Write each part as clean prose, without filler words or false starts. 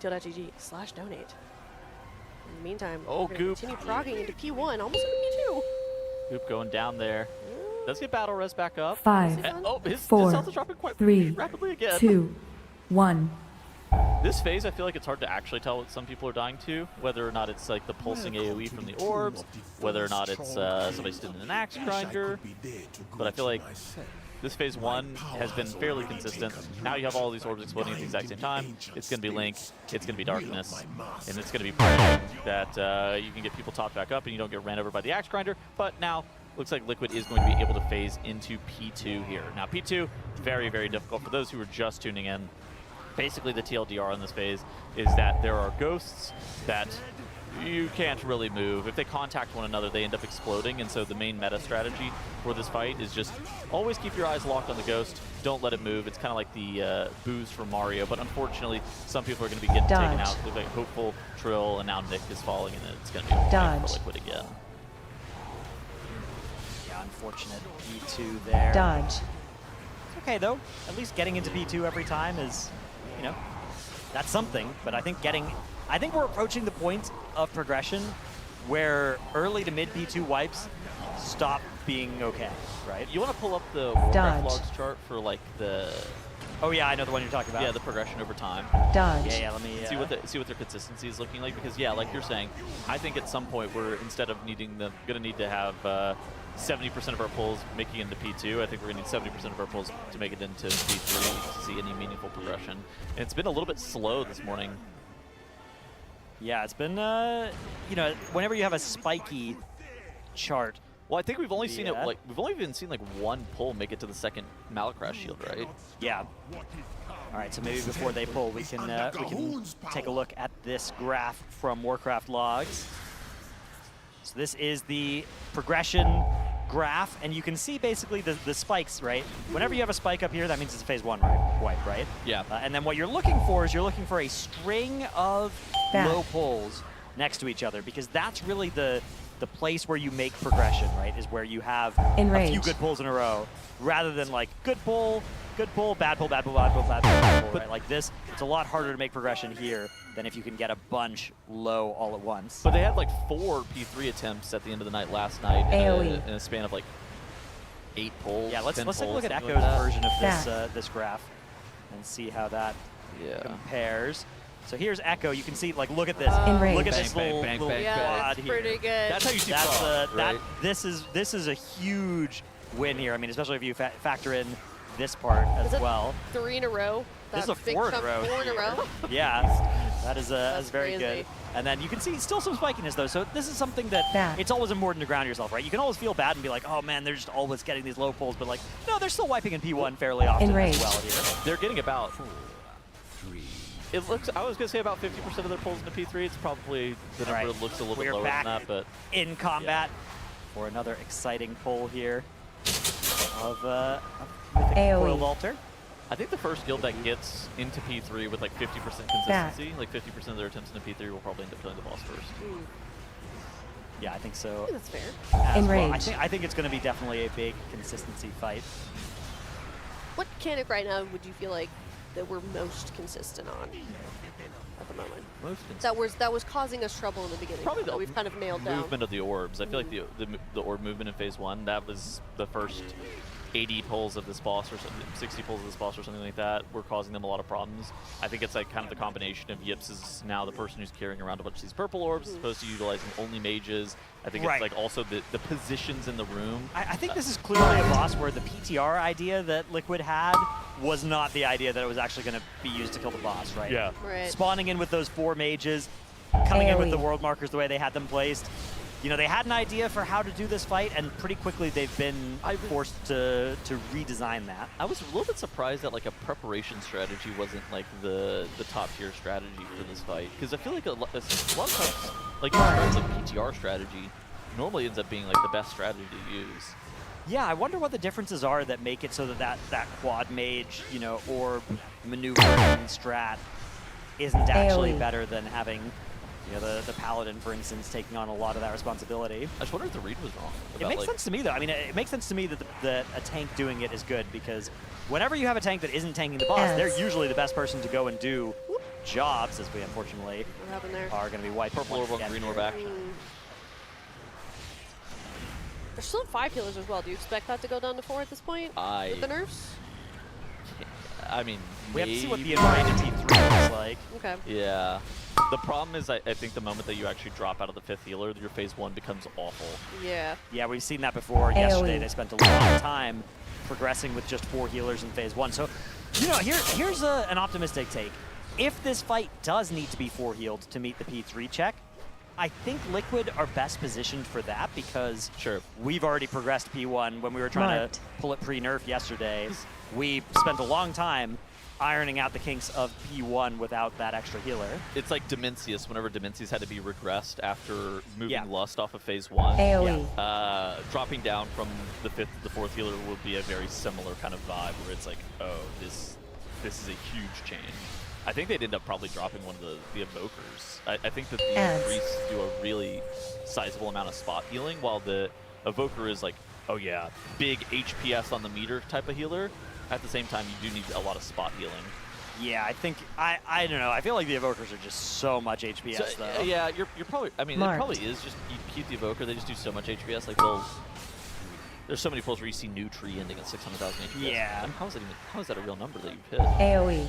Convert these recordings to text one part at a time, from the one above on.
teal.gg/donate. In the meantime, Oh, we're going to Goop. continue progging into P1, almost into P2. Goop going down there. Does get battle res back up. 5, His 4, health is dropping quite 3, rapidly again. 2, 1. This phase, I feel like it's hard to actually tell what some people are dying to, whether or not it's like the pulsing AoE from the orbs, whether or not it's somebody sitting in an axe grinder. But I feel like this phase 1 has been fairly consistent. Now you have all these orbs exploding at the exact same time. It's going to be Link, it's going to be Darkness, and it's going to be praying that you can get people topped back up and you don't get ran over by the axe grinder. But now, looks like Liquid is going to be able to phase into P2 here. Now P2, very, very difficult. For those who are just tuning in, basically the TLDR on this phase is that there are ghosts that you can't really move. If they contact one another, they end up exploding, and so the main meta strategy for this fight is just always keep your eyes locked on the ghost, don't let it move. It's kind of like the boost from Mario, but unfortunately, some people are going to be getting taken out. Look like Hopeful, Trill, and now Nick is falling, and it's going to be a fight for Liquid again. Yeah, unfortunate P2 there. Dodge. It's okay, though. At least getting into P2 every time is, you know, that's something, but I think we're approaching the point of progression where early to mid P2 wipes stop being okay, right? You want to pull up the Warcraft logs chart for like the... Oh yeah, I know the one you're talking about. Yeah, the progression over time. Dodge. Yeah, let me... See what their consistency is looking like, because yeah, like you're saying, I think at some point we're, instead of gonna need to have 70% of our pulls making it into P2, I think we're gonna need 70% of our pulls to make it into P3 to see any meaningful progression. And it's been a little bit slow this morning. Yeah, it's been, you know, whenever you have a spiky chart. Well, I think we've only seen it, like, we've only even seen like one pull make it to the second Malacrash shield, right? Yeah. All right, so maybe before they pull, we can take a look at this graph from Warcraft logs. So this is the progression graph, and you can see basically the spikes, right? Whenever you have a spike up here, that means it's a phase 1 wipe, right? Yeah. And then what you're looking for is a string of low pulls next to each other, because that's really the place where you make progression, right? Is where you have a few good pulls in a row, rather than like good pull, bad pull, bad pull, bad pull, bad pull, bad pull, right? Like this, it's a lot harder to make progression here than if you can get a bunch low all at once. But they had like 4 P3 attempts at the end of the night last night in a span of like 8 pulls. Yeah, let's take a look at Echo's version of this graph and see how that compares. So here's Echo. You can see, like, look at this. Look at this little quad here. Pretty good. That's how you see right? This is a huge win here. I mean, especially if you factor in this part as well. 3 in a row. This is a 4 in a row. 4 in a row. Yeah, that is very good. And then you can see still some spikiness though. So this is something that it's always important to ground yourself, right? You can always feel bad and be like, oh man, they're just always getting these low pulls, but like, no, they're still wiping in P1 fairly often as well here. They're getting about. It looks. I was gonna say about 50% of their pulls into P3. It's probably the number looks a little bit lower than that, but in combat for another exciting pull here of Mythic Coil Vaulter. I think the first guild that gets into P3 with like 50% consistency, like 50% of their attempts into P3 will probably end up killing the boss first. Yeah, I think so. I think that's fair. Well. I think it's going to be definitely a big consistency fight. What mechanic right now would you feel like that we're most consistent on at the moment? That was causing us trouble in the beginning. Probably that we've kind of nailed down. Movement of the orbs. I feel like the orb movement in phase 1, that was the first 80 pulls of this boss or 60 pulls of this boss or something like that were causing them a lot of problems. I think it's like kind of the combination of Yips is now the person who's carrying around a bunch of these purple orbs, as opposed to utilizing only mages. I think it's like also the positions in the room. I think this is clearly a boss where the PTR idea that Liquid had was not the idea that it was actually going to be used to kill the boss, right? Yeah. Spawning in with those 4 mages, coming in with the world markers the way they had them placed. You know, they had an idea for how to do this fight, and pretty quickly they've been forced to redesign that. I was a little bit surprised that like a preparation strategy wasn't like the top tier strategy for this fight, because I feel like a lot of times, like PTR strategy normally ends up being like the best strategy to use. Yeah, I wonder what the differences are that make it so that quad mage, you know, orb maneuvering strat isn't actually better than having, you know, the paladin, for instance, taking on a lot of that responsibility. I just wonder if the read was wrong. It makes sense to me, though. I mean, it makes sense to me that a tank doing it is good, because whenever you have a tank that isn't tanking the boss, they're usually the best person to go and do jobs, as we unfortunately What happened there? are going to be wiped. Purple orb on again green here. orb action. They're still at 5 healers as well. Do you expect that to go down to 4 at this point with the nerfs? I mean, We have to see what the enraged P3 looks like. Okay. Yeah. The problem is, I think the moment that you actually drop out of the 5th healer, your phase 1 becomes awful. Yeah. Yeah, we've seen that before. Yesterday, they spent a lot of time progressing with just 4 healers in phase 1. So, you know, here's an optimistic take. If this fight does need to be 4 healed to meet the P3 check, I think Liquid are best positioned for that because we've already progressed P1 when we were trying to pull it pre-nerf yesterday. We spent a long time ironing out the kinks of P1 without that extra healer. It's like Dimensius, whenever Dimensius had to be regressed after moving Lust off of phase 1. AoE. Dropping down from the 5th to the 4th healer would be a very similar kind of vibe where it's like, oh, this is a huge change. I think they'd end up probably dropping one of the Evokers. I think that the priests do a really sizable amount of spot healing, while the Evoker is like, oh yeah, big HPS on the meter type of healer. At the same time, you do need a lot of spot healing. Yeah, I think, I don't know, I feel like the Evokers are just so much HPS though. Yeah, you're probably, I mean, it probably is just, you keep the Evoker, they just do so much HPS, like there's so many pulls where you see new tree ending at 600,000 HPS. Yeah. And how is that a real number that you've hit? AoE.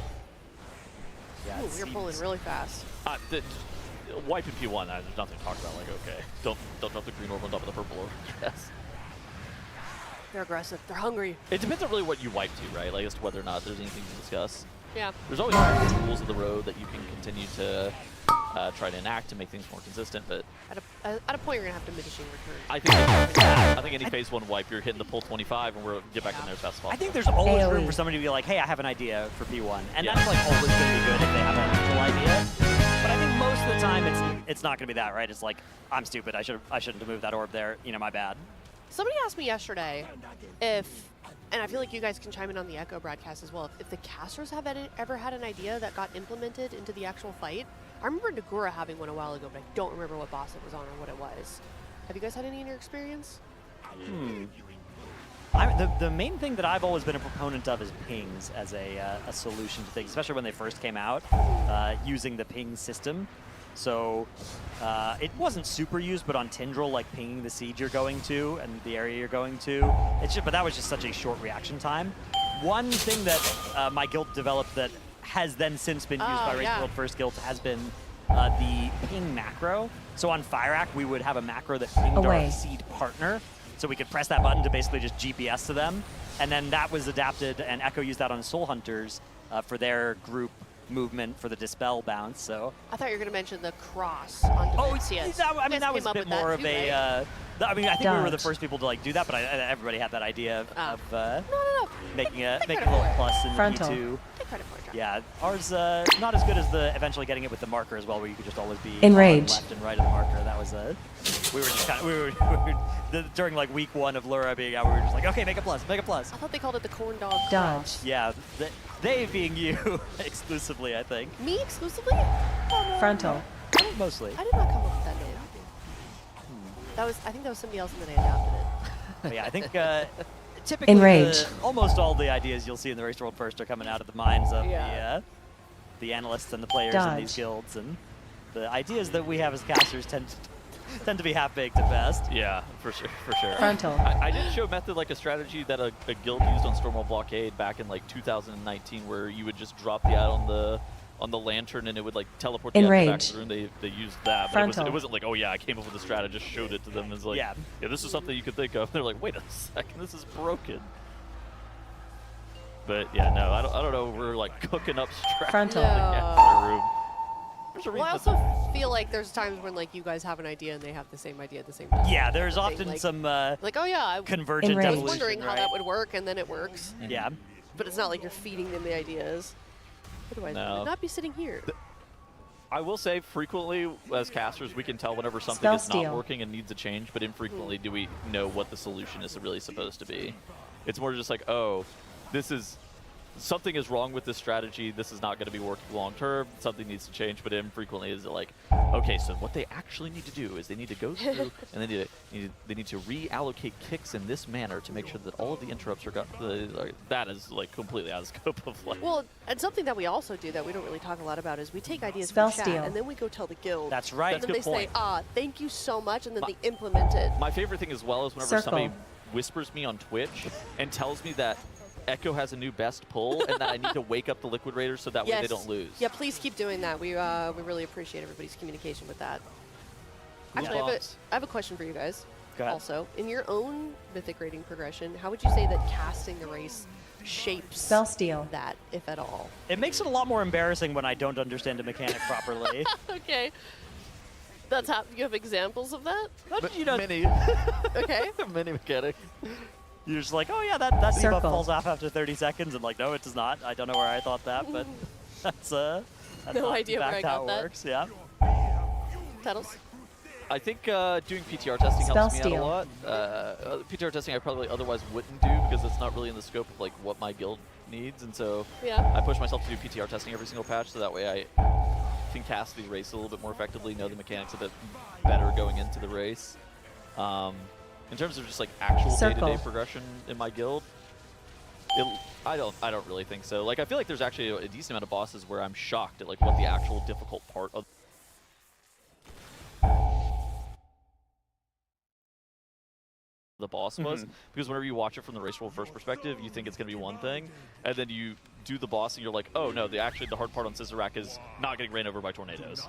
Yeah, Ooh, you're pulling really fast. Wiping P1, there's nothing to talk about, like, okay. Don't drop the green orb on top of the purple orb, yes. They're aggressive. They're hungry. It depends on really what you wipe to, right? Like, as to whether or not there's anything to discuss. Yeah. There's always rules of the road that you can continue to try to enact to make things more consistent, but at a point you're gonna have diminishing returns. I think any phase 1 wipe, you're hitting the pull 25, and we're get back in there as fast as possible. I think there's always room for somebody to be like, hey, I have an idea for P1, and that's like always going to be good if they have an actual idea. But I think most of the time it's not going to be that, right? It's like, I'm stupid. I shouldn't have moved that orb there. You know, my bad. Somebody asked me yesterday if, and I feel like you guys can chime in on the Echo broadcast as well, if the casters have ever had an idea that got implemented into the actual fight. I remember Nagura having one a while ago, but I don't remember what boss it was on or what it was. Have you guys had any in your experience? The main thing that I've always been a proponent of is pings as a solution to things, especially when they first came out, using the ping system. So it wasn't super used, but on Tindral, like pinging the siege you're going to and the area you're going to, but that was just such a short reaction time. One thing that my guild developed that has then since been used by Race World First Guild has been the ping macro. So on Firac, we would have a macro that pinged our seed partner. So we could press that button to basically just GPS to them. And then that was adapted, and Echo used that on Soul Hunters for their group movement for the Dispel bounce. So I thought you were going to mention the cross on Dimensius. I mean, that was a bit more of a... I mean, I think we were the first people to like do that, but everybody had that idea of making a little plus in the P2. Take credit for it, John. Yeah, ours not as good as the eventually getting it with the marker as well, where you could just always be Enraged. left and right of the marker. That was we were just kind of we were during like week 1 of Lura being out, we were just like, okay, make a plus, make a plus. I thought they called it the corn dog Dodge. cross. Yeah, they being you exclusively, I think. Me exclusively? Frontal. Mostly. I did not come up with that name. I think that was somebody else and then I adopted it. But yeah, I think typically Enraged. almost all the ideas you'll see in the Race World First are coming out of the minds of the analysts and the players in these guilds, and the ideas that we have as casters tend to be half-baked at best. Yeah, for sure. Frontal. I did show Method like a strategy that a guild used on Stormwall Blockade back in like 2019, where you would just drop the ad on the lantern and it would like teleport the ad back to the room. They used that, but it wasn't like, oh yeah, I came up with a strategy, just showed it to them as like, yeah, this is something you could think of. They're like, wait a second, this is broken. But yeah, no, I don't know. We're like cooking up strategy Frontal. in the room. Well, I also feel like there's times when like you guys have an idea and they have the same idea at the same time. Yeah, there's often like, some like, oh yeah, convergent Enraged. I evolution. was wondering how that would work, and then it works. Yeah. But it's not like you're feeding them the ideas. Otherwise, we would not be sitting here. I will say, frequently, as casters, we can tell whenever something is not working and needs a change, but infrequently do we know what the solution is really supposed to be. It's more just like, oh, this is something is wrong with this strategy. This is not going to be working long term. Something needs to change. But infrequently is it like, okay, so what they actually need to do is they need to go through and they need to reallocate kicks in this manner to make sure that all of the interrupts are got. That is like completely out of scope of like. Well, and something that we also do that we don't really talk a lot about is we take ideas Spell from chat steal. and then we go tell the guild. That's right. And then That's a they good say, point. thank you so much, and then they implement it. My favorite thing as well is whenever Circle. somebody whispers me on Twitch and tells me that Echo has a new best pull and that I need to wake up the Liquid Raiders so that way they don't lose. Yeah, please keep doing that. We really appreciate everybody's communication with that. Actually, I have a question for you guys. Go ahead. Also, in your own Mythic rating progression, how would you say that casting the race shapes Spell steal. that, if at all? It makes it a lot more embarrassing when I don't understand a mechanic properly. Okay. That's how you have examples of that? You know, Mini. Okay. Mini mechanic. you're just like, oh yeah, that debuff Circle. falls off after 30 seconds, and like, no, it does not. I don't know where I thought that, but that's No not idea in where fact I how got it that. works. Yeah. Petals? I think doing PTR testing Spell helps me out a steal. lot. PTR testing I probably otherwise wouldn't do because it's not really in the scope of like what my guild needs, and so Yeah. I push myself to do PTR testing every single patch so that way I can cast the race a little bit more effectively, know the mechanics a bit better going into the race. In terms of just like actual Circle. day-to-day progression in my guild, I don't really think so. Like I feel like there's actually a decent amount of bosses where I'm shocked at like what the actual difficult part of the boss was, because whenever you watch it from the race rule first perspective, you think it's going to be one thing, and then you do the boss and you're like, oh no, actually the hard part on Scissorak is not getting ran over by tornadoes.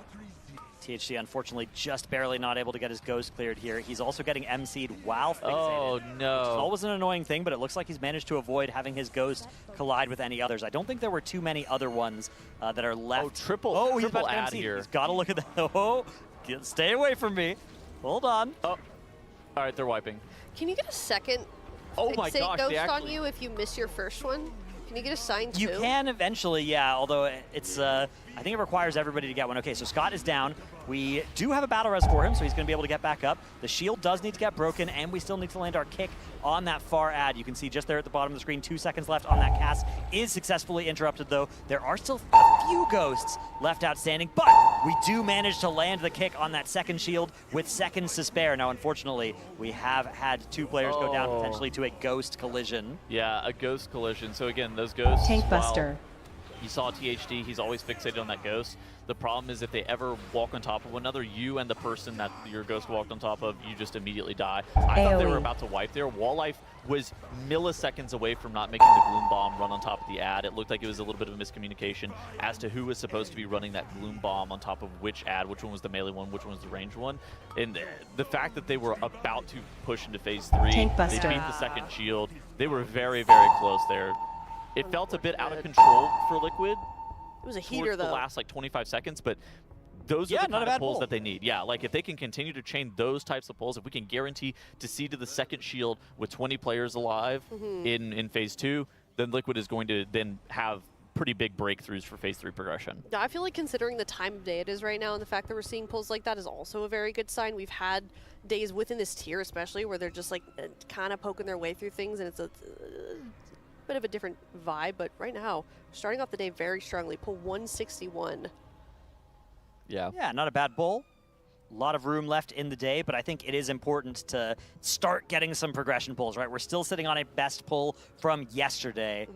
THC unfortunately just barely not able to get his ghost cleared here. He's also getting MC'd while fixated. Oh no. Which is always an annoying thing, but it looks like he's managed to avoid having his ghost collide with any others. I don't think there were too many other ones that are left. Oh, triple he's about to add MC. here. He's got to look at that. Oh, stay away from me. Hold on. Oh, all right, they're wiping. Can you get a second Oh my fixate gosh, ghost they on actually. you if you miss your first one? Can you get a sign too? You can eventually, yeah, although it's, I think it requires everybody to get one. Okay, so Scott is down. We do have a battle res for him, so he's going to be able to get back up. The shield does need to get broken, and we still need to land our kick on that far ad. You can see just there at the bottom of the screen, 2 seconds left on that cast. Is successfully interrupted, though. There are still a few ghosts left outstanding, but we do manage to land the kick on that second shield with seconds to spare. Now, unfortunately, we have had 2 players go down potentially to a ghost collision. Yeah, a ghost collision. So again, those ghosts. Tank while buster. You saw THD, he's always fixated on that ghost. The problem is if they ever walk on top of one another, you and the person that your ghost walked on top of, you just immediately die. I thought they were AoE. about to wipe there. Wall Life was milliseconds away from not making the Gloom Bomb run on top of the ad. It looked like it was a little bit of a miscommunication as to who was supposed to be running that Gloom Bomb on top of which ad, which one was the melee one, which one was the ranged one. And the fact that they were about to push into phase 3, Tank they buster. beat the second shield. They were very, very close there. It felt a bit out of control for Liquid. It was a Towards heater, the though. last like 25 seconds, but those are Yeah, the not a kind of bad pulls pull. that they need. Yeah, like if they can continue to chain those types of pulls, if we can guarantee to see to the second shield with 20 players alive in phase 2, then Liquid is going to then have pretty big breakthroughs for phase 3 progression. Yeah, I feel like considering the time of day it is right now and the fact that we're seeing pulls like that is also a very good sign. We've had days within this tier especially where they're just like kind of poking their way through things and it's a bit of a different vibe, but right now, starting off the day very strongly, pull 161. Yeah. Yeah, not a bad pull. A lot of room left in the day, but I think it is important to start getting some progression pulls, right? We're still sitting on a best pull from yesterday,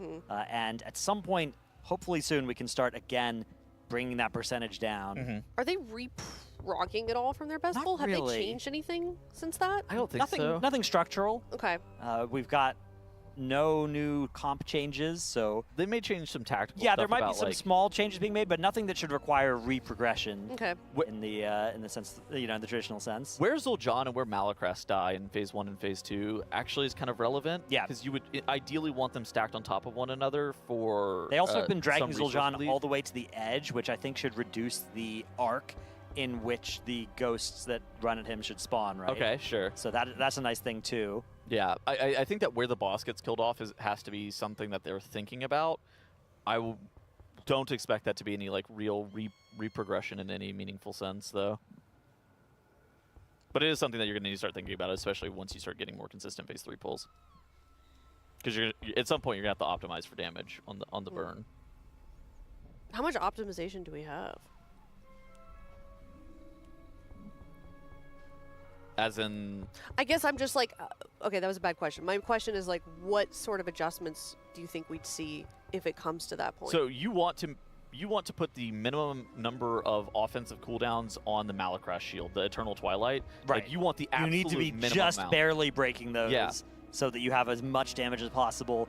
and at some point, hopefully soon, we can start again bringing that percentage down. Are they reprogging at all from their best Not pull? Have really. they changed anything since that? I don't think so. Nothing structural. Okay. We've got no new comp changes, so They may change some tactical yeah, stuff there might be about, some like, small changes being made, but nothing that should require reprogression Okay. in the sense, in the traditional sense. where Zul'Jan and where Malacrest die in phase 1 and phase 2 actually is kind of relevant. Yeah. Because you would ideally want them stacked on top of one another for They also have been dragging some resource Zul'Jan relief. all the way to the edge, which I think should reduce the arc in which the ghosts that run at him should spawn, right? Okay, sure. So that's a nice thing too. Yeah, I think that where the boss gets killed off has to be something that they're thinking about. Don't expect that to be any like real reprogression in any meaningful sense, though. But it is something that you're going to need to start thinking about, especially once you start getting more consistent phase 3 pulls. Because at some point you're gonna have to optimize for damage on the burn. How much optimization do we have? As in, I guess I'm just like, okay, that was a bad question. My question is like, what sort of adjustments do you think we'd see if it comes to that point? so you want to put the minimum number of offensive cooldowns on the Malacrash shield, the Eternal Twilight. Right. Like you want the absolute You need to be minimum just amount. barely breaking those Yeah. so that you have as much damage as possible,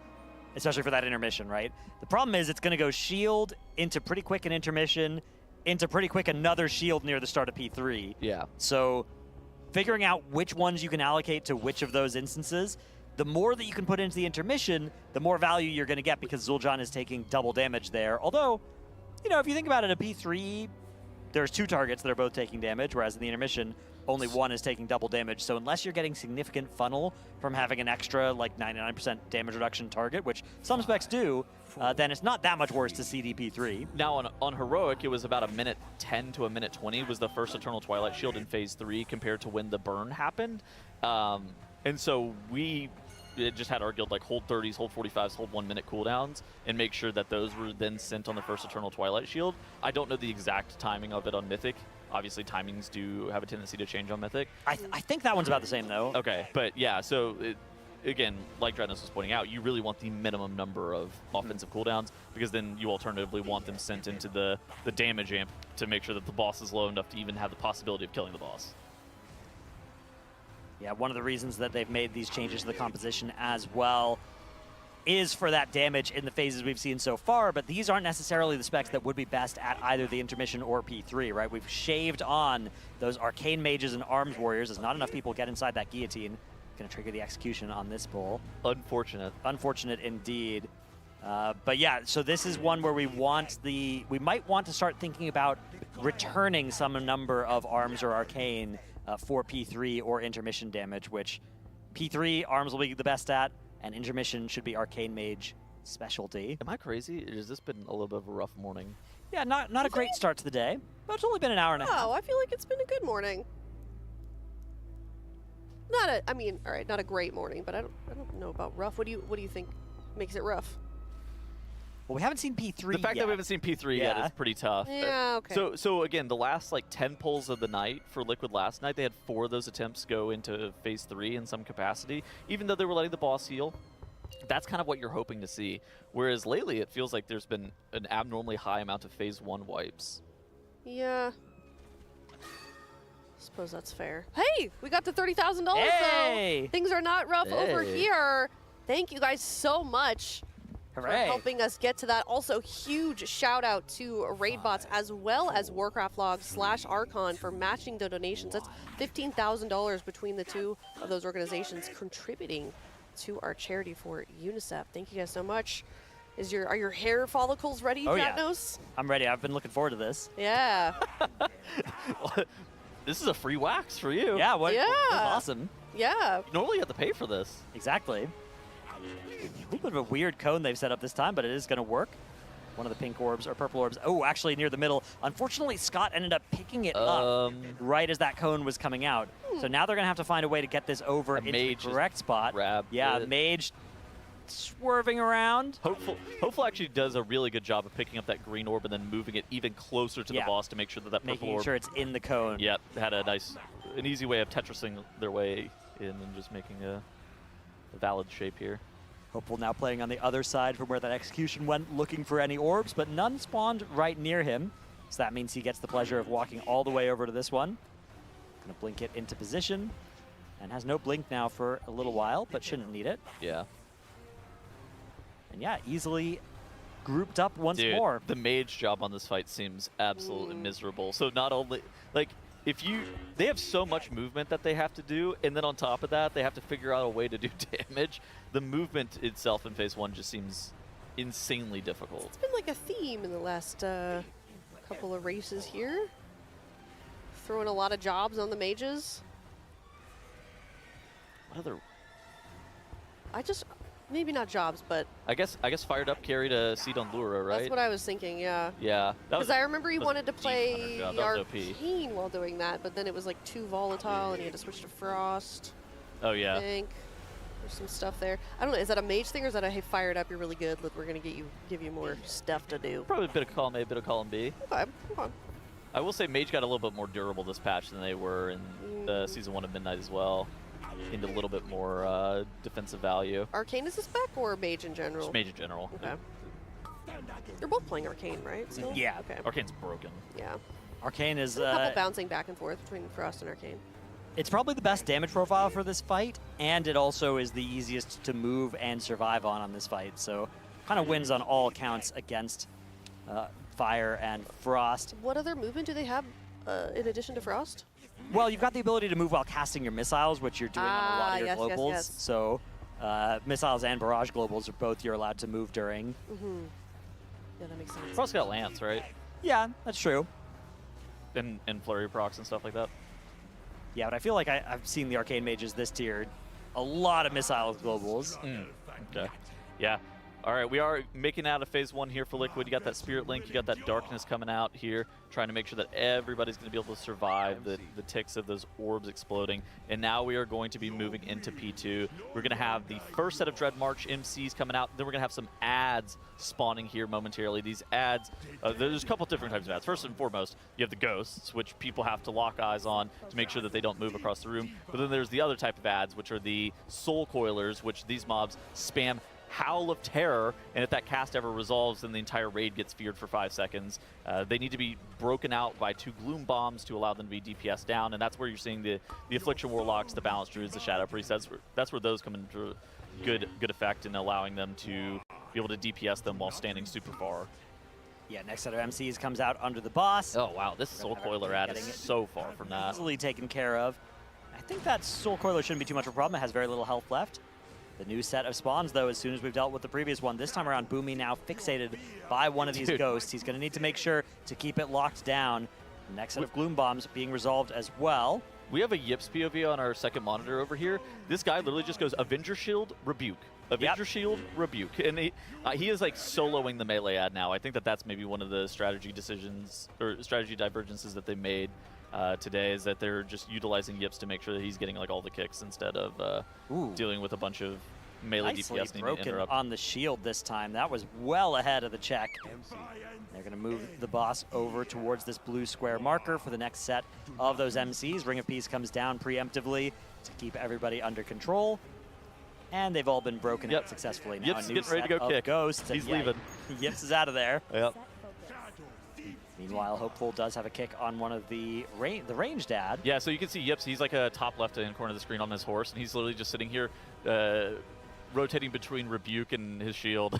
especially for that intermission, right? The problem is it's going to go shield into pretty quick an intermission, into pretty quick another shield near the start of P3. Yeah. So figuring out which ones you can allocate to which of those instances, the more that you can put into the intermission, the more value you're going to get because Zul'Jin is taking double damage there. Although, you know, if you think about it, a P3, there's 2 targets that are both taking damage, whereas in the intermission, only one is taking double damage. So unless you're getting significant funnel from having an extra, like 99% damage reduction target, which some specs do, then it's not that much worse to CD P3. Now on Heroic, it was about a minute 10 to a minute 20 was the first Eternal Twilight shield in Phase 3 compared to when the burn happened. And so we just had our guild like hold 30s, hold 45s, hold 1 minute cooldowns, and make sure that those were then sent on the first Eternal Twilight shield. I don't know the exact timing of it on Mythic. Obviously, timings do have a tendency to change on Mythic. I think that one's about the same, though. Okay, but yeah, so again, like Dreadnought was pointing out, you really want the minimum number of offensive cooldowns because then you alternatively want them sent into the damage amp to make sure that the boss is low enough to even have the possibility of killing the boss. Yeah, one of the reasons that they've made these changes to the composition as well is for that damage in the phases we've seen so far, but these aren't necessarily the specs that would be best at either the intermission or P3, right? We've shaved on those arcane mages and arms warriors as not enough people get inside that guillotine. Gonna trigger the execution on this bull. Unfortunate. Unfortunate indeed. But yeah, so this is one where we might want to start thinking about returning some number of arms or arcane for P3 or intermission damage, which P3 arms will be the best at, and intermission should be arcane mage specialty. Am I crazy? Has this been a little bit of a rough morning? Yeah, not a great start to the day, but it's only been an hour and a half. Oh, I feel like it's been a good morning. I mean, all right, not a great morning, but I don't know about rough. What do you think makes it rough? Well, we haven't seen P3 The fact yet. that we haven't seen P3 yet Yeah. is pretty tough. Yeah, okay. So again, the last like 10 pulls of the night for Liquid last night, they had 4 of those attempts go into Phase 3 in some capacity, even though they were letting the boss heal. That's kind of what you're hoping to see. Whereas lately, it feels like there's been an abnormally high amount of Phase 1 wipes. Yeah. Suppose that's fair. Hey, we got to $30,000 Hey! though. Things are not rough over Hey. here. Thank you guys so much for Hooray. helping us get to that. Also, huge shout out to Raid Bots as well as Warcraft Log / Archon for matching the donations. That's $15,000 between the two of those organizations contributing to our charity for UNICEF. Thank you guys so much. Are your hair follicles ready, Oh, yeah. Jatnos? I'm ready. I've been looking forward to this. Yeah. This is a free wax for you. Yeah, Yeah. awesome. Yeah. Normally you have to pay for this. Exactly. A little bit of a weird cone they've set up this time, but it is going to work. One of the pink orbs, or purple orbs. Oh, actually near the middle. Unfortunately, Scott ended up picking it up right as that cone was coming out. So now they're going to have to find a way to get this over into the Mage correct spot. grabbed Yeah, it. Mage swerving around. Hopeful actually does a really good job of picking up that green orb and then moving it even closer to Yeah. the boss to make sure that purple Making orb. sure it's in the cone. Yep, had an easy way of Tetrising their way in and just making a valid shape here. Hopeful now playing on the other side from where that execution went, looking for any orbs, but none spawned right near him. So that means he gets the pleasure of walking all the way over to this one. Gonna blink it into position, and has no blink now for a little while, but shouldn't need it. Yeah. And yeah, easily grouped up once Dude, more. the mage job on this fight seems absolutely miserable. So not only, like, they have so much movement that they have to do, and then on top of that, they have to figure out a way to do damage. The movement itself in Phase 1 just seems insanely difficult. It's been like a theme in the last couple of races here. Throwing a lot of jobs on the mages. What other? Maybe not jobs, but I guess Fired Up carried a seat on Lura, right? that's what I was thinking, yeah. Yeah. Because I remember he that was wanted to a deep play hunter job. That was OP. Arcane while doing that, but then it was like too volatile and he had to switch to Frost, Oh I yeah. think. There's some stuff there. I don't know. Is that a mage thing or is that a hey, fire it up? You're really good. Look, we're gonna give you more stuff to do. Probably a bit of column A, a bit of column B. Okay. Okay. I will say Mage got a little bit more durable this patch than they were in the Season 1 of Midnight as well. Into a little bit more defensive value. Arcane is a spec or mage in general? Just Mage in general. Okay. They're both playing Arcane, right? Still? Yeah. Okay. Arcane's broken. Yeah. Arcane is A couple bouncing back and forth between Frost and Arcane. it's probably the best damage profile for this fight, and it also is the easiest to move and survive on this fight. So kind of wins on all counts against Fire and Frost. What other movement do they have in addition to Frost? Well, you've got the ability to move while casting your missiles, which you're doing on a lot of your yes, globals. yes. So missiles and barrage globals are both you're allowed to move during. Mm-hmm. Yeah, that makes sense. Frost got Lance, right? Yeah, that's true. And flurry procs and stuff like that. Yeah, but I feel like I've seen the Arcane Mages this tier, a lot of missile globals. Okay. Yeah. All right, we are making out of phase 1 here for Liquid. You got that Spirit Link, you got that Darkness coming out here, trying to make sure that everybody's going to be able to survive the ticks of those orbs exploding. And now we are going to be moving into P2. We're going to have the first set of Dread March MCs coming out. Then we're going to have some ads spawning here momentarily. These ads, there's a couple different types of ads. First and foremost, you have the ghosts, which people have to lock eyes on to make sure that they don't move across the room. But then there's the other type of ads, which are the Soul Coilers, which these mobs spam Howl of Terror, and if that cast ever resolves, then the entire raid gets feared for 5 seconds. They need to be broken out by 2 Gloom Bombs to allow them to be DPS down, and that's where you're seeing the Affliction Warlocks, the Balance Druids, the Shadow Priests. That's where those come into good effect in allowing them to be able to DPS them while standing super far. Yeah, next set of MCs comes out under the boss. Oh wow, this Soul Coiler ad is so far from that. Easily taken care of. I think that Soul Coiler shouldn't be too much of a problem. It has very little health left. The new set of spawns, though, as soon as we've dealt with the previous one, this time around, Boomy now fixated by one of these ghosts. He's going to need to make sure to keep it locked down. The next set of Gloom Bombs being resolved as well. We have a Yips POV on our second monitor over here. This guy literally just goes Avenger Shield, Rebuke. Avenger Shield, Rebuke. And he is like soloing the melee ad now. I think that that's maybe one of the strategy decisions or strategy divergences that they made today, is that they're just utilizing Yips to make sure that he's getting like all the kicks instead of dealing with a bunch of melee Nicely DPS needing to broken interrupt. on the shield this time. That was well ahead of the check. They're going to move the boss over towards this blue square marker for the next set of those MCs. Ring of Peace comes down preemptively to keep everybody under control. And they've all been broken out successfully now. Yips A new getting ready to set go of kick. Ghosts, He's and leaving. Yips is out of there. Yep. Meanwhile, Hopeful does have a kick on one of the ranged ad. Yeah, so you can see Yips, he's like a top left-hand corner of the screen on his horse, and he's literally just sitting here rotating between Rebuke and his shield.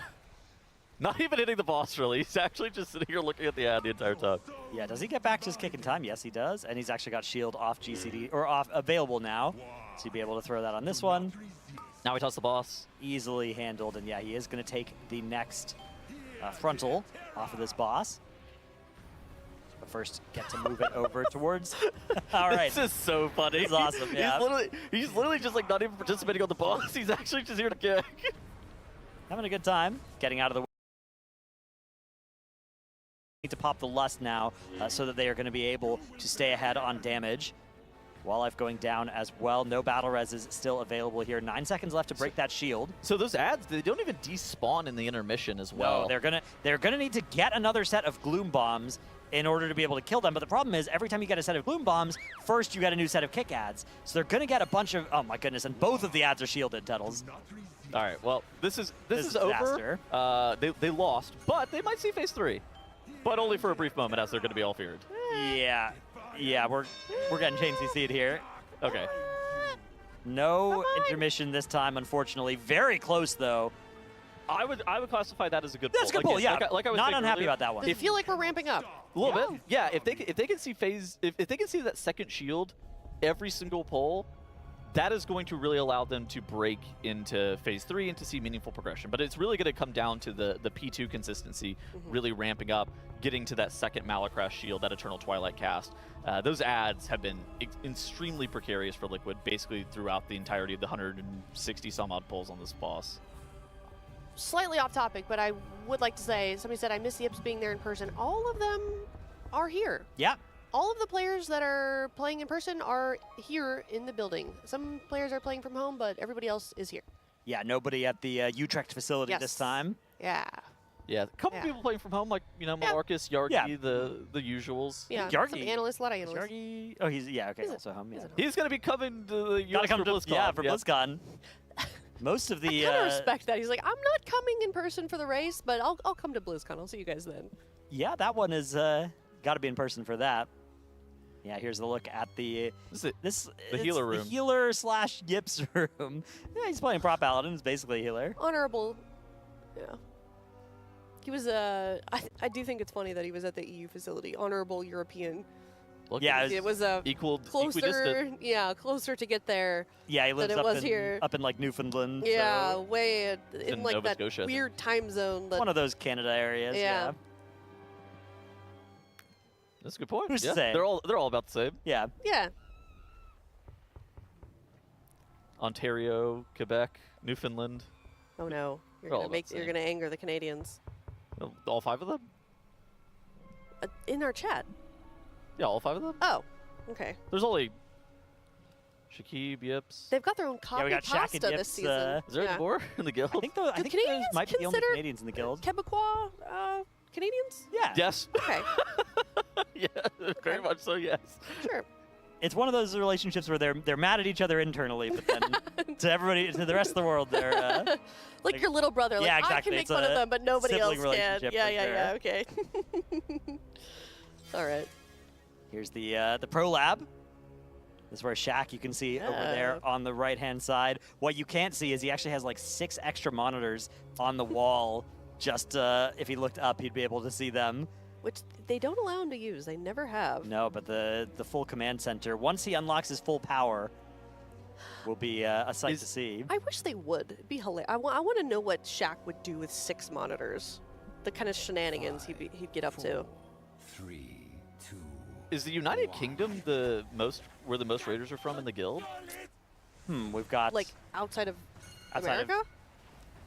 Not even hitting the boss, really. He's actually just sitting here looking at the ad the entire time. Yeah, does he get back to his kick in time? Yes, he does. And he's actually got shield off GCD, or off available now. So he'll be able to throw that on this one. Now he toss the boss. Easily handled, and yeah, he is going to take the next frontal off of this boss. But first, get to move it over towards... All right. This is so funny. This is awesome, yeah. He's literally just like not even participating on the boss. He's actually just here to kick. Having a good time, getting out of the way. Need to pop the Lust now so that they are going to be able to stay ahead on damage. Wildlife going down as well. No battle res is still available here. 9 seconds left to break that shield. So those ads, they don't even despawn in the intermission as well. No, they're gonna need to get another set of Gloom Bombs in order to be able to kill them. But the problem is, every time you get a set of Gloom Bombs, first you get a new set of kick ads. So they're gonna get a bunch of, oh my goodness, and both of the ads are shielded, Tuttles. All right, well, this is disaster. over. They lost, but they might see phase 3. But only for a brief moment, as they're going to be all feared. Yeah, we're getting Chain CC'd here. Okay. No intermission this time, unfortunately. Very close, though. I would classify that as a good pull. That's a good pull, yeah. Like I was not saying unhappy earlier, about that one. Does it feel like we're ramping up? A little bit. Yeah, if they can see if they can see that second shield every single pull, that is going to really allow them to break into phase 3 and to see meaningful progression. But it's really going to come down to the P2 consistency, really ramping up, getting to that second Malacrash shield, that Eternal Twilight cast. Those ads have been extremely precarious for Liquid, basically throughout the entirety of the 160 some odd pulls on this boss. Slightly off topic, but I would like to say, somebody said I miss Yips being there in person. All of them are here. Yeah. All of the players that are playing in person are here in the building. Some players are playing from home, but everybody else is here. Yeah, nobody at the Utrecht facility this time. Yeah. Yeah, a couple people playing from home, like, Marcus, Yargi, the usuals. Yeah. Yargi. Some analysts, a lot of Is analysts. Yargi? Oh, he's okay. He's also home. Yeah. He's going to be coming to the US Gotta come for to BlizzCon. for BlizzCon. Most of the I kind of respect that. He's like, I'm not coming in person for the race, but I'll come to BlizzCon. I'll see you guys then. yeah, that one is got to be in person for that. Yeah, here's the look at the healer room. The healer / Yips room. Yeah, he's playing prop paladin. It's basically a healer. Honorable. Yeah. He was I do think it's funny that he was at the EU facility. Honorable European. Look, Yeah, It was closer. equidistant. Yeah, closer to get there. Yeah, he lives it up was in here. like Newfoundland. Yeah, so way in like Nova that Scotia, I think. weird time zone. That, one of those Canada areas. Yeah. That's a good point. Who's to yeah. say? They're all about the same. Yeah. yeah. Ontario, Quebec, Newfoundland. Oh no, They're all about the you're same. gonna anger the Canadians. All 5 of them? In our chat. Yeah, all 5 of them. Oh, okay. There's only Shakib, Yips. They've got their own Yeah, copy we got Shaq and pasta this this season. Is there any more in the guild? I think those Canadians might be the only consider Canadians in the guild. Quebecois Canadians? Yeah. Yes. Okay, Yeah, very much so, yes. sure. It's one of those relationships where they're mad at each other internally, but then to the rest of the world, they're Like your little brother. Like, yeah, I exactly. can make It's fun of a them, but nobody else sibling can. relationship Yeah, for yeah, sure. yeah. Okay. All right. Here's the Pro Lab. This is where Shaq, you can see over there Yeah. on the right-hand side. What you can't see is he actually has like 6 extra monitors on the wall. Just if he looked up, he'd be able to see them. Which they don't allow him to use. They never have. No, but the full command center, once he unlocks his full power, will be a sight to see. I wish they would. It'd be hilarious. I want to know what Shaq would do with 6 monitors. The kind of shenanigans he'd get up to. 3, 2. Is the United Kingdom where the most raiders are from in the guild? We've got Like outside of Outside of- America?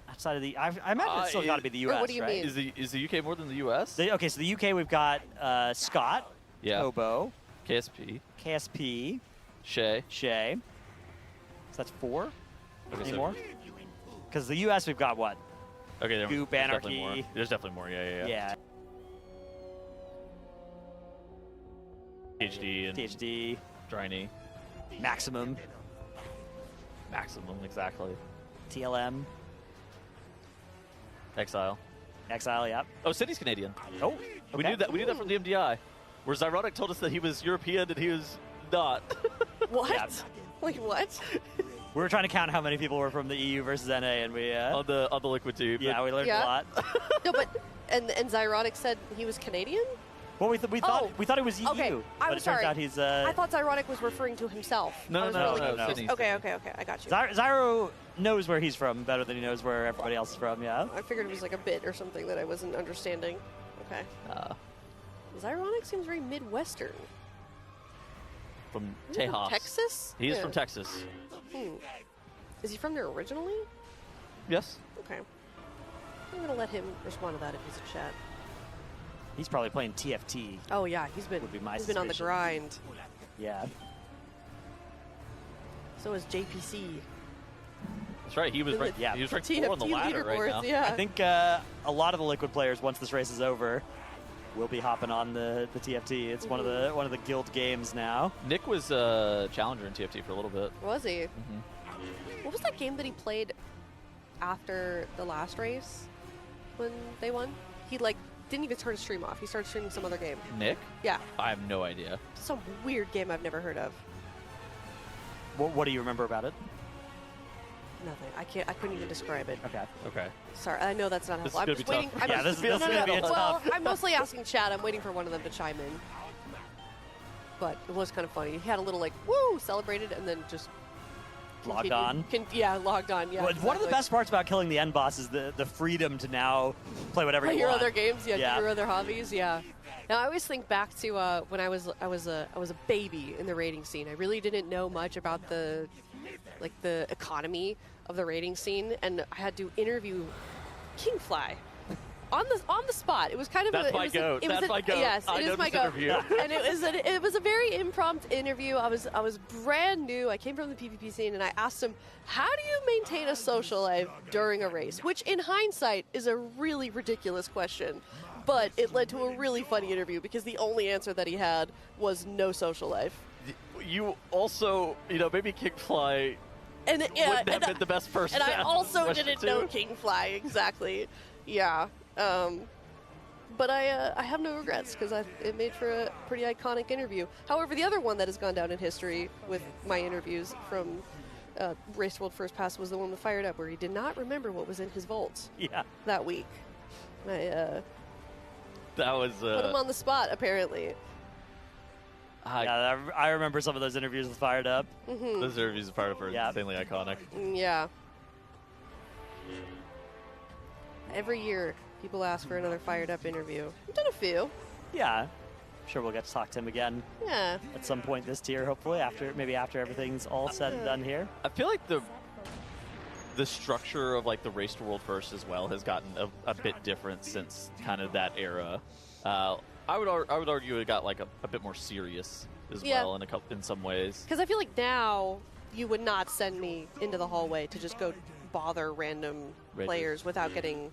outside of the. I imagine it's still got to be the U.S. what do you right? mean? Is the UK more than the US? Okay, so the UK we've got Scott, Yeah. Tobo, KSP, KSP, Shay. Shay. So that's 4. Okay, Any so- more? Because the U.S. we've got what? Okay, Goop, there's definitely more. Anarchy. There's definitely more. Yeah. Yeah. PhD and THD, Dryny. Maximum, Maximum, exactly. TLM, Exile. Exile. Yep. Oh, City's Canadian. Oh, We knew that. We knew that from the MDI, where Zyronic told us that he was European and he was not. What? Yeah. Like what? We were trying to count how many people were from the EU versus NA, and we on the Liquid team. yeah, we learned Yeah. a lot. No, but and Zyronic said he was Canadian? Well, we thought it was EU, Okay, but I'm it sorry. turns out he's I thought Zyronic was referring to himself. I No, was no, really no, no. confused. Sydney. Okay, I got you. Zyro knows where he's from better than he knows where everybody else is from. Yeah. I figured it was like a bit or something that I wasn't understanding. Okay. Zyronic seems very Midwestern. From Is he from Tejas. Texas? He is Yeah. from Texas. Is he from there originally? Yes. Okay. I'm gonna let him respond to that if he's in chat. He's probably playing TFT. Oh yeah, he's been Would be my he's been on the suspicion. grind. Yeah. So is JPC. That's right. He was right. Yeah. He was ranked TFT 4 on the ladder right leaderboards, now. yeah. I think a lot of the Liquid players, once this race is over, will be hopping on the TFT. It's one of the guild games now. Nick was a challenger in TFT for a little bit. Was he? Mm-hmm. What was that game that he played after the last race when they won? He like didn't even turn his stream off. He started streaming some other game. Nick? Yeah, I have no idea. some weird game I've never heard of. What do you remember about it? Nothing. I couldn't even describe it. Okay. Okay. Sorry, I know that's not This helpful. is I'm gonna just be waiting. tough. I'm Yeah, just, this is gonna be a well, tough. I'm mostly asking chat. I'm waiting for one of them to chime in. But it was kind of funny. He had a little like woo celebrated and then just Logged continued. on. Logged on. Yeah. Well, one of the exactly. best parts about killing the end boss is the freedom to now play whatever Play you your want. other games, yeah, Yeah. do your other hobbies, yeah. Now I always think back to when I was a baby in the raiding scene. I really didn't know much about the economy of the raiding scene, and I had to interview Kingfly on the spot. It was kind of That's a, my goat. That's my goat. Yes, I it know is my this goat. interview. And it was a very impromptu interview. I was brand new. I came from the PvP scene, and I asked him, "How do you maintain a social life during a race?" Which, in hindsight, is a really ridiculous question. But it led to a really funny interview because the only answer that he had was no social life. You also, maybe Kingfly And wouldn't have been the best person. And to I ask also this question didn't to. know Kingfly exactly. Yeah. But I have no regrets because it made for a pretty iconic interview. However, the other one that has gone down in history with my interviews from Race World First Pass was the one with Fired Up, where he did not remember what was in his vault that week. And That was put him on the spot, apparently. Yeah, I remember some of those interviews with Fired Up. Those interviews are part of her insanely iconic. Yeah. Every year, people ask for another Fired Up interview. I've done a few. Yeah, I'm sure we'll get to talk to him again Yeah. at some point this tier, hopefully, maybe after everything's all said and done here. I feel like the structure of like the Race to World First as well has gotten a bit different since kind of that era. I would argue it got like a bit more serious as well in some ways. Because I feel like now you would not send me into the hallway to just go bother random players without getting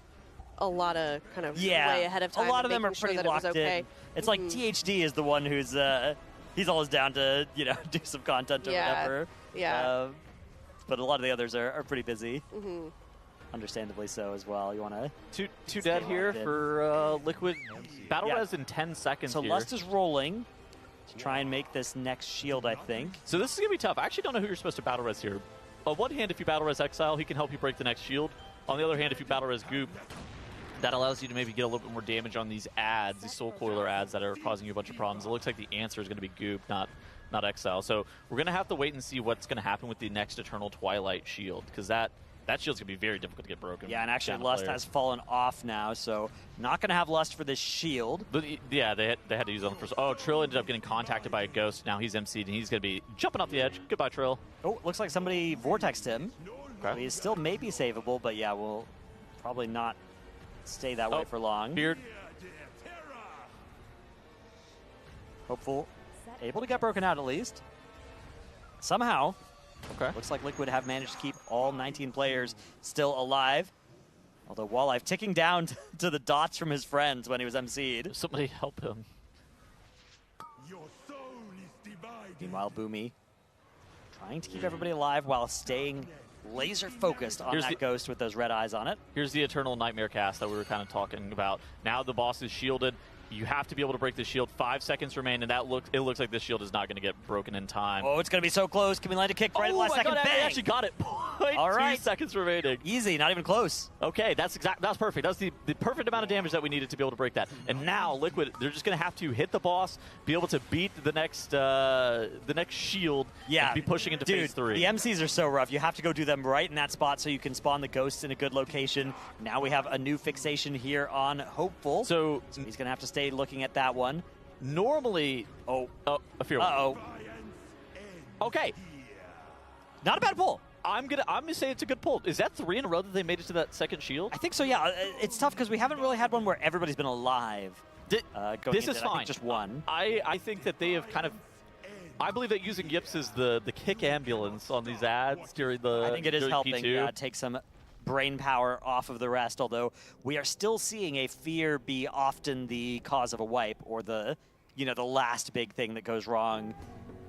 a lot of kind of way ahead of time. A lot of them are making sure pretty that locked it was okay. in. It's like THD is the one who's he's always down to do some content or whatever. Yeah. But a lot of the others are pretty busy. Understandably so as well. You want to two dead here for Liquid. Battle res in 10 seconds. So here. Lust is rolling to try and make this next shield, I think. So this is gonna be tough. I actually don't know who you're supposed to battle res here. On one hand, if you battle res Exile, he can help you break the next shield. On the other hand, if you battle res Goop, that allows you to maybe get a little bit more damage on these ads, these Soul Coiler ads that are causing you a bunch of problems. It looks like the answer is going to be Goop, not Exile. So we're going to have to wait and see what's going to happen with the next Eternal Twilight shield, because that shield's going to be very difficult to get broken. Yeah, and actually Lust has fallen off now, so not going to have Lust for this shield. But yeah, they had to use it on the first. Oh, Trill ended up getting contacted by a ghost. Now he's MC'd, and he's going to be jumping off the edge. Goodbye, Trill. Oh, looks like somebody vortexed him. Okay. He's still maybe savable, but yeah, we'll probably not stay that way for long. Beard. Hopeful. Able to get broken out at least. Somehow. Okay. Looks like Liquid have managed to keep all 19 players still alive. Although Walleye ticking down to the dots from his friends when he was MC'd. Somebody help him. Meanwhile, Boomy trying to keep everybody alive while staying laser focused on that ghost with those red eyes on it. Here's the Eternal Nightmare cast that we were kind of talking about. Now the boss is shielded. You have to be able to break the shield. 5 seconds remain, and it looks like this shield is not going to get broken in time. Oh, it's going to be so close. Can we land a kick right at the last second? God, Bang! I actually got it. All right. 2 seconds remaining. Easy, not even close. Okay, that's perfect. That's the perfect amount of damage that we needed to be able to break that. And now Liquid, they're just going to have to hit the boss, be able to beat the next shield, and be pushing into phase 3. The MCs are so rough. You have to go do them right in that spot so you can spawn the ghosts in a good location. Now we have a new fixation here on Hopeful. So he's going to have to stay looking at that one. Normally, a fear one. Uh-oh. Okay. Not a bad pull. I'm gonna say it's a good pull. Is that 3 in a row that they made it to that second shield? I think so, yeah. It's tough because we haven't really had one where everybody's been alive. This is fine. I think just one. I think that they have kind of... I believe that using Yips is the kick ambulance on these ads during the I think it is helping P2. take some brain power off of the rest, although we are still seeing a fear be often the cause of a wipe or the last big thing that goes wrong,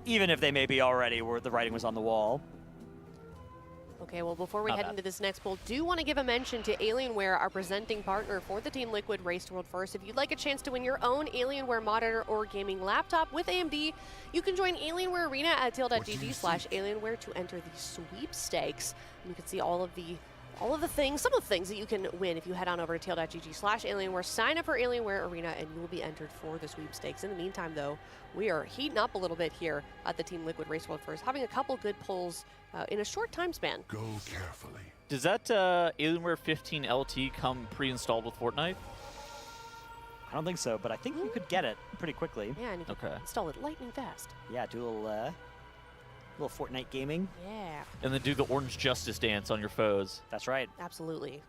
even if they maybe already were the writing was on the wall. Okay, well, before we head into this next poll, do want to give a mention to Alienware, our presenting partner for the Team Liquid Race to World First. If you'd like a chance to win your own Alienware monitor or gaming laptop with AMD, you can join Alienware Arena at tail.gg/Alienware to enter the sweepstakes. And you can see some of the things that you can win if you head on over to tail.gg/Alienware, sign up for Alienware Arena, and you will be entered for the sweepstakes. In the meantime, though, we are heating up a little bit here at the Team Liquid Race World First, having a couple good pulls in a short time span. Go carefully. Does that Alienware 15 LT come pre-installed with Fortnite? I don't think so, but I think you could get it pretty quickly. Yeah, and you can install it lightning fast. Yeah, do a little Fortnite gaming. Yeah. And then do the Orange Justice dance on your foes. That's right. Absolutely.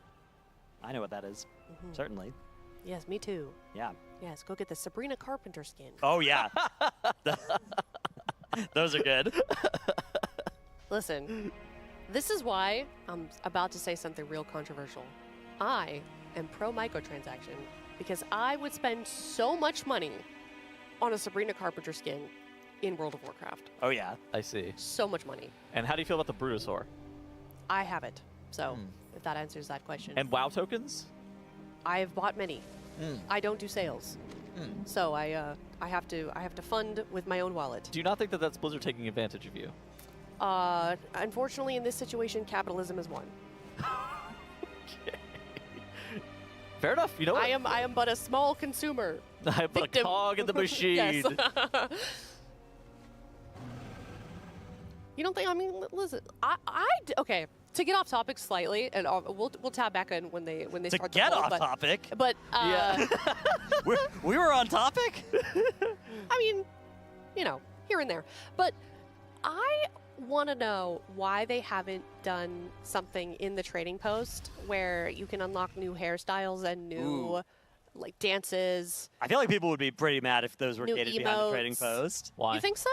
I know what that is. Certainly. Yes, me too. Yeah. Yes, go get the Sabrina Carpenter skin. Oh, yeah. Those are good. Listen, this is why I'm about to say something real controversial. I am pro microtransaction because I would spend so much money on a Sabrina Carpenter skin in World of Warcraft. Oh, yeah. I see. So much money. And how do you feel about the Brutosaur? I have it. So, if that answers that question. And WoW tokens? I have bought many. I don't do sales. So I have to fund with my own wallet. Do you not think that that's Blizzard taking advantage of you? Unfortunately, in this situation, capitalism is one. Fair enough. You know what? I am but a small consumer. I'm a Victim. cog in the machine. Yes. You don't think? I mean, listen. Okay. To get off topic slightly, and we'll tab back in when they To start get the poll, off topic. But Yeah. we were on topic? I mean, you know, here and there. But I want to know why they haven't done something in the trading post where you can unlock new hairstyles and new like dances. I feel like people would be pretty mad if those were New gated behind the trading emotes. post. Why? You think so?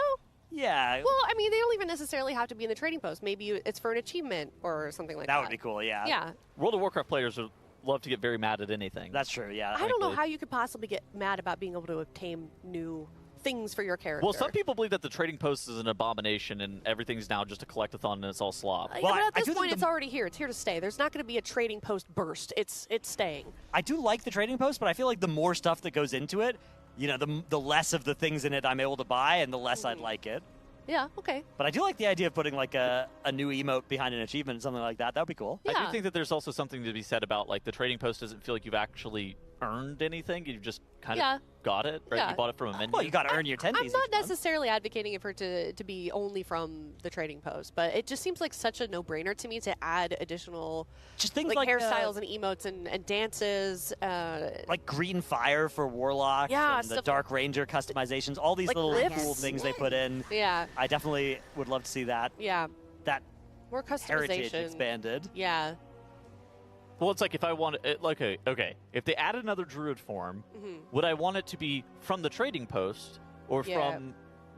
Yeah. Well, I mean, they don't even necessarily have to be in the trading post. Maybe it's for an achievement or something like that. that would be cool, yeah. Yeah. World of Warcraft players would love to get very mad at anything. That's true, yeah. I don't know frankly. how you could possibly get mad about being able to obtain new things for your character. Well, some people believe that the trading post is an abomination and everything's now just a collectathon and it's all slop. Yeah, Well, but I at this do think point, the- it's already here. It's here to stay. There's not going to be a trading post burst. It's staying. I do like the trading post, but I feel like the more stuff that goes into it, you know, the less of the things in it I'm able to buy and the less I'd like it. Yeah, okay. But I do like the idea of putting like a new emote behind an achievement or something like that. That would be cool. I Yeah. do think that there's also something to be said about like the trading post doesn't feel like you've actually earned anything. You've just kind Yeah. of got it, right? Yeah. You bought it from a menu. Well, you got to earn your 10 I'm days. not necessarily advocating for it to be only from the trading post, but it just seems like such a no-brainer to me to add additional Just things like like hairstyles and emotes and dances. like green fire for warlocks Yeah, and the stuff- dark ranger customizations, all these Like little glyphs. cool things they put in. Yeah, I definitely would love to see that yeah. that More heritage customization. expanded. Yeah. Well, it's like if I want it, like okay, if they add another druid form, would I want it to be from the trading post or Yeah. from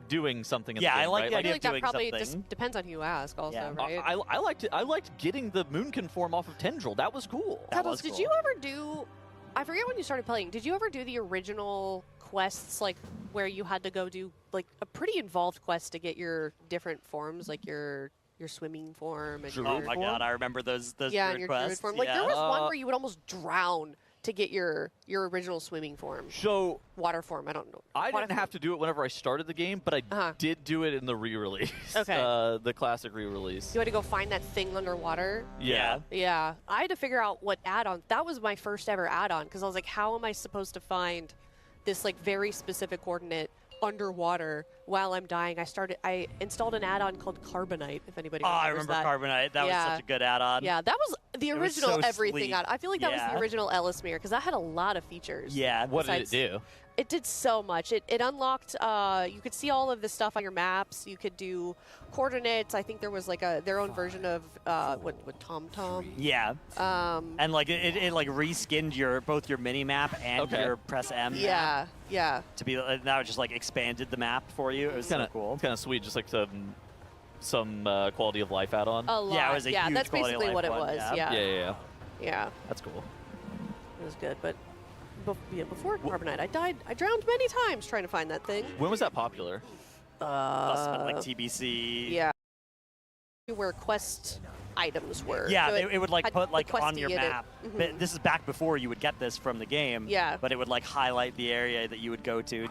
doing something? In Yeah, the I game, like right? the I idea feel of like that doing probably something. just depends on who you ask, also, Yeah. right? I liked it. I liked getting the Moonkin form off of Tendril. That was cool. That Pebbles, was did cool. you ever do? I forget when you started playing. Did you ever do the original quests, like where you had to go do like a pretty involved quest to get your different forms, like your swimming form and Druid Oh your my god, I remember those yeah, and druid your quests. druid form. Like yeah. there was one where you would almost drown to get your original swimming form, So water form. I don't know. I Water didn't have to do it whenever I started the game, but I Uh-huh. did do it in the re-release. Okay. The classic re-release. You had to go find that thing underwater. Yeah. Yeah, I had to figure out what add-on. That was my first ever add-on because I was like, how am I supposed to find this like very specific coordinate underwater while I'm dying? I installed an add-on called Carbonite. If anybody Oh, I remembers remember that. Carbonite. That Yeah. was such a good add-on. Yeah, that was the It was original so everything. sleek. I feel like that was Yeah. the original Ellismere because that had a lot of features. Yeah. What did it Besides- do? It did so much. It unlocked. You could see all of the stuff on your maps. You could do coordinates. I think there was like their own version of what TomTom. Yeah. Um, And like it like reskinned both your mini map and Okay. your press M map yeah, yeah. to be now it just like expanded the map for you. It was Kind so of cool. Kind of sweet, just like some quality of life add-on. A lot. Yeah, it was a huge that's quality of basically life what it one, was. yeah. Yeah. Yeah. Yeah. That's cool. It was good, but before Carbonite, I drowned many times trying to find that thing. When was that popular? Must have been like TBC. Yeah. Where quest items were. Yeah, So it would like had put the like quest on to your get it. map. Mhm. But this is back before you would get this from the game. Yeah. But it would like highlight the area that you would go to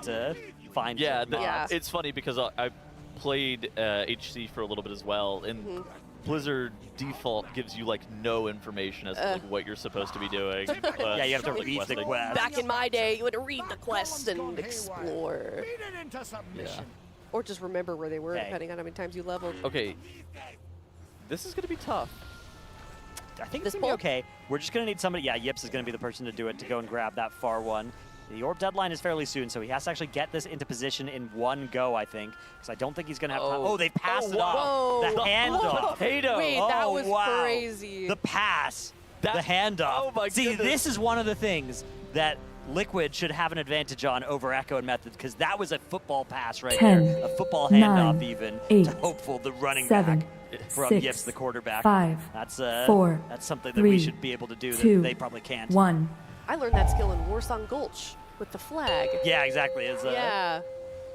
find. Yeah, certain Yeah. mobs. it's funny because I played HC for a little bit as well, and Mm-hmm. Blizzard default gives you like no information as to like, what you're supposed to be doing. Yeah, you have to read the quest. Back in my day, you had to read the quest and explore. Yeah. Or just remember where they were, Okay. depending on how many times you leveled. Okay, this is gonna be tough. I think This it's gonna be poll? okay. We're just gonna need somebody. Yeah, Yips is gonna be the person to do it, to go and grab that far one. The orb deadline is fairly soon, so he has to actually get this into position in one go, I think, because I don't think he's gonna have time. Oh. Oh, they passed it whoa. off. The Whoa. handoff. Potato. Wait, Oh, that was wow. crazy. The pass. That- the handoff. oh my See, goodness. this is one of the things that Liquid should have an advantage on over Echo and Method because that was a football pass right 10, there. A football handoff 9, even 8, to Hopeful, the running 7, back from 6, Yips, the quarterback. 5, That's 4, that's something that 3, we should be able to do 2, that they probably can't. 1. I learned that skill in Warsong Gulch with the flag. Yeah, exactly. It's Yeah.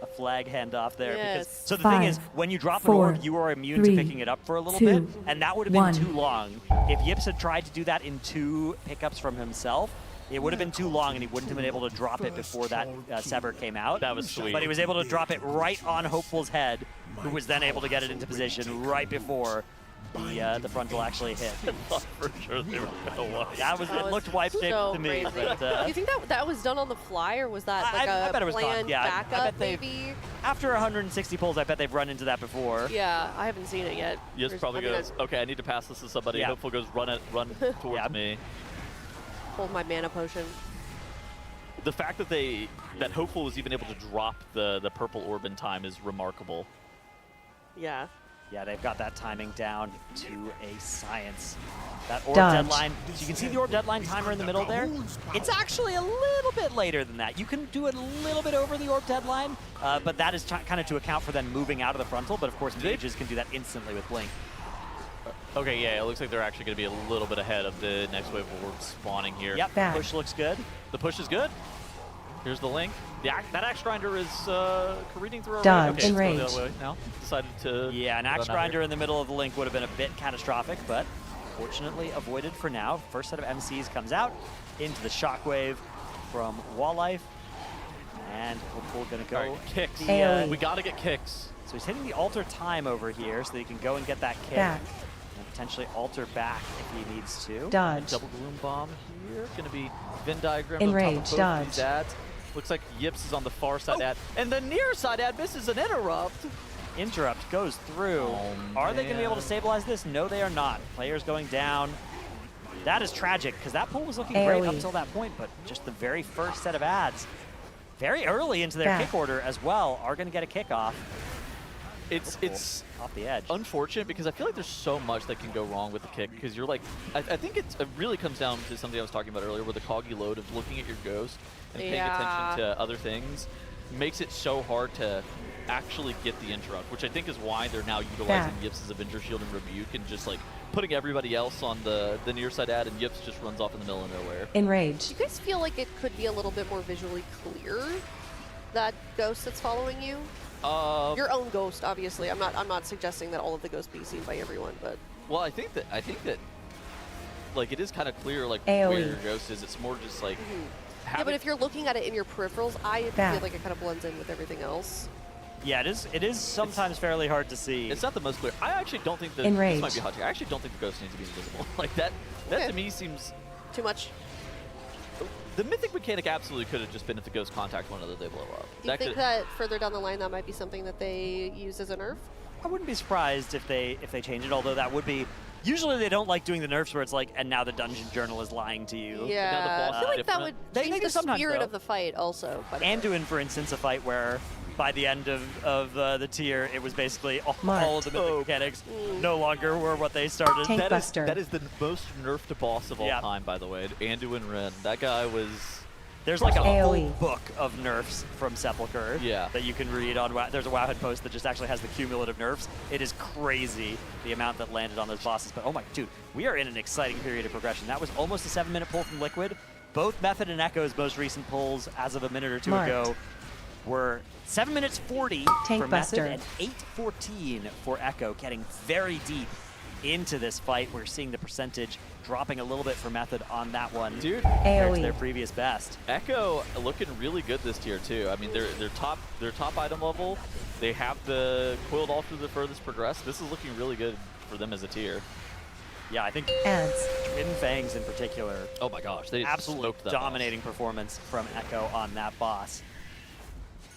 a flag handoff there. Yes. Because, so the 5, thing is, when you drop 4, an orb, you are immune 3, to picking it up for a little 2, bit, and that would have 1. been too long. If Yips had tried to do that in 2 pickups from himself, it would have been too long, and he wouldn't have been able to drop it before that Sever came out. That was sweet. But he was able to drop it right on Hopeful's head, who was then able to get it into position right before the frontal actually hit. I thought for sure they were going to wipe. That was, it looked wipe shaped so to me. crazy. But, Do you think that was done on the fly, or was that like I a bet it was done. planned Yeah, I backup, bet they- maybe? after 160 pulls, I bet they've run into that before. Yeah, I haven't seen it yet. Yes, There's- probably I mean, goes, okay, I need to pass this to somebody. Yeah. Hopeful goes run towards Yeah. me. Hold my mana potion. The fact that Hopeful was even able to drop the purple orb in time is remarkable. Yeah. Yeah, they've got that timing down to a science. That orb Dodge. deadline, so you can see the orb deadline timer in the middle there. It's actually a little bit later than that. You can do it a little bit over the orb deadline, but that is kind of to account for them moving out of the frontal, but of course mages can do that instantly with Blink. Okay, yeah, it looks like they're actually going to be a little bit ahead of the next wave of orbs spawning here. Yep, Back. push looks good. The push is good. Here's the link. That Axe Grinder is careening through our Dodge, okay, it's going the enrage. other way now. Decided to Yeah, an Axe run out Grinder here. in the middle of the link would have been a bit catastrophic, but fortunately avoided for now. First set of MCs comes out into the Shockwave from Wall Life, and Hopeful going to go. All right, kicks. The, AoE. We got to get kicks. So he's hitting the alter time over here so that he can go and get that kick. Back. And potentially alter back if he needs to. Dodge. Double Gloom Bomb here. Going to be Venn diagram Enrage, on top of both dodge. these ads. Looks like Yips is on the far side ad. And the near side ad misses an interrupt. Interrupt goes through. Oh, Are they going to be able to man. stabilize this? No, they are not. Players going down. That is tragic because that pull was looking great up AoE. until that point, but just the very first set of ads, very early into their Back. kick order as well, are going to get a kickoff. It's off the edge. unfortunate because I feel like there's so much that can go wrong with the kick because you're like, I think it really comes down to something I was talking about earlier with the coggy load of looking at your ghost and paying attention to other things makes it so hard to actually get the interrupt, which I think is why they're now utilizing Back. Yips' Avenger Shield and Rebuke and just like putting everybody else on the near side ad and Yips just runs off in the middle of nowhere. Enrage. Do you guys feel like it could be a little bit more visually clear, that ghost that's following you? Your own ghost, obviously. I'm not suggesting that all of the ghosts be seen by everyone, but Well, I think that like it is kind of clear like AoE. where your ghost is. It's more just like yeah. having But if you're looking at it in your peripherals, I Back. feel like it kind of blends in with everything else. Yeah, it is sometimes fairly hard to see. It's not the most clear. I actually don't think that Enrage. this might be a hot take. I actually don't think the ghost needs to be invisible. Like that Okay. to me seems Too much. the mythic mechanic absolutely could have just been if the ghosts contact one another, they blow up. Do you think could, that further down the line that might be something that they use as a nerf? I wouldn't be surprised if they change it, although that would be. Usually they don't like doing the nerfs where it's like, and now the dungeon journal is lying to you. Yeah, boss I feel is like that different. would They change do the sometimes, spirit though. of the fight also. quite a bit. Anduin, for instance, a fight where by the end of the tier, it was basically all of the mythic mechanics no longer were what they started. Tank that Buster. is the most nerfed boss of all Yeah. time, by the way. Anduin Ren. That guy was There's like a AoE. whole book of nerfs from Sepulchre Yeah. that you can read on WoW. There's a Wowhead post that just actually has the cumulative nerfs. It is crazy the amount that landed on those bosses. But oh my, dude, we are in an exciting period of progression. That was almost a 7-minute pull from Liquid. Both Method and Echo's most recent pulls as of a minute or two Marked. ago were 7 minutes 40 Tank for Buster. Method and 8:14 for Echo, getting very deep into this fight. We're seeing the percentage dropping a little bit for Method on that one. dude. Compared to AoE. their previous best. Echo looking really good this tier too. I mean, they're top item level. They have the coiled altar the furthest progressed. This is looking really good for them as a tier. Yeah, I think Ads. Twin Fangs in particular, Oh my gosh, they absolutely smoked that boss. dominating performance from Echo on that boss.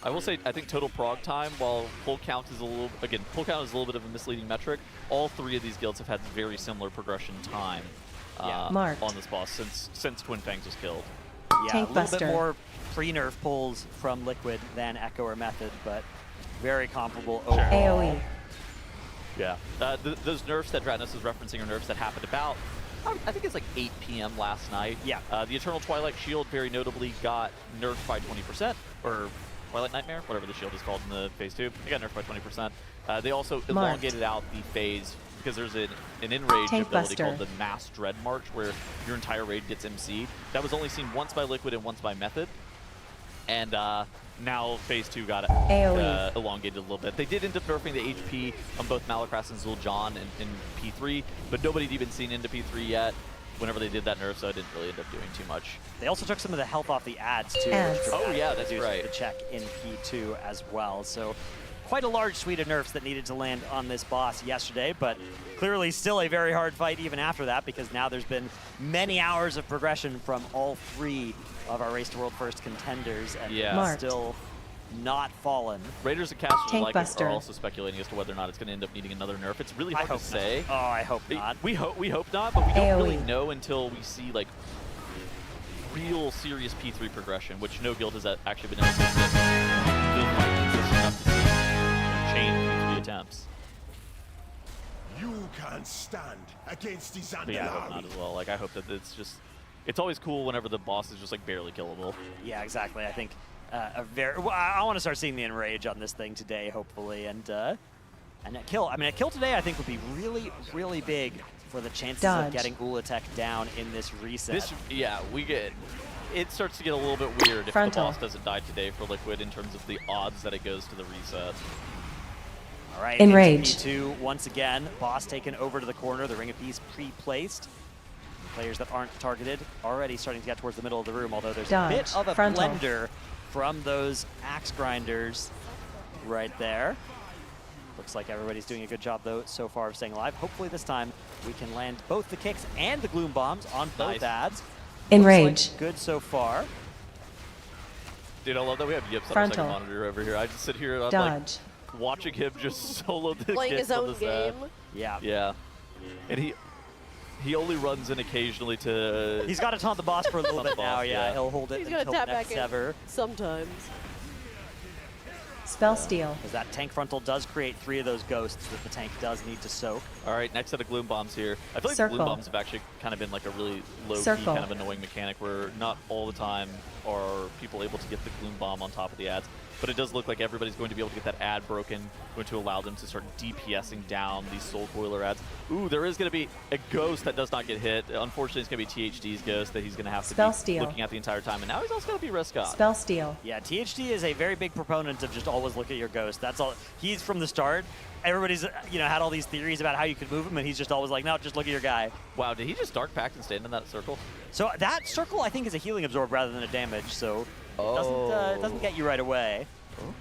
I will say, I think total prog time, while pull count is a little bit of a misleading metric, all three of these guilds have had very similar progression time Yeah. Marked. on this boss since Twin Fangs was killed. Yeah, Tank a little Buster. bit more pre-nerf pulls from Liquid than Echo or Method, but very comparable overall. AoE. Yeah. Those nerfs that Dratnos is referencing are nerfs that happened about I think it's like 8 p.m. last night. Yeah. The Eternal Twilight Shield very notably got nerfed by 20%, or Twilight Nightmare, whatever the shield is called in the phase 2. It got nerfed by 20%. They also elongated out the phase because there's an in-rage ability called the Mass Dread March where your entire raid gets MC'd. That was only seen once by Liquid and once by Method. And now phase 2 got elongated a little bit. They did end up nerfing the HP on both Malakras and Zul'Jan in P3, but nobody'd even seen into P3 yet whenever they did that nerf, so I didn't really end up doing too much. They also took some of the health off the ads too. Oh yeah, that's right. The check in P2 as well. So quite a large suite of nerfs that needed to land on this boss yesterday, but clearly still a very hard fight even after that, because now there's been many hours of progression from all 3 of our Race to World First contenders, and still not fallen. Raiders and casters are also speculating as to whether or not it's going to end up needing another nerf. It's really hard to say. Oh, I hope not. We hope not, but we don't really know until we see like real serious P3 progression, which no guild has actually been able to chain P3 attempts. You can't stand against these But yeah, I hope not as well. Like I hope that it's always cool whenever the boss is just like barely killable. Yeah, exactly. I think I want to start seeing the enrage on this thing today, hopefully, and a kill. I mean, a kill today I think would be really, really big for the chances of getting Ulatek down in this reset. It starts to get a little bit weird if the boss doesn't die today for Liquid in terms of the odds that it goes to the reset. All right, Enrage. P2 once again. Boss taken over to the corner. The Ring of Peace pre-placed. Players that aren't targeted already starting to get towards the middle of the room, although there's a bit of a blender from those axe grinders right there. Looks like everybody's doing a good job, though, so far of staying alive. Hopefully this time we can land both the kicks and the gloom bombs on both ads. Enrage. Like good so far. Dude, I love that we have Yips on our second monitor over here. I just sit here and I'm like watching him just solo the playing his own game. Yeah. And he only runs in occasionally to... He's got to taunt the boss for a little bit now, He'll hold it until tap next back ever. Sometimes. Spell steal. Because that tank frontal does create 3 of those ghosts that the tank does need to soak. All right, next set of gloom bombs here. I feel like the gloom bombs have actually kind of been like a really low-key kind of annoying mechanic where not all the time are people able to get the gloom bomb on top of the ads. But it does look like everybody's going to be able to get that ad broken, going to allow them to start DPSing down these Soul Coiler ads. Ooh, there is going to be a ghost that does not get hit. Unfortunately, it's going to be THD's ghost that he's going to have to be looking at the entire time. And now he's also going to be risk on. Spell steal. Yeah, THD is a very big proponent of just always look at your ghost. That's all. He's from the start. Everybody's had all these theories about how you could move him, and he's just always like, no, just look at your guy. Wow, did he just Dark Pact and stand in that circle? So that circle, I think, is a healing absorb rather than a damage, so it doesn't get you right away. Oh,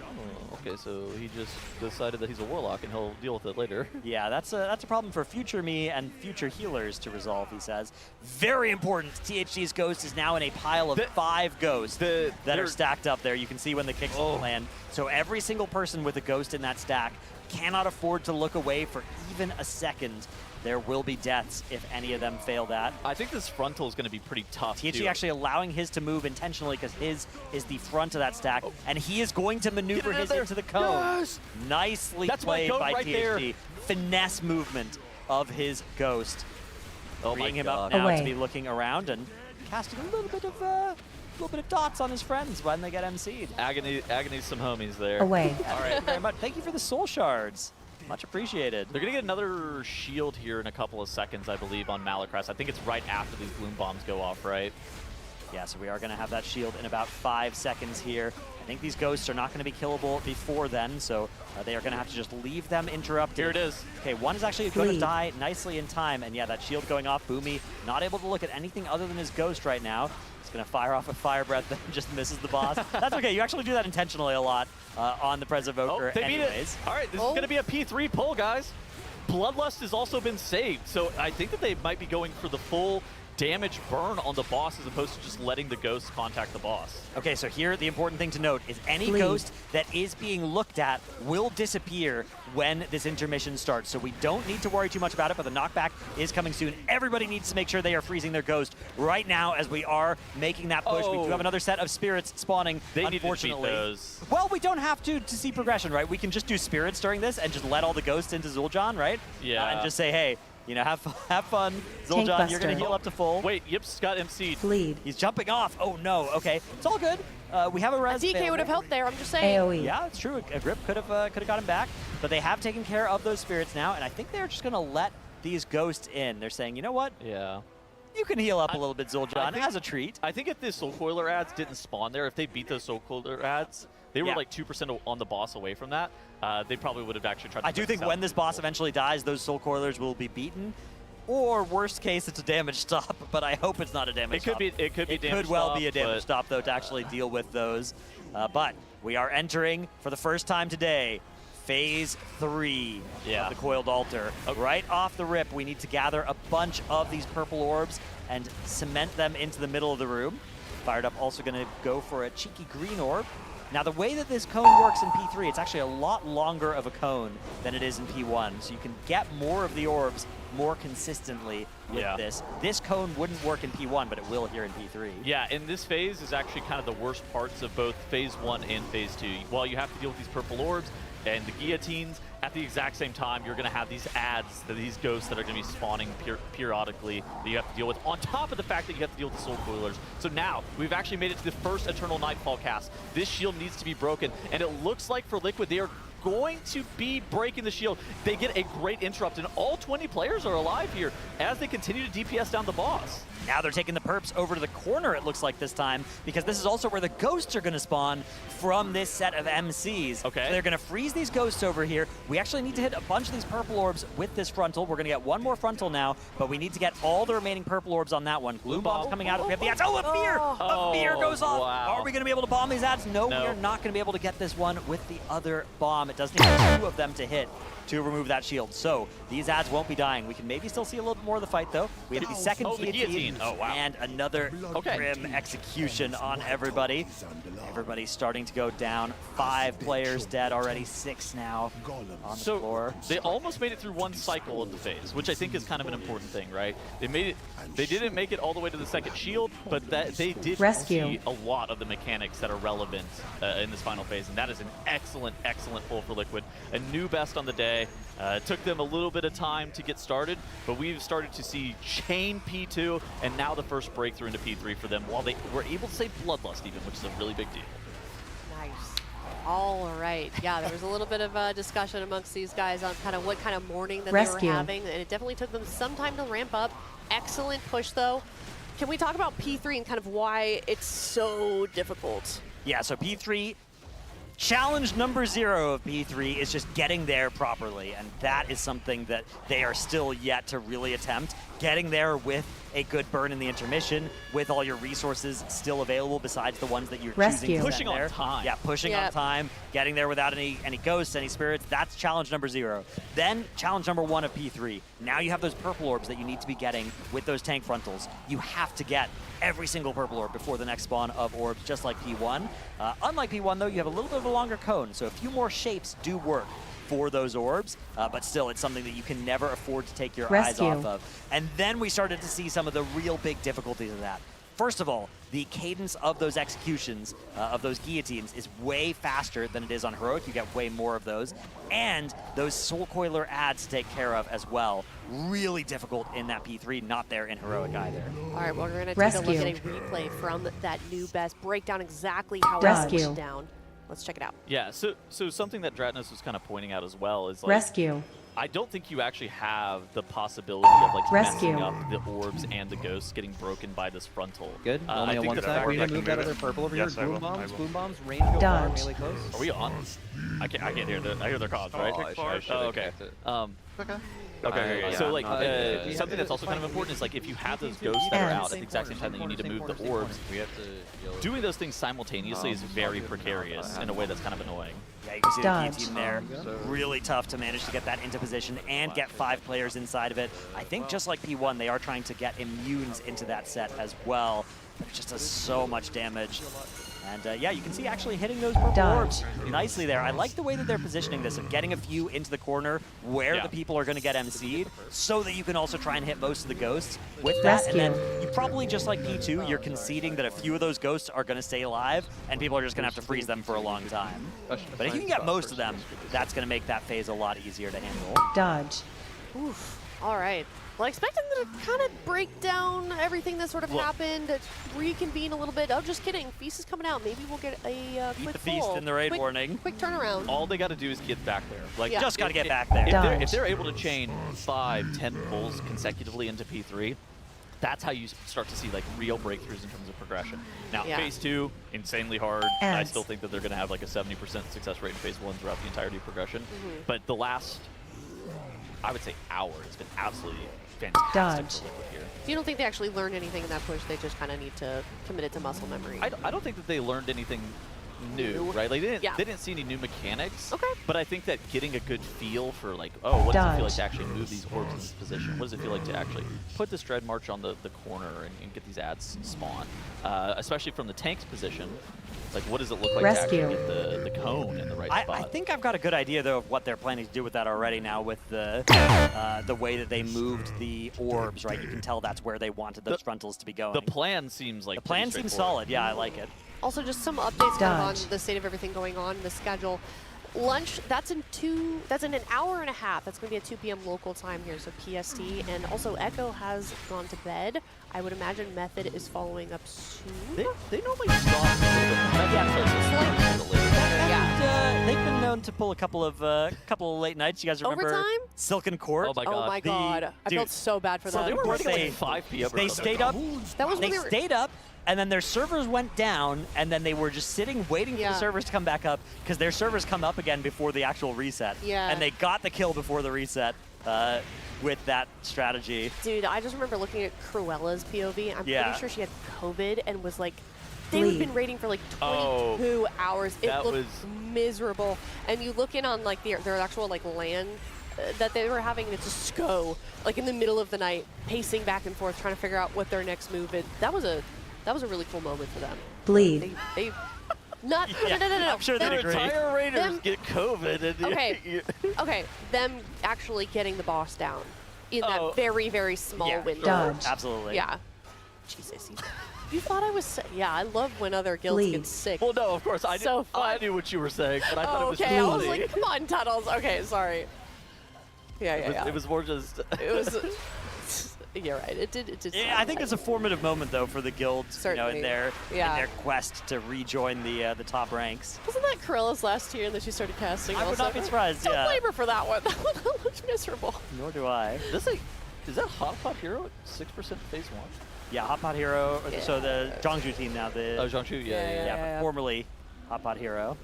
okay, so he just decided that he's a warlock and he'll deal with it later. Yeah, that's a problem for future me and future healers to resolve, he says. Very important. THD's ghost is now in a pile of 5 ghosts that are stacked up there. You can see when the kicks land. So every single person with a ghost in that stack cannot afford to look away for even a second. There will be deaths if any of them fail that. I think this frontal is going to be pretty tough. THD actually allowing his to move intentionally because his is the front of that stack, and he is going to maneuver his into the cone. Yes! Nicely played by THD. There. Finesse movement of his ghost. Freeing him up now to be looking around and casting a little bit of dots on his friends when they get MC'd. Agony's some homies there. Away. All right, very much. Thank you for the soul shards. Much appreciated. They're going to get another shield here in a couple of seconds, I believe, on Malakras. I think it's right after these gloom bombs go off, right? Yeah, so we are going to have that shield in about 5 seconds here. I think these ghosts are not going to be killable before then, so they are going to have to just leave them interrupted. Here it is. Okay, one is actually going to die nicely in time, and yeah, that shield going off. Boomy not able to look at anything other than his ghost right now. He's going to fire off a fire breath that just misses the boss. That's okay. You actually do that intentionally a lot on the Preservoker they beat anyways. it. All right, this is going to be a P3 pull, guys. Bloodlust has also been saved, so I think that they might be going for the full damage burn on the boss as opposed to just letting the ghost contact the boss. Okay, so here the important thing to note is any ghost that is being looked at will disappear when this intermission starts. So we don't need to worry too much about it, but the knockback is coming soon. Everybody needs to make sure they are freezing their ghost right now as we are making that push. We do have another set of spirits spawning, unfortunately. Need to beat those. Well, we don't have to see progression, right? We can just do spirits during this and just let all the ghosts into Zul'Jan, right? Yeah. And just say, hey, You know, have fun. Tank Zul'Jin, you're going buster. to heal up to full. Wait, Yips got MC'd. Bleed. He's jumping off. Oh, no. Okay. It's all good. We have a res. DK would available. have helped there, I'm just saying. AoE. Yeah, it's true. A grip could have got him back, but they have taken care of those spirits now, and I think they're just going to let these ghosts in. They're saying, you know what? Yeah. You can heal up a little bit, Zul'Jin, think- as a treat. I think if the Soul Coiler ads didn't spawn there, if they beat those Soul Coiler ads, they were Yeah. like 2% on the boss away from that. They probably would have actually tried to I do put think this when out. this boss eventually dies, those Soul Coilers will be beaten. Or worst case, it's a damage stop, but I hope it's not a damage It could stop. be. It could be. It damage could well stop, be a damage but- stop, though, to actually deal with those. But we are entering, for the first time today, Phase 3 Yeah. of the Coiled Altar. Right off the rip, we need to gather a bunch of these purple orbs and cement them into the middle of the room. Fired Up also going to go for a cheeky green orb. Now, the way that this cone works in P3, it's actually a lot longer of a cone than it is in P1, so you can get more of the orbs more consistently with Yeah. this. This cone wouldn't work in P1, but it will here in P3. Yeah, and this phase is actually kind of the worst parts of both Phase 1 and Phase 2. While you have to deal with these purple orbs and the guillotines, at the exact same time, you're going to have these ads, these ghosts that are going to be spawning periodically that you have to deal with, on top of the fact that you have to deal with the Soul Coilers. So now, we've actually made it to the first Eternal Nightfall cast. This shield needs to be broken, and it looks like for Liquid, they are going to be breaking the shield. They get a great interrupt, and all 20 players are alive here as they continue to DPS down the boss. Now they're taking the perps over to the corner, it looks like this time, because this is also where the ghosts are going to spawn from this set of MCs. Okay. So they're going to freeze these ghosts over here. We actually need to hit a bunch of these purple orbs with this frontal. We're going to get one more frontal now, but we need to get all the remaining purple orbs on that one. Gloom bomb's coming out. We have the ads. Oh, a fear! A fear goes off. Wow. Are we going to be able to bomb these ads? No, No. we are not going to be able to get this one with the other bomb. It does take 2 of them to hit to remove that shield. So these ads won't be dying. We can maybe still see a little bit more of the fight, though. We have the second Oh, the guillotine, guillotine. Oh, wow. and another Okay. grim execution on everybody. Everybody's starting to go down. 5 players dead already, 6 now on the So floor. they almost made it through one cycle of the phase, which I think is kind of an important thing, right? They made it. They didn't make it all the way to the second shield, but that they did Rescue. see a lot of the mechanics that are relevant in this final phase, and that is an excellent, excellent pull for Liquid. A new best on the day. It took them a little bit of time to get started, but we've started to see chain P2, and now the first breakthrough into P3 for them, while they were able to save Bloodlust even, which is a really big deal. Nice. All right. Yeah, there was a little bit of a discussion amongst these guys on kind of what kind of morning that Rescue. they were having, and it definitely took them some time to ramp up. Excellent push, though. Can we talk about P3 and kind of why it's so difficult? Yeah, so P3, challenge number 0 of P3 is just getting there properly, and that is something that they are still yet to really attempt. Getting there with a good burn in the intermission, with all your resources still available besides the ones that you're Rescue. choosing to Pushing send on there. time. Yeah, pushing on Yep. time, getting there without any ghosts, any spirits. That's challenge number 0. Then challenge number 1 of P3. Now you have those purple orbs that you need to be getting with those tank frontals. You have to get every single purple orb before the next spawn of orbs, just like P1. Unlike P1, though, you have a little bit of a longer cone, so a few more shapes do work for those orbs, but still, it's something that you can never afford to take your eyes Rescue. off of. And then we started to see some of the real big difficulties of that. First of all, the cadence of those executions, of those guillotines, is way faster than it is on Heroic. You get way more of those. And those Soul Coiler ads to take care of as well. Really difficult in that P3, not there in Heroic either. All right, well, we're going to take a Rescue. look at a replay from that new best, break down exactly how it Rescue. went down. Let's check it out. Yeah, so something that Dratnos was kind of pointing out as well is like, Rescue. I don't think you actually have the possibility of like Rescue. messing up the orbs and the ghosts getting broken by this frontal. Good. I Only on think one the side. fact We're gonna that- move that other purple over Yes, here. I will. Boom I bombs. will. Boom bombs. Range go far. Dodge. Melee close. Are we on? I can't hear the I hear their calls, right? Oh, I should Oh, have okay. kept it. Okay. Yeah, So like no, something that's also kind of important is like if you have those ghosts that are out at the exact same time that you need to move the orbs, We have to. doing those things simultaneously is very precarious in a way that's kind of annoying. Yeah, you can see the Dodge. guillotine there. Really tough to manage to get that into position and get 5 players inside of it. I think just like P1, they are trying to get immunes into that set as well. But it just does so much damage. And yeah, you can see actually hitting those purple Dodge. orbs nicely there. I like the way that they're positioning this of getting a few into the corner where Yeah. the people are going to get MC'd so that you can also try and hit most of the ghosts with that. Rescue. And then you probably, just like P2, you're conceding that a few of those ghosts are going to stay alive and people are just going to have to freeze them for a long time. But if you can get most of them, that's going to make that phase a lot easier to handle. Dodge. Oof. All right. Well, I expect them to kind of break down everything that sort of happened, reconvene a little bit. Oh, just kidding. Feast is coming out. Maybe we'll get a Eat quick the feast pull. in the raid warning. Quick turnaround. All they got to do is get back there. Like, Yeah. Just got to get back there. If they're able to chain 5, 10 pulls consecutively into P3, that's how you start to see like real breakthroughs in terms of progression. Now, Yeah. phase 2, insanely hard. I Ants. still think that they're going to have like a 70% success rate in phase 1 throughout the entirety of progression. But the last, I would say, hour has been absolutely fantastic Dodge. for Liquid here. You don't think they actually learned anything in that push? They just kind of need to commit it to muscle memory. I don't think that they learned anything new, right? Like they didn't see any new mechanics. Okay. But I think that getting a good feel for like, oh, what does it feel like Dodge. to actually move these orbs in this position? What does it feel like to actually put this Dread March on the corner and get these ads spawn? Especially from the tank's position. Like, what does it look like Rescue. to actually get the cone in the right spot? I think I've got a good idea though of what they're planning to do with that already now with the way that they moved the orbs, right? You can tell that's where they wanted those frontals to be going. The plan seems like The plan pretty seems straightforward. solid. Yeah, I like it. Also, just some updates kind of on Dodge. the state of everything going on, the schedule. Lunch, that's in an hour and a half. That's going to be at 2 p.m. local time here, so PST. And also, Echo has gone to bed. I would imagine Method is following up soon. They normally stop a little bit. Yeah. They've been known to pull a couple of late nights. You guys remember Overtime? Silken Court? Oh my god. Oh my god. I dude, felt so bad for So them. they were They- running like 5 p.m. or They something. stayed up. That was when They they were... stayed up, and then their servers went down, and then they were just sitting waiting for Yeah. the servers to come back up because their servers come up again before the actual reset. Yeah. And they got the kill before the reset with that strategy. Dude, I just remember looking at Cruella's POV. I'm Yeah. pretty sure she had COVID and was like, they've been raiding for like 22 hours. It that looked was- miserable. And you look in on like their actual like LAN that they were having, and it's a SCO, like in the middle of the night, pacing back and forth, trying to figure out what their next move is. That was a really cool moment for them. Bleed. They not Yeah, no. I'm sure Them- they'd Their agree. entire raiders Them- get COVID. And Okay. Okay, them actually getting the boss down in Oh. that very, very small Yeah, window. Dodge. Absolutely. Yeah. Jesus. You thought I was sick. Yeah, I love when other guilds Bleed. get sick. Well, no, of course. I So fun. knew what you were saying, but I thought it Oh, was okay. I was funny. like, come on, Tunnels. Okay, sorry. Yeah. It was more just. It was. You're right. It did. Yeah, sound I think like- it's a formative moment though for the guilds, Certainly. in their Yeah. quest to rejoin the top ranks. Wasn't that Cruella's last year, and then she started casting? I would also? not be surprised. Don't Yeah. blame her for that one. That one looked miserable. Nor do I. Is that Hot Pot Hero at 6% phase 1? Yeah, Hot Pot Hero. So the Zhangzhou team now. Oh, Zhangzhu, Yeah. Formerly Hot Pot Hero.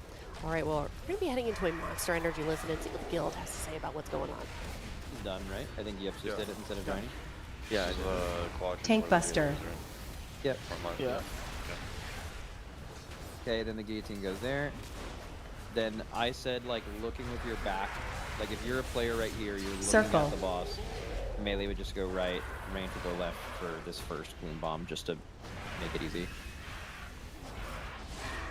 All right. Well, we're gonna be heading into a Monster Energy listen and see what the guild has to say about what's going on. Done, right? I think Yips just did it instead of joining. Yeah, Quadri. Tank Buster. Yep. Yeah. Okay, then the guillotine goes there. Then I said, like, looking with your back. Like, if you're a player right here, you're looking Circle. at the boss. Melee would just go right, range would go left for this first Gloom Bomb, just to make it easy.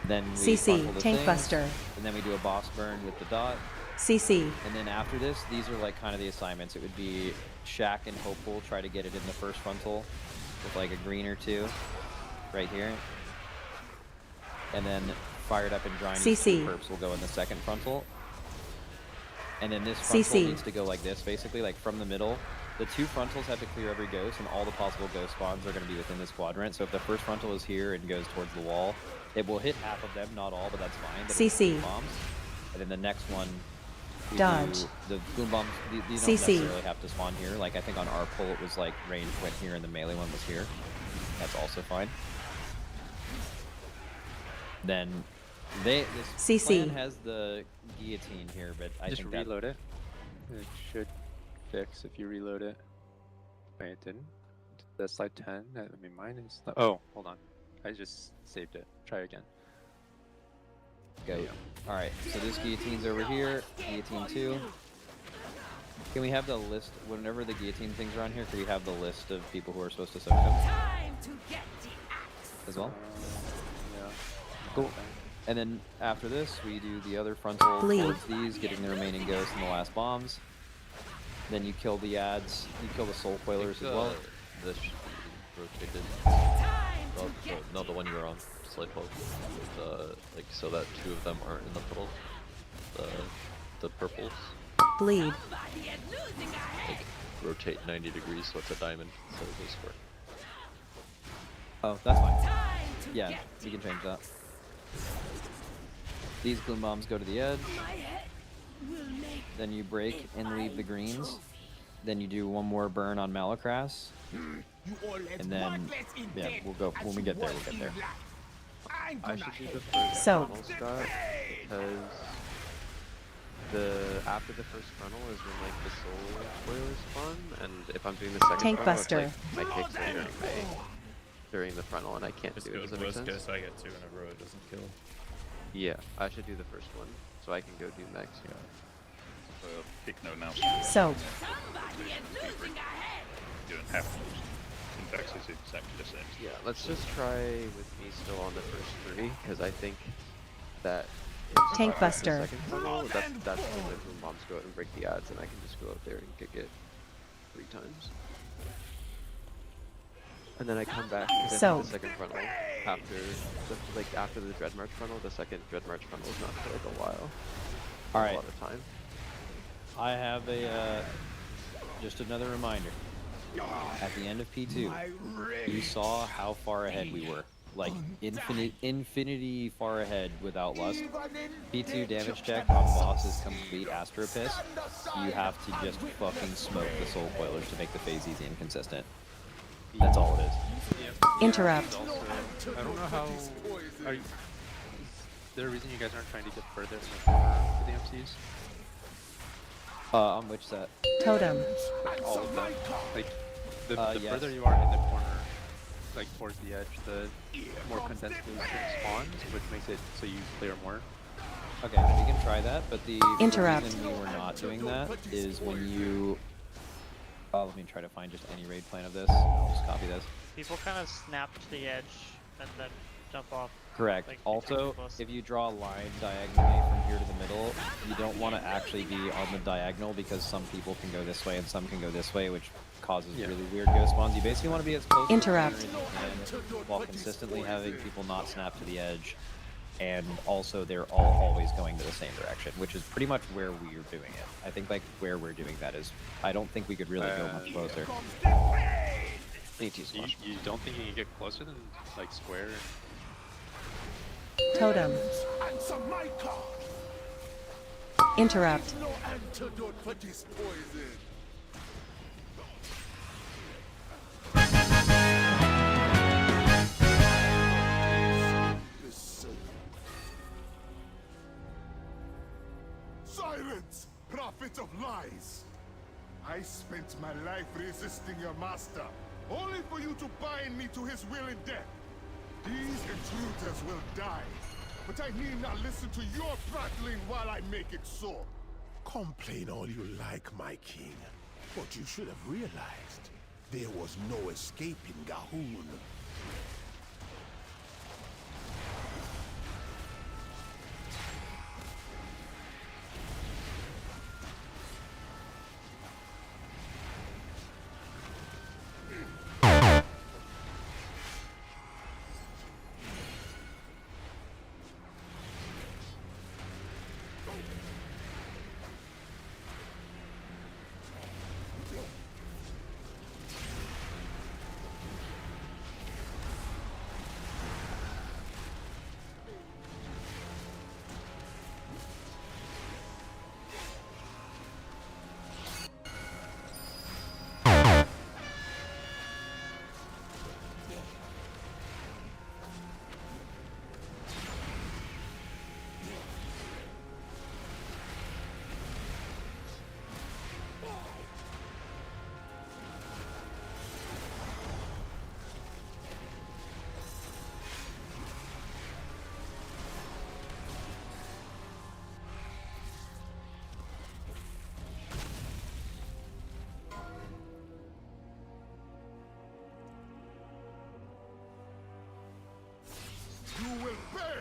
Then we CC. bundle the Tank thing, Buster. and then we do a boss burn with the dot. CC. And then after this, these are like kind of the assignments. It would be Shack and Hopeful, try to get it in the first frontal with like a green or two right here. And then Fired Up and Drying CC. Perps will go in the second frontal. And then this frontal CC. needs to go like this, basically, like from the middle. The 2 frontals have to clear every ghost, and all the possible ghost spawns are going to be within this quadrant. So if the first frontal is here and goes towards the wall, it will hit half of them, not all, but that's fine. But it's CC. Gloom Bombs. And then the next one, we Dodge. do the Gloom Bombs. These don't CC. necessarily have to spawn here. Like I think on our pull, it was like range went here, and the melee one was here. That's also fine. Then this CC. plan has the guillotine here, but I Just think that reload it. It should fix if you reload it. Wait, it didn't? That's like 10. I mean, mine is. Oh, hold on. I just saved it. Try again. go. Yeah. All right, so this guillotine's over here. Guillotine 2. Can we have the list, whenever the guillotine things are on here, can we have the list of people who are supposed to soak them? As well? Yeah. Cool. And then after this, we do the other frontal Bleed. towards these, getting the remaining ghosts and the last bombs. Then you kill the ads, you kill the soul coilers as well. This rotated. Oh, no, the one you were on, Slide Pulse. Like, so that 2 of them aren't in the puddle. The purples. Bleed. Like, rotate 90 degrees, so it's a diamond instead of a square. Oh, that's fine. Yeah, we can change that. These gloom bombs go to the edge. Then you break and leave the greens. Then you do one more burn on Malacrass. And then, yeah, we'll go, when we get there, we'll get there. I should do the first So- frontal, Scott, because after the first frontal is when like the soul spoilers spawn, and if I'm doing the second Tank frontal, Buster. it's like my kicks in during the frontal, and I can't Just do it. go Does that make worst sense? case, I get 2 in a row, it doesn't kill. Yeah, I should do the first one, so I can go do next. Yeah. So pick no now. So, You don't have to. Syntax is exactly the same. Yeah, let's just try with me still on the first 3, because I think that Tank the Buster. second frontal, that's when the boom bombs go out and break the ads, and I can just go out there and kick it 3 times. And then I come back to So- the second frontal after the Dread March frontal. The second Dread March frontal is not for like a while. All A right, lot of time. I have a, just another reminder. At the end of P2, you saw how far ahead we were. Like, infinity far ahead without lust. P2 damage check on boss is complete Astro Piss. You have to just fucking smoke the Soul Coilers to make the phase easy and consistent. That's all it is. interrupt. Also, I don't know how. Is there a reason you guys aren't trying to get further in the corner for the MCs? On which set? Totem. Like all of them. Like the Yes. further you are in the corner, like towards the edge, the more condensed boost spawns, which makes it so you clear more. Okay, we can try that, but the Interrupt. reason we were not doing that is when you... let me try to find just any raid plan of this. I'll just copy this. People kind of snap to the edge and then jump off. Correct. Like, Also, too close. if you draw a line diagonally from here to the middle, you don't want to actually be on the diagonal because some people can go this way and some can go this way, which causes really weird ghost spawns. You basically want to be as close Interrupt. to the center as you can while consistently having people not snap to the edge. And also, they're all always going to the same direction, which is pretty much where we're doing it. I think like where we're doing that is, I don't think we could really go much closer. You don't think you can get closer than like square? Totem. Answer my call. Interrupt. No antidote for this poison. Listen. Silence, prophet of lies. I spent my life resisting your master, only for you to bind me to his will and death. These intruders will die, but I need not listen to your prattling while I make it so. Complain all you like, my king, but you should have realized there was no escaping Gahoon.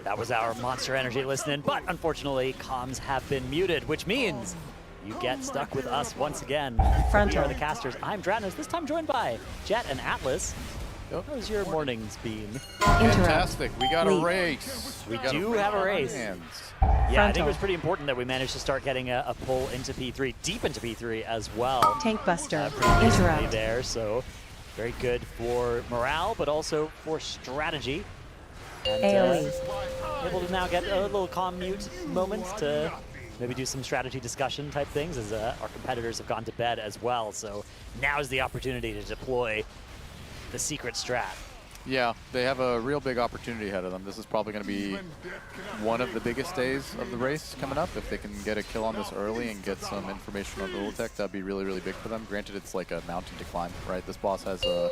That was our Monster Energy listening, but unfortunately, comms have been muted, which means you get stuck with us once again. We Frontal. are the casters. I'm Dranos, this time joined by Jet and Atlas. How's your mornings been? Fantastic. We got a Leap. race. We do have a race. Hands. Yeah, I think Frontal. it was pretty important that we managed to start getting a pull into P3, deep into P3 as well. Tank Buster. Pretty recently Interrupt. there, so very good for morale, but also for strategy. And AoE. able to now get a little calm mute moment to maybe do some strategy discussion type things as our competitors have gone to bed as well. So now is the opportunity to deploy the secret strat. Yeah, they have a real big opportunity ahead of them. This is probably going to be one of the biggest days of the race coming up. If they can get a kill on this early and get some information on Ultech, that'd be really, really big for them. Granted, it's like a mountain to climb, right? This boss has a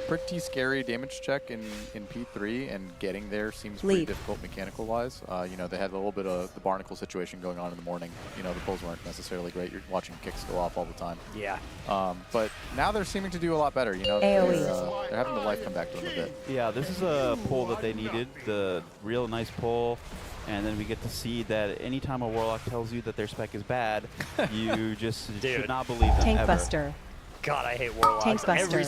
pretty scary damage check in P3, and getting there seems pretty Leap. difficult mechanical-wise. You know, they had a little bit of the barnacle situation going on in the morning. You know, the pulls weren't necessarily great. You're watching kicks go off all the time. Yeah. But now they're seeming to do a lot better. You know, AoE. they're having the life come back to them a bit. Yeah, this is a pull that they needed, the real nice pull, and then we get to see that anytime a Warlock tells you that their spec is bad, you just should not believe them Tank ever. Buster. God, I hate Warlocks. Tank Buster.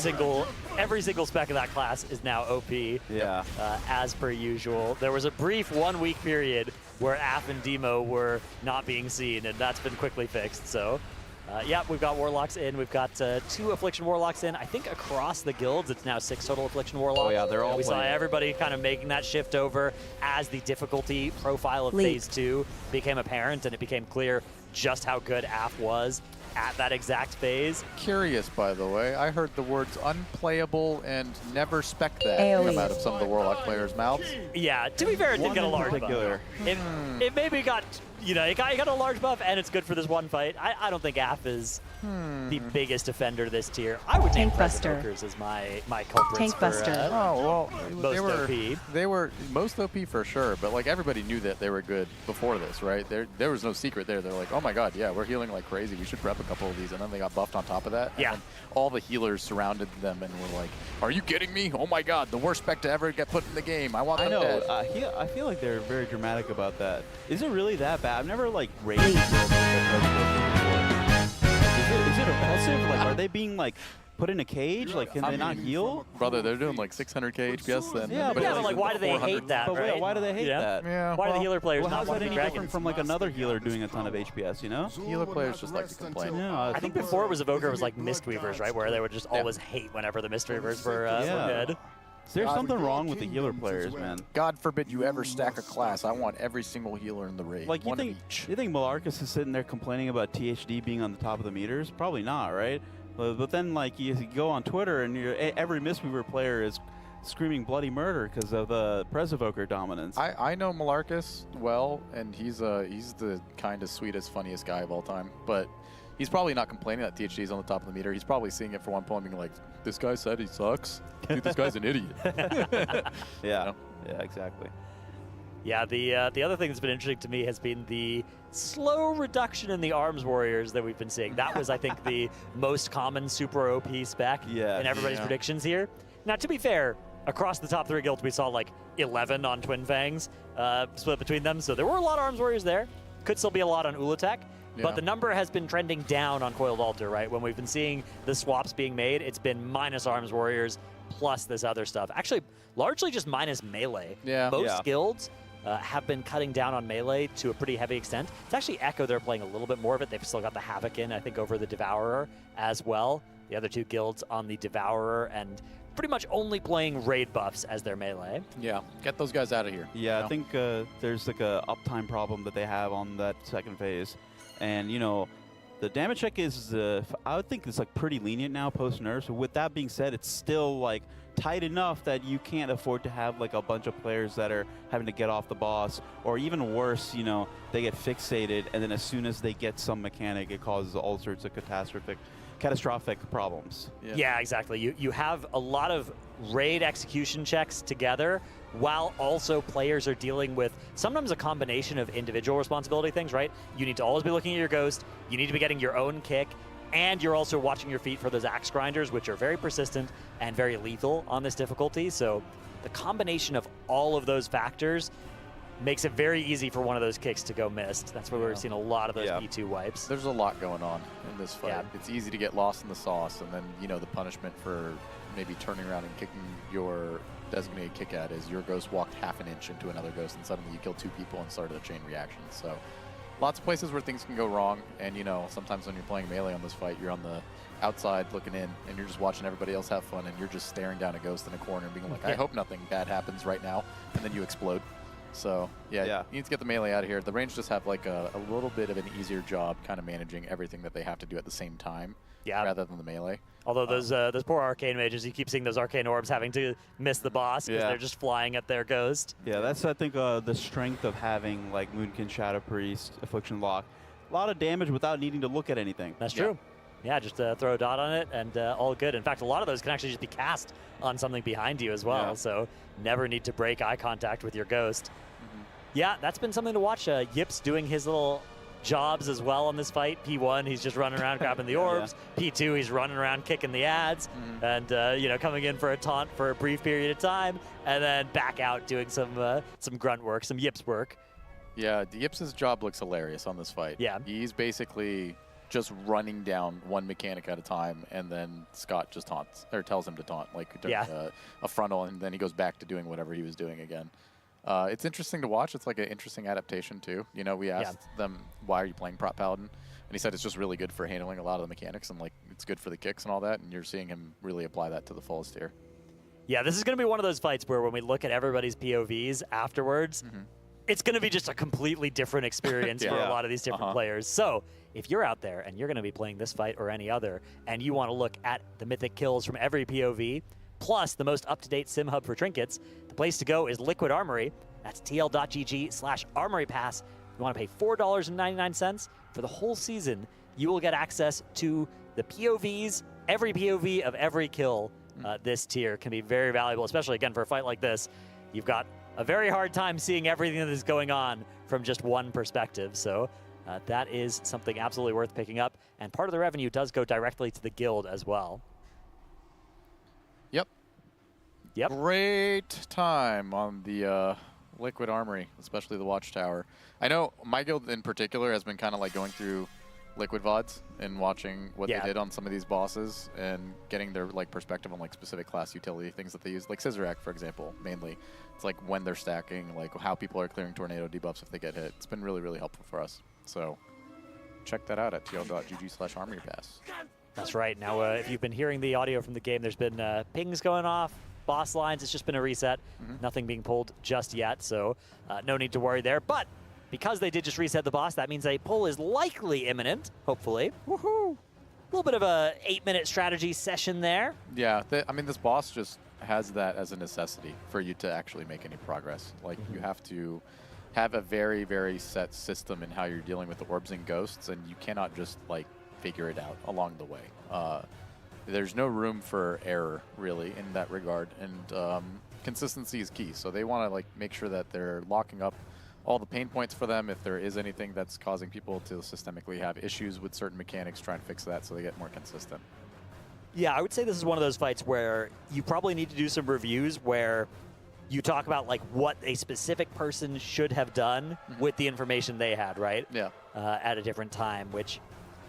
Every single spec of that class is now OP. Yeah. As per usual. There was a brief 1 week period where Aff and Demo were not being seen, and that's been quickly fixed. So, yeah, we've got Warlocks in. We've got 2 Affliction Warlocks in. I think across the guilds, it's now 6 total Affliction Warlocks. Oh yeah, they're all We saw playing. everybody kind of making that shift over as the difficulty profile of Leap. Phase 2 became apparent, and it became clear just how good Aff was at that exact phase. Curious, by the way, I heard the words unplayable and never spec that AoE. come out of some of the Warlock players' mouths. Yeah, to be fair, it did One get a in large particular. buff. It maybe got, you know, it got a large buff, and it's good for this one fight. I don't think Aff is the biggest offender this tier. I would name Tank Buster. Present as my culprits Tank for, Buster. Oh, well, most OP. They were most OP for sure, but like everybody knew that they were good before this, right? There was no secret there. They're like, oh my god, yeah, we're healing like crazy. We should prep a couple of these, and then they got buffed on top of that. Yeah. And then all the healers surrounded them and were like, are you kidding me? Oh my god, the worst spec to ever get put in the game. I want I them know. dead. I feel like they're very dramatic about that. Is it really that bad? I've never like raised the Is it repulsive? Like, are they being like put in a cage? Like, can they not heal? Brother, they're doing like 600k HPS then. Yeah, everybody Yeah, else but is like, in why the do they 400. hate that, But right? why do they hate that? Yeah, Why do the well, healer players Well, not how's want that to be any dragon? different from like another healer doing a ton of HPS, you know? healer players just like to complain. Yeah, I think before it was Evoker, it was like Mistweavers, right? Where they would just always hate whenever the Mistweavers were good. There's something wrong with the healer players, man. God forbid you ever stack a class. I want every single healer in the raid. Like, you one think of each. Malarcus is sitting there complaining about THD being on the top of the meters? Probably not, right? But then, like, you go on Twitter and every Mistweaver player is screaming bloody murder because of the Presevoker dominance. I know Malarcus well, and he's the kindest, sweetest, funniest guy of all time. But he's probably not complaining that THD is on the top of the meter. He's probably seeing it for one point, being like, "This guy said he sucks. Dude, this guy's an idiot." Yeah, yeah, exactly. Yeah, the other thing that's been interesting to me has been the slow reduction in the arms warriors that we've been seeing. That was, I think, the most common super OP spec in everybody's predictions here. Now, to be fair, across the top 3 guilds, we saw like 11 on Twin Fangs split between them, so there were a lot of arms warriors there. Could still be a lot on Ulatek. But the number has been trending down on Coiled Altar, right? When we've been seeing the swaps being made, it's been minus arms warriors plus this other stuff. Actually, largely just minus melee. Most guilds have been cutting down on melee to a pretty heavy extent. It's actually Echo they're playing a little bit more of it. They've still got the Havoc in, I think, over the Devourer as well. The other 2 guilds on the Devourer, and pretty much only playing raid buffs as their melee. Yeah, get those guys out of here. Yeah, I think there's like a uptime problem that they have on that second phase. And, you know, the damage check is, I would think it's like pretty lenient now post-nerf. So with that being said, it's still like tight enough that you can't afford to have like a bunch of players that are having to get off the boss, or even worse, you know, they get fixated, and then as soon as they get some mechanic, it causes all sorts of catastrophic problems. Yeah, exactly. You have a lot of raid execution checks together while also players are dealing with sometimes a combination of individual responsibility things, right? You need to always be looking at your ghost, you need to be getting your own kick, and you're also watching your feet for those axe grinders, which are very persistent and very lethal on this difficulty. So the combination of all of those factors makes it very easy for one of those kicks to go missed. That's why we're seeing a lot of those P2 wipes. There's a lot going on in this fight. It's easy to get lost in the sauce, and then, you know, the punishment for maybe turning around and kicking your designated kick at is your ghost walked half an inch into another ghost and suddenly you killed 2 people and started a chain reaction. So lots of places where things can go wrong, and you know, sometimes when you're playing melee on this fight, you're on the outside looking in and you're just watching everybody else have fun and you're just staring down a ghost in a corner and being like, I hope nothing bad happens right now, and then you explode. So yeah, you need to get the melee out of here. The range just have like a little bit of an easier job kind of managing everything that they have to do at the same time rather than the melee. Although those poor arcane mages, you keep seeing those arcane orbs having to miss the boss because they're just flying at their ghost. Yeah, that's, I think, the strength of having like Moonkin, Shadow Priest, Affliction Lock. A lot of damage without needing to look at anything. That's true. Yeah, just throw a dot on it and all good. In fact, a lot of those can actually just be cast on something behind you as well. So never need to break eye contact with your ghost. Yeah, that's been something to watch. Yips doing his little jobs as well on this fight. P1, he's just running around grabbing the orbs. P2, he's running around kicking the ads and you know, coming in for a taunt for a brief period of time and then back out doing some grunt work, some Yips work. Yeah, Yips' job looks hilarious on this fight. Yeah. He's basically just running down one mechanic at a time, and then Scott just taunts, or tells him to taunt, like during a frontal, and then he goes back to doing whatever he was doing again. It's interesting to watch. It's like an interesting adaptation too. You know, we asked them, why are you playing Prop Paladin? And he said it's just really good for handling a lot of the mechanics, and like it's good for the kicks and all that, and you're seeing him really apply that to the fullest here. Yeah, this is going to be one of those fights where when we look at everybody's POVs afterwards, it's going to be just a completely different experience for a lot of these different players. So if you're out there and you're going to be playing this fight or any other, and you want to look at the mythic kills from every POV, plus the most up-to-date sim hub for trinkets, the place to go is Liquid Armory. That's tl.gg/armory pass. You want to pay $4.99 for the whole season. You will get access to the POVs, every POV of every kill. This tier can be very valuable, especially again for a fight like this. You've got a very hard time seeing everything that is going on from just one perspective. So that is something absolutely worth picking up. And part of the revenue does go directly to the guild as well. Yep. Great time on the Liquid Armory, especially the Watchtower. I know my guild in particular has been kind of like going through Liquid VODs and watching what they did on some of these bosses and getting their like perspective on like specific class utility things that they use, like Scissorak, for example, mainly. It's like when they're stacking, like how people are clearing tornado debuffs if they get hit. It's been really, really helpful for us. So check that out at tl.gg/armory pass. That's right. Now, if you've been hearing the audio from the game, there's been pings going off, boss lines. It's just been a reset. Nothing being pulled just yet, so no need to worry there. But because they did just reset the boss, that means a pull is likely imminent, hopefully. Woohoo! A little bit of a 8-minute strategy session there. Yeah, I mean, this boss just has that as a necessity for you to actually make any progress. Like, you have to have a very, very set system in how you're dealing with the orbs and ghosts, and you cannot just, like, figure it out along the way. There's no room for error, really, in that regard, and consistency is key. So they want to like make sure that they're locking up all the pain points for them. If there is anything that's causing people to systemically have issues with certain mechanics, try and fix that so they get more consistent. Yeah, I would say this is one of those fights where you probably need to do some reviews where you talk about like what a specific person should have done with the information they had, right? Yeah. At a different time, which,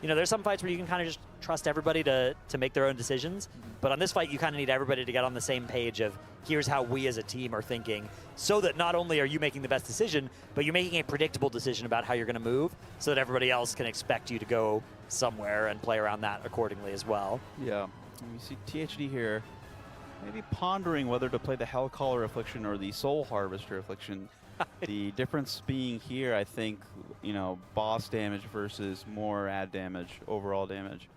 you know, there's some fights where you can kind of just trust everybody to make their own decisions. But on this fight, you kind of need everybody to get on the same page of here's how we as a team are thinking, so that not only are you making the best decision, but you're making a predictable decision about how you're going to move so that everybody else can expect you to go somewhere and play around that accordingly as well. Yeah. You see THD here maybe pondering whether to play the Hellcaller Affliction or the Soul Harvester Affliction. The difference being here, I think, you know, boss damage versus more ad damage, overall damage.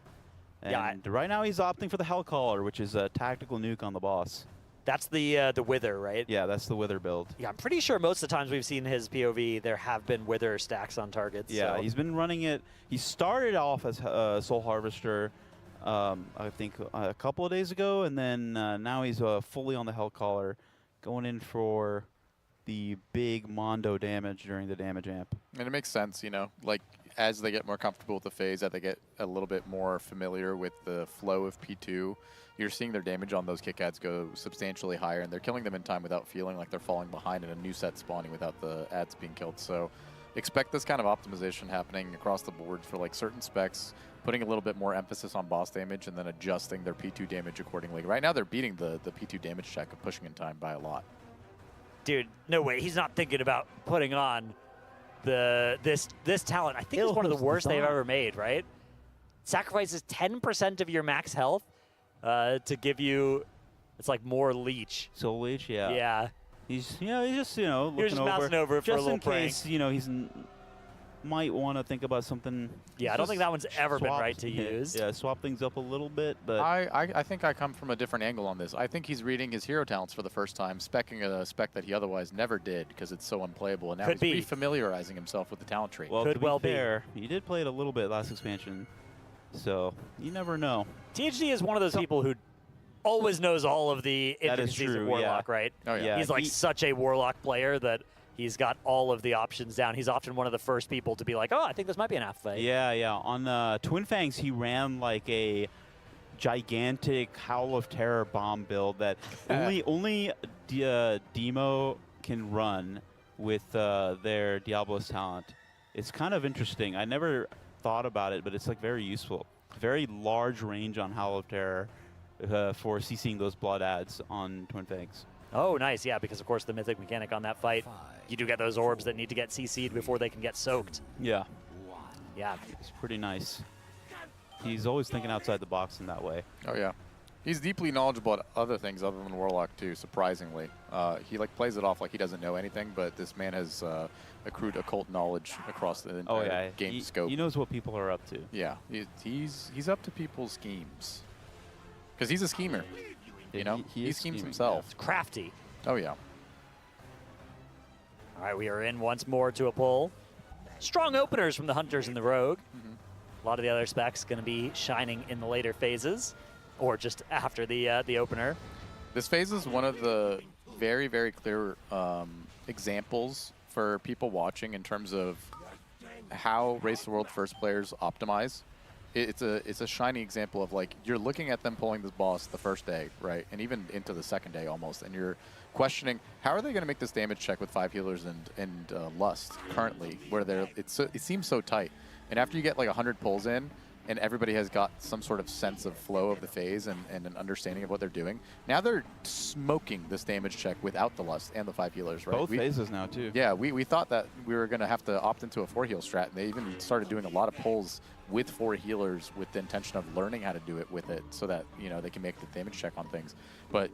And right now he's opting for the Hellcaller, which is a tactical nuke on the boss. That's the Wither, right? Yeah, that's the Wither build. Yeah, I'm pretty sure most of the times we've seen his POV, there have been Wither stacks on targets. Yeah, he's been running it. He started off as Soul Harvester, I think, a couple of days ago, and then now he's fully on the Hellcaller, going in for the big Mondo damage during the damage amp. And it makes sense, you know, like as they get more comfortable with the phase, as they get a little bit more familiar with the flow of P2, you're seeing their damage on those kick ads go substantially higher, and they're killing them in time without feeling like they're falling behind and a new set spawning without the ads being killed. So expect this kind of optimization happening across the board for like certain specs, putting a little bit more emphasis on boss damage and then adjusting their P2 damage accordingly. Right now, they're beating the P2 damage check of pushing in time by a lot. Dude, no way. He's not thinking about putting on this talent. I think it's one of the worst they've ever made, right? Sacrifices 10% of your max health to give you, it's like more leech. Soul Leech, yeah. Yeah. He's just looking You're just mousing over it for a just little in case he's might want to think about something. Yeah, I don't think that one's ever been swap- right to use. Yeah, swap things up a little bit, but I think I come from a different angle on this. I think he's reading his hero talents for the first time, speccing a spec that he otherwise never did because it's so unplayable, and now Could he's refamiliarizing himself with the talent tree. well, Could to be well be. fair, he did play it a little bit last expansion, so you never know. THD is one of those people who always knows all of the That is intricacies of true, Warlock, yeah. right? Oh, yeah. He's like such a Warlock player that he's got all of the options down. He's often one of the first people to be like, oh, I think this might be an half fight. Yeah. On Twin Fangs, he ran like a gigantic Howl of Terror bomb build that only Demo can run with their Diablo's talent. It's kind of interesting. I never thought about it, but it's like very useful. Very large range on Howl of Terror for CCing those blood adds on Twin Fangs. Oh, nice. Yeah, because, of course, the mythic mechanic on that fight, you do get those orbs that need to get CC'd before they can get soaked. Yeah. Yeah. It's pretty nice. He's always thinking outside the box in that way. Oh, yeah. He's deeply knowledgeable about other things other than Warlock, too, surprisingly. He plays it off like he doesn't know anything, but this man has accrued occult knowledge across the entire game scope. He knows what people are up to. Yeah, he's up to people's schemes. Because he's a schemer. You know, he schemes himself. It's crafty. Oh, yeah. All right, we are in once more to a pull. Strong openers from the Hunters and the Rogue. A lot of the other specs going to be shining in the later phases, or just after the opener. This phase is one of the very, very clear examples for people watching in terms of how Race of the World first players optimize. It's a shining example of, like, you're looking at them pulling this boss the first day, right, and even into the second day almost, and you're questioning how are they going to make this damage check with 5 healers and Lust currently, where it seems so tight. And after you get like 100 pulls in, and everybody has got some sort of sense of flow of the phase and an understanding of what they're doing, now they're smoking this damage check without the Lust and the 5 healers, right? Both phases now, too. Yeah, we thought that we were going to have to opt into a 4 heal strat, and they even started doing a lot of pulls with 4 healers with the intention of learning how to do it with it so that, you know, they can make the damage check on things. But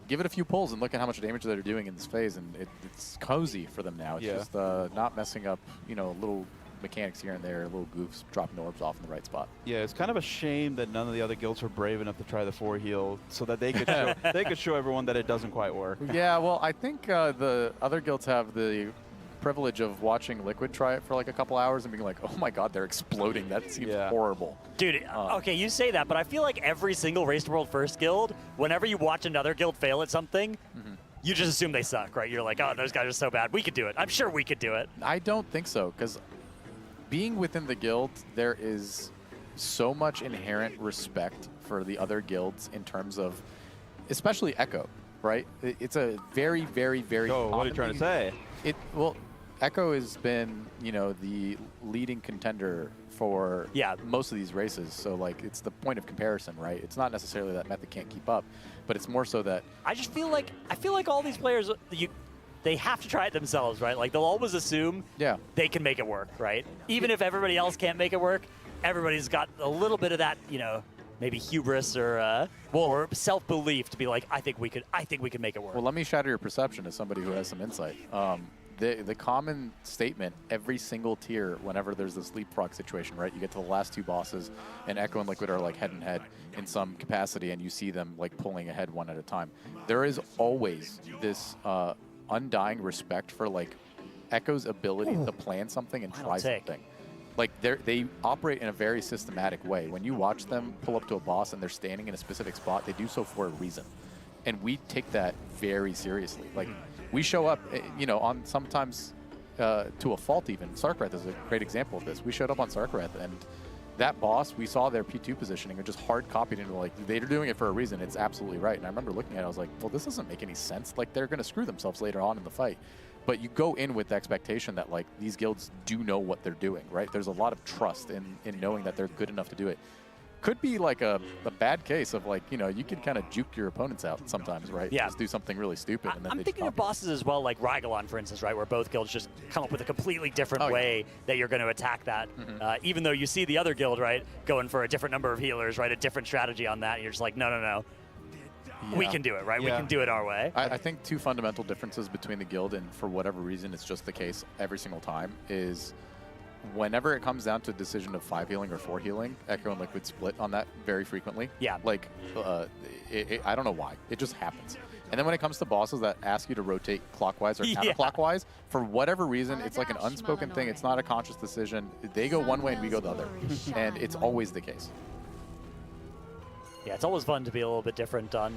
give it a few pulls and look at how much damage they're doing in this phase, and it's cozy for them now. It's just not messing up, you know, little mechanics here and there, little goofs, dropping orbs off in the right spot. Yeah, it's kind of a shame that none of the other guilds were brave enough to try the 4 heal so that they could show everyone that it doesn't quite work. Yeah, well, I think the other guilds have the privilege of watching Liquid try it for like a couple hours and being like, oh my god, they're exploding. That seems horrible. Dude, okay, you say that, but I feel like every single Race to the World first guild, whenever you watch another guild fail at something, you just assume they suck, right? You're like, oh, those guys are so bad. We could do it. I'm sure we could do it. I don't think so, because being within the guild, there is so much inherent respect for the other guilds in terms of, especially Echo, right? It's a very, very, very... Oh, what are you trying to say? Well, Echo has been, you know, the leading contender for most of these races. So, like, it's the point of comparison, right? It's not necessarily that Method can't keep up, but it's more so that... I just feel like all these players, they have to try it themselves, right? Like, they'll always assume they can make it work, right? Even if everybody else can't make it work, everybody's got a little bit of that, you know, maybe hubris or self-belief to be like, I think we could make it work. Well, let me shatter your perception as somebody who has some insight. The common statement every single tier whenever there's this leapfrog situation, right? You get to the last 2 bosses, and Echo and Liquid are like head and head in some capacity, and you see them like pulling ahead one at a time. There is always this undying respect for like Echo's ability to plan something and try something. Like they operate in a very systematic way. When you watch them pull up to a boss and they're standing in a specific spot, they do so for a reason. And we take that very seriously. Like, we show up, you know, on sometimes to a fault even. Sarkareth is a great example of this. We showed up on Sarkareth, and that boss, we saw their P2 positioning and just hard copied into, like, they're doing it for a reason. It's absolutely right. And I remember looking at it, I was like, well, this doesn't make any sense. Like, they're going to screw themselves later on in the fight. But you go in with the expectation that like these guilds do know what they're doing, right? There's a lot of trust in knowing that they're good enough to do it. Could be like a bad case of like, you know, you can kind of juke your opponents out sometimes, right? Yeah. Just do something really stupid. And then I'm they thinking of bosses as well, like Rygalon, for instance, right? Where both guilds just come up with a completely different way that you're going to attack that. Even though you see the other guild, right, going for a different number of healers, right? A different strategy on that. And you're just like, no, no, no. We can do it, right? We can do it our way. I think two fundamental differences between the guild, and for whatever reason, it's just the case every single time, is whenever it comes down to a decision of 5 healing or 4 healing, Echo and Liquid split on that very frequently. Yeah. Like, I don't know why. It just happens. And then when it comes to bosses that ask you to rotate clockwise or counterclockwise, for whatever reason, it's like an unspoken thing. It's not a conscious decision. They go one way and we go the other. And it's always the case. Yeah, it's always fun to be a little bit different on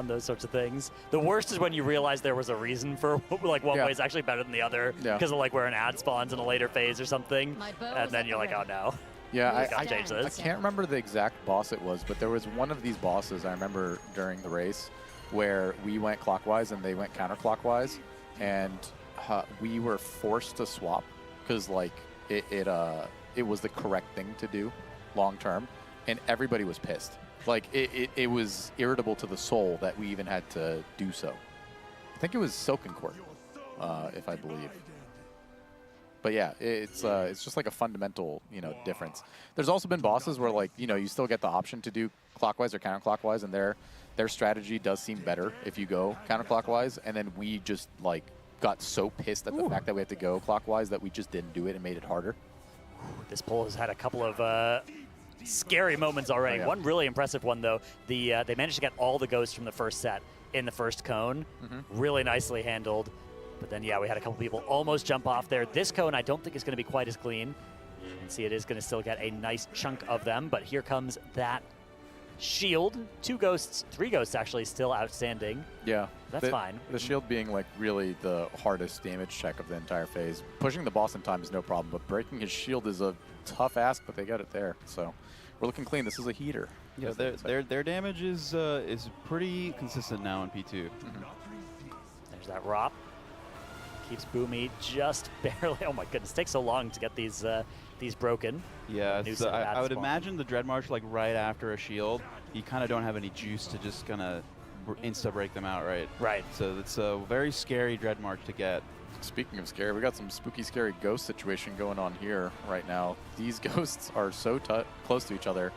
those sorts of things. The worst is when you realize there was a reason for like one way is actually better than the other because of like where an ad spawns in a later phase or something, and then you're like, oh no. Yeah, I change this. I can't remember the exact boss it was, but there was one of these bosses I remember during the race where we went clockwise and they went counterclockwise, and we were forced to swap because like it was the correct thing to do long term, and everybody was pissed. Like, it was irritable to the soul that we even had to do so. I think it was Silken Court, if I believe. But yeah, it's just like a fundamental, you know, difference. There's also been bosses where, like, you know, you still get the option to do clockwise or counterclockwise, and their strategy does seem better if you go counterclockwise. And then we just, like, got so pissed at the fact that we had to go clockwise that we just didn't do it and made it harder. This poll has had a couple of scary moments already. One really impressive one, though. They managed to get all the ghosts from the first set in the first cone. Really nicely handled. But then, yeah, we had a couple people almost jump off there. This cone I don't think is going to be quite as clean. You can see it is going to still get a nice chunk of them. But here comes that shield. 2 ghosts, 3 ghosts actually still outstanding. Yeah. That's fine. The shield being like really the hardest damage check of the entire phase. Pushing the boss in time is no problem, but breaking his shield is a tough ask, but they got it there. So we're looking clean. This is a heater. Yeah, their damage is pretty consistent now in P2. There's that Rop. Keeps Boomy just barely. Oh my goodness, takes so long to get these broken. Yeah, so I would imagine the Dread March, like right after a shield, you kind of don't have any juice to just kind of insta break them out, right? Right. So it's a very scary Dread March to get. Speaking of scary, we got some spooky, scary ghost situation going on here right now. These ghosts are so close to each other.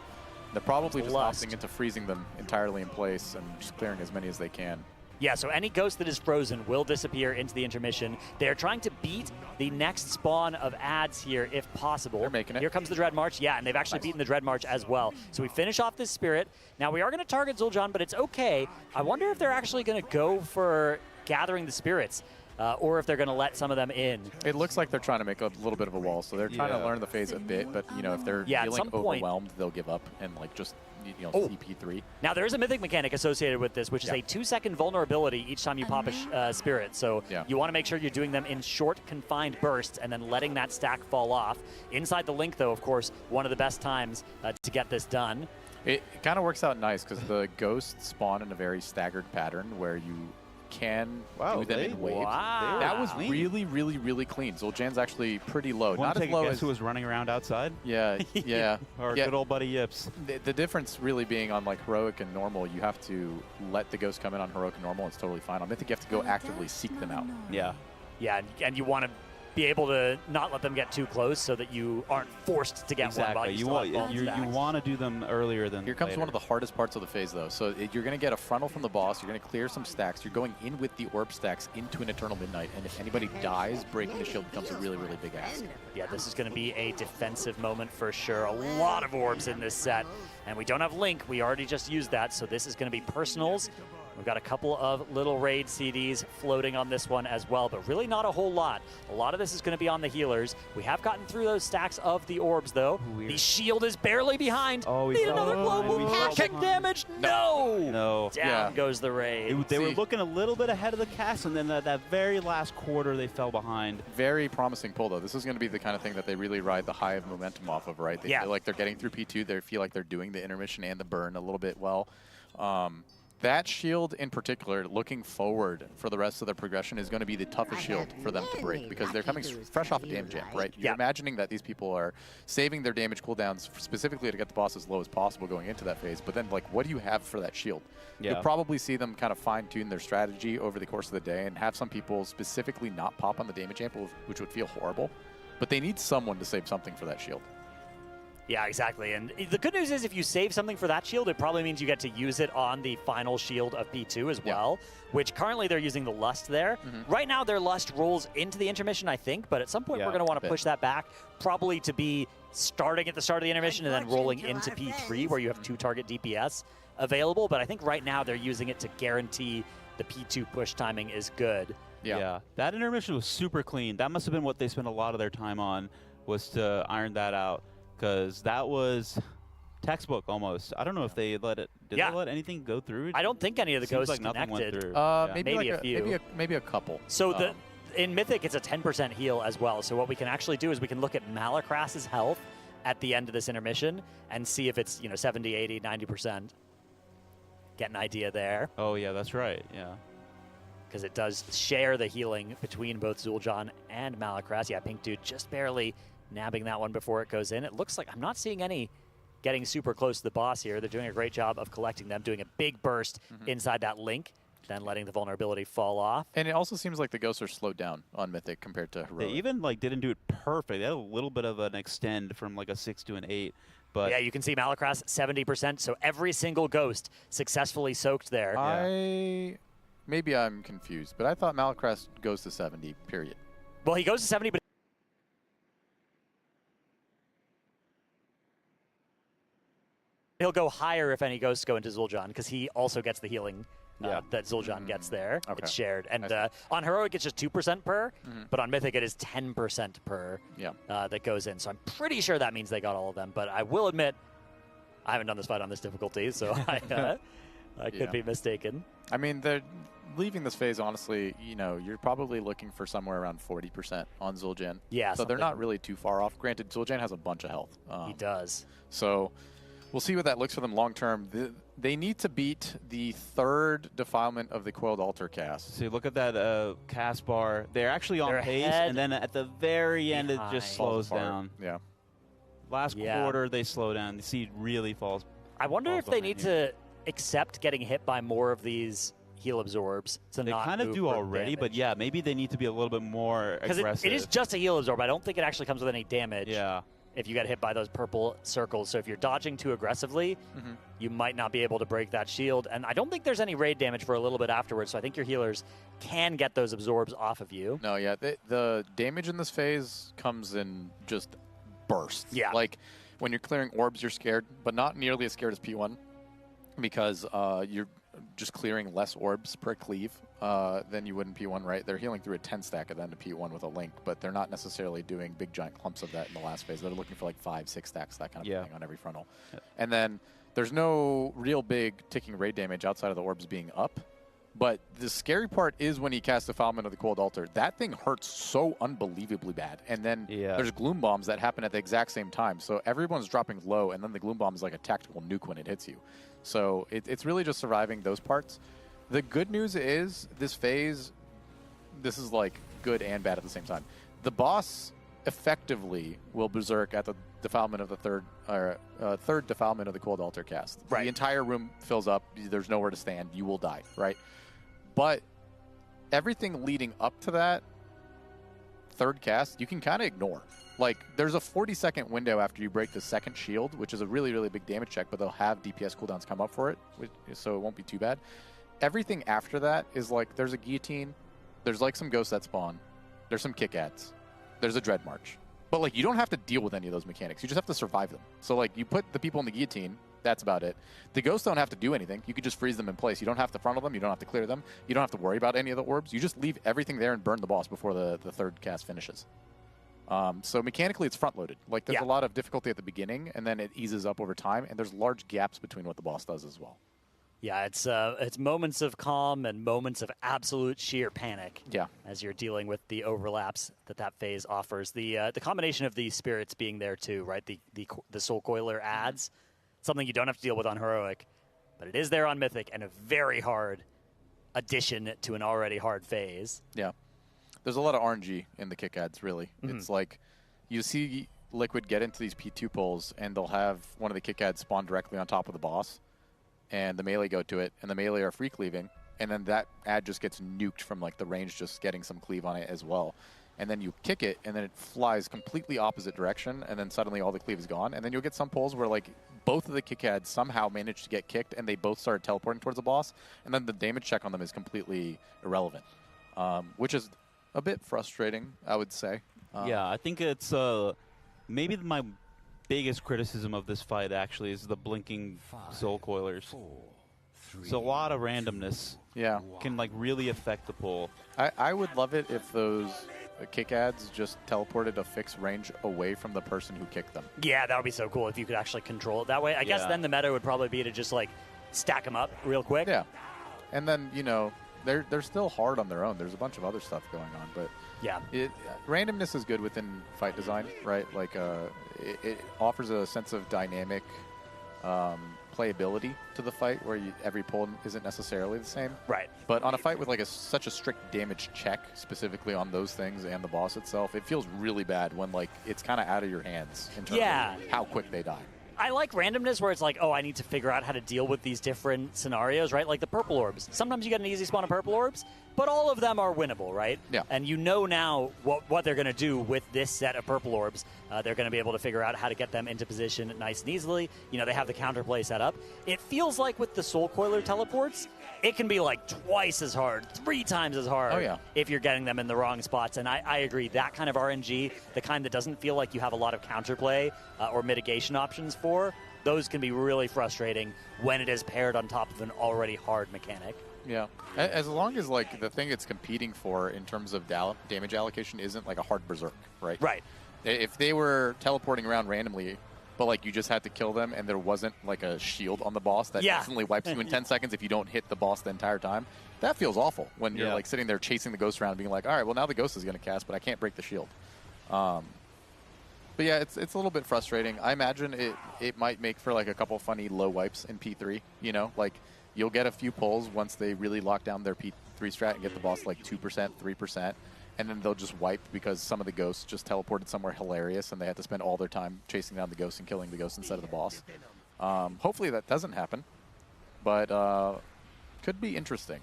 They're probably just opting into freezing them entirely in place and just clearing as many as they can. Yeah, so any ghost that is frozen will disappear into the intermission. They're trying to beat the next spawn of ads here if possible. They're making it. Here comes the Dread March. Yeah, and they've actually beaten the Dread March as well. So we finish off this Spirit. Now we are going to target Zul'Jin, but it's okay. I wonder if they're actually going to go for gathering the Spirits. Or if they're going to let some of them in. It looks like they're trying to make a little bit of a wall, so they're trying to learn the phase a bit, but, you know, if they're feeling overwhelmed, they'll give up and, like, just, you know, CP3. Now, there is a mythic mechanic associated with this, which is a 2-second vulnerability each time you pop a Spirit. So you want to make sure you're doing them in short, confined bursts and then letting that stack fall off. Inside the link, though, of course, one of the best times to get this done. It kind of works out nice because the ghosts spawn in a very staggered pattern where you can do them in waves. Wow. That was really, really, really clean. Zul'Jin's actually pretty low. Want Not to as low take a as guess who was running around outside? Yeah, yeah. Our good old buddy Yips. The difference really being on like heroic and normal, you have to let the ghosts come in on heroic and normal. It's totally fine. On mythic, you have to go actively seek them out. Yeah. Yeah, and you want to be able to not let them get too close so that you aren't forced to get one while you want to do them earlier than Here comes later. one of the hardest parts of the phase, though. So you're going to get a frontal from the boss. You're going to clear some stacks. You're going in with the orb stacks into an Eternal Midnight. And if anybody dies, breaking the shield becomes a really, really big ask. Yeah, this is going to be a defensive moment for sure. A lot of orbs in this set. And we don't have Link. We already just used that. So this is going to be personals. We've got a couple of little raid CDs floating on this one as well, but really not a whole lot. A lot of this is going to be on the healers. We have gotten through those stacks of the orbs, though. The shield is barely behind. Oh, Need another global kick damage? No! Down goes the raid. They were looking a little bit ahead of the cast, and then that very last quarter, they fell behind. Very promising pull, though. This is going to be the kind of thing that they really ride the high of momentum off of, right? They feel like they're getting through P2. They feel like they're doing the intermission and the burn a little bit well. That shield in particular, looking forward for the rest of their progression, is going to be the toughest shield for them to break because they're coming fresh off a damage amp, right? You're imagining that these people are saving their damage cooldowns specifically to get the boss as low as possible going into that phase, but then, like, what do you have for that shield? You'll probably see them kind of fine-tune their strategy over the course of the day and have some people specifically not pop on the damage amp, which would feel horrible, but they need someone to save something for that shield. Yeah, exactly. And the good news is if you save something for that shield, it probably means you get to use it on the final shield of P2 as well, which currently they're using the Lust there. Right now, their Lust rolls into the intermission, I think, but at some point we're going to want to push that back, probably to be starting at the start of the intermission and then rolling into P3 where you have 2 target DPS available. But I think right now they're using it to guarantee the P2 push timing is good. Yeah, that intermission was super clean. That must have been what they spent a lot of their time on, was to iron that out. Because that was textbook almost. I don't know if they let it. Did they let anything go through? I don't think any of the ghosts like nothing connected. went through. Maybe maybe like a few. Maybe a couple. So in Mythic, it's a 10% heal as well. So what we can actually do is we can look at Malacras's health at the end of this intermission and see if it's 70, 80, 90%. Get an idea there. Oh yeah, that's right. Yeah. Because it does share the healing between both Zul'Jin and Malacras. Yeah, Pink Dude just barely nabbing that one before it goes in. It looks like I'm not seeing any getting super close to the boss here. They're doing a great job of collecting them, doing a big burst inside that link, then letting the vulnerability fall off. And it also seems like the ghosts are slowed down on Mythic compared to Heroic. They even didn't do it perfect. They had a little bit of an extend from like a 6 to an 8. But yeah, you can see Malacras 70%. So every single ghost successfully soaked there. Maybe I'm confused, but I thought Malacras goes to 70, period. Well, he goes to 70, but he'll go higher if any ghosts go into Zul'Jin, because he also gets the healing that Zul'Jin gets there. It's shared. And on Heroic, it's just 2% per, but on Mythic, it is 10% per that goes in. So I'm pretty sure that means they got all of them. But I will admit, I haven't done this fight on this difficulty, so I could be mistaken. I mean, they're leaving this phase, honestly, you're probably looking for somewhere around 40% on Zul'Jin. Yeah. So they're not really too far off. Granted, Zul'Jin has a bunch of health. He does. So we'll see what that looks for them long term. They need to beat the 3rd Defilement of the Coiled Altar cast. So look at that cast bar. They're actually on pace, and then at the very end, it just slows down. Yeah. Last quarter, they slow down. The seed really falls. I wonder if they need to accept getting hit by more of these heal absorbs to they not kind of do already, damage. But yeah, maybe they need to be a little bit more aggressive. It is just a heal absorb. I don't think it actually comes with any damage. Yeah. If you get hit by those purple circles. So if you're dodging too aggressively, you might not be able to break that shield. And I don't think there's any raid damage for a little bit afterwards, so I think your healers can get those absorbs off of you. No, yeah. The damage in this phase comes in just bursts. Yeah. Like, when you're clearing orbs, you're scared, but not nearly as scared as P1 because you're just clearing less orbs per cleave than you would in P1, right? They're healing through a 10 stack at the end of P1 with a link, but they're not necessarily doing big giant clumps of that in the last phase. They're looking for like 5, 6 stacks, that kind of thing on every frontal. And then there's no real big ticking raid damage outside of the orbs being up. But the scary part is when he casts Defilement of the Cold Altar. That thing hurts so unbelievably bad. And then there's Gloom Bombs that happen at the exact same time. So everyone's dropping low, and then the Gloom Bomb is like a tactical nuke when it hits you. So it's really just surviving those parts. The good news is this phase, this is like good and bad at the same time. The boss effectively will berserk at the Defilement of the third Defilement of the Cold Altar cast. Right. The entire room fills up. There's nowhere to stand. You will die, right? But everything leading up to that third cast, you can kind of ignore. Like, there's a 40-second window after you break the second shield, which is a really, really big damage check, but they'll have DPS cooldowns come up for it, so it won't be too bad. Everything after that is like, there's a guillotine, there's like some ghosts that spawn, there's some kick-ads, there's a dread march. But, like, you don't have to deal with any of those mechanics. You just have to survive them. So, like, you put the people in the guillotine, that's about it. The ghosts don't have to do anything. You could just freeze them in place. You don't have to frontal them. You don't have to clear them. You don't have to worry about any of the orbs. You just leave everything there and burn the boss before the third cast finishes. So mechanically, it's front-loaded. Like, there's a lot of difficulty at the beginning, and then it eases up over time, and there's large gaps between what the boss does as well. Yeah, it's moments of calm and moments of absolute sheer panic. Yeah. As you're dealing with the overlaps that phase offers. The combination of the spirits being there too, right? The Soul Coiler adds something you don't have to deal with on Heroic. but it is there on Mythic and a very hard addition to an already hard phase. Yeah. There's a lot of RNG in the kick ads, really. It's like you see Liquid get into these P2 pulls, and they'll have one of the kick ads spawn directly on top of the boss, and the melee go to it, and the melee are free cleaving, and then that ad just gets nuked from like the range just getting some cleave on it as well. And then you kick it, and then it flies completely opposite direction, and then suddenly all the cleave is gone. And then you'll get some pulls where like both of the kick ads somehow manage to get kicked, and they both start teleporting towards the boss, and then the damage check on them is completely irrelevant, which is a bit frustrating, I would say. Yeah, I think it's maybe my biggest criticism of this fight actually is the blinking soul coilers. So a lot of randomness can like really affect the pull. I would love it if those kick ads just teleported a fixed range away from the person who kicked them. Yeah, that would be so cool if you could actually control it that way. I guess then the meta would probably be to just like stack them up real quick. Yeah, and then you know they're still hard on their own. There's a bunch of other stuff going on, but yeah, randomness is good within fight design, right? Like it offers a sense of dynamic playability to the fight where every pull isn't necessarily the same. Right. But on a fight with like such a strict damage check, specifically on those things and the boss itself, it feels really bad when like it's kind of out of your hands in terms of how quick they die. I like randomness where it's like, oh, I need to figure out how to deal with these different scenarios, right? Like the purple orbs. Sometimes you get an easy spawn of purple orbs, but all of them are winnable, right? Yeah. And you know now what they're going to do with this set of purple orbs. They're going to be able to figure out how to get them into position nice and easily. You know, they have the counterplay set up. It feels like with the Soul Coiler teleports, it can be like twice as hard, 3 times as hard if you're getting them in the wrong spots. And I agree, that kind of RNG, the kind that doesn't feel like you have a lot of counterplay or mitigation options for, those can be really frustrating when it is paired on top of an already hard mechanic. Yeah, as long as like the thing it's competing for in terms of damage allocation isn't like a hard berserk, right? Right. If they were teleporting around randomly, but like you just had to kill them and there wasn't like a shield on the boss that instantly wipes you in 10 seconds if you don't hit the boss the entire time, that feels awful when you're like sitting there chasing the ghost around and being like, all right, well now the ghost is going to cast, but I can't break the shield. But yeah, it's a little bit frustrating. I imagine it might make for like a couple funny low wipes in P3, you know, like you'll get a few pulls once they really lock down their P3 strat and get the boss like 2%, 3%. And then they'll just wipe because some of the ghosts just teleported somewhere hilarious and they had to spend all their time chasing down the ghost and killing the ghost instead of the boss. Hopefully that doesn't happen, but could be interesting.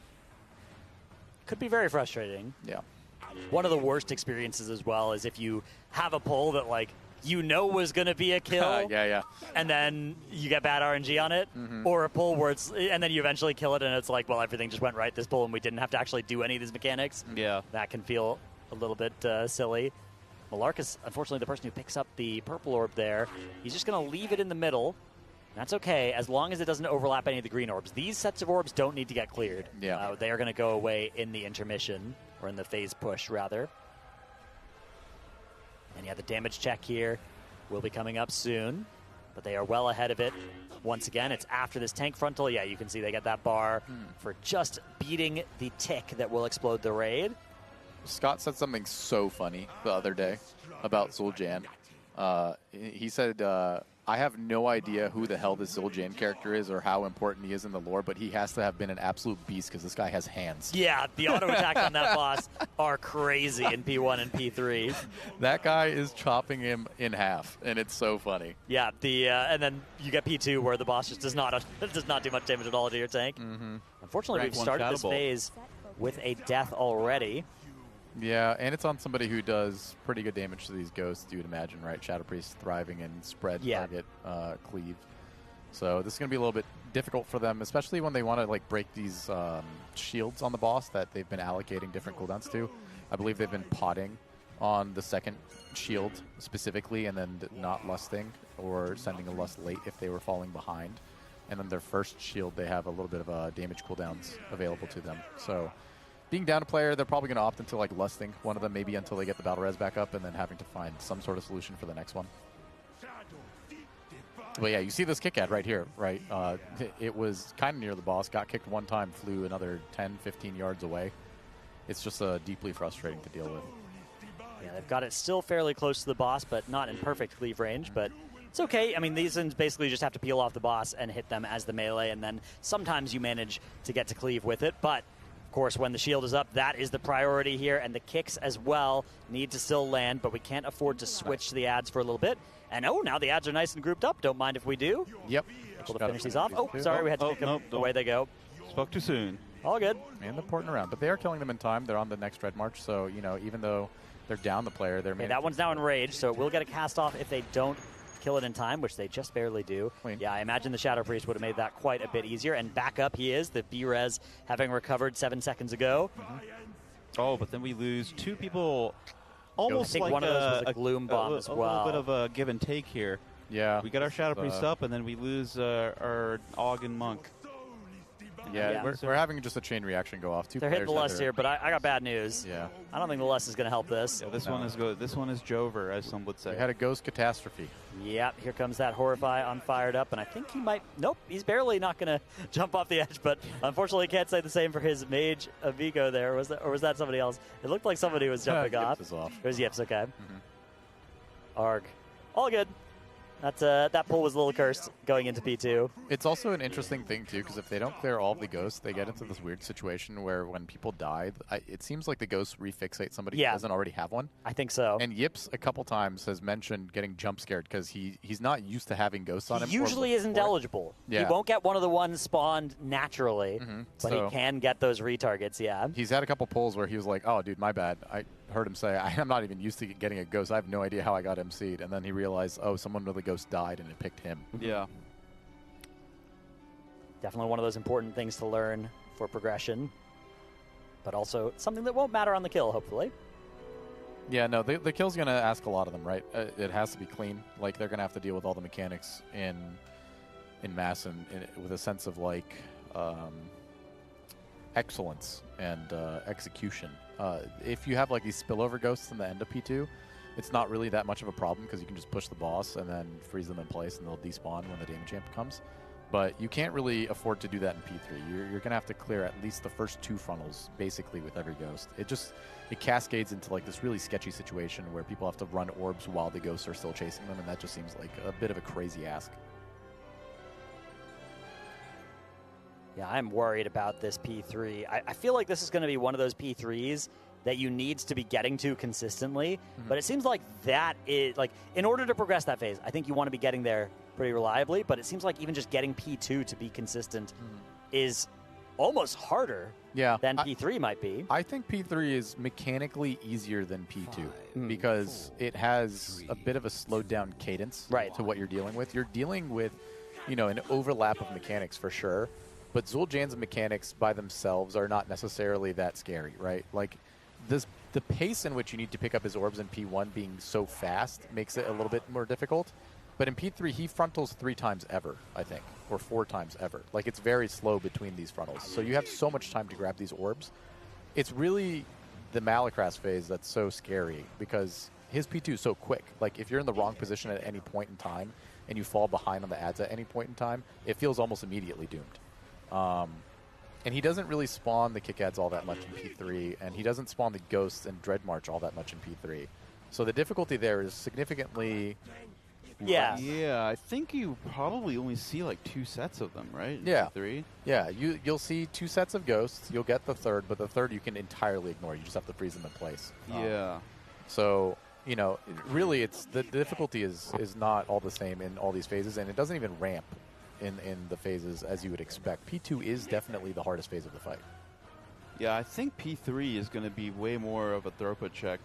Could be very frustrating. Yeah. One of the worst experiences as well is if you have a pull that like you know was going to be a kill. And then you get bad RNG on it, or a pull where it's, and then you eventually kill it, and it's like, well, everything just went right this pull, and we didn't have to actually do any of these mechanics. Yeah. That can feel a little bit silly. Malark is unfortunately the person who picks up the purple orb there. He's just going to leave it in the middle. That's okay, as long as it doesn't overlap any of the green orbs. These sets of orbs don't need to get cleared. Yeah. They are going to go away in the intermission, or in the phase push, rather. And yeah, the damage check here will be coming up soon, but they are well ahead of it. Once again, it's after this tank frontal. Yeah, you can see they get that bar for just beating the tick that will explode the raid. Scott said something so funny the other day about Zul'Jan. He said, I have no idea who the hell this Zul'Jan character is or how important he is in the lore, but he has to have been an absolute beast because this guy has hands. Yeah, the auto attacks on that boss are crazy in P1 and P3. That guy is chopping him in half, and it's so funny. Yeah, and then you get P2 where the boss just does not do much damage at all to your tank. Unfortunately, we've started this phase with a death already. Yeah, and it's on somebody who does pretty good damage to these ghosts, you would imagine, right? Shadow Priest thriving in spread, target, cleave. So this is going to be a little bit difficult for them, especially when they want to like break these shields on the boss that they've been allocating different cooldowns to. I believe they've been potting on the second shield specifically and then not lusting or sending a lust late if they were falling behind. And then their first shield, they have a little bit of damage cooldowns available to them. So being down a player, they're probably going to opt into like lusting one of them maybe until they get the battle res back up and then having to find some sort of solution for the next one. But yeah, you see this kick ad right here, right? It was kind of near the boss, got kicked one time, flew another 10, 15 yards away. It's just deeply frustrating to deal with. Yeah, they've got it still fairly close to the boss, but not in perfect cleave range. But It's okay. I mean, these ones basically just have to peel off the boss and hit them as the melee, and then sometimes you manage to get to cleave with it. But, of course, when the shield is up, that is the priority here, and the kicks as well need to still land, but we can't afford to switch the ads for a little bit. And, oh, now the ads are nice and grouped up. Don't mind if we do. Yep. Able to finish these off. Oh, sorry, we had to pick them. nope, Away they go. Spoke too soon. All good. And they're porting around. But they are killing them in time. They're on the next Red March, so, you know, even though they're down the player, they're Okay, that one's now enraged, so it will get a cast off if they don't kill it in time, which they just barely do. Clean. Yeah, I imagine the Shadow Priest would have made that quite a bit easier. And back up he is, the B-Res having recovered 7 seconds ago. Oh, but then we lose 2 people. Almost I think like one of those was a Gloom Bomb as well. A little bit of a give and take here. Yeah. We got our Shadow Priest up, and then we lose our Og and Monk. Yeah, we're having just a chain reaction go off. They're hitting the Lust here, but I got bad news. Yeah. I don't think the Lust is going to help this. Yeah, this one is Jover, as some would say. We had a Ghost Catastrophe. Yep, here comes that Horrify on fired up, and I think he might... Nope, he's barely not going to jump off the edge, but unfortunately can't say the same for his Mage Amigo there. Or was that somebody else? It looked like somebody was jumping off. Yips is off. It was Yips, okay. Arg. All good. That pull was a little cursed going into P2. It's also an interesting thing, too, because if they don't clear all of the ghosts, they get into this weird situation where when people die, it seems like the ghosts refixate somebody who doesn't already have one. I think so. And Yips, a couple times, has mentioned getting jump scared because he's not used to having ghosts on him. He usually isn't eligible. Yeah. He won't get one of the ones spawned naturally, but So- he can get those retargets, yeah. He's had a couple pulls where he was like, oh, dude, my bad. I heard him say, I'm not even used to getting a ghost. I have no idea how I got MC'd. And then he realized, oh, someone with a ghost died and it picked him. Yeah. Definitely one of those important things to learn for progression, but also something that won't matter on the kill, hopefully. Yeah, no, the kill's going to ask a lot of them, right? It has to be clean. Like, they're going to have to deal with all the mechanics in mass and with a sense of, like, excellence and execution. If you have, like, these spillover ghosts in the end of P2, it's not really that much of a problem because you can just push the boss and then freeze them in place and they'll despawn when the damage amp comes. But you can't really afford to do that in P3. You're going to have to clear at least the first 2 frontals, basically, with every ghost. It cascades into, like, this really sketchy situation where people have to run orbs while the ghosts are still chasing them, and that just seems like a bit of a crazy ask. Yeah, I'm worried about this P3. I feel like this is going to be one of those P3s that you need to be getting to consistently, but it seems like that is, like, in order to progress that phase, I think you want to be getting there pretty reliably, but it seems like even just getting P2 to be consistent is almost harder than P3 might be. I think P3 is mechanically easier than P2 because it has a bit of a slowed down cadence to what you're dealing with. You're dealing with, you know, an overlap of mechanics for sure, but Zul'Jan's mechanics by themselves are not necessarily that scary, right? Like, the pace in which you need to pick up his orbs in P1 being so fast makes it a little bit more difficult. But in P3, he frontals 3 times ever, I think, or 4 times ever. Like, it's very slow between these frontals. So you have so much time to grab these orbs. It's really the Malacras phase that's so scary because his P2 is so quick. Like, if you're in the wrong position at any point in time and you fall behind on the ads at any point in time, it feels almost immediately doomed. And he doesn't really spawn the kick ads all that much in P3, and he doesn't spawn the ghosts and Dread March all that much in P3. So the difficulty there is significantly... Yeah. Yeah, I think you probably only see like 2 sets of them, right? Yeah. 3. Yeah, you'll see 2 sets of ghosts. You'll get the third, but the third you can entirely ignore. You just have to freeze them in place. Yeah. So, you know, really, it's the difficulty is not all the same in all these phases, and it doesn't even ramp in the phases as you would expect. P2 is definitely the hardest phase of the fight. Yeah, I think P3 is going to be way more of a throughput check.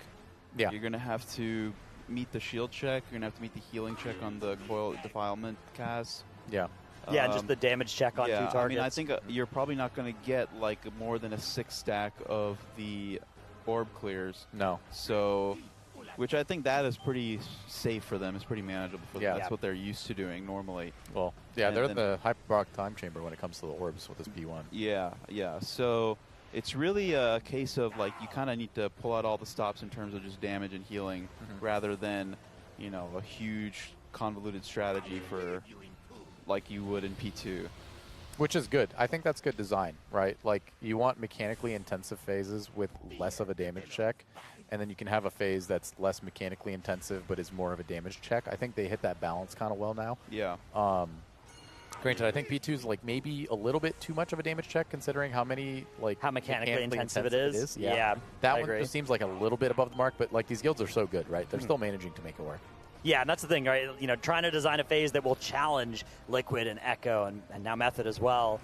Yeah. You're going to have to meet the shield check. You're going to have to meet the healing check on the Coil Defilement cast. Yeah. Yeah, and just the damage check on 2 targets. I mean, I think you're probably not going to get like more than a 6 stack of the orb clears. No. So, which I think that is pretty safe for them. It's pretty manageable for them. Yeah. That's what they're used to doing normally. Well, yeah, And they're then- the hyperbolic time chamber when it comes to the orbs with this P1. Yeah, yeah. So it's really a case of like you kind of need to pull out all the stops in terms of just damage and healing, rather than, you know, a huge convoluted strategy for like you would in P2. Which is good. I think that's good design, right? Like, you want mechanically intensive phases with less of a damage check, and then you can have a phase that's less mechanically intensive but is more of a damage check. I think they hit that balance kind of well now. Yeah. Granted, I think P2 is like maybe a little bit too much of a damage check considering how mechanically intensive it is. Yeah. That I one agree. just seems like a little bit above the mark, but like these guilds are so good, right? They're still managing to make it work. Yeah, and that's the thing, right? You know, trying to design a phase that will challenge Liquid and Echo and now Method as well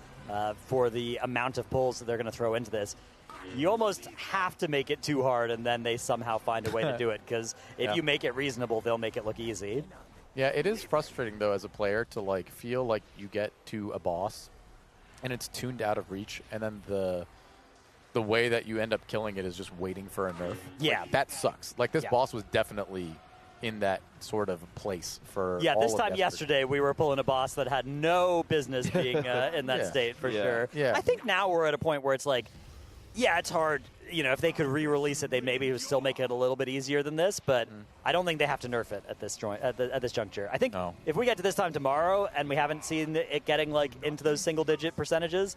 for the amount of pulls that they're going to throw into this. You almost have to make it too hard, and then they somehow find a way to do it, because if you make it reasonable, they'll make it look easy. Yeah, it is frustrating, though, as a player to like feel like you get to a boss and it's tuned out of reach, and then the way that you end up killing it is just waiting for a nerf. Yeah. Like, that sucks. Like, this boss was definitely in that sort of place for Yeah, all this of time yesterday we were pulling a boss that had no business being in that state, for sure. Yeah. I think now we're at a point where it's like, yeah, it's hard. You know, if they could re-release it, they maybe would still make it a little bit easier than this, but I don't think they have to nerf it at this at this juncture. I think if we get to this time tomorrow and we haven't seen it getting like into those single-digit percentages,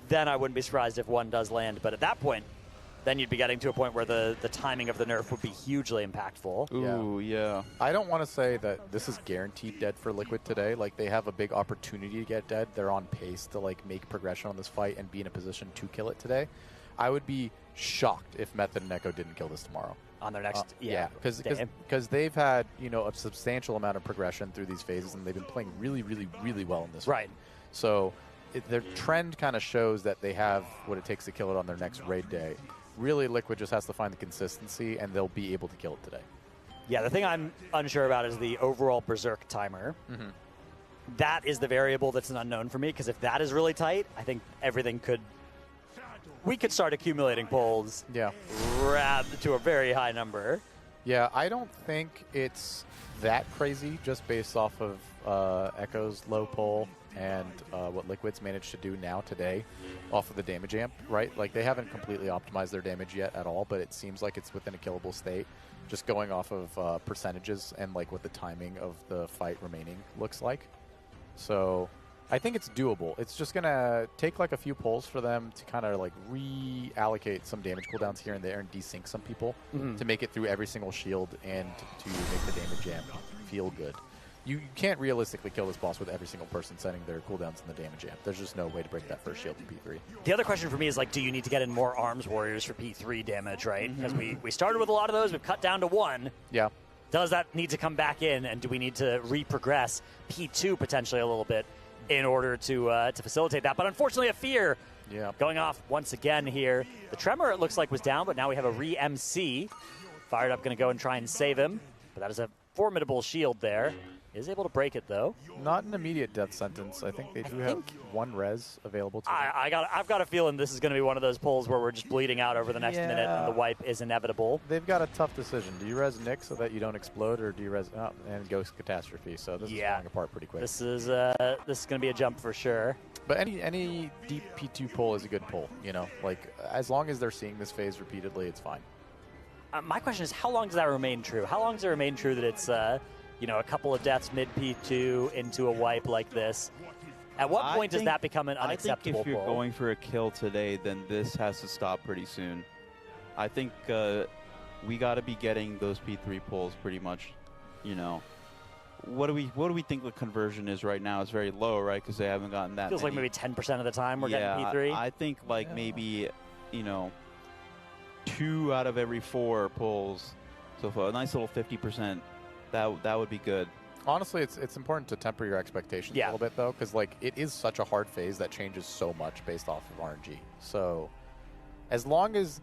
then I wouldn't be surprised if one does land. But at that point, then you'd be getting to a point where the timing of the nerf would be hugely impactful. Ooh, yeah. I don't want to say that this is guaranteed dead for Liquid today. Like, they have a big opportunity to get dead. They're on pace to like make progression on this fight and be in a position to kill it today. I would be shocked if Method and Echo didn't kill this tomorrow. On their next, because they've had, you know, a substantial amount of progression through these phases, and they've been playing really, really, really well in this. Right. So their trend kind of shows that they have what it takes to kill it on their next raid day. Really, Liquid just has to find the consistency, and they'll be able to kill it today. Yeah, the thing I'm unsure about is the overall Berserk timer. That is the variable that's an unknown for me, because if that is really tight, I think everything we could start accumulating pulls to a very high number. Yeah, I don't think it's that crazy just based off of Echo's low pull and what Liquid's managed to do now today off of the damage amp, right? Like, they haven't completely optimized their damage yet at all, but it seems like it's within a killable state, just going off of percentages and like what the timing of the fight remaining looks like. So I think it's doable. It's just going to take like a few pulls for them to kind of like reallocate some damage cooldowns here and there and desync some people to make it through every single shield and to make the damage amp feel good. You can't realistically kill this boss with every single person setting their cooldowns in the damage amp. There's just no way to break that first shield in P3. The other question for me is, like, do you need to get in more Arms Warriors for P3 damage, right? Because we started with a lot of those. We've cut down to one. Yeah. Does that need to come back in, and do we need to re-progress P2 potentially a little bit in order to facilitate that? But unfortunately, a fear going off once again here. The Tremor, it looks like, was down, but now we have a re-MC. Fired Up going to go and try and save him. But that is a formidable shield there. Is able to break it, though. Not an immediate death sentence. I think they do have one res available to them. I've got a feeling this is going to be one of those pulls where we're just bleeding out over the next minute, and the wipe is inevitable. They've got a tough decision. Do you res Nick so that you don't explode, or do you res and Ghost Catastrophe? So this is falling apart pretty quick. This is going to be a jump for sure. But any deep P2 pull is a good pull. You know, like, as long as they're seeing this phase repeatedly, it's fine. My question is, how long does that remain true? How long does it remain true that it's you know, a couple of deaths mid P2 into a wipe like this? At what point does that become an unacceptable I think if you're pull? going for a kill today, then this has to stop pretty soon. I think we got to be getting those P3 pulls pretty much. You know, what do we think the conversion is right now? It's very low, right? Because they haven't gotten that. Feels many. like maybe 10% of the time we're getting P3. I think like maybe, you know, 2 out of every 4 pulls. So for a nice little 50%. That would be good. Honestly, it's important to temper your expectations a little bit, though, because like it is such a hard phase that changes so much based off of RNG. So as long as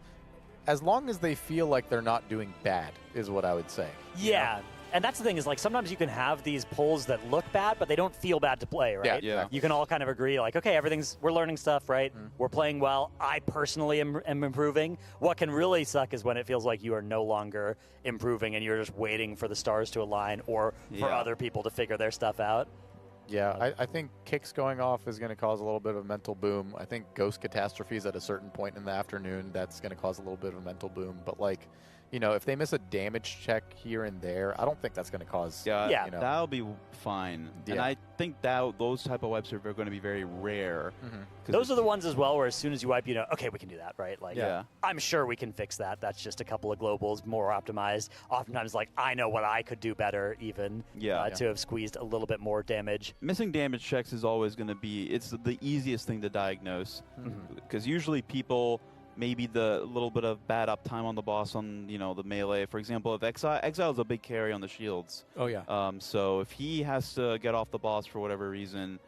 they feel like they're not doing bad is what I would say. Yeah. And that's the thing, is like sometimes you can have these pulls that look bad, but they don't feel bad to play, right? Yeah. You can all kind of agree, like, okay, we're learning stuff, right? We're playing well. I personally am improving. What can really suck is when it feels like you are no longer improving and you're just waiting for the stars to align or for other people to figure their stuff out. Yeah, I think kicks going off is going to cause a little bit of a mental boom. I think Ghost Catastrophes at a certain point in the afternoon, that's going to cause a little bit of a mental boom. But like, you know, if they miss a damage check here and there, I don't think that's going to cause. Yeah, you know, that'll be fine. Yeah. And I think that those type of wipes are going to be very rare. Those are the ones as well where as soon as you wipe, you know, okay, we can do that, right? Like, Yeah. I'm sure we can fix that. That's just a couple of globals, more optimized. Oftentimes, like, I know what I could do better even to have squeezed a little bit more damage. Missing damage checks is always going to be, it's the easiest thing to diagnose. Because usually people, maybe the little bit of bad uptime on the boss on, you know, the melee. For example, if Exile is a big carry on the shields. Oh, yeah. So if he has to get off the boss for whatever reason,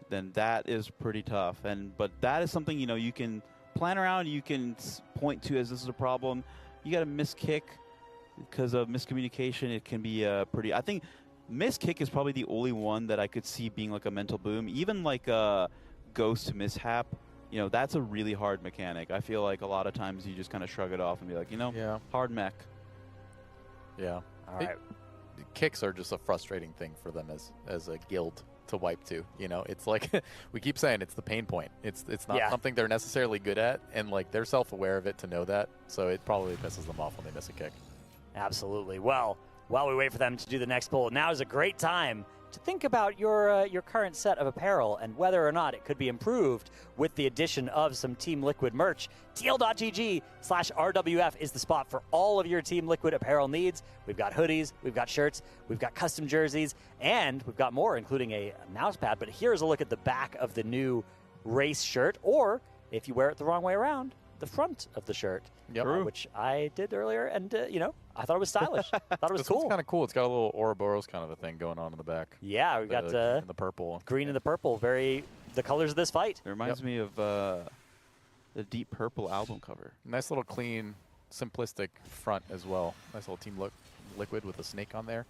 then that is pretty tough. But that is something, you know, you can plan around, you can point to as this is a problem. You got a miss kick because of miscommunication. It can be pretty, I think miss kick is probably the only one that I could see being like a mental boom. Even like a ghost mishap, you know, that's a really hard mechanic. I feel like a lot of times you just kind of shrug it off and be like, you know, hard mech. Yeah. All right. Kicks are just a frustrating thing for them as a guild to wipe to. You know, it's like we keep saying it's the pain point. It's not something they're necessarily good at, and like they're self-aware of it to know that. So it probably pisses them off when they miss a kick. Absolutely. Well, while we wait for them to do the next pull, now is a great time to think about your current set of apparel and whether or not it could be improved with the addition of some Team Liquid merch. TL.gg/RWF is the spot for all of your Team Liquid apparel needs. We've got hoodies, we've got shirts, we've got custom jerseys, and we've got more, including a mouse pad. But here's a look at the back of the new race shirt, or if you wear it the wrong way around, the front of the shirt, which I did earlier, and you know, I thought it was stylish. I thought it was cool. It's kind of cool. It's got a little Ouroboros kind of a thing going on in the back. Yeah, we've got the purple, green and the purple, very the colors of this fight. It reminds me of the Deep Purple album cover. Nice little clean, simplistic front as well. Nice little Team Liquid with a snake on there.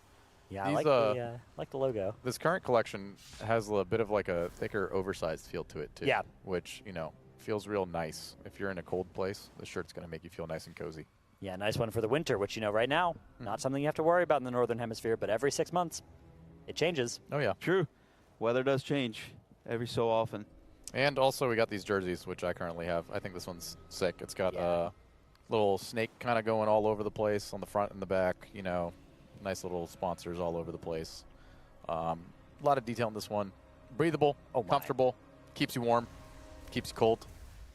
Yeah, These, I like the logo. This current collection has a bit of like a thicker, oversized feel to it too. Yeah, which, you know, feels real nice. If you're in a cold place, the shirt's going to make you feel nice and cozy. Yeah, nice one for the winter, which, you know, right now, not something you have to worry about in the Northern Hemisphere, but every 6 months, it changes. Oh, yeah. True. Weather does change every so often. And also we got these jerseys, which I currently have. I think this one's sick. It's got a little snake kind of going all over the place on the front and the back, you know, nice little sponsors all over the place. A lot of detail in this one. Breathable, comfortable, keeps you warm, keeps you cold.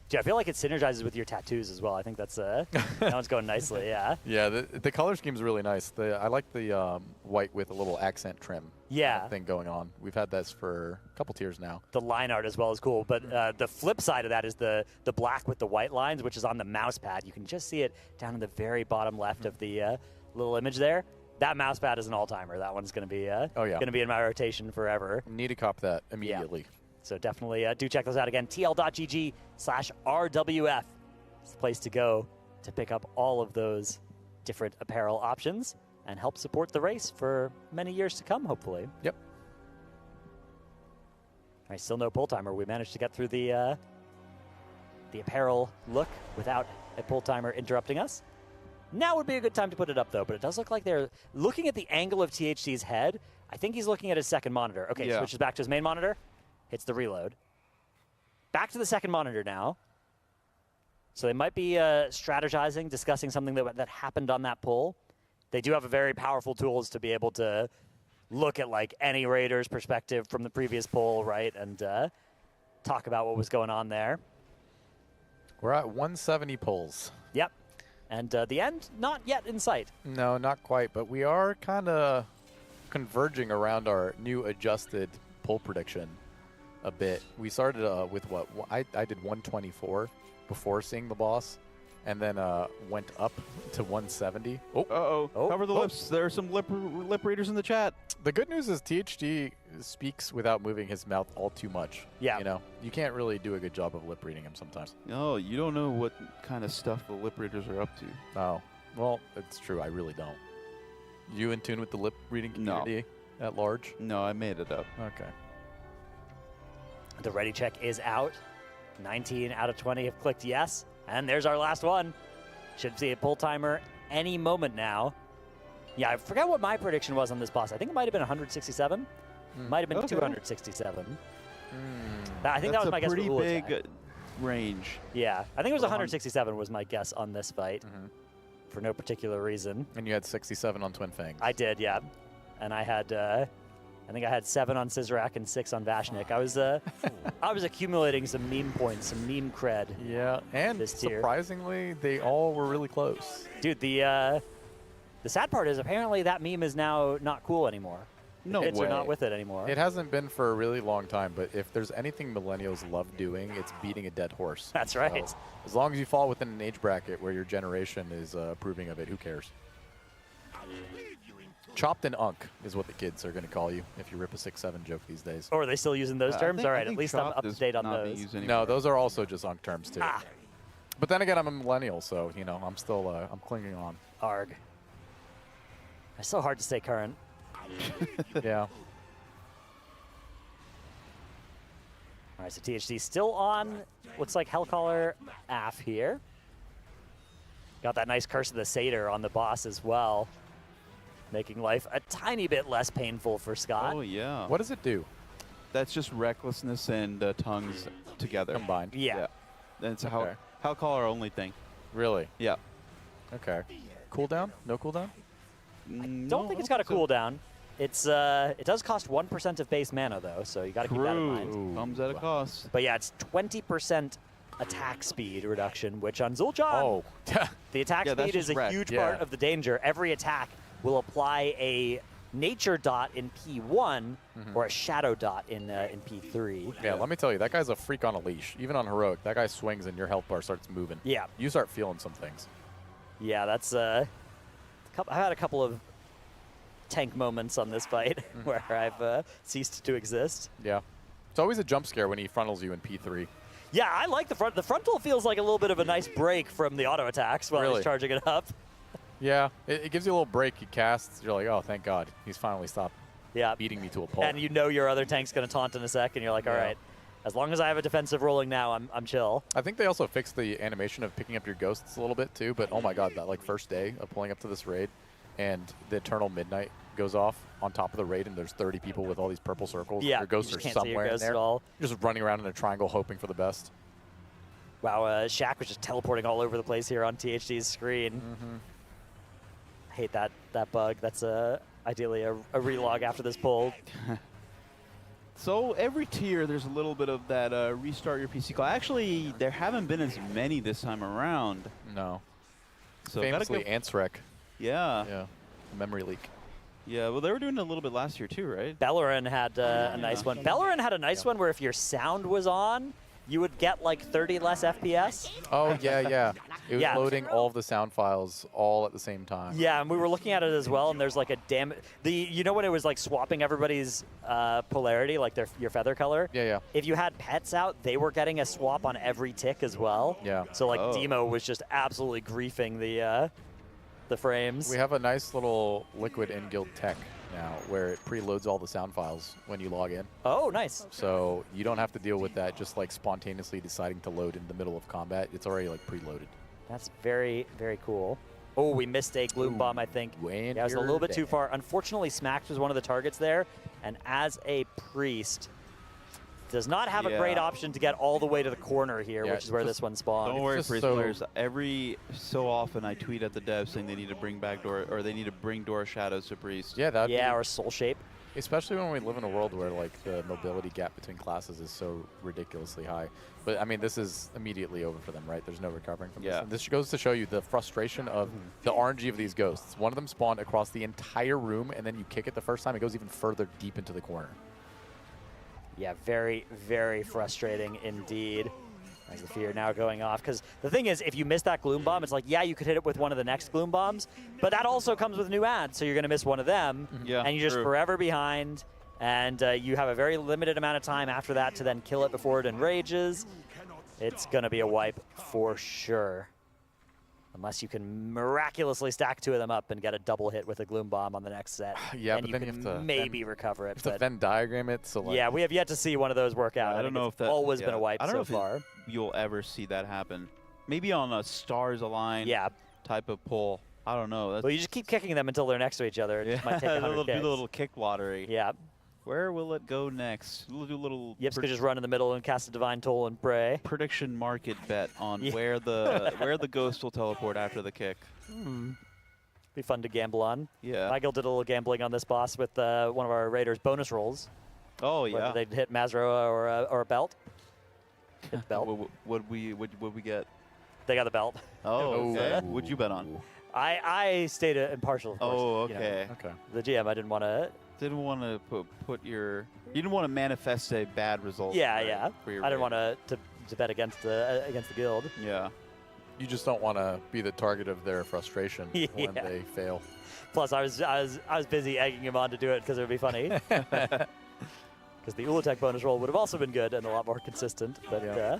Dude, I feel like it synergizes with your tattoos as well. I think that's that one's going nicely. Yeah. Yeah, the color scheme is really nice. I like the white with a little accent trim. Thing going on. We've had this for a couple tiers now. The line art as well is cool, but the flip side of that is the black with the white lines, which is on the mouse pad. You can just see it down in the very bottom left of the little image there. That mouse pad is an all-timer. That one's going to be going to be in my rotation forever. Need to cop that immediately. Yeah. So definitely do check those out again. TL.gg/RWF is the place to go to pick up all of those different apparel options and help support the race for many years to come, hopefully. Yep. All right, still no pull timer. We managed to get through the apparel look without a pull timer interrupting us. Now would be a good time to put it up, though, but it does look like they're looking at the angle of THT's head. I think he's looking at his second monitor. Okay, switches back to his main monitor. Hits the reload. Back to the second monitor now. So they might be strategizing, discussing something that happened on that pull. They do have a very powerful tools to be able to look at like any Raider's perspective from the previous pull, right, and talk about what was going on there. We're at 170 pulls. Yep. And the end, not yet in sight. No, not quite, but we are kind of converging around our new adjusted pull prediction a bit. We started with what I did 124 before seeing the boss, and then went up to 170. Cover the lips. There are some lip readers in the chat. The good news is THD speaks without moving his mouth all too much. Yeah. You know, you can't really do a good job of lip reading him sometimes. No, you don't know what kind of stuff the lip readers are up to. Oh, well, it's true. I really don't. You in tune with the lip reading community at large? No, I made it up. Okay. The ready check is out. 19 out of 20 have clicked yes. And there's our last one. Should see a pull timer any moment now. Yeah, I forgot what my prediction was on this boss. I think it might have been 167. Might have been 267. I think that was my guess. That's a pretty big range. Yeah, I think it was 167 was my guess on this fight. for no particular reason. And you had 67 on Twin Fangs. I did, yeah. And I had, I think I had 7 on Scissorak and 6 on Vashnik. I was accumulating some meme points, some meme cred. Yeah, and this tier. surprisingly, they all were really close. Dude, the sad part is apparently that meme is now not cool anymore. No Kids way. are not with it anymore. It hasn't been for a really long time, but if there's anything millennials love doing, it's beating a dead horse. That's right. So, as long as you fall within an age bracket where your generation is approving of it, who cares? Chopped and unk is what the kids are going to call you if you rip a 6-7 joke these days. Or are they still using those terms? All right, at least I'm up to date on those. No, those are also just unk terms too. But then again, I'm a millennial, so you know I'm still I'm clinging on. Arg. It's so hard to stay current. Yeah. All right, so THD still on. Looks like Hellcaller AF here. Got that nice Curse of the Satyr on the boss as well, making life a tiny bit less painful for Scott. Oh, yeah. What does it do? That's just recklessness and tongues together. Combined. Yeah. That's a Hellcaller only thing. Really? Yeah. Okay. Cooldown? No cooldown? Don't think it's got a cooldown. It's it does cost 1% of base mana though, so you got to keep that in mind. Comes at a cost. But yeah, it's 20% attack speed reduction, which on Zul'Jan, the attack Yeah, that's speed is just a wreck. huge Yeah. part of the danger. Every attack will apply a nature dot in P1 or a shadow dot in P3. Yeah, let me tell you, that guy's a freak on a leash. Even on heroic, that guy swings and your health bar starts moving. Yeah. You start feeling some things. Yeah, that's I've had a couple of tank moments on this fight where I've ceased to exist. Yeah. It's always a jump scare when he frontals you in P3. Yeah, I like the front. The frontal feels like a little bit of a nice break from the auto attacks while Really? he's charging it up. Yeah, it gives you a little break. He casts, you're like, oh, thank God. He's finally stopped beating me to a pulp. And you know your other tank's going to taunt in a sec, and you're like, all right, as long as I have a defensive rolling now, I'm chill. I think they also fixed the animation of picking up your ghosts a little bit too, but oh my God, that like first day of pulling up to this raid and the Eternal Midnight goes off on top of the raid and there's 30 people with all these purple circles. Yeah, your ghosts you are just can't see your somewhere in ghosts there. at all. You're just running around in a triangle hoping for the best. Wow, Shaq was just teleporting all over the place here on THD's screen. I hate that bug. That's ideally a relog after this pull. So every tier, there's a little bit of that restart your PC call. Actually, there haven't been as many this time around. No. So Famously, Ansrek. Yeah. Yeah. Memory leak. Yeah, well, they were doing it a little bit last year too, right? Bellerin had a nice one. Bellerin had a nice one where if your sound was on, you would get like 30 less FPS. Oh, yeah, yeah. It was loading all of the sound files all at the same time. Yeah, and we were looking at it as well, and there's like a you know when it was like swapping everybody's polarity, like your feather color? Yeah, yeah. If you had pets out, they were getting a swap on every tick as well. Yeah. So like Demo was just absolutely griefing the frames. We have a nice little Liquid in-guild tech now where it preloads all the sound files when you log in. Oh, nice. So you don't have to deal with that just like spontaneously deciding to load in the middle of combat. It's already like preloaded. That's very, very cool. Oh, we missed a Gloom Bomb, I think. Yeah, it was a little bit too far. Unfortunately, Smacked was one of the targets there, and as a priest, does not have a great option to get all the way to the corner here, which is where this one spawned. Don't worry, Priest players. Every so often, I tweet at the devs saying they need to bring back Dora, or they need to bring Dora Shadows to Priest. Yeah, that. Yeah, or Soul Shape. Especially when we live in a world where like the mobility gap between classes is so ridiculously high. But I mean, this is immediately over for them, right? There's no recovering from this. And this goes to show you the frustration of the RNG of these ghosts. One of them spawned across the entire room, and then you kick it the first time, it goes even further deep into the corner. Yeah, very, very frustrating indeed. As the fear now going off. Because the thing is, if you miss that Gloom Bomb, it's like, yeah, you could hit it with one of the next Gloom Bombs, but that also comes with new ads, so you're going to miss one of them, and you're just forever behind, and you have a very limited amount of time after that to then kill it before it enrages. It's going to be a wipe for sure. Unless you can miraculously stack two of them up and get a double hit with a Gloom Bomb on the next set. Yeah, and but you then can you have to maybe recover it. You have to Venn diagram it. So like, yeah, we have yet to see one of those work out. I don't know if that's always been a wipe so far. You'll ever see that happen. Maybe on a stars align type of pull. I don't know. Well, you just keep kicking them until they're next to each other. It just might take 100 do kicks. the little kick lottery. Yeah. Where will it go next? We'll do a little Yips could just run in the middle and cast a Divine Toll and pray. prediction market bet on where the ghost will teleport after the kick. Be fun to gamble on. Yeah. Michael did a little gambling on this boss with one of our Raiders' bonus rolls. Oh yeah. Whether they'd hit Mazroa or a belt. Hit the belt. What we get? They got the belt. Oh, okay. What'd you bet on? I stayed impartial, of course. Oh, you know. okay. Okay. The GM, I didn't want to. Didn't want to put your. You didn't want to manifest a bad result. Yeah, right, yeah. for your I didn't raid. want to bet against the guild. Yeah. You just don't want to be the target of their frustration when Yeah. they fail. Plus, I was busy egging him on to do it because it would be funny. Because the Ulatech bonus roll would have also been good and a lot more consistent. But Yeah.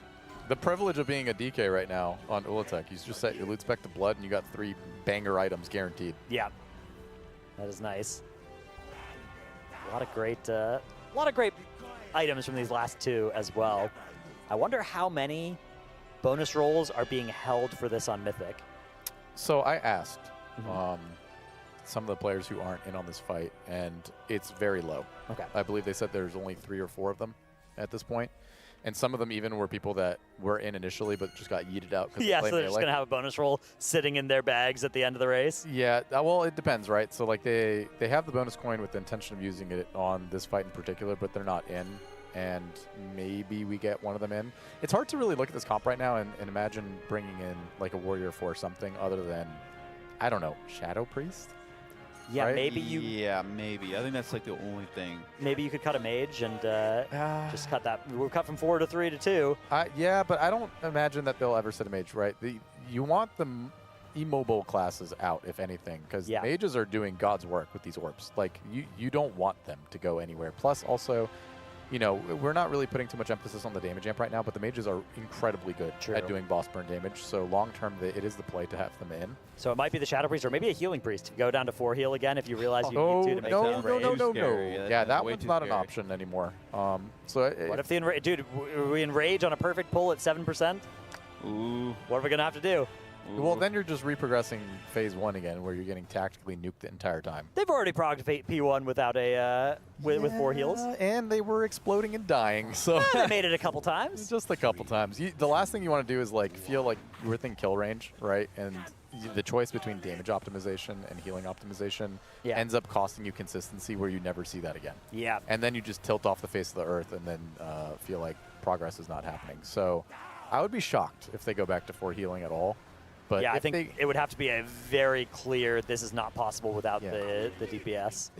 The privilege of being a DK right now on Ulatech, you just set your loot spec to blood and you got 3 banger items guaranteed. yeah, that is nice. A lot of great items from these last 2 as well. I wonder how many bonus rolls are being held for this on Mythic. So I asked some of the players who aren't in on this fight, and it's very low. Okay. I believe they said there's only 3 or 4 of them at this point. And some of them even were people that were in initially but just got yeeted out. Yeah, so they're just going to have a bonus roll sitting in their bags at the end of the race. Yeah, well, it depends, right? So, like, they have the bonus coin with the intention of using it on this fight in particular, but they're not in, and maybe we get one of them in. It's hard to really look at this comp right now and imagine bringing in, like, a warrior for something other than, I don't know, Shadow Priest? Yeah, Right? maybe you. Yeah, maybe. I think that's like the only thing. Maybe you could cut a mage and just cut that. We're cut from 4 to 3 to 2. Yeah, but I don't imagine that they'll ever set a mage, right? You want the immobile classes out, if anything, because mages are doing God's work with these orbs. Like, you don't want them to go anywhere. Plus, also, you know, we're not really putting too much emphasis on the damage amp right now, but the mages are incredibly good at doing boss burn damage. So long term, it is the play to have them in. So it might be the Shadow Priest or maybe a Healing Priest. Go down to 4 heal again if you realize you need to make no, that rage. no. Yeah, that one's not an option anymore. So what if the enrage? Dude, are we enrage on a perfect pull at 7%? Ooh. What are we gonna have to do? Well, then you're just reprogressing phase 1 again, where you're getting tactically nuked the entire time. They've already progged P1 without a with 4 heals. And they were exploding and dying, so they made it a couple times. Just a couple times. The last thing you want to do is like feel like you're within kill range, right? And the choice between damage optimization and healing optimization ends up costing you consistency where you never see that again. Yeah. And then you just tilt off the face of the earth and then feel like progress is not happening. So I would be shocked if they go back to 4 healing at all. But yeah, I think it would have to be a very clear this is not possible without the DPS.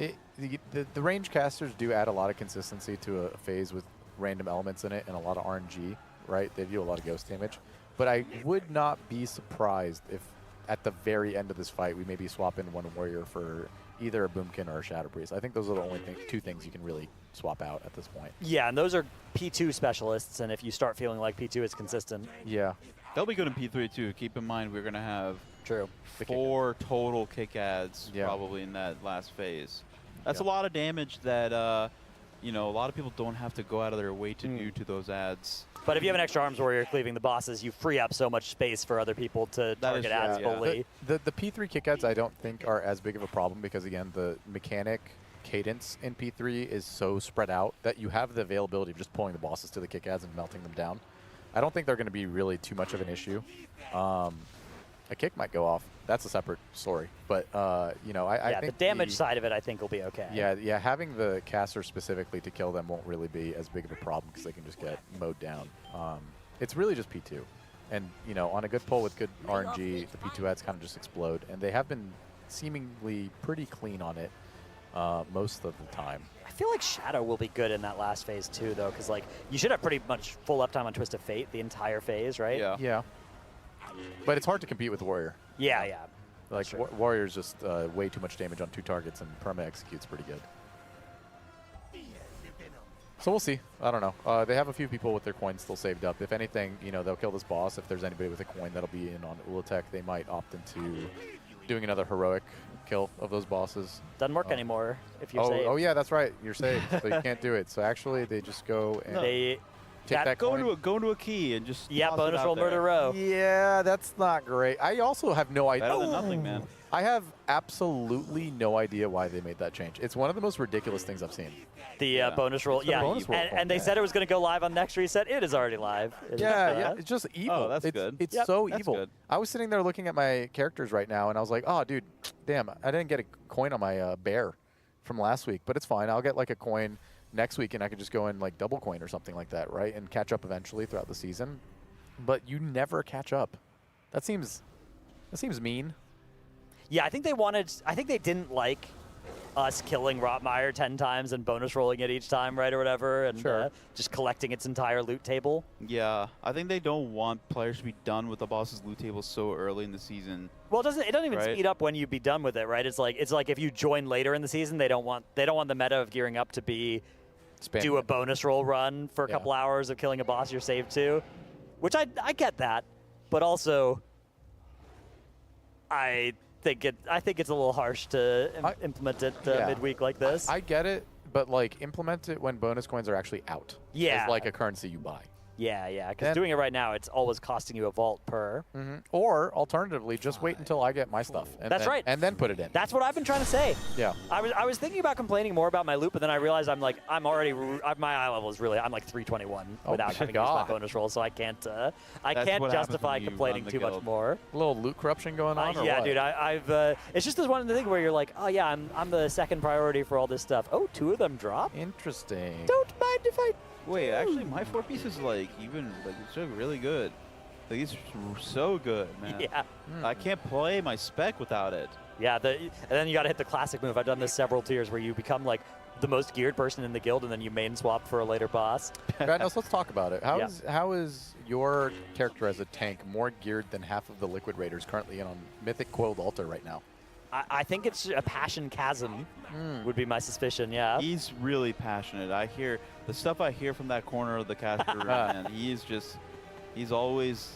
The range casters do add a lot of consistency to a phase with random elements in it and a lot of RNG, right? They do a lot of ghost damage. But I would not be surprised if at the very end of this fight we maybe swap in 1 warrior for either a Boomkin or a Shadow Priest. I think those are the only 2 things you can really swap out at this point. Yeah, and those are P2 specialists, and if you start feeling like P2 is consistent. Yeah. They'll be good in P3 too. Keep in mind we're going to have 4 total kick adds probably in that last phase. That's a lot of damage that you know, a lot of people don't have to go out of their way to do to those ads. But if you have an extra arms warrior cleaving the bosses, you free up so much space for other people to target ads fully. The P3 kick ads I don't think are as big of a problem because, again, the mechanic cadence in P3 is so spread out that you have the availability of just pulling the bosses to the kick ads and melting them down. I don't think they're going to be really too much of an issue. A kick might go off. That's a separate story. But, you know, I think the damage side of it I think will be okay. Yeah, having the caster specifically to kill them won't really be as big of a problem because they can just get mowed down. It's really just P2. And, you know, on a good pull with good RNG, the P2 ads kind of just explode. And they have been seemingly pretty clean on it most of the time. I feel like Shadow will be good in that last phase too, though, because like you should have pretty much full uptime on Twist of Fate the entire phase, right? Yeah. But it's hard to compete with Warrior. Yeah. Like Warrior's just way too much damage on 2 targets, and perma executes pretty good. So we'll see. I don't know. They have a few people with their coins still saved up. If anything, you know, they'll kill this boss. If there's anybody with a coin that'll be in on Ulatech, they might opt into doing another heroic kill of those bosses. Doesn't work anymore if you're saved. Oh yeah, that's right. You're saved, so you can't do it. So actually, they just go and take that Go coin. into a key and just Yeah, toss it bonus out roll there. murder row. Yeah, that's not great. I also have no idea. Better than nothing, man. I have absolutely no idea why they made that change. It's one of the most ridiculous things I've seen. The bonus roll, the yeah. bonus roll And they said it was going to go live on next reset. It is already live. Yeah, it's just evil. Oh, that's it's, good. It's Yep. so That's evil. good. I was sitting there looking at my characters right now, and I was like, oh, dude, damn, I didn't get a coin on my bear from last week, but it's fine. I'll get like a coin next week, and I can just go in like double coin or something like that, right? And catch up eventually throughout the season. But you never catch up. That seems mean. Yeah, I think they didn't like us killing Rotmeyer 10 times and bonus rolling it each time, right, or whatever, and just collecting its entire loot table. Yeah, I think they don't want players to be done with the boss's loot table so early in the season. Well, it doesn't even Right. speed up when you be done with it, right? It's like if you join later in the season, they don't want the meta of gearing up to be do a bonus roll run for a couple hours of killing a boss you're saved to, which I get that, but also I think it's a little harsh to implement it midweek like this. I get it, but like implement it when bonus coins are actually out. Yeah. As like a currency you buy. Yeah, because doing it right now, it's always costing you a vault per. Or alternatively, just wait until I get my stuff. And That's then, right. And then put it in. That's what I've been trying to say. Yeah. I was thinking about complaining more about my loot, but then I realized my eye level is really I'm like 321 without having used my bonus roll, so I can't justify complaining too much more. A little loot corruption going on. Or Yeah, what? dude. I've it's just this one thing where you're like, oh yeah, I'm the second priority for all this stuff. Oh, 2 of them drop. Interesting. Don't mind if I. Wait, actually, my 4 pieces it's really good. Like, it's so good, man. Yeah. I can't play my spec without it. Yeah, and then you got to hit the classic move. I've done this several tiers where you become like the most geared person in the guild, and then you main swap for a later boss. Let's talk about it. How is your character as a tank more geared than half of the Liquid Raiders currently in on Mythic Coiled Altar right now? I think it's a passion chasm, would be my suspicion, yeah. He's really passionate. I hear the stuff I hear from that corner of the caster room, and he's always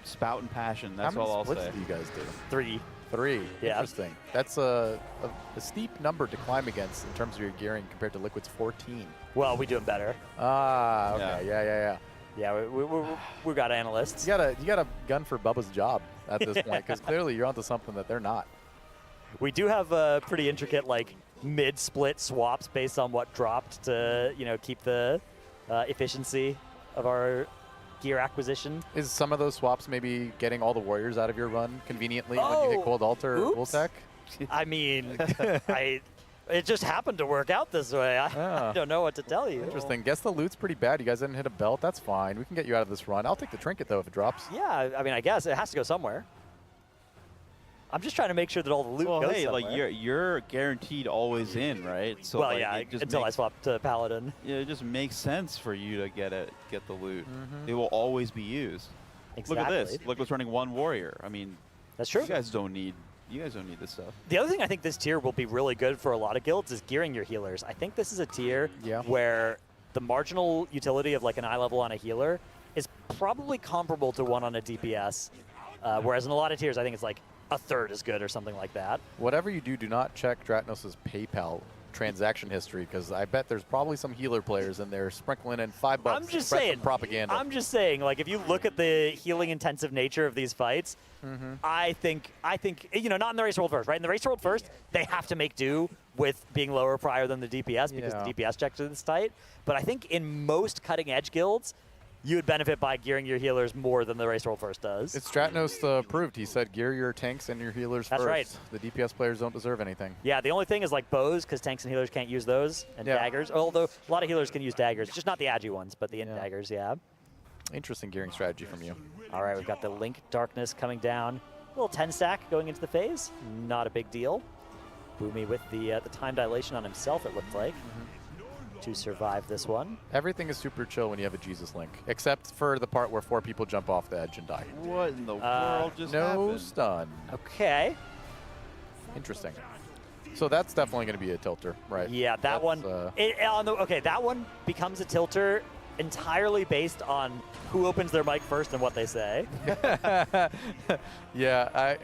spouting passion. That's all I'll say. How many splits do you guys do? 3. 3. Yeah. Interesting. That's a steep number to climb against in terms of your gearing compared to Liquid's 14. Well, we do them better. Ah, okay. Yeah. Yeah, we got analysts. You got a gun for Bubba's job at this point, because clearly you're onto something that they're not. We do have pretty intricate like mid-split swaps based on what dropped to keep the efficiency of our gear acquisition. Is some of those swaps maybe getting all the warriors out of your run conveniently when you hit Cold Altar or Woltech? I mean, it just happened to work out this way. I don't know what to tell you. Interesting. Guess the loot's pretty bad. You guys didn't hit a belt. That's fine. We can get you out of this run. I'll take the trinket, though, if it drops. Yeah, I mean, I guess it has to go somewhere. I'm just trying to make sure that all the loot goes somewhere. Like you're guaranteed always in, right? So well, like, yeah, until I swap to Paladin. Yeah, it just makes sense for you to get the loot. It will always be used. Exactly. Look at this. Look what's running 1 warrior. I mean, that's true. You guys don't need this stuff. The other thing I think this tier will be really good for a lot of guilds is gearing your healers. I think this is a tier where the marginal utility of like an eye level on a healer is probably comparable to one on a DPS. Whereas in a lot of tiers, I think it's like a third as good or something like that. Whatever you do not check Dratnos' PayPal transaction history, because I bet there's probably some healer players in there sprinkling in $5 I'm just spread some saying, propaganda. I'm just saying, like, if you look at the healing intensive nature of these fights, I think, not in the race world first, right? In the race world first, they have to make do with being lower prior than the DPS because the DPS checks are this tight. But I think in most cutting edge guilds, you would benefit by gearing your healers more than the race world first does. It's Stratnos proved. He said gear your tanks and your healers first. That's right. The DPS players don't deserve anything. Yeah, the only thing is like bows, because tanks and healers can't use those, and daggers. Although a lot of healers can use daggers, just not the agi ones, but the daggers, Interesting gearing strategy from you. All right, we've got the Link Darkness coming down. A little 10 stack going into the phase. Not a big deal. Boomy with the time dilation on himself, it looked like, to survive this one. Everything is super chill when you have a Jesus Link, except for the part where 4 people jump off the edge and die. What in the world just happened? No stun. Okay. Interesting. So that's definitely going to be a tilter, right? Yeah, that one. That one becomes a tilter entirely based on who opens their mic first and what they say. Yeah,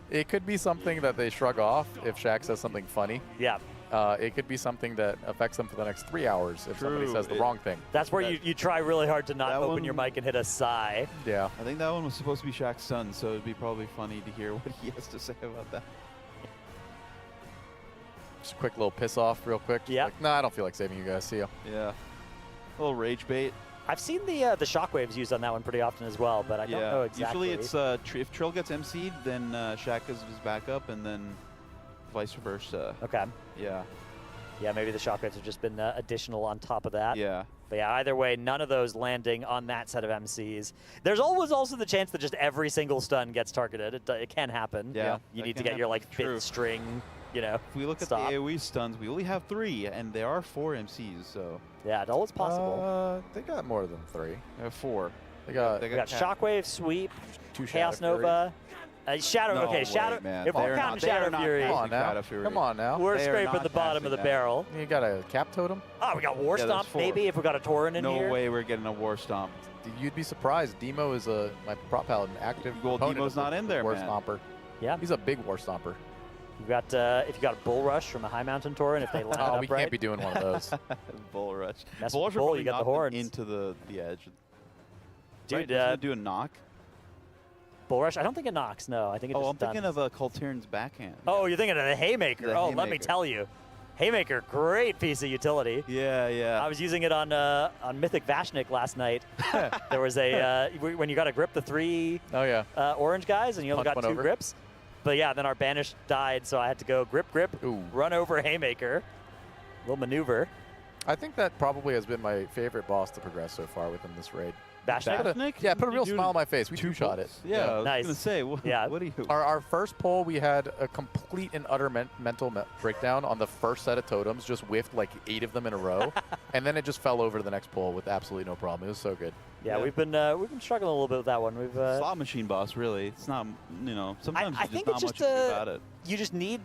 it could be something that they shrug off if Shaq says something funny. Yeah. it could be something that affects them for the next 3 hours if somebody says the wrong thing. That's where you try really hard to not That open your one- mic and hit a sigh. Yeah. I think that one was supposed to be Shaq's son, so it'd be probably funny to hear what he has to say about that. Just a quick little piss off real quick. Yeah. Like, nah, I don't feel like saving you guys. See ya. Yeah. A little rage bait. I've seen the shockwaves used on that one pretty often as well, but I don't know exactly. Usually it's if Trill gets MC'd, then Shaq is his backup, and then vice versa. Okay. Yeah. Yeah, maybe the shockwaves have just been additional on top of that. Yeah. But yeah, either way, none of those landing on that set of MCs. There's always also the chance that just every single stun gets targeted. It can happen. Yeah. You that need to can get your happen. like True. fifth string, you know. If we look stop. at the AoE stuns, we only have 3, and there are 4 MCs, so. Yeah, it's always possible. They got more than 3. They have 4. They got We got Shockwave, Sweep, 2 Chaos Shadow Fury. Nova, Shadow. No okay, way, Shadow. man. If we're They're counting not- they are Shadow not Fury, Come on now. Shadow Fury. Come on now. we're They are scraping not the bottom of the passing that. barrel. You got a Cap Totem? Oh, we got War Yeah, there's Stomp 4. maybe if we got a Tauren in No here. way we're getting a War Stomp. You'd be surprised. Demo is my prop paladin, active. Well, opponent Demo's of not the in there, War man. Stomper. Yeah. He's a big War Stomper. You've got if you got a Bull Rush from a High Mountain Tauren, if they line Oh, up we right. can't be doing one of those. Bull Rush. Mess Bull with Rush the will bull, probably you got the knock them horns. into the edge. Dude, Right? Doesn't it do a knock? Bull Rush, I don't think it knocks, no. I think it Oh, just I'm thinking stuns. of Kultiran's backhand. Oh, you're thinking of the Haymaker. The Let me Haymaker. tell you. Haymaker, great piece of utility. Yeah, yeah. I was using it on Mythic Vashnik last night. There was a when you got to grip the 3 Oh, yeah. orange guys and you only Punch got one 2 over. grips. But yeah, then our Banish died, so I had to go grip, Ooh. run over Haymaker. Little maneuver. I think that probably has been my favorite boss to progress so far within this raid. Vashnik? Vashnik? Yeah, put a real Dude, smile on my face. We 2 two-shot it. pulls. Yeah, I was Nice. gonna say. What, Yeah. What do you? Our first pull, we had a complete and utter mental breakdown on the first set of totems. Just whiffed like 8 of them in a row, and then it just fell over to the next pull with absolutely no problem. It was so good. Yeah, Yeah. we've been struggling a little bit with that one. We've Slot machine boss, really. It's not. Sometimes I you think just it's not just much you can do about it. you just need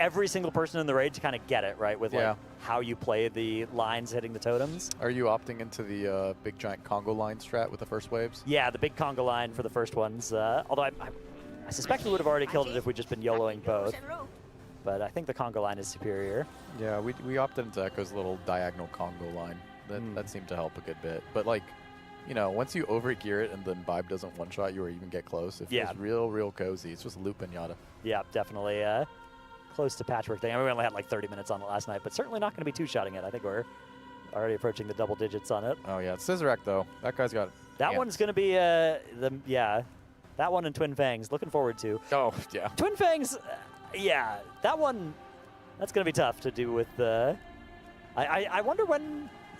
every single person in the raid to kind of get it right with Yeah. like how you play the lines hitting the totems. Are you opting into the big giant Congo line strat with the first waves? Yeah, the big conga line for the first ones. Although I suspect we would have already killed it if we'd just been YOLOing both. But I think the conga line is superior. Yeah, we opted into Echo's little diagonal Congo line. That seemed to help a good bit. But like, once you overgear it and then Vibe doesn't one-shot you or even get close, it feels real cozy. It's just loop pinata. Yeah, definitely close to patchwork thing. I mean, we only had like 30 minutes on it last night, but certainly not going to be two-shotting it. I think we're already approaching the double digits on it. Oh, yeah. It's Scissorak, though. That guy's got That hands. one's going to be, that one and Twin Fangs. Looking forward to. Oh, yeah. Twin Fangs, yeah, that one, that's going to be tough to do with the... I wonder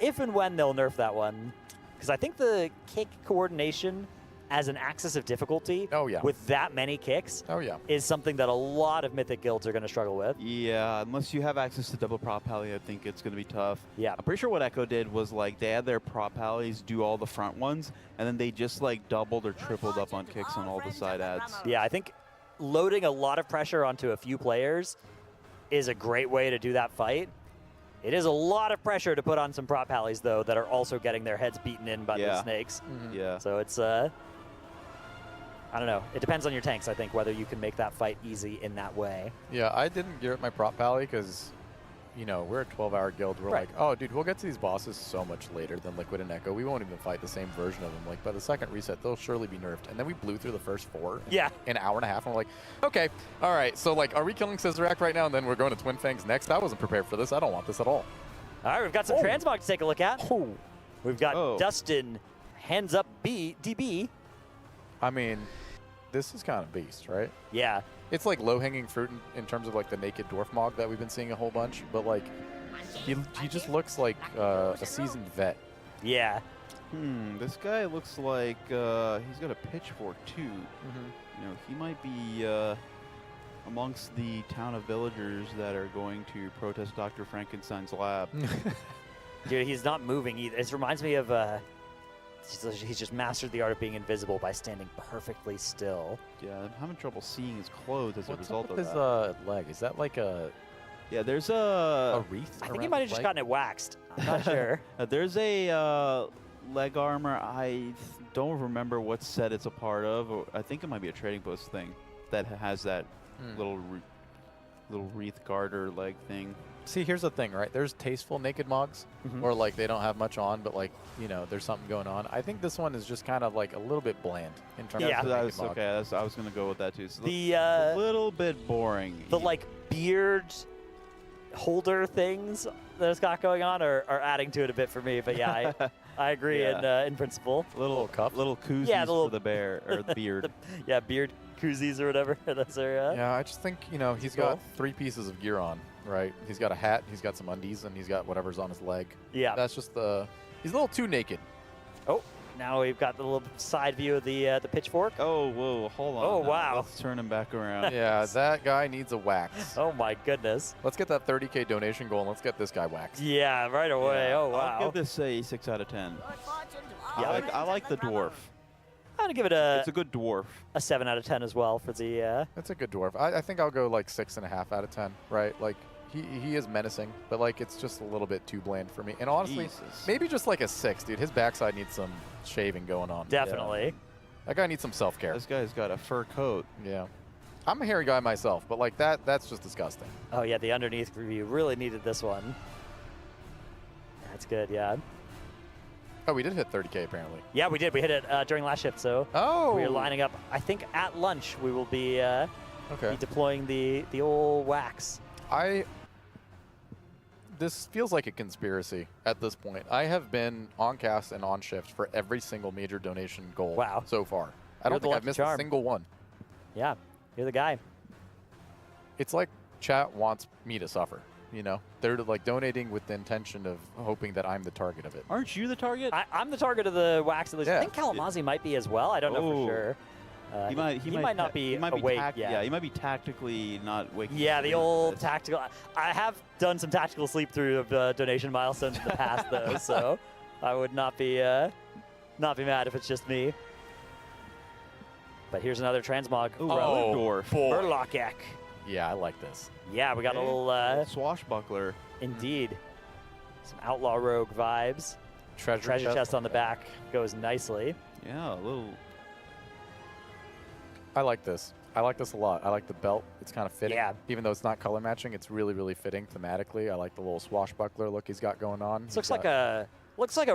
if and when they'll nerf that one. Because I think the kick coordination as an axis of difficulty with that many kicks is something that a lot of Mythic guilds are going to struggle with. Yeah, unless you have access to double prop pally, I think it's going to be tough. Yeah. I'm pretty sure what Echo did was like they had their prop pallies do all the front ones, and then they just like doubled or tripled up on kicks on all the side ads. Yeah, I think loading a lot of pressure onto a few players is a great way to do that fight. It is a lot of pressure to put on some prop pallies, though, that are also getting their heads beaten in by the snakes. Yeah. So it's, I don't know. It depends on your tanks, I think, whether you can make that fight easy in that way. Yeah, I didn't gear up my prop pally because, we're a 12-hour guild. We're like, oh, dude, we'll get to these bosses so much later than Liquid and Echo. We won't even fight the same version of them. Like, by the second reset, they'll surely be nerfed. And then we blew through the first 4 in an hour and a half. And we're like, okay, all right. So, like, are we killing Scissorak right now and then we're going to Twin Fangs next? I wasn't prepared for this. I don't want this at all. All right, we've got some transmog to take a look at. We've got Dustin, hands up DB. I mean, this is kind of beast, right? Yeah. It's like low-hanging fruit in terms of like the naked dwarf mog that we've been seeing a whole bunch, but like he just looks like a seasoned vet. Yeah. This guy looks like he's got a pitchfork too. He might be amongst the town of villagers that are going to protest Dr. Frankenstein's lab. Dude, he's not moving either. It reminds me of he's just mastered the art of being invisible by standing perfectly still. Yeah, I'm having trouble seeing his clothes as a result of his that. leg? Is that like a... Yeah, there's a wreath? I think he might have just gotten it waxed. I'm not sure. There's a leg armor. I don't remember what set it's a part of. I think it might be a trading post thing that has that little little wreath garter leg thing. See, here's the thing, right? There's tasteful naked mogs, or like they don't have much on, but like, you know, there's something going on. I think this one is just kind of like a little bit bland in terms of the that naked was mog. okay. I was gonna go with that too. It's The a little bit boring. the like beard holder things that it's got going on are adding to it a bit for me. But yeah, I agree in principle. little cup, little koozies Yeah, the little- for the bear or the beard. Yeah, beard koozies or whatever. Those are. Yeah, I just think, you know, he's got 3 pieces of gear on, right? He's got a hat, he's got some undies, and he's got whatever's on his leg. Yeah. That's just he's a little too naked. Oh, now we've got the little side view of the pitchfork. Oh, whoa, hold on. Oh, now. wow. Let's turn him back around. Yeah, that guy needs a wax. Oh my goodness. Let's get that 30K donation goal and let's get this guy waxed. Yeah, right away. Yeah. Oh wow. I'll give this a 6 out of 10. Yeah, I like the dwarf. I'm gonna give it It's a good dwarf. a 7 out of 10 as well for the. That's a good dwarf. I think I'll go like 6.5 out of 10, right? Like, he is menacing, but like it's just a little bit too bland for me. And honestly, Jesus. maybe just like a 6, dude. His backside needs some shaving going on. Definitely. Yeah. That guy needs some self-care. This guy's got a fur coat. Yeah. I'm a hairy guy myself, but like that's just disgusting. Oh yeah, the underneath review really needed this one. That's good. Yeah. Oh, we did hit 30K apparently. Yeah, we did. We hit it during last shift, so Oh. we are lining up. I think at lunch we will be, Okay. be deploying the old wax. This feels like a conspiracy at this point. I have been on cast and on shift for every single major donation goal so far. I don't You're the think I've lucky missed charm. a single one. Yeah, you're the guy. It's like chat wants me to suffer, you know? They're like donating with the intention of hoping that I'm the target of it. Aren't you the target? I'm the target of the wax. At least. Yeah. I think Kalamazoo might be as well. I don't know Oh. for sure. He might not be awake yet. Yeah, he might be tactically not waking Yeah, up the to old this. tactical. I have done some tactical sleep through of donation milestones in the past, though, so I would not be mad if it's just me. But here's another transmog. Ooh, dwarf. Burlock-ek. Yeah, I like this. Yeah, we got a little swashbuckler. Indeed. Some outlaw rogue vibes. Treasure chest on the back goes nicely. Yeah, a little. I like this. I like this a lot. I like the belt. It's kind of fitting. Yeah. Even though it's not color matching, it's really, really fitting thematically. I like the little swashbuckler look he's got going on. This looks like a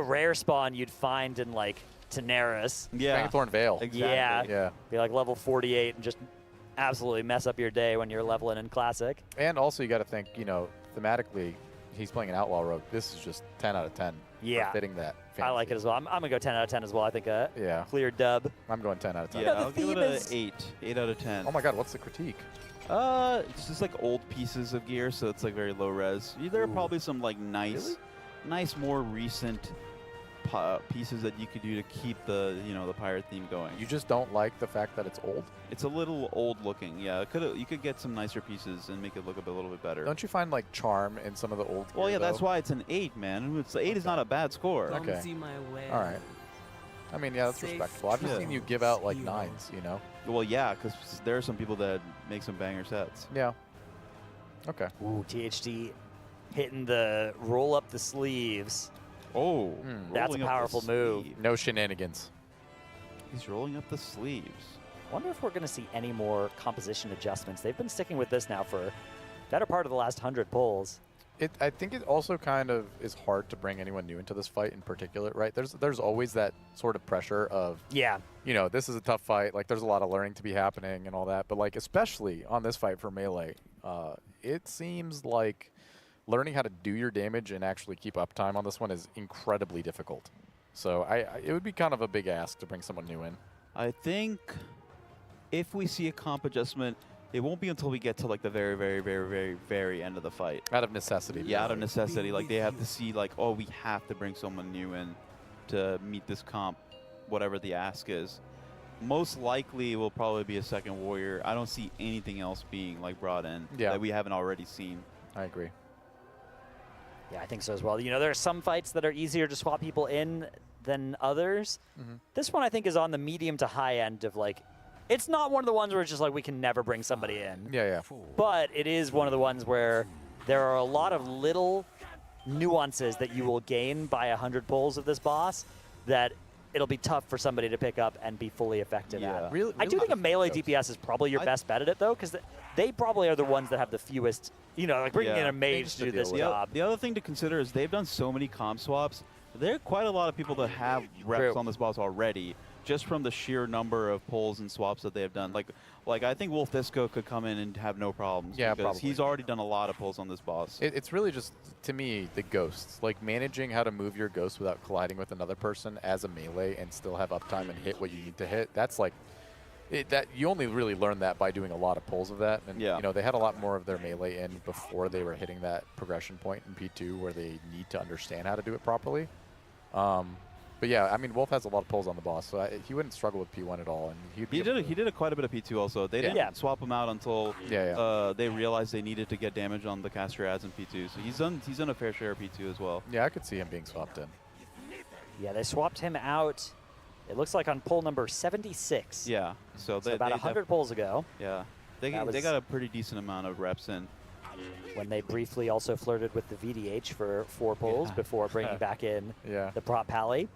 rare spawn you'd find in like Daenerys. Yeah. Fangthorn Veil. Exactly. Yeah. Yeah. Be like level 48 and just absolutely mess up your day when you're leveling in Classic. And also, you got to think, you know, thematically, he's playing an outlaw rogue. This is just 10 out of 10. Yeah. For fitting that. I like it as well. I'm going to go 10 out of 10 as well. I think a Yeah. clear dub. I'm going 10 out of 10. Yeah, the I'll give it theme a is- 8 out of 10. Oh my God, what's the critique? It's just like old pieces of gear, so it's like very low res. There are probably some like nice, more recent pieces that you could do to keep the the pirate theme going. You just don't like the fact that it's old? It's a little old looking. Yeah, you could get some nicer pieces and make it look a little bit better. Don't you find like charm in some of the old Well, gear, yeah, that's though? why it's an 8, man. It's 8 is not a bad score. Okay. All right. I mean, yeah, that's respectable. I've just seen you give out like 9s, you know? Well, yeah, because there are some people that make some banger sets. Yeah. Okay. Ooh, THD hitting the roll up the sleeves. Oh, That's a rolling up the powerful move. sleeve. No shenanigans. He's rolling up the sleeves. I wonder if we're going to see any more composition adjustments. They've been sticking with this now for better part of the last 100 pulls. I think it also kind of is hard to bring anyone new into this fight in particular, right? There's always that sort of pressure of, Yeah. you know, this is a tough fight. Like, there's a lot of learning to be happening and all that. But, like, especially on this fight for Melee, it seems like learning how to do your damage and actually keep uptime on this one is incredibly difficult. So it would be kind of a big ask to bring someone new in. I think if we see a comp adjustment, it won't be until we get to like the very, very, very, very, very end of the fight. Out of necessity. Yeah, out of necessity. Like they have to see like, oh, we have to bring someone new in to meet this comp, whatever the ask is. Most likely it will probably be a second warrior. I don't see anything else being like brought in that we haven't already seen. I agree. Yeah, I think so as well. You know, there are some fights that are easier to swap people in than others. This one I think is on the medium to high end of like, it's not one of the ones where it's just like we can never bring somebody in. Yeah. But it is one of the ones where there are a lot of little nuances that you will gain by 100 pulls of this boss that it'll be tough for somebody to pick up and be fully effective at. Really, I do think a melee DPS is probably your best bet at it, though, because they probably are the ones that have the fewest, like bringing in a mage to do this job. The other thing to consider is they've done so many comp swaps. There are quite a lot of people that have reps on this boss already, just from the sheer number of pulls and swaps that they have done. Like I think Wolf Disco could come in and have no problems. Yeah, because probably. he's already done a lot of pulls on this boss. It's really just, to me, the ghosts. Like managing how to move your ghost without colliding with another person as a melee and still have uptime and hit what you need to hit. That's like, that you only really learn that by doing a lot of pulls of that. And they had a lot more of their melee in before they were hitting that progression point in P2 where they need to understand how to do it properly. But yeah, I mean, Wolf has a lot of pulls on the boss, so he wouldn't struggle with P1 at all. And he did quite a bit of P2 also. They didn't swap him out until they realized they needed to get damage on the caster ads in P2. So he's done a fair share of P2 as well. Yeah, I could see him being swapped in. Yeah, they swapped him out. It looks like on pull number 76. Yeah, so about 100 pulls ago. Yeah, they got a pretty decent amount of reps in. When they briefly also flirted with the VDH for 4 pulls before bringing back in the prop pally.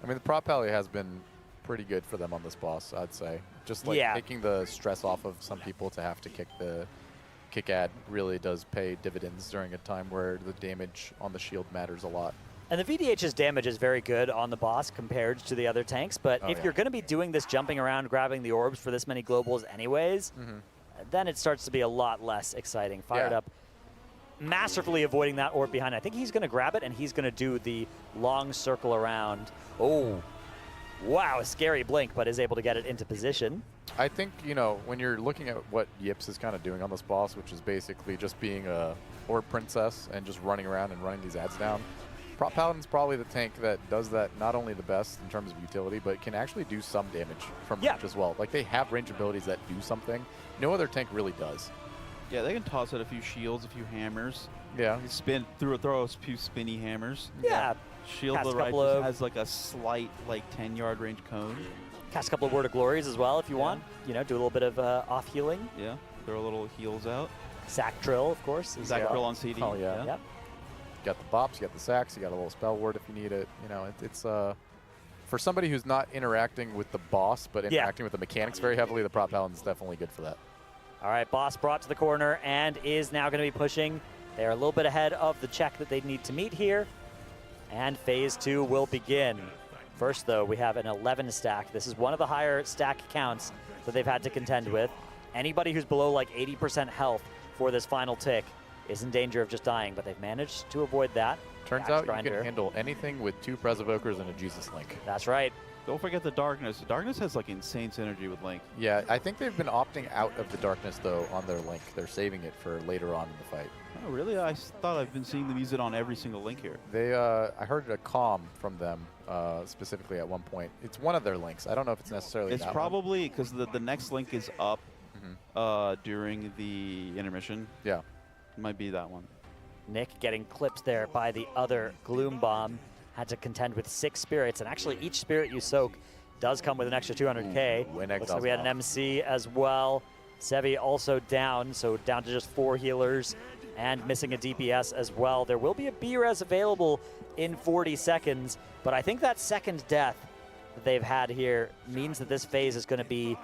I mean, the prop pally has been pretty good for them on this boss, I'd say. Just like taking the stress off of some people to have to kick the kick ad really does pay dividends during a time where the damage on the shield matters a lot. And the VDH's damage is very good on the boss compared to the other tanks, but if you're going to be doing this jumping around, grabbing the orbs for this many globals anyways, then it starts to be a lot less exciting. Fired up, masterfully avoiding that orb behind. I think he's going to grab it, and he's going to do the long circle around. Oh, wow, a scary blink, but is able to get it into position. I think, when you're looking at what Yips is kind of doing on this boss, which is basically just being a orb princess and just running around and running these ads down, Prop Paladin's probably the tank that does that not only the best in terms of utility, but can actually do some damage from range as well. Like, they have range abilities that do something. No other tank really does. Yeah, they can toss out a few shields, a few hammers. Yeah. Throw a few spinny hammers. Yeah. Shield the right has like a slight 10-yard range cone. Cast a couple of Word of Glories as well if you want. Do a little bit of off healing. Yeah, throw a little heals out. Sack Drill, of course. Sack Drill on CD. Oh, yeah. Yep. You got the bops, you got the sacks, you got a little spell ward if you need it. It's for somebody who's not interacting with the boss, but interacting with the mechanics very heavily, the Prop Paladin's definitely good for that. All right, boss brought to the corner and is now going to be pushing. They're a little bit ahead of the check that they need to meet here. And phase 2 will begin. First, though, we have an 11 stack. This is one of the higher stack counts that they've had to contend with. Anybody who's below 80% health for this final tick is in danger of just dying, but they've managed to avoid that. Turns out you can handle anything with 2 Pres Evokers and a Jesus Link. That's right. Don't forget the Darkness. The Darkness has insane synergy with Link. Yeah, I think they've been opting out of the Darkness, though, on their Link. They're saving it for later on in the fight. Oh, really? I thought I've been seeing them use it on every single Link here. They, I heard a comm from them specifically at one point. It's one of their Links. I don't know if it's necessarily It's probably because the next Link is up during the intermission. Yeah. It might be that one. Nick getting clipped there by the other Gloom Bomb. Had to contend with 6 spirits, and actually each spirit you soak does come with an extra 200k. Looks like we had an MC as well. Sevi also down, so down to just 4 healers and missing a DPS as well. There will be a B-res available in 40 seconds, but I think that second death that they've had here means that this phase is going to be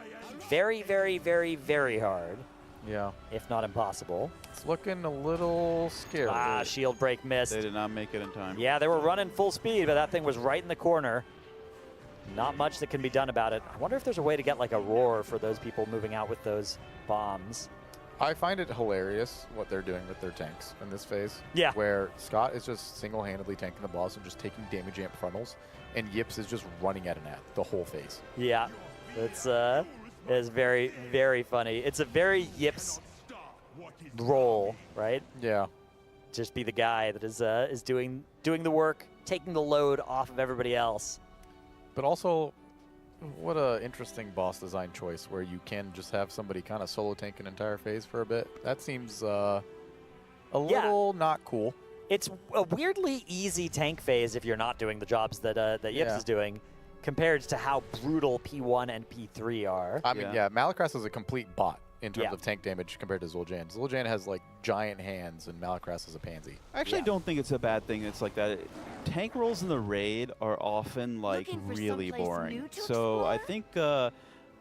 very, very, very, very hard. Yeah. If not impossible. It's looking a little scary. Shield break missed. They did not make it in time. Yeah, they were running full speed, but that thing was right in the corner. Not much that can be done about it. I wonder if there's a way to get a roar for those people moving out with those bombs. I find it hilarious what they're doing with their tanks in this phase. Yeah. Where Scott is just single-handedly tanking the boss and just taking damage amp frontals, and Yips is just running at an ad the whole phase. Yeah, it's very, very funny. It's a very Yips role, right? Yeah. Just be the guy that is doing the work, taking the load off of everybody else. But also, what a interesting boss design choice where you can just have somebody kind of solo tank an entire phase for a bit. That seems a little not cool. It's a weirdly easy tank phase if you're not doing the jobs that Yips is doing, compared to how brutal P1 and P3 are. I mean, Malakras is a complete bot in terms of tank damage compared to Zul'Jin. Zul'Jin has like giant hands and Malakras is a pansy. I actually don't think it's a bad thing. It's like that. Tank rolls in the raid are often like really boring. So I think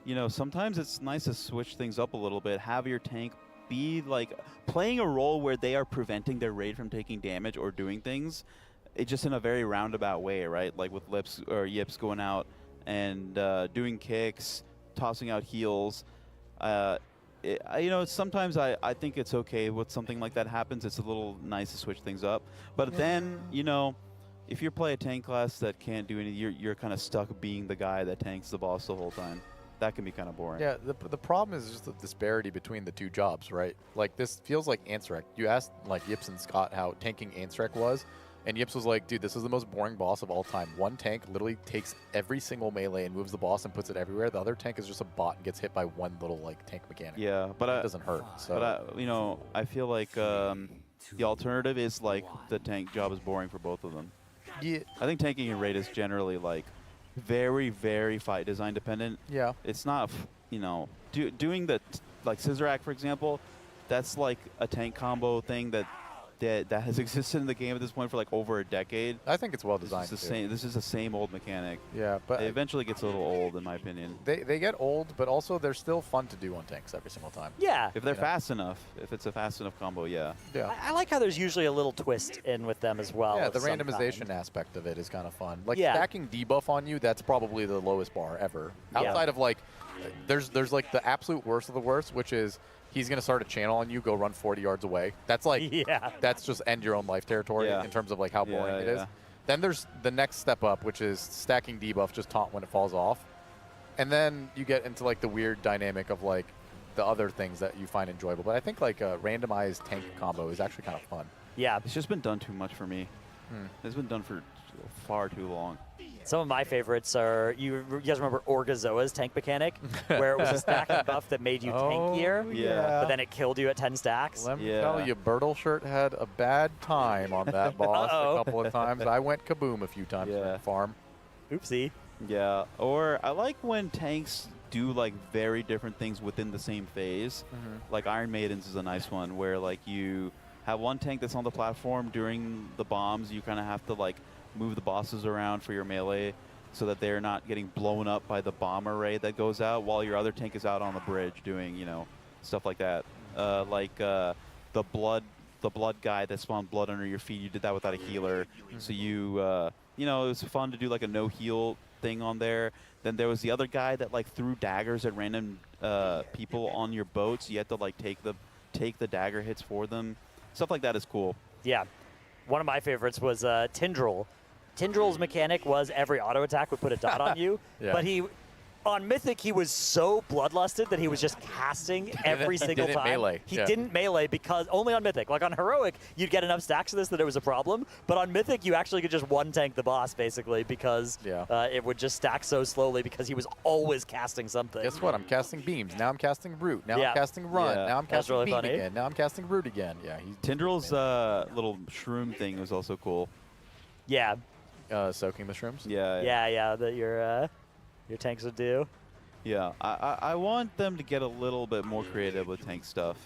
you know, sometimes it's nice to switch things up a little bit. Have your tank be like playing a role where they are preventing their raid from taking damage or doing things. It's just in a very roundabout way, right? Like with Lips or Yips going out and doing kicks, tossing out heals. You know, sometimes I think it's okay with something like that happens. It's a little nice to switch things up. But then, you know, if you play a tank class that can't do anything, you're kind of stuck being the guy that tanks the boss the whole time. That can be kind of boring. Yeah, the problem is just the disparity between the two jobs, right? Like, this feels like Ansrek. You asked, like, Yips and Scott how tanking Ansrek was, and Yips was like, dude, this is the most boring boss of all time. One tank literally takes every single melee and moves the boss and puts it everywhere. The other tank is just a bot and gets hit by one little, like, tank mechanic. Yeah, but it doesn't hurt. So. But, you know, I feel like the alternative is, like, the tank job is boring for both of them. Yeah. I think tanking and raid is generally, like, very, very fight design dependent. Yeah. It's not, you know, doing the, like Scissorak, for example, that's like a tank combo thing that has existed in the game at this point for like over a decade. I think it's well designed. This is the same old mechanic. Yeah, but it eventually gets a little old, in my opinion. They get old, but also they're still fun to do on tanks every single time. Yeah. If they're fast enough, if it's a fast enough combo, yeah. Yeah. I like how there's usually a little twist in with them as well. Yeah, of the some randomization kind. aspect of it is kind of fun. Like Yeah. stacking debuff on you, that's probably the lowest bar ever. Yeah. Outside of like, there's like the absolute worst of the worst, which is he's going to start a channel on you, go run 40 yards away. That's like, that's just end your own life territory in terms of like how boring it is. Then there's the next step up, which is stacking debuff, just taunt when it falls off. And then you get into like the weird dynamic of like the other things that you find enjoyable. But I think like a randomized tank combo is actually kind of fun. Yeah. It's just been done too much for me. It's been done for far too long. Some of my favorites are, you guys remember Orgazoa's tank mechanic, where it was a stacking buff that made you tankier, but then it killed you at 10 stacks? Let me tell you, Birtleshirt had a bad time on that boss a couple of times. I went kaboom a few times in the farm. Oopsie. Yeah, or I like when tanks do like very different things within the same phase. Like Iron Maidens is a nice one, where like you have one tank that's on the platform during the bombs. You kind of have to like move the bosses around for your melee so that they're not getting blown up by the bomb array that goes out while your other tank is out on the bridge doing, you know, stuff like that. The blood guy that spawned blood under your feet, you did that without a healer. So you, you know, it was fun to do like a no heal thing on there. Then there was the other guy that like threw daggers at random people on your boat, so you had to like take the dagger hits for them. Stuff like that is cool. Yeah. One of my favorites was Tindril. Tindril's mechanic was every auto attack would put a dot on you, but on Mythic, he was so bloodlusted that he was just casting every single time. Melee. He didn't melee because only on Mythic. Like on Heroic, you'd get enough stacks of this that it was a problem, but on Mythic, you actually could just one tank the boss basically because it would just stack so slowly because he was always casting something. Guess what? I'm casting beams. Now I'm casting root. Now I'm casting run. Now I'm casting really beam funny. again. Now I'm casting root again. Yeah. Tindril's little shroom thing was also cool. Yeah. Soaking the shrooms? Yeah, that your tanks would do. Yeah, I want them to get a little bit more creative with tank stuff.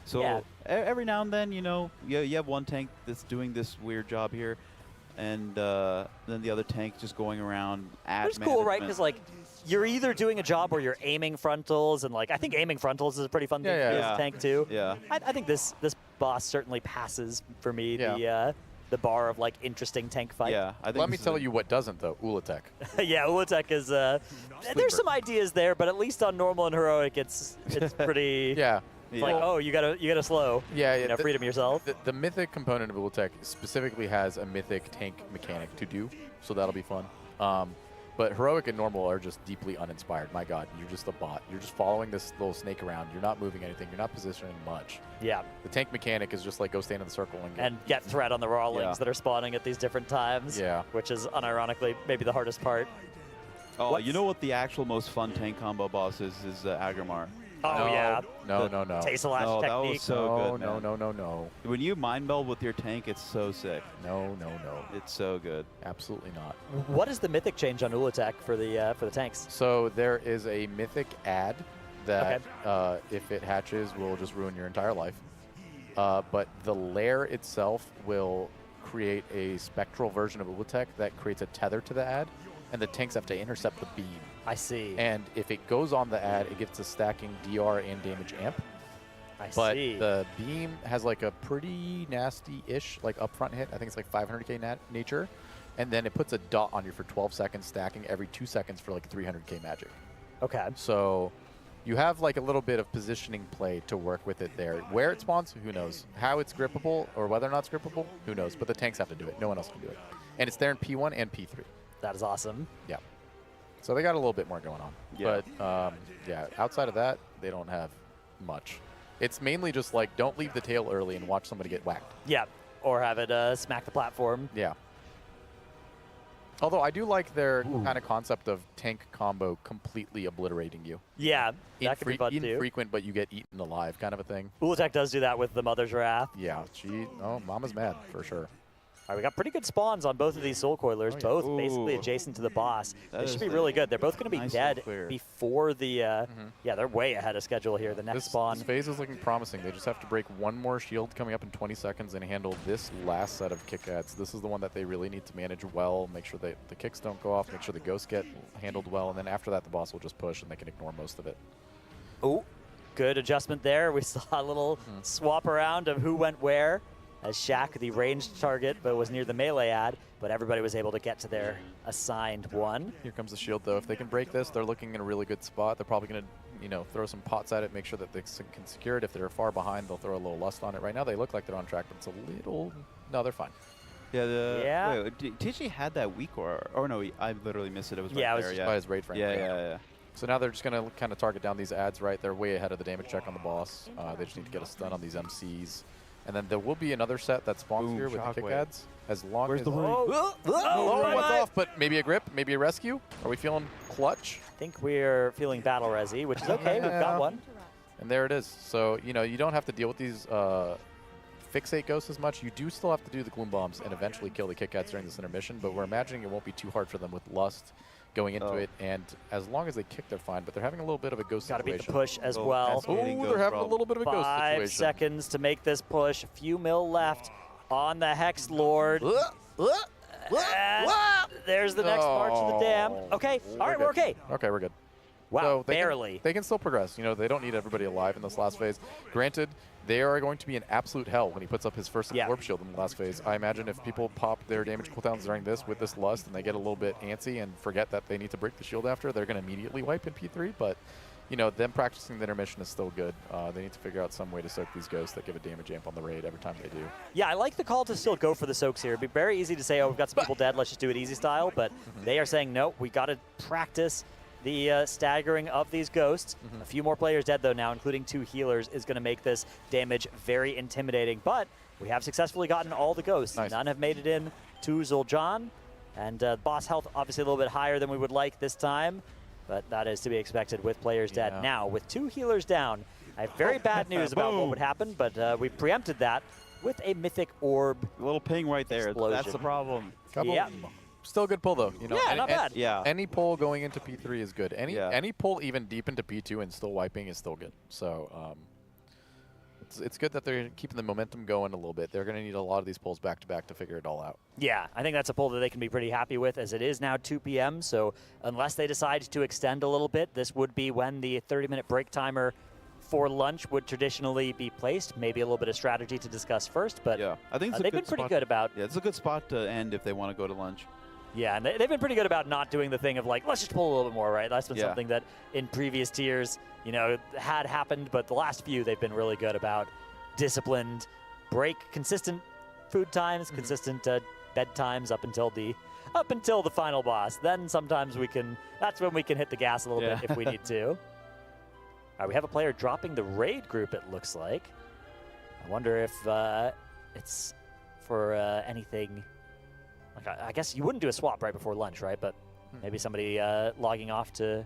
So every now and then, you know, you have one tank that's doing this weird job here, and then the other tank just going around at It's cool, right? Because, like, you're either doing a job where you're aiming frontals, and, like, I think aiming frontals is a pretty fun thing to do as a tank, too. Yeah. I think this boss certainly passes, for me, the bar of, like, interesting tank fight. Yeah, I think Let me tell you what doesn't, though. Ulatek. Yeah, Ulatek is... there's some ideas there, but at least on normal and heroic, it's pretty... It's like, oh, you gotta slow. Yeah, freedom yourself. The mythic component of Ulatek specifically has a mythic tank mechanic to do, so that'll be fun. But heroic and normal are just deeply uninspired. My God, you're just a bot. You're just following this little snake around. You're not moving anything. You're not positioning much. Yeah. The tank mechanic is just like go stand in the circle and get threat on the rawlings that are spawning at these different times. Yeah. Which is unironically maybe the hardest part. Oh, you know what the actual most fun tank combo boss is Agrimar. Oh, yeah. No. Tesselash technique. That was so good, man. No. When you mind meld with your tank, it's so sick. No. It's so good. Absolutely not. What is the mythic change on Ulatek for the tanks? So there is a mythic ad that if it hatches will just ruin your entire life. But the lair itself will create a spectral version of Ulutech that creates a tether to the ad, and the tanks have to intercept the beam. I see. And if it goes on the ad, it gets a stacking DR and damage amp. But the beam has like a pretty nasty-ish like upfront hit. I think it's like 500k nature. And then it puts a dot on you for 12 seconds, stacking every 2 seconds for like 300k magic. Okay. So you have like a little bit of positioning play to work with it there. Where it spawns, who knows? How it's grippable or whether or not it's grippable, who knows? But the tanks have to do it. No one else can do it. And it's there in P1 and P3. That is awesome. Yeah. So they got a little bit more going on. Yeah. But yeah, outside of that, they don't have much. It's mainly just like, don't leave the tail early and watch somebody get whacked. Yeah, or have it smack the platform. Yeah. Although I do like their kind of concept of tank combo completely obliterating you. Yeah, that could be fun too. Infrequent, but you get eaten alive kind of a thing. Ulutech does do that with the Mother's Wrath. Yeah, Mama's mad for sure. All right, we got pretty good spawns on both of these Soul Coilers, both basically adjacent to the boss. They should be really good. They're both going to be dead before the, yeah, they're way ahead of schedule here. The next spawn. This phase is looking promising. They just have to break one more shield coming up in 20 seconds and handle this last set of kick ads. This is the one that they really need to manage well, make sure that the kicks don't go off, make sure the ghosts get handled well, and then after that the boss will just push and they can ignore most of it. Oh, good adjustment there. We saw a little swap around of who went where. As Shaq, the ranged target, but was near the melee ad, but everybody was able to get to their assigned one. Here comes the shield, though. If they can break this, they're looking in a really good spot. They're probably going to, throw some pots at it, make sure that they can secure it. If they're far behind, they'll throw a little lust on it. Right now, they look like they're on track, but it's a little... No, they're fine. Yeah, wait, TJ had that weak or no, I literally missed it. It was right there, by his raid frame. Yeah. So now they're just going to kind of target down these ads, right? They're way ahead of the damage check on the boss. They just need to get a stun on these MCs. And then there will be another set that spawns here with the kick ads. As long as... what's off? But maybe a grip, maybe a rescue. Are we feeling clutch? I think we're feeling battle resi, which is okay. We've got one. And there it is. So, you don't have to deal with these fixate ghosts as much. You do still have to do the gloom bombs and eventually kill the kick ads during this intermission, but we're imagining it won't be too hard for them with lust going into it, and as long as they kick, they're fine. But they're having a little bit of a ghost situation. Got to beat the push as well. Oh, they're having a little bit of a ghost situation. 5 seconds to make this push. A few mil left on the Hex Lord. There's the next March of the Dam. Okay, all right, we're okay. Okay, we're good. Wow, so barely. They can still progress. They don't need everybody alive in this last phase. Granted, they are going to be in absolute hell when he puts up his first warp shield in the last phase. I imagine if people pop their damage cooldowns during this with this lust and they get a little bit antsy and forget that they need to break the shield after, they're going to immediately wipe in P3. But, them practicing the intermission is still good. They need to figure out some way to soak these ghosts that give a damage amp on the raid every time they do. Yeah, I like the call to still go for the soaks here. It'd be very easy to say, oh, we've got some people dead, let's just do it easy style. But they are saying, no, we got to practice the staggering of these ghosts. A few more players dead, though, now, including 2 healers, is going to make this damage very intimidating. But we have successfully gotten all the ghosts. Nice. None have made it in to Zul'Jan. And boss health, obviously, a little bit higher than we would like this time. But that is to be expected with players dead. Now, with 2 healers down, I have very bad news about what would happen, but we preempted that with a mythic orb. A little ping right there. Explosion. That's the problem. Yeah. Still a good pull, though. Yeah, not bad. Yeah. Any pull going into P3 is good. Any pull even deep into P2 and still wiping is still good. So it's good that they're keeping the momentum going a little bit. They're going to need a lot of these pulls back-to-back to figure it all out. Yeah, I think that's a pull that they can be pretty happy with, as it is now 2 p.m. So unless they decide to extend a little bit, this would be when the 30-minute break timer for lunch would traditionally be placed. Maybe a little bit of strategy to discuss first, but yeah, I think they've been pretty good about... Yeah, it's a good spot to end if they want to go to lunch. Yeah, and they've been pretty good about not doing the thing of like, let's just pull a little bit more, right? That's been something that in previous tiers, had happened, but the last few they've been really good about disciplined break, consistent food times, consistent bed times up until the final boss. Then sometimes that's when we can hit the gas a little bit if we need to. All right, we have a player dropping the raid group, it looks like. I wonder if it's for anything. Like, I guess you wouldn't do a swap right before lunch, right? But maybe somebody logging off to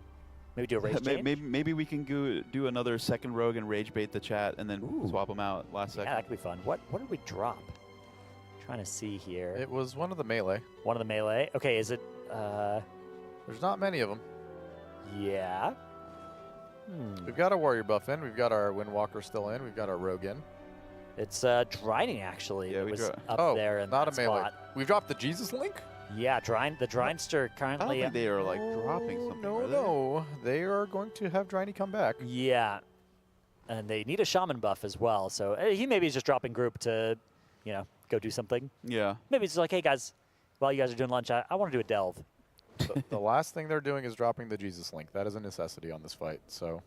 maybe do a rage change? Maybe we can do another second rogue and rage bait the chat and then swap them out last second. Yeah, that could be fun. What did we drop? Trying to see here. It was one of the melee. One of the melee. Okay, is it... There's not many of them. Yeah. We've got a warrior buff in. We've got our Windwalker still in. We've got our rogue in. It's Drining, actually. Yeah, It we was dro- up there in not that a melee. spot. We've dropped the Jesus link? Yeah, the Drinester I don't currently. think they are like dropping something. are they? No. They are going to have Driney come back. Yeah. And they need a Shaman buff as well. So he maybe is just dropping group to, go do something. Yeah. Maybe it's like, hey, guys, while you guys are doing lunch, I want to do a delve. The last thing they're doing is dropping the Jesus link. That is a necessity on this fight. So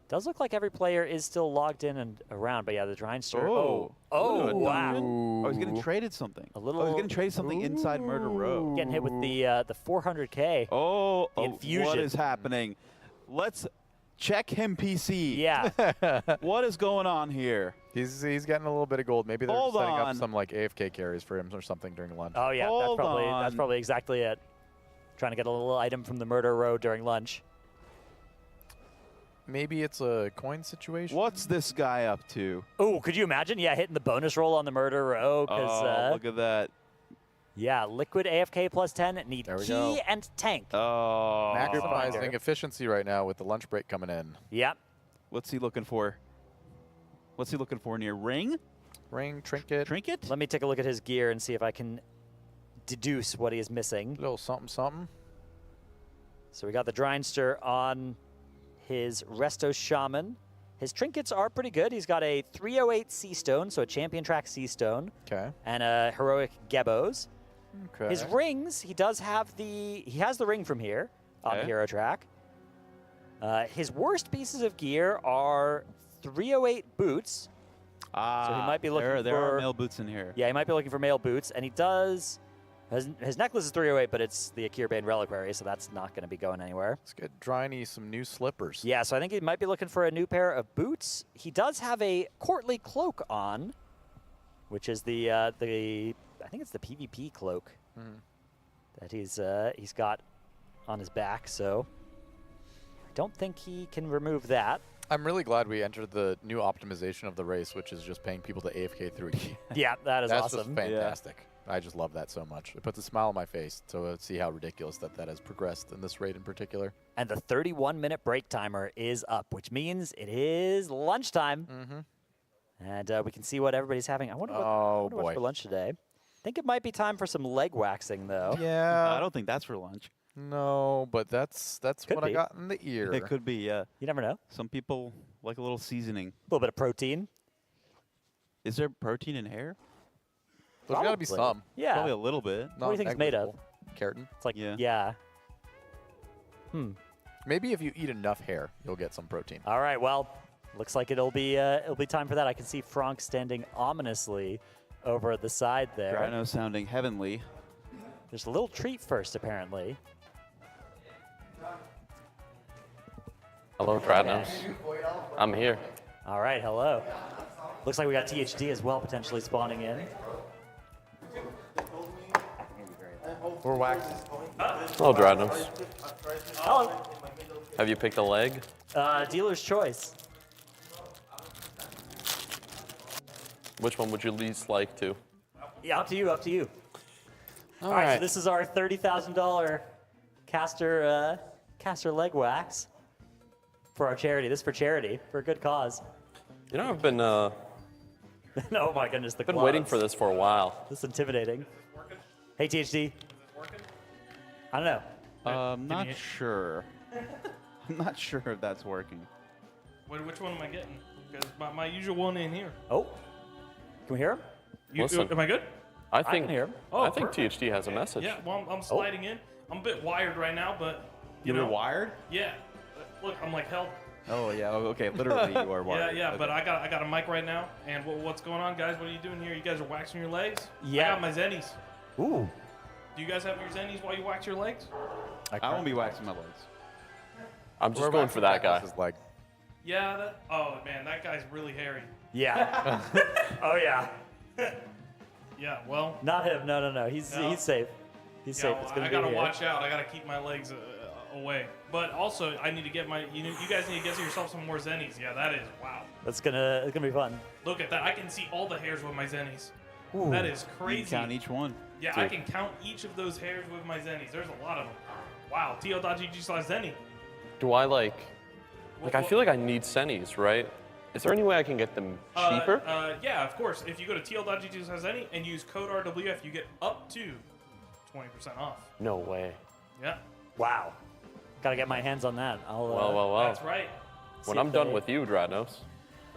Does look like every player is still logged in and around, but yeah, the Drinester. Oh, Wow. Oh, he's getting traded something. A little. Oh, he's getting traded something inside Murder Row. Getting hit with the 400K. Oh, The infusion. what is happening? Let's check him PC. Yeah. What is going on here? he's getting a little bit of gold. Maybe they're Hold setting on. up some like AFK carries for him or something during lunch. Oh yeah, that's Hold on. probably exactly it. Trying to get a little item from the Murder Row during lunch. Maybe it's a coin situation. What's this guy up to? Oh, could you imagine? Yeah, hitting the bonus roll on the Murder Row. Oh, look at that. Yeah, liquid AFK plus 10. Need There we key go. and tank. Oh. Maximizing efficiency right now with the lunch break coming in. Yep. What's he looking for? What's he looking for near ring? Ring, trinket. Trinket? Let me take a look at his gear and see if I can deduce what he is missing. Little something, something. So we got the Drinester on his Resto Shaman. His trinkets are pretty good. He's got a 308 Sea Stone, so a champion track Sea Stone. Okay. And a heroic Gebos. Okay. His rings, he has the ring from here on the hero track. His worst pieces of gear are 308 boots. So he might be looking for... There are male boots in here. Yeah, he might be looking for male boots, and he does... His necklace is 308, but it's the Akir Bane Reliquary, so that's not going to be going anywhere. Let's get Driney some new slippers. Yeah, so I think he might be looking for a new pair of boots. He does have a courtly cloak on, which is the I think it's the PvP cloak that he's got on his back. So I don't think he can remove that. I'm really glad we entered the new optimization of the race, which is just paying people to AFK through a key. Yeah, that is That's awesome. just fantastic. I just love that so much. It puts a smile on my face to see how ridiculous that has progressed in this raid in particular. And the 31-minute break timer is up, which means it is lunchtime. And we can see what everybody's having. I wonder what's for lunch today. I think it might be time for some leg waxing, though. Yeah. I don't think that's for lunch. No, but that's what I got in the ear. It could be, yeah. You never know. Some people like a little seasoning. A little bit of protein. Is there protein in hair? There's got to be some. Yeah. Probably a little bit. What do you think it's made of? Keratin. It's like, yeah. Maybe if you eat enough hair, you'll get some protein. All right, well, looks like it'll be time for that. I can see Franck standing ominously over the side there. Rhino sounding heavenly. There's a little treat first, apparently. Hello, Tradnos. I'm here. All right, hello. Looks like we got THD as well, potentially spawning in. We're waxed. Hello, Tradnos. Hello. Have you picked a leg? Dealer's choice. Which one would you least like to? Yeah, up to you, up to you. All All right, so right. this is our $30,000 caster leg wax for our charity. This is for charity, for a good cause. You know, I've been Oh my goodness, the waiting gloves. for this for a while. This is intimidating. Hey, THD. I don't know. I'm not sure. I'm not sure if that's working. Which one am I getting? Because my usual one in here. Oh, can we hear him? Listen. Am I good? I think can hear him. Oh, I think perfect. THD has a message. Yeah, well, I'm sliding in. I'm a bit wired right now, but you You're know. wired? Yeah. Look, I'm like held. Oh yeah. Okay. Literally, you are wired. Yeah, Okay. but I got a mic right now. And what's going on, guys? What are you doing here? You guys are waxing your legs? Yeah. I got my zennies. Ooh. Do you guys have your zennies while you wax your legs? I won't be waxing my legs. I'm just going for that guy. Like, Yeah. Oh man, that guy's really hairy. Yeah. Oh yeah. Yeah. Well. Not him. No. He's safe. He's safe. Yeah, It's gonna I be gotta here. watch out. I gotta keep my legs away. But also, I need to get my. You guys need to get yourself some more zennies. Yeah, that is wow. It's gonna be fun. Look at that. I can see all the hairs with my zennies. Ooh. That is You crazy. can count each one. Yeah, I can count each of those hairs with my zennies. There's a lot of them. Wow. TL.gg/zenny. Do I like Like, I feel like I need Sennies, right? Is there any way I can get them cheaper? Yeah, of course. If you go to TL.GG and use code RWF, you get up to 20% off. No way. Yeah. Wow. Got to get my hands on that. Well. That's right. When I'm done with you, Dradnos,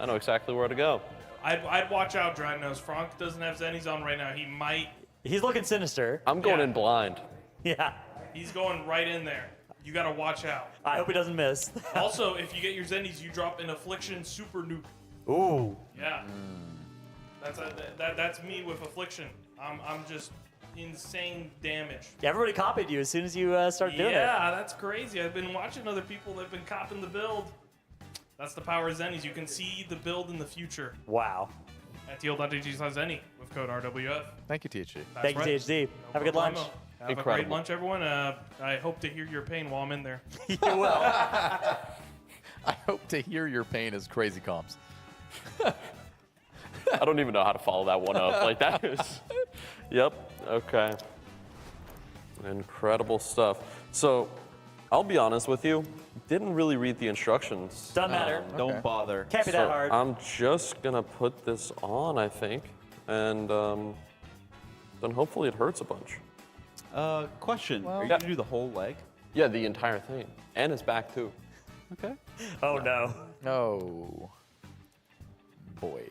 I know exactly where to go. I'd watch out, Dradnos. Frank doesn't have Zennies on right now. He might. He's looking sinister. I'm going in blind. Yeah. He's going right in there. You gotta watch out. I hope he doesn't miss. Also, if you get your Zennies, you drop an Affliction Super Nuke. Ooh. Yeah. That's me with Affliction. I'm just insane damage. Everybody copied you as soon as you started doing it. Yeah, that's crazy. I've been watching other people that've been copping the build. That's the power of Zennies. You can see the build in the future. Wow. At TL.GG/Zenny with code RWF. Thank you, THD. Thank you, THD. Have a good lunch. Have a great lunch, everyone. I hope to hear your pain while I'm in there. You will. I hope to hear your pain as crazy comps. I don't even know how to follow that one up. Like, that is... Yep. Okay. Incredible stuff. So, I'll be honest with you. Didn't really read the instructions. Doesn't matter. Don't bother. Can't be that hard. I'm just going to put this on, I think. And then hopefully it hurts a bunch. Question. Well, Are you going to do the whole leg? Yeah, the entire thing. And his back, too. Okay. Oh, no. Oh. Boy.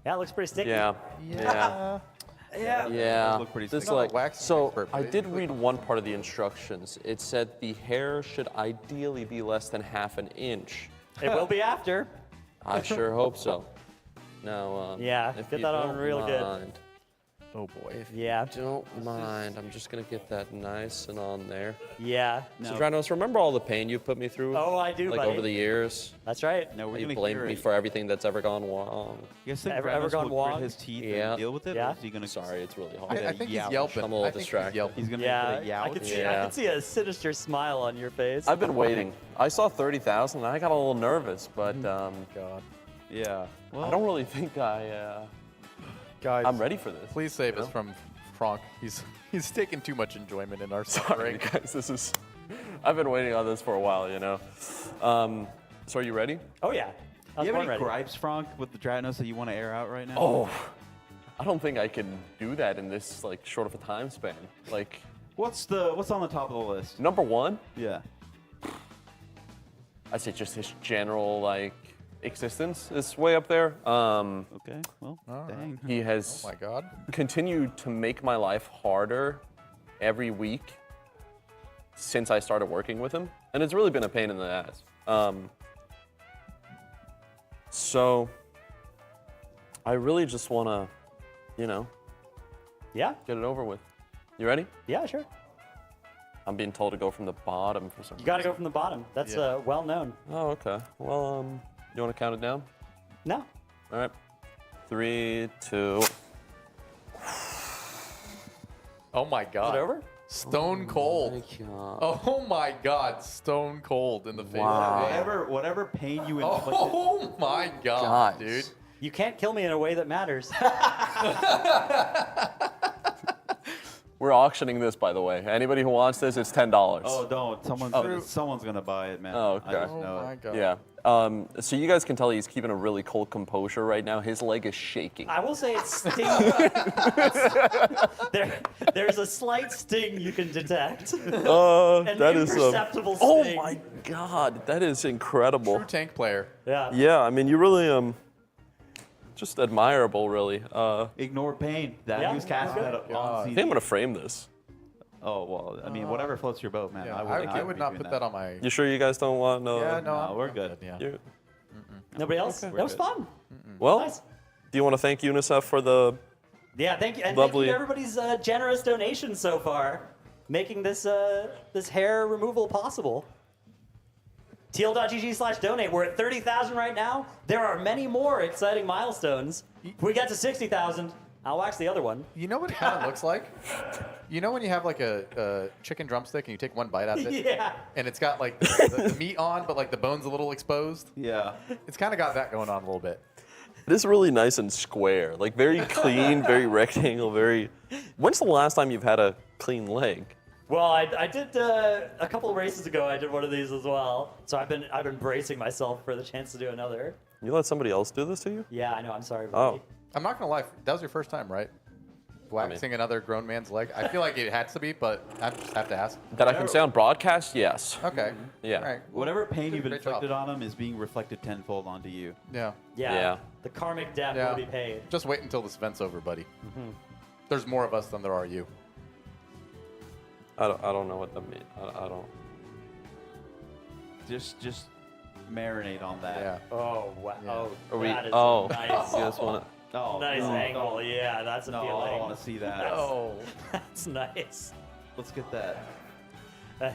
Yeah, it looks pretty sticky. Yeah. Yeah. Yeah. Look pretty This sticky. like wax so. expert, I but did read one part of the instructions. It said the hair should ideally be less than ½ an inch. It will be after. I sure hope so. Now, Yeah, if get you that on don't real good. mind, Oh, boy. Yeah. don't mind. I'm just gonna get that nice and on there. Yeah. So, Dranos, remember all the pain you put me through? Oh, I do, Like buddy. over the years. That's right. No, we're You going to blamed me for everything that's ever gone wrong. You guys think Ever Granos gone will grit wrong? his teeth Yeah. and deal with it? Yeah. Or is he going to... Sorry, it's really hard. I think he's Yowish. yelping. I'm a little I think distracted. He's yelping. He's going to Yeah. put a yout? I can see. I Yeah. can see a sinister smile on your face. I've been waiting. I saw 30,000 and I got a little nervous, but God. Yeah. Well, I don't really think Guys, I'm ready for this. Please save us from Frank. He's taking too much enjoyment in our Sorry, suffering. guys. This is. I've been waiting on this for a while, you know. So are you ready? Oh, yeah. I do was you have born any ready. gripes, Frank, with the Dranos that you want to air out right now? Oh, I don't think I can do that in this like short of a time span. Like, What's on the top of the list? number one, Yeah. I'd say just his general like existence is way up there. Okay. Well, dang. He has Oh, my God. continued to make my life harder every week since I started working with him, and it's really been a pain in the ass. So I really just want to, you know, Yeah. get it over with. You ready? Yeah, sure. I'm being told to go from the bottom for some You got to reason. go from the bottom. That's Yeah. well known. Oh, okay. Well, you want to count it down? No. All right. 3, 2. Oh, my God. Is it over? Stone cold. Oh, my God. Stone cold in the face. Wow. Whatever pain you inflicted. Oh, my God, dude. You can't kill me in a way that matters. We're auctioning this, by the way. Anybody who wants this, it's $10. Oh, don't. Someone's going to buy it, man. Oh, okay. I just know Oh, my it. God. Yeah. So you guys can tell he's keeping a really cool composure right now. His leg is shaking. I will say it's sting. There's a slight sting you can detect. An that is imperceptible Oh sting. my God, that is incredible. True tank player. Yeah. Yeah, I mean, you really just admirable, really. Ignore pain. That Yeah, he was casting okay. that on I CD. think I'm gonna frame this. Oh, well, I mean, whatever floats your boat, man. Yeah, I I would not put that on my... You sure you guys don't want no? Yeah, no, No, we're good. Yeah. You- Nobody else? Okay. That was fun. Well, Nice. do you want to thank UNICEF for the? Yeah, thank you. And Lovely. thank you to everybody's generous donations so far, making this this hair removal possible. TL.gg/donate. We're at 30,000 right now. There are many more exciting milestones. If we get to 60,000, I'll wax the other one. You know what it kind of looks like? You know when you have like a chicken drumstick and you take one bite out of it? Yeah. And it's got like the meat on, but like the bone's a little exposed? Yeah. It's kind of got that going on a little bit. It is really nice and square, like very clean, very rectangle, very. When's the last time you've had a clean leg? Well, I did a couple of races ago. I did one of these as well. So I've been bracing myself for the chance to do another. You let somebody else do this to you? Yeah, I know. I'm sorry, buddy. Oh. I'm not gonna lie. That was your first time, right? Waxing another grown man's leg. I feel like it had to be, but I just have to ask. That I can say on broadcast? Yes. Okay. Yeah. All right. Whatever pain you've Great inflicted job. on him is being reflected tenfold onto you. Yeah. Yeah. The karmic debt will be paid. Just wait until this event's over, buddy. There's more of us than there are you. I don't know what that means. I don't. Just marinate on that. Yeah. Oh wow. Yeah. Oh, that is nice. You just want to. Oh, Nice no, angle. no. Yeah, that's No, appealing. I don't want to see that. That's nice. Let's get that.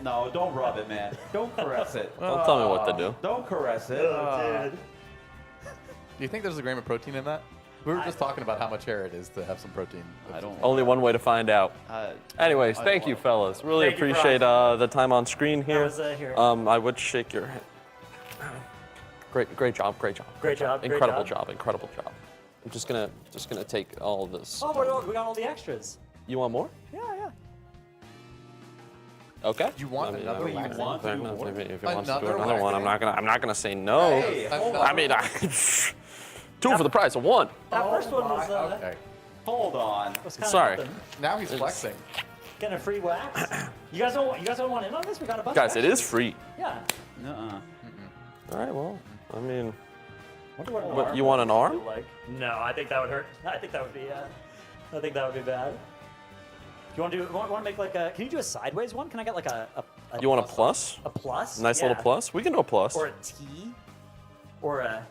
No, don't rub it, man. Don't caress it. Don't tell me what to do. Don't caress it. Oh, dude. Do you think there's a gram of protein in that? We were just talking about how much hair it is to have some protein. I don't. Only one way to find out. Anyways, thank you, fellas. Really Thank you, appreciate the time on screen here. was, here. I would shake your hand. Great job. Great job. Incredible job. I'm just gonna take all of this. Oh, we got all the extras. You want more? Yeah. Okay. You want another wax? If you want to do Another another one, I'm not gonna say no. Hey, I mean, two for the price of one. That first one was Okay. Hold on. was kinda Sorry. nothing. Now he's flexing. Getting a free wax. You guys don't want in on this? We got a bunch. Guys, of it is extras. free. Yeah. Nuh-uh. All right. Well, I mean, Wonder what an What, arm you want would an arm? feel like. No, I think that would hurt. I think that would be bad. Do you want to make like a? Can you do a sideways one? Can I get like a you want a plus? A plus? Nice Yeah. little plus. We can do a plus. Or a T? Or a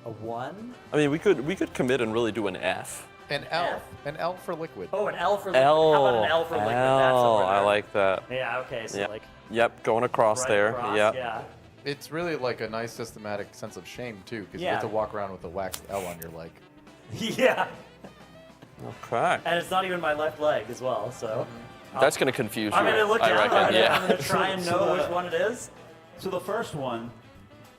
1? I mean, we could commit and really do an F. An L. An L for liquid. Oh, an L for liquid. L. How about an L for liquid? That's L. over I there. like that. Yeah. Okay. So Yep. like. Yep. Going across right there. across, Yep. Yeah. It's really like a nice systematic sense of shame too, because you Yeah. get to walk around with a waxed L on your leg. Yeah. Okay. And it's not even my left leg as well, so. That's gonna confuse you. I'm gonna look I down reckon. on it. Yeah. I'm gonna try and know which one it is. So the first one,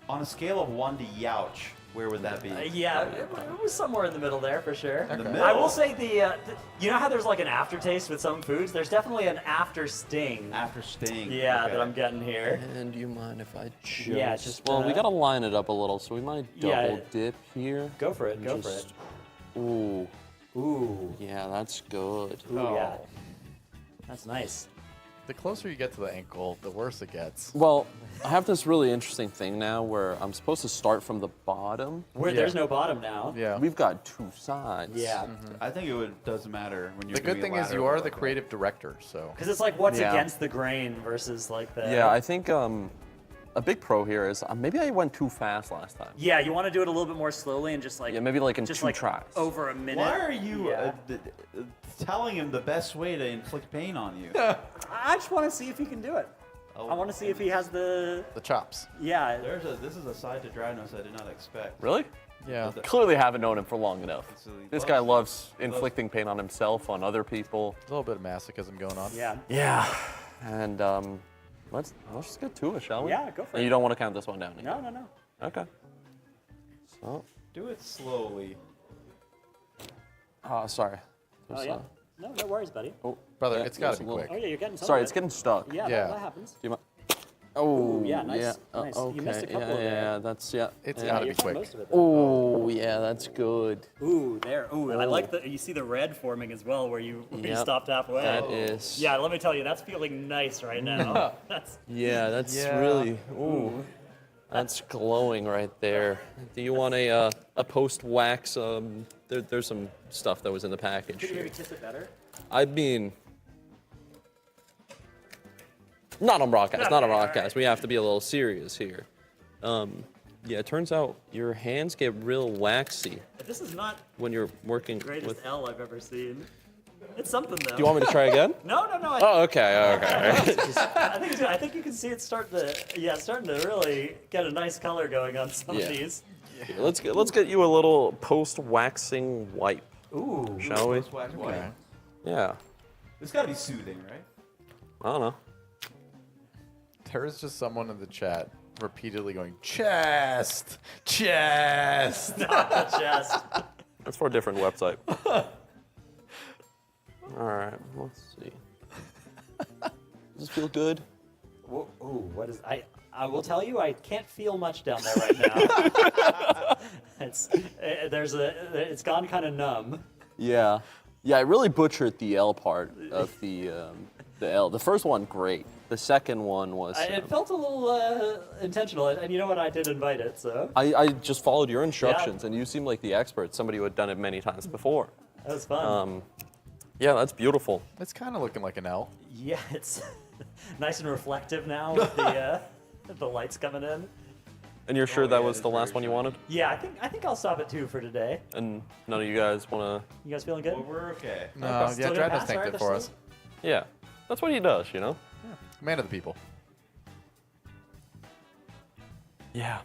on a scale of 1 to youch, where would that be? Yeah, it was somewhere in the middle there for sure. In the middle? I will say you know how there's like an aftertaste with some foods? There's definitely an after sting. After sting. Yeah, okay. that I'm getting here. And do you mind if I just? Yeah, just, Well, we gotta line it up a little, so we might yeah. double dip here. Go for it. Go for it. Ooh. Ooh. Yeah, that's good. Ooh, yeah. That's nice. The closer you get to the ankle, the worse it gets. Well, I have this really interesting thing now where I'm supposed to start from the bottom. Where there's no bottom now. Yeah. We've got two sides. Yeah. I think it doesn't matter when you're The good doing thing a is you ladder are the like creative director, so. Because it's like what's Yeah. against the grain versus like the. Yeah, I think a big pro here is maybe I went too fast last time. Yeah, you want to do it a little bit more slowly and just like. Yeah, maybe like in just two like tries. over a that. minute. Why are you Yeah. telling him the best way to inflict pain on you? I just want to see if he can do it. Oh, I want to see if he has the. The chops. Yeah. This is a side to Dragnos I did not expect. Really? Yeah. Clearly haven't known him for long enough. So he This loves- guy loves inflicting pain on himself, on other people. A little bit of masochism going on. Yeah. Yeah. And let's just get to it, shall we? Yeah, go for And it. you don't want to count this one down? No, no, no. Okay. So. Do it slowly. Sorry. Oh yeah. No worries, buddy. Oh, Brother, yeah, it's got there's to a be little- quick. Oh yeah, you're getting some. Sorry, of it's it. getting stuck. Yeah, Yeah. That happens. Do you mind? Oh, Ooh, yeah, nice, Yeah. nice. Okay. You missed a couple yeah, of there. yeah, that's yeah. It's yeah. got to be You're getting quick. most of it, though. Oh, yeah, that's good. Ooh, there. Ooh, I like the. You see the red forming as well, where you Yep, stopped halfway. That is. Yeah, let me tell you, that's feeling nice right now. That's. Yeah, that's Yeah. really. Ooh, that's glowing right there. Do you want a post wax? There's some stuff that was in the package. Could you here. maybe kiss it better? I mean, not on broadcast. Not on broadcast. We have to be a little serious here. Yeah, it turns out your hands get real waxy This is not when you're working the greatest with. L I've ever seen. It's something though. Do you want me to try again? No. Oh, okay. I think you can see it starting to really get a nice color going on some Yeah. of these. Here, let's get you a little post waxing wipe. Ooh. Shall we? Post-wax wipe. Yeah. It's got to be soothing, right? I don't know. There is just someone in the chat repeatedly going, chest, chest. Not the chest. That's for a different website. All right, let's see. Does this feel good? Ooh, what is I will tell you, I can't feel much down there right now. It's gone kind of numb. Yeah. Yeah, I really butchered the L part of the L. The first one, great. The second one was... It felt a little intentional, and you know what? I did invite it, so... I just followed your instructions, and you seem like the expert, somebody who had done it many times before. That was fun. Yeah, that's beautiful. It's kind of looking like an L. Yeah, it's nice and reflective now with the lights coming in. And you're sure that was the last one you wanted? Yeah, I think I'll stop at 2 for today. And none of you guys want to... You guys feeling good? Well, we're okay. No, yeah, Dreadnoughts tanked it for us. Yeah, that's what he does, you know? Yeah. Man of the people. Yeah.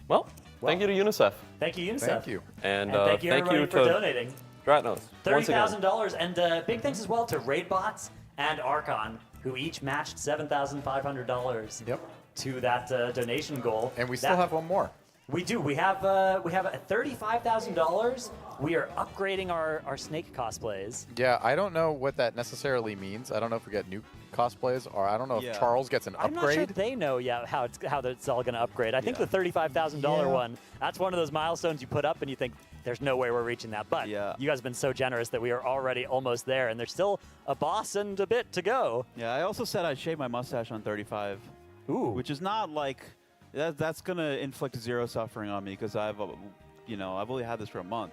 Well, thank you to UNICEF. Thank you, UNICEF. Thank you. And thank you everybody for donating. Dreadnoughts. $30,000, and big thanks as well to Raidbots and Archon, who each matched $7,500 to that donation goal. And we still have one more. We do. We have $35,000. We are upgrading our snake cosplays. Yeah, I don't know what that necessarily means. I don't know if we get new cosplays, or I don't know if Charles gets an upgrade. I'm not sure they know yet how it's all going to upgrade. I think the $35,000 one, that's one of those milestones you put up and you think, there's no way we're reaching that. But you guys have been so generous that we are already almost there, and there's still a boss and a bit to go. Yeah, I also said I'd shave my mustache on 35. Ooh. Which is not like... That's going to inflict 0 suffering on me because I've only had this for a month.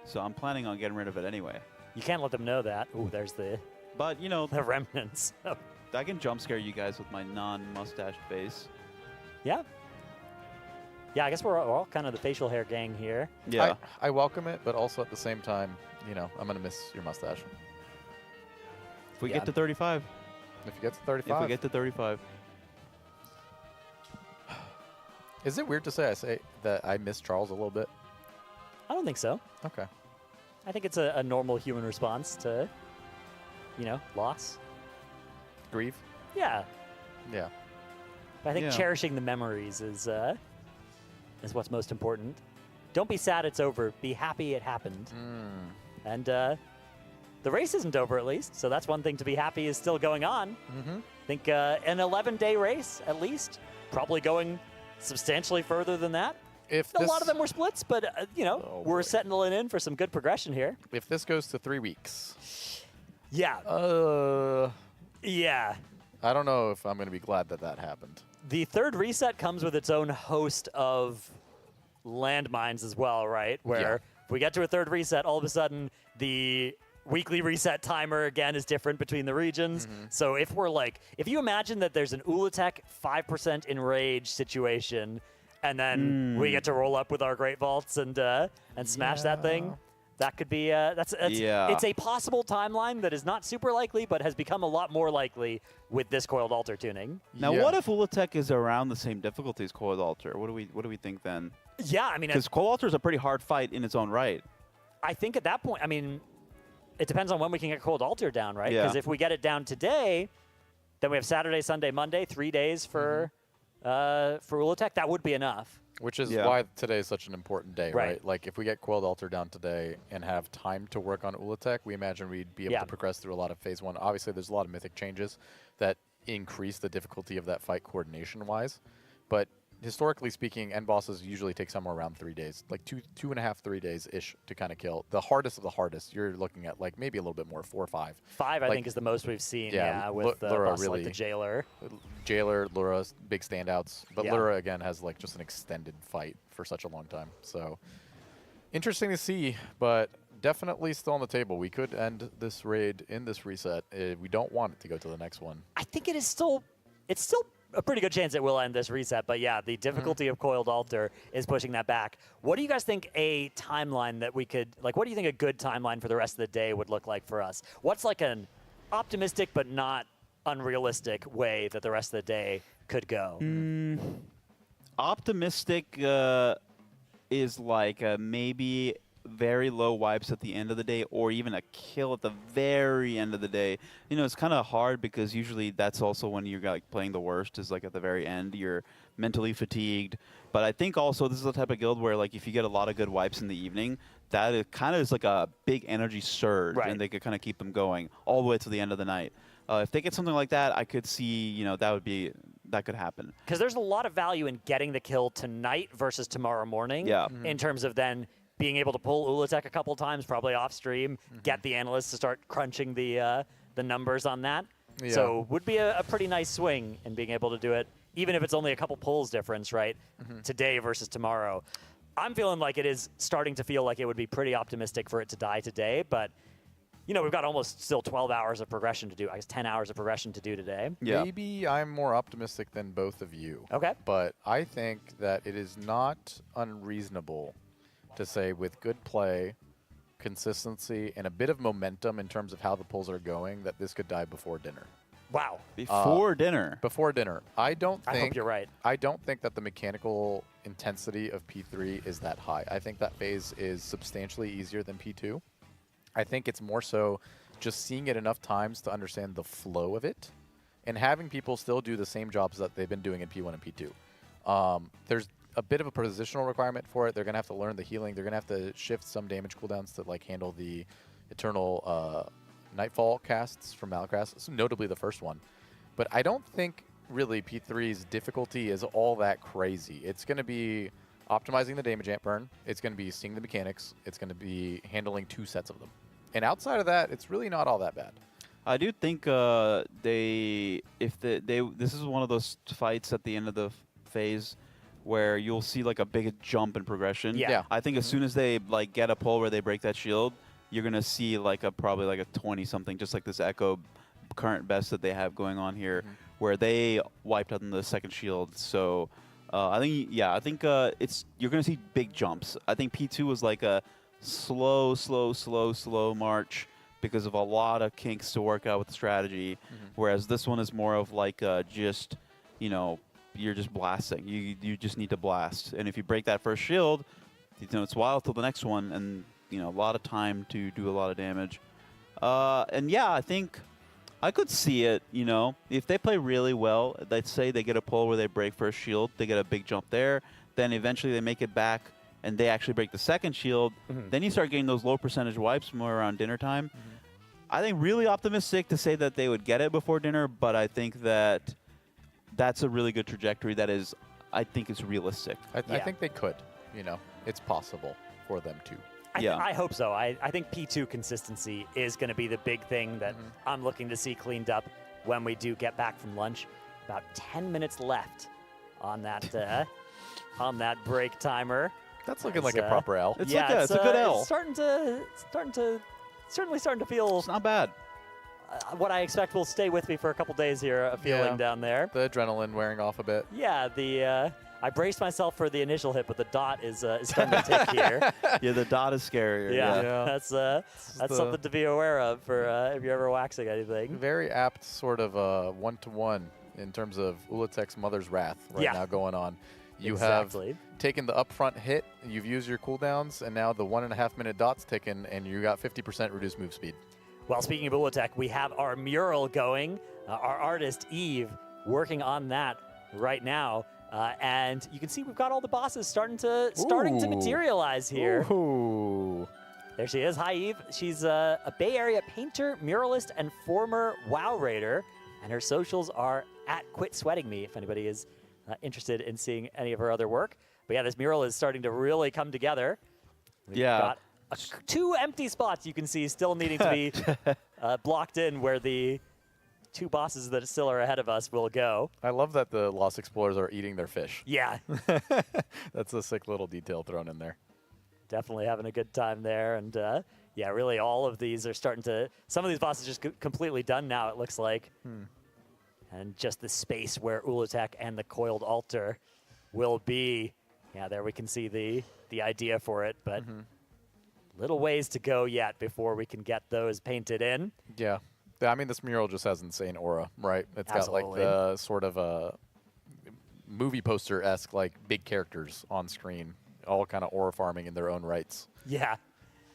So I'm planning on getting rid of it anyway. You can't let them know that. Ooh, there's the... But, you know... the remnants. I can jump scare you guys with my non-mustached face. Yeah. Yeah, I guess we're all kind of the facial hair gang here. Yeah. I welcome it, but also at the same time, you know, I'm going to miss your mustache. If we get to 35. If you get to 35. If we get to 35. Is it weird to say that I miss Charles a little bit? I don't think so. Okay. I think it's a normal human response to, loss. Grief? Yeah. Yeah. But I think cherishing the memories is what's most important. Don't be sad it's over. Be happy it happened. And the race isn't over, at least, so that's one thing to be happy is still going on. I think an 11-day race, at least, probably going substantially further than that. A lot of them were splits, but, we're settling in for some good progression here. If this goes to 3 weeks. Yeah. Yeah. I don't know if I'm going to be glad that happened. The third reset comes with its own host of landmines as well, right? Where if we get to a third reset, all of a sudden the weekly reset timer again is different between the regions. So if you imagine that there's an Ulatek 5% enrage situation, and then we get to roll up with our Great Vaults and smash that thing, that could be it's a possible timeline that is not super likely, but has become a lot more likely with this Coiled Altar tuning. Now, what if Ulatek is around the same difficulty as Coiled Altar? What do we think then? Yeah, I mean, because Coiled Altar is a pretty hard fight in its own right. I think at that point, it depends on when we can get Coiled Altar down, right? Because if we get it down today, then we have Saturday, Sunday, Monday, 3 days for Ulatek. That would be enough. Which is why today is such an important day, right? Like, if we get Coiled Altar down today and have time to work on Ulatek, we imagine we'd be able to progress through a lot of Phase 1. Obviously, there's a lot of mythic changes that increase the difficulty of that fight coordination-wise. But historically speaking, end bosses usually take somewhere around 3 days, like 2.5, 3 days-ish to kind of kill. The hardest of the hardest, you're looking at like maybe a little bit more, 4 or 5. 5, I think, is the most we've seen, with Lura bosses like the Jailer. Jailer, Lura, big standouts. But Lura, again, has like just an extended fight for such a long time. So interesting to see, but definitely still on the table. We could end this raid in this reset. We don't want it to go to the next one. I think it's still a pretty good chance it will end this reset, but yeah, the difficulty of Coiled Altar is pushing that back. What do you guys think a timeline that we could, what do you think a good timeline for the rest of the day would look like for us? What's like an optimistic but not unrealistic way that the rest of the day could go? Optimistic is like maybe very low wipes at the end of the day, or even a kill at the very end of the day. It's kind of hard because usually that's also when you're like playing the worst, is like at the very end. You're mentally fatigued. But I think also this is the type of guild where like if you get a lot of good wipes in the evening, that kind of is like a big energy surge, and they could kind of keep them going all the way to the end of the night. If they get something like that, I could see, that could happen. Because there's a lot of value in getting the kill tonight versus tomorrow morning. Yeah. In terms of then being able to pull Ulatek a couple times, probably off stream, get the analysts to start crunching the numbers on that. Yeah. So would be a pretty nice swing in being able to do it, even if it's only a couple pulls difference, right? Today versus tomorrow. I'm feeling like it is starting to feel like it would be pretty optimistic for it to die today, but we've got almost still 12 hours of progression to do. I guess 10 hours of progression to do today. Yeah. Maybe I'm more optimistic than both of you. Okay. But I think that it is not unreasonable to say with good play, consistency, and a bit of momentum in terms of how the pulls are going, that this could die before dinner. Wow. Before dinner. Before dinner. I hope you're right. I don't think that the mechanical intensity of P3 is that high. I think that phase is substantially easier than P2. I think it's more so just seeing it enough times to understand the flow of it and having people still do the same jobs that they've been doing in P1 and P2. There's a bit of a positional requirement for it. They're going to have to learn the healing. They're going to have to shift some damage cooldowns to handle the Eternal Nightfall casts from Malacrass, notably the first one. But I don't think really P3's difficulty is all that crazy. It's going to be optimizing the damage amp burn. It's going to be seeing the mechanics. It's going to be handling 2 sets of them. And outside of that, it's really not all that bad. I do think this is one of those fights at the end of the phase where you'll see a big jump in progression. Yeah. I think as soon as they get a pull where they break that shield, you're gonna see probably a 20-something, just like this Echo current best that they have going on here, where they wiped out in the second shield. So I think you're gonna see big jumps. I think P2 was a slow march because of a lot of kinks to work out with the strategy, whereas this one is more of you're just blasting. You just need to blast, and if you break that first shield, it's wild till the next one, and a lot of time to do a lot of damage. And yeah, I think I could see it. If they play really well, let's say they get a pull where they break first shield, they get a big jump there, then eventually they make it back and they actually break the second shield, then you start getting those low percentage wipes more around dinner time. I think really optimistic to say that they would get it before dinner, but I think that's a really good trajectory. I think it's realistic. I think they could. It's possible for them to. I hope so. I think P2 consistency is going to be the big thing that I'm looking to see cleaned up when we do get back from lunch. About 10 minutes left on that break timer. That's looking like a proper L. It's a good L. It's certainly starting to feel. It's not bad. What I expect will stay with me for a couple days here. A feeling down there. The adrenaline wearing off a bit. Yeah. I braced myself for the initial hit, but the dot is starting to tick here. Yeah, the dot is scarier. Yeah. That's something to be aware of for if you're ever waxing anything. Very apt sort of one-to-one in terms of Ulatek's Mother's Wrath now going on. You have taken the upfront hit, you've used your cooldowns, and now the 1.5 minute dot's ticking, and you got 50% reduced move speed. Well, speaking of Ulatek, we have our mural going. Our artist, Eve, working on that right now. And you can see we've got all the bosses starting to materialize here. Ooh. There she is. Hi, Eve. She's a Bay Area painter, muralist, and former WoW raider. And her socials are @QuitSweatingMe if anybody is interested in seeing any of her other work. But yeah, this mural is starting to really come together. We've got 2 empty spots you can see still needing to be blocked in where the 2 bosses that still are ahead of us will go. I love that the Lost Explorers are eating their fish. Yeah. That's a sick little detail thrown in there. Definitely having a good time there. And yeah, really all of these are starting to, some of these bosses just completely done now, it looks like. And just the space where Ulatek and the Coiled Altar will be. Yeah, there we can see the idea for it, but little ways to go yet before we can get those painted in. Yeah. I mean, this mural just has insane aura, right? It's Absolutely. got the sort of a movie poster-esque, big characters on screen, all kind of aura farming in their own rights. Yeah,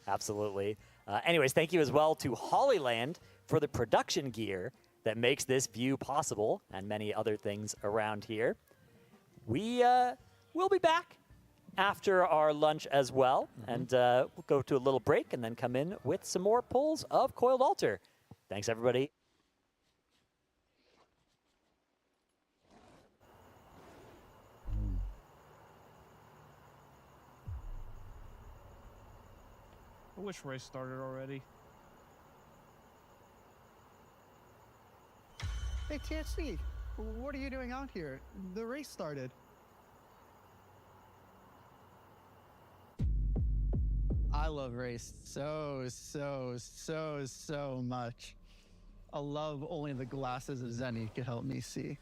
absolutely. Anyways, thank you as well to Hollyland for the production gear that makes this view possible and many other things around here. We will be back after our lunch as well, and we'll go to a little break and then come in with some more pulls of Coiled Altar. Thanks, everybody. wish race started already. Hey, THC, what are you doing out here? The race started. I love race so much. A love only the glasses of Zenny could help me see.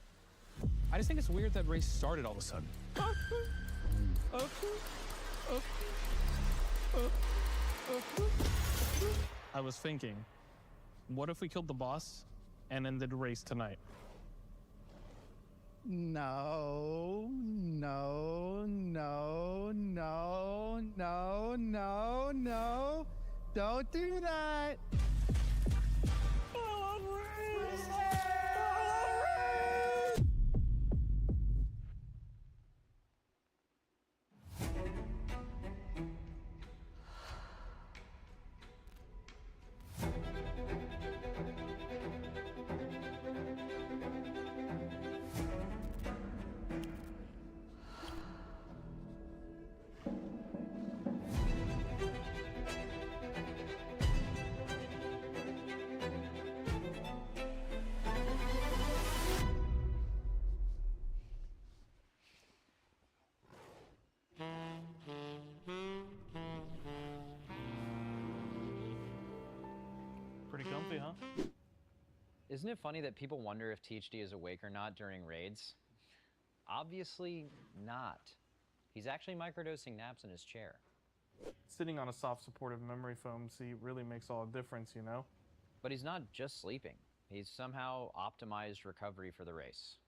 I just think it's weird that race started all of a sudden. I was thinking, what if we killed the boss and ended the race tonight? No. Don't do that. Pretty comfy, huh? Isn't it funny that people wonder if THD is awake or not during raids? Obviously not. He's actually microdosing naps in his chair. Sitting on a soft supportive memory foam seat really makes all the difference, you know? But he's not just sleeping. He's somehow optimized recovery for the race.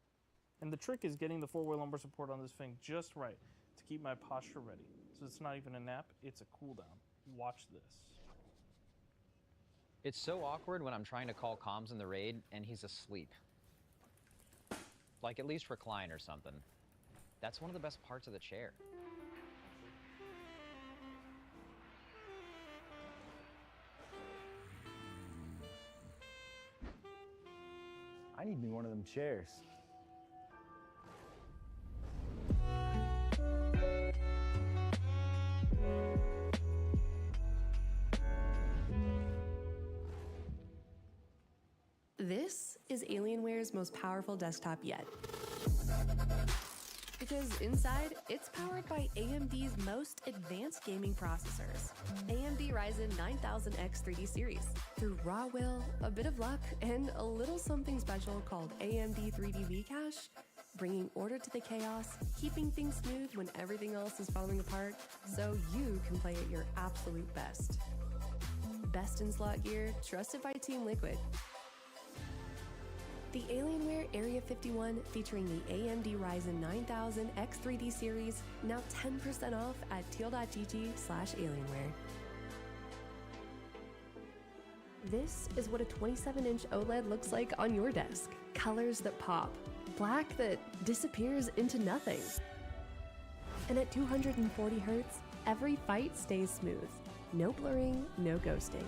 And the trick is getting the 4-way lumbar support on this thing just right to keep my posture ready. So it's not even a nap, it's a cooldown. Watch this. It's so awkward when I'm trying to call comms in the raid and he's asleep. Like at least recline or something. That's one of the best parts of the chair. I need me one of them chairs. This is Alienware's most powerful desktop yet. Because inside, it's powered by AMD's most advanced gaming processors. AMD Ryzen 9000X 3D series. Through raw will, a bit of luck, and a little something special called AMD 3D V-Cache, bringing order to the chaos, keeping things smooth when everything else is falling apart, so you can play at your absolute best. Best in slot gear, trusted by Team Liquid. The Alienware Area 51 featuring the AMD Ryzen 9000 X3D series, now 10% off at teal.gg/Alienware. This is what a 27-inch OLED looks like on your desk. Colors that pop, black that disappears into nothing. And at 240 Hz, every fight stays smooth. No blurring, no ghosting.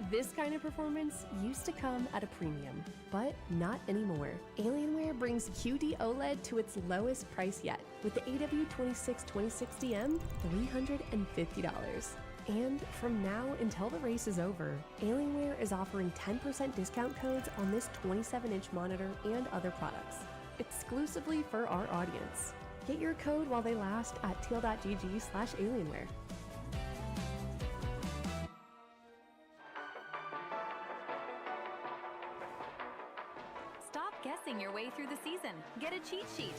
This kind of performance used to come at a premium, but not anymore. Alienware brings QD OLED to its lowest price yet, with the AW262060M, $350. And from now until the race is over, Alienware is offering 10% discount codes on this 27-inch monitor and other products, exclusively for our audience. Get your code while they last at teal.gg/Alienware. Stop guessing your way through the season. Get a cheat sheet.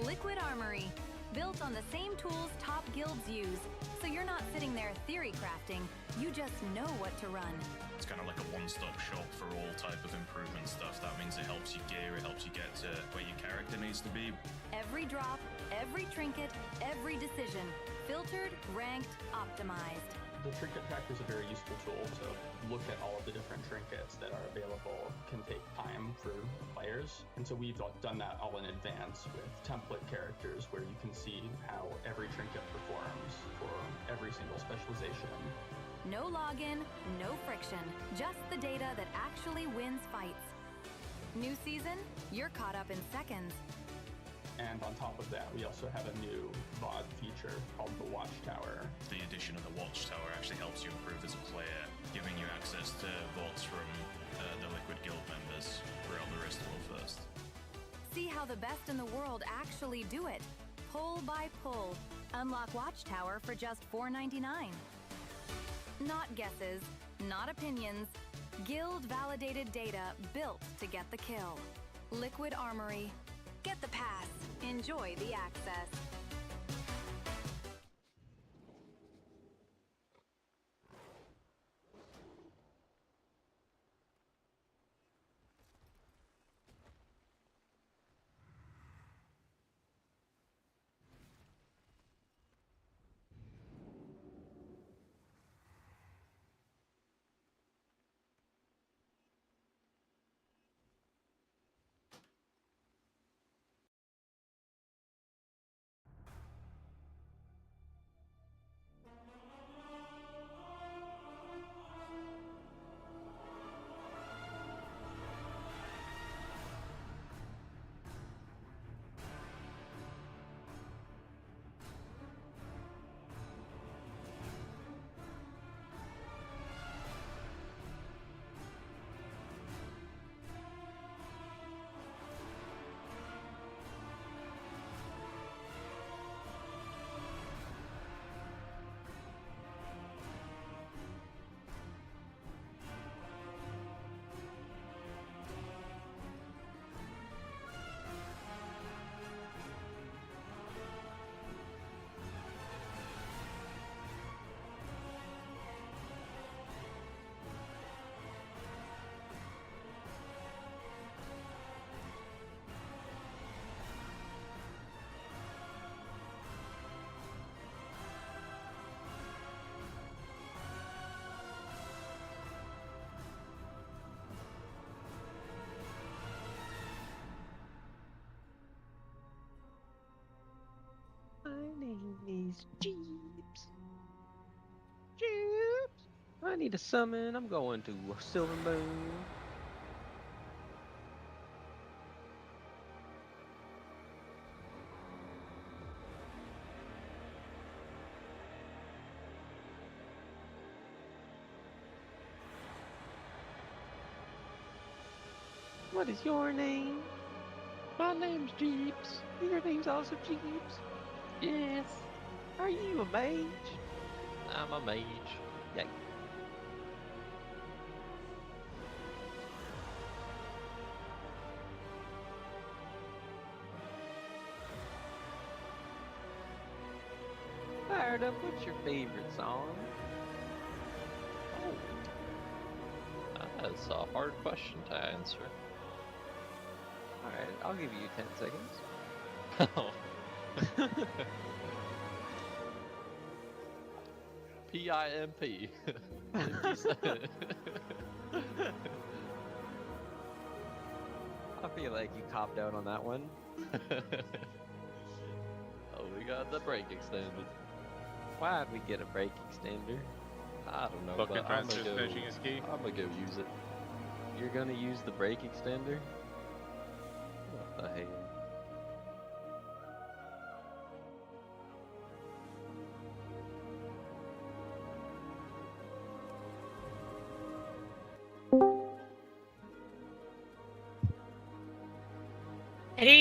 Liquid Armory. Built on the same tools top guilds use. So you're not sitting there theory crafting. You just know what to run. It's kind of like a one-stop shop for all type of improvement stuff. That means it helps you gear, it helps you get to where your character needs to be. Every drop, every trinket, every decision. Filtered, ranked, optimized. The trinket tracker is a very useful tool to look at all of the different trinkets that are available. Can take time for players, and so we've done that all in advance with template characters where you can see how every trinket performs for every single specialization. No login, no friction, just the data that actually wins fights. New season, you're caught up in seconds. And And on top of that, we also have a new VOD feature called the Watchtower. The addition of the Watchtower actually helps you improve as a player, giving you access to VODs from the Liquid Guild members throughout the rest of World First. See how the best in the world actually do it. Pull by pull. Unlock Watchtower for just $4.99. Not guesses, not opinions. Guild-validated data built to get the kill. Liquid Armory. Get the pass. Enjoy the access. My name is Jeeps. Jeeps. I need a summon. I'm going to Silvermoon. What is your name? My name's Jeeps. Your name's also Jeeps. Yes. Are you a mage? I'm a mage. Yay. Fired up, what's your favorite song? Oh. That's a hard question to answer. Alright, I'll give you 10 seconds. Oh. P-I-M-P. I feel like you copped out on that one. Oh, we got the break extended. Why'd we get a break extender? I don't know, Fucking but I'm Francis gonna finishing his key. go use it. You're gonna use the break extender? What the hell?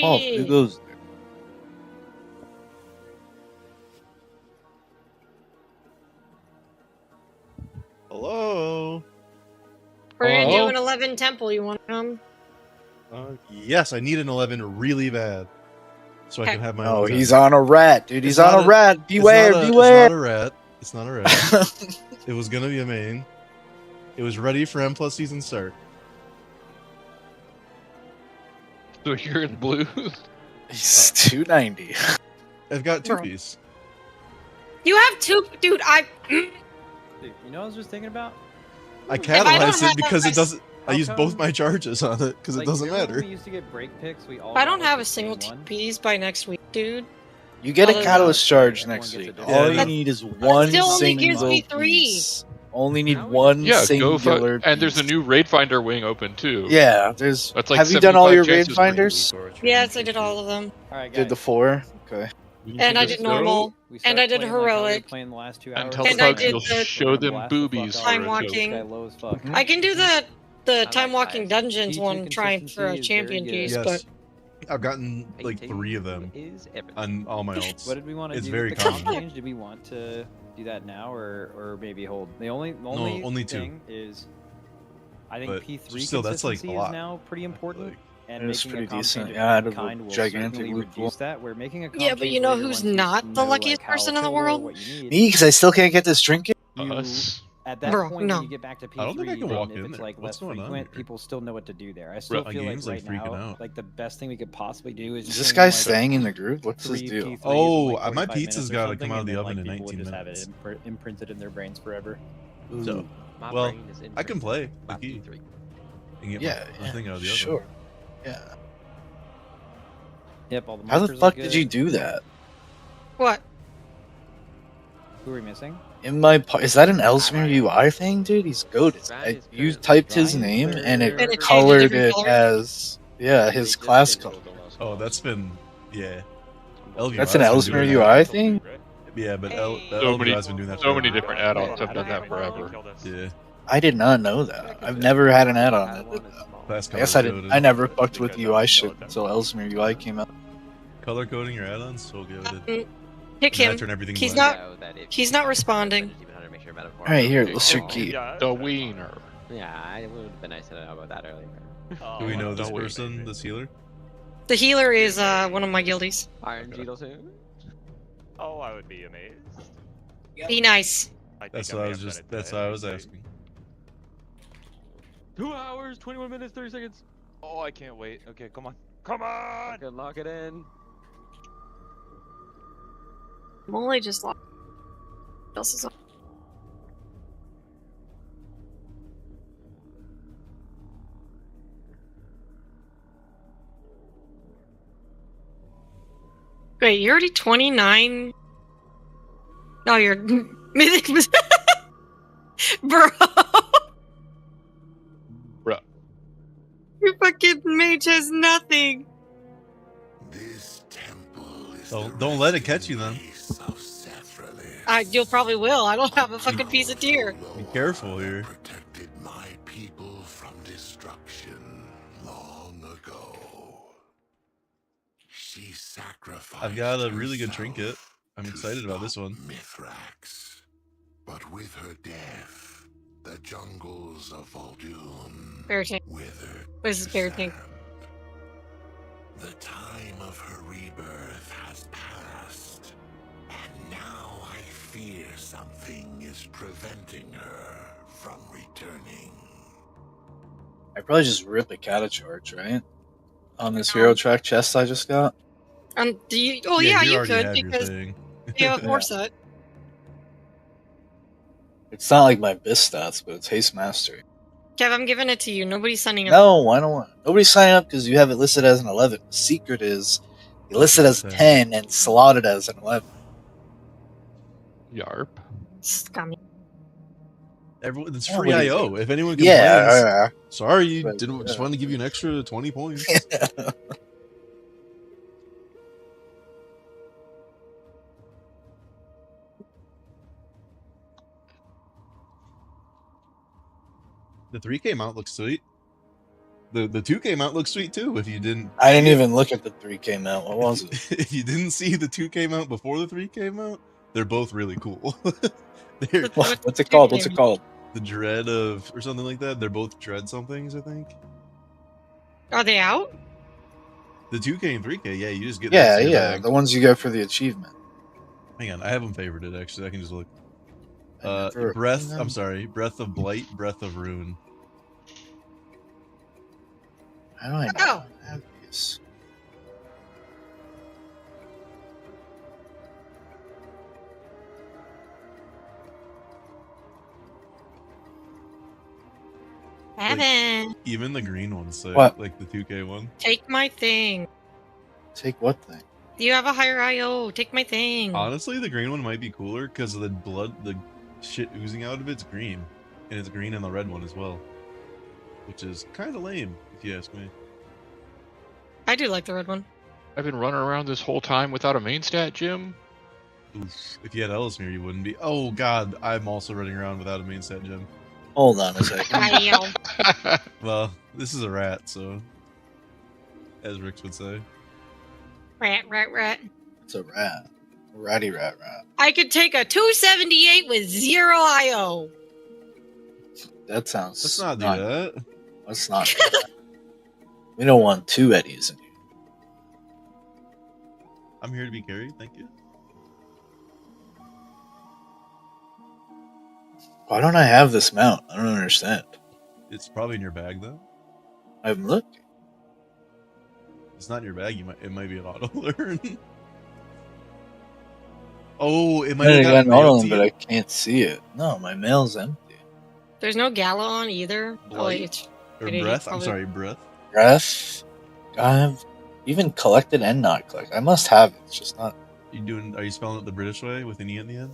Oh, it goes. Hello. We're gonna Hello? do an 11 temple. You want to come? Yes, I need an 11 really bad, so I can have my own. Oh, tent. he's on a rat, dude. He's on a rat. Beware, beware. It's not a rat. It's not a rat. It was gonna be a main. It was ready for M+ season start. So you're in blue? He's 290. I've got two Bro. piece. You have two, dude. Dude, you know what I was just thinking about? I I don't catalyzed it have because a- it doesn't. I How used come- both my charges on it because Like, it doesn't remember matter. when we used to get break picks, we all I don't got, like, have the a single same one? TPs by next week, dude. You get a Other than catalyst that, charge everyone next gets a week. different All you one. need is one still only single gives me 3. piece. Only need one Yeah, singular. and there's a new raid finder wing open too. Yeah, there's. That's like Have you done all 75 your raid chances finders? Yes, I did all of them. All right, Did the 4? Okay. And I did normal. And I did heroic. Playing the last 2 And hours. tell the And I pugs did you'll the show them boobies for time a walking. joke. Low as fuck. I can do the time walking dungeons one trying for a champion piece, Yes. but I've gotten like 3 of them on all my ults. What did we want to It's do? very With the comp common. change? Did we want to do that now or maybe hold? The only only 2. thing is, I think But P3 still, that's, like, consistency a lot. is now pretty important. And It was making pretty a comp decent. change of Yeah, I had a kind will gigantic certainly loot pool. reduce that. We're making a comp yeah, but you change know later who's once you not the know, luckiest like, how person in the killable, world? what you need. Me, because I still can't get this trinket. Us. At that Bro, point, no. when you get back to P3, I don't think I can walk even if in it's there. like What's less going on frequent, here? people still know what to do there. I still Bro, feel like game's, right like, freaking now, out. like the best thing we could possibly do is Is just this bring guy in, like, staying in the group? What's his 3 deal? P3s in, Oh, like, my 45 pizza's minutes or gotta something, come out of and the then, oven like, in people would 19 just have it minutes. imprinted in their brains forever. So, well, I can play the key. And get Yeah, the thing out of the oven. sure. Yeah. Yep, all the How the markers fuck look did you good. do that? what? Who are we missing? In my is that an Ellesmere UI thing, dude? He's goated. You typed his name and it And it changed to colored different it colors? as his class color. Oh, that's been LVR That's an has been Ellesmere doing that. UI thing. Yeah, but So many, LVR's been doing that so for many different add-ons have done that forever. Yeah. I did not know that. I've never had an add-on that did that. Class I guess I color didn't. I never fucked with UI shit until Ellesmere UI came out. Color coding your add-ons, so good. Pick And I him. turn everything He's black. not. He's not responding. All right, here. What's your key? The wiener. Yeah, it would have been nice to know about that earlier. Do we know this the wiener. person, this healer? The healer is one of my guildies. Iron Jeetle too? Oh, I would be amazed. Be nice. That's what I was just. That's what I was asking. 2 hours, 21 minutes, 30 seconds. Oh, I can't wait. Okay, come on. Come on! Good, lock it in. I'm only just lost. What else is on? Wait, you're already 29? No, you're mythic. Bro. Bro. Your fucking mage has nothing. Don't let it catch you then. You'll probably will. I don't have a fucking piece of deer. Be careful here. I've got a really good trinket. I'm excited about this one. Mithrax, but with her death, the jungles of Vol'dun Bear tank. withered. This is bear tank. The time of her rebirth has passed, and now I fear something is preventing her from returning. I probably just rip a catacharge, right? On this hero track chest I just got. Do you? Oh yeah, you already could have your because thing. you have a foresight. It's not like my BIS stats, but it's haste mastery. Kev, I'm giving it to you. Nobody's signing up. No, I don't want. Nobody's signing up because you have it listed as an 11. The secret is you list it as 10 and slot it as an 11. Yarp. Scummy. Everyone, it's Yeah, free what do you IO. think? If anyone complains, Yeah, sorry, you But, didn't. Just yeah. wanted to give you an extra 20 points. The 3K mount looks sweet. The 2K mount looks sweet too. If you didn't, I didn't even look at the 3K mount. What was it? if you didn't see the 2K mount before the 3K mount, they're both really cool. They're, What's it called? What's it called? The Dread of or something like that. They're both Dread somethings, I think. Are they out? The 2K and 3K, yeah, you just get Yeah, those in your yeah. bag. The ones you get for the achievement. Hang on, I have them favorited actually. I can just look. never Breath. opened them. I'm sorry. Breath of Blight. Breath of Ruin. How do I know? I have these? Evan, Even the green ones say What? like the 2K one. take my thing. Take what thing? You have a higher IO. Take my thing. Honestly, the green one might be cooler because the shit oozing out of it's green. And it's green in the red one as well. Which is kind of lame, if you ask me. I do like the red one. I've been running around this whole time without a main stat, Jim. Oof. If you had Ellesmere, you wouldn't be. Oh god, I'm also running around without a main stat gem. Hold on a second. Well, this is a rat, so... As Rix would say. Rat. It's a rat. Ratty rat. I could take a 278 with 0 IO. That sounds... Let's not do that. Let's not do that. We don't want 2 Eddies in here. I'm here to be carried, thank you. Why don't I have this mount? I don't understand. It's probably in your bag, though. I haven't looked. It's not in your bag. It might be an auto learn. Oh, it might I have got got an auto mailed learn, to but you. I can't see it. No, my mail's empty. There's no Gala on either. Oh, wait, it's Or it is breath. I'm probably- sorry, breath. Breath. I've even collected and not collected. I must have it. It's just not. Are you spelling it the British way with an E at the end?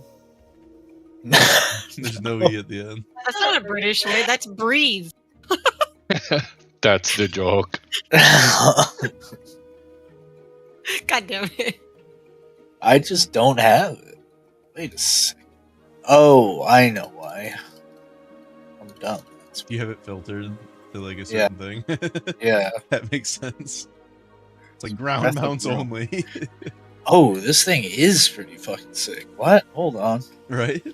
There's no E at the end. That's not a British way. That's breathe. That's the joke. God damn it. I just don't have it. Wait a second. Oh, I know why. I'm dumb. You have it filtered to like a certain thing. Yeah. That makes sense. It's like ground That's the mounts deal. only. Oh, this thing is pretty fucking sick. What? Hold on. Right?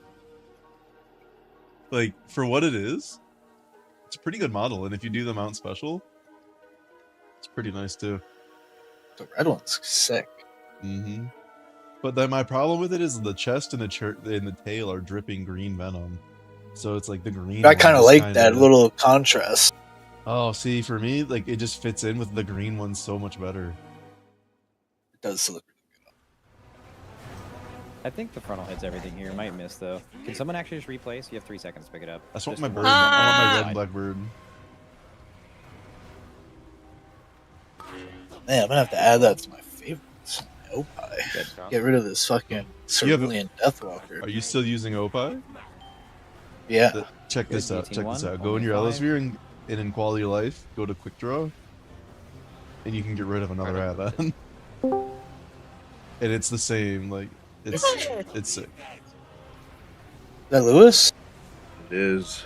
Like, for what it is, it's a pretty good model. And if you do the mount special, it's pretty nice too. The red one's sick. Mm-hmm. But then my problem with it is the chest and the tail are dripping green venom. So it's like the green. I kind of one is like that little contrast. Oh, see, for me, like it just fits in with the green one so much better. It does look. I think the frontal hits everything here. Might miss though. Can someone actually just replace? You have 3 seconds to pick it up. That's what Just my the bird. one. I want my red and black bird. Man, I'm gonna have to add that to my favorites. My Opie. Get rid of this fucking Cerulean Deathwalker. Are you still using Opie? Yeah. Check this out. Check this 18-1, out. Go in your only Ellisvere and in Quality of Life, go to Quick Draw, and you can get rid of another Avan. And it's the same. Like it's sick. Is that Lewis? It is.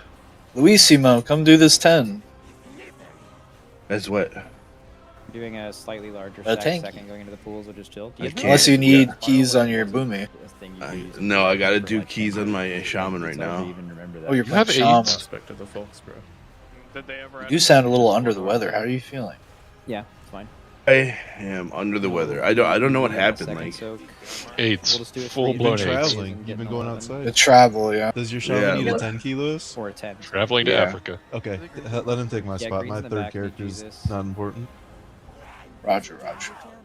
Luisimo, come do this 10. As what? Doing a slightly larger A stack tank. second going into the pools, which is chill. Unless you need keys on your Boomy. No, I gotta do keys on my shaman right now. Oh, you're playing Shaman. Respect to the folks, bro. Did they ever? You do sound a little under the weather. How are you feeling? Yeah, it's fine. I am under the weather. I don't know what happened. Like AIDS. You've Full-blown been AIDS. traveling. You've been going outside. The travel, yeah. Does your shaman need a 10 kilos? Or a 10. Traveling to Africa. Okay, let him take my Yeah, spot. Green's My in the third back, character's Jesus. not important. Roger.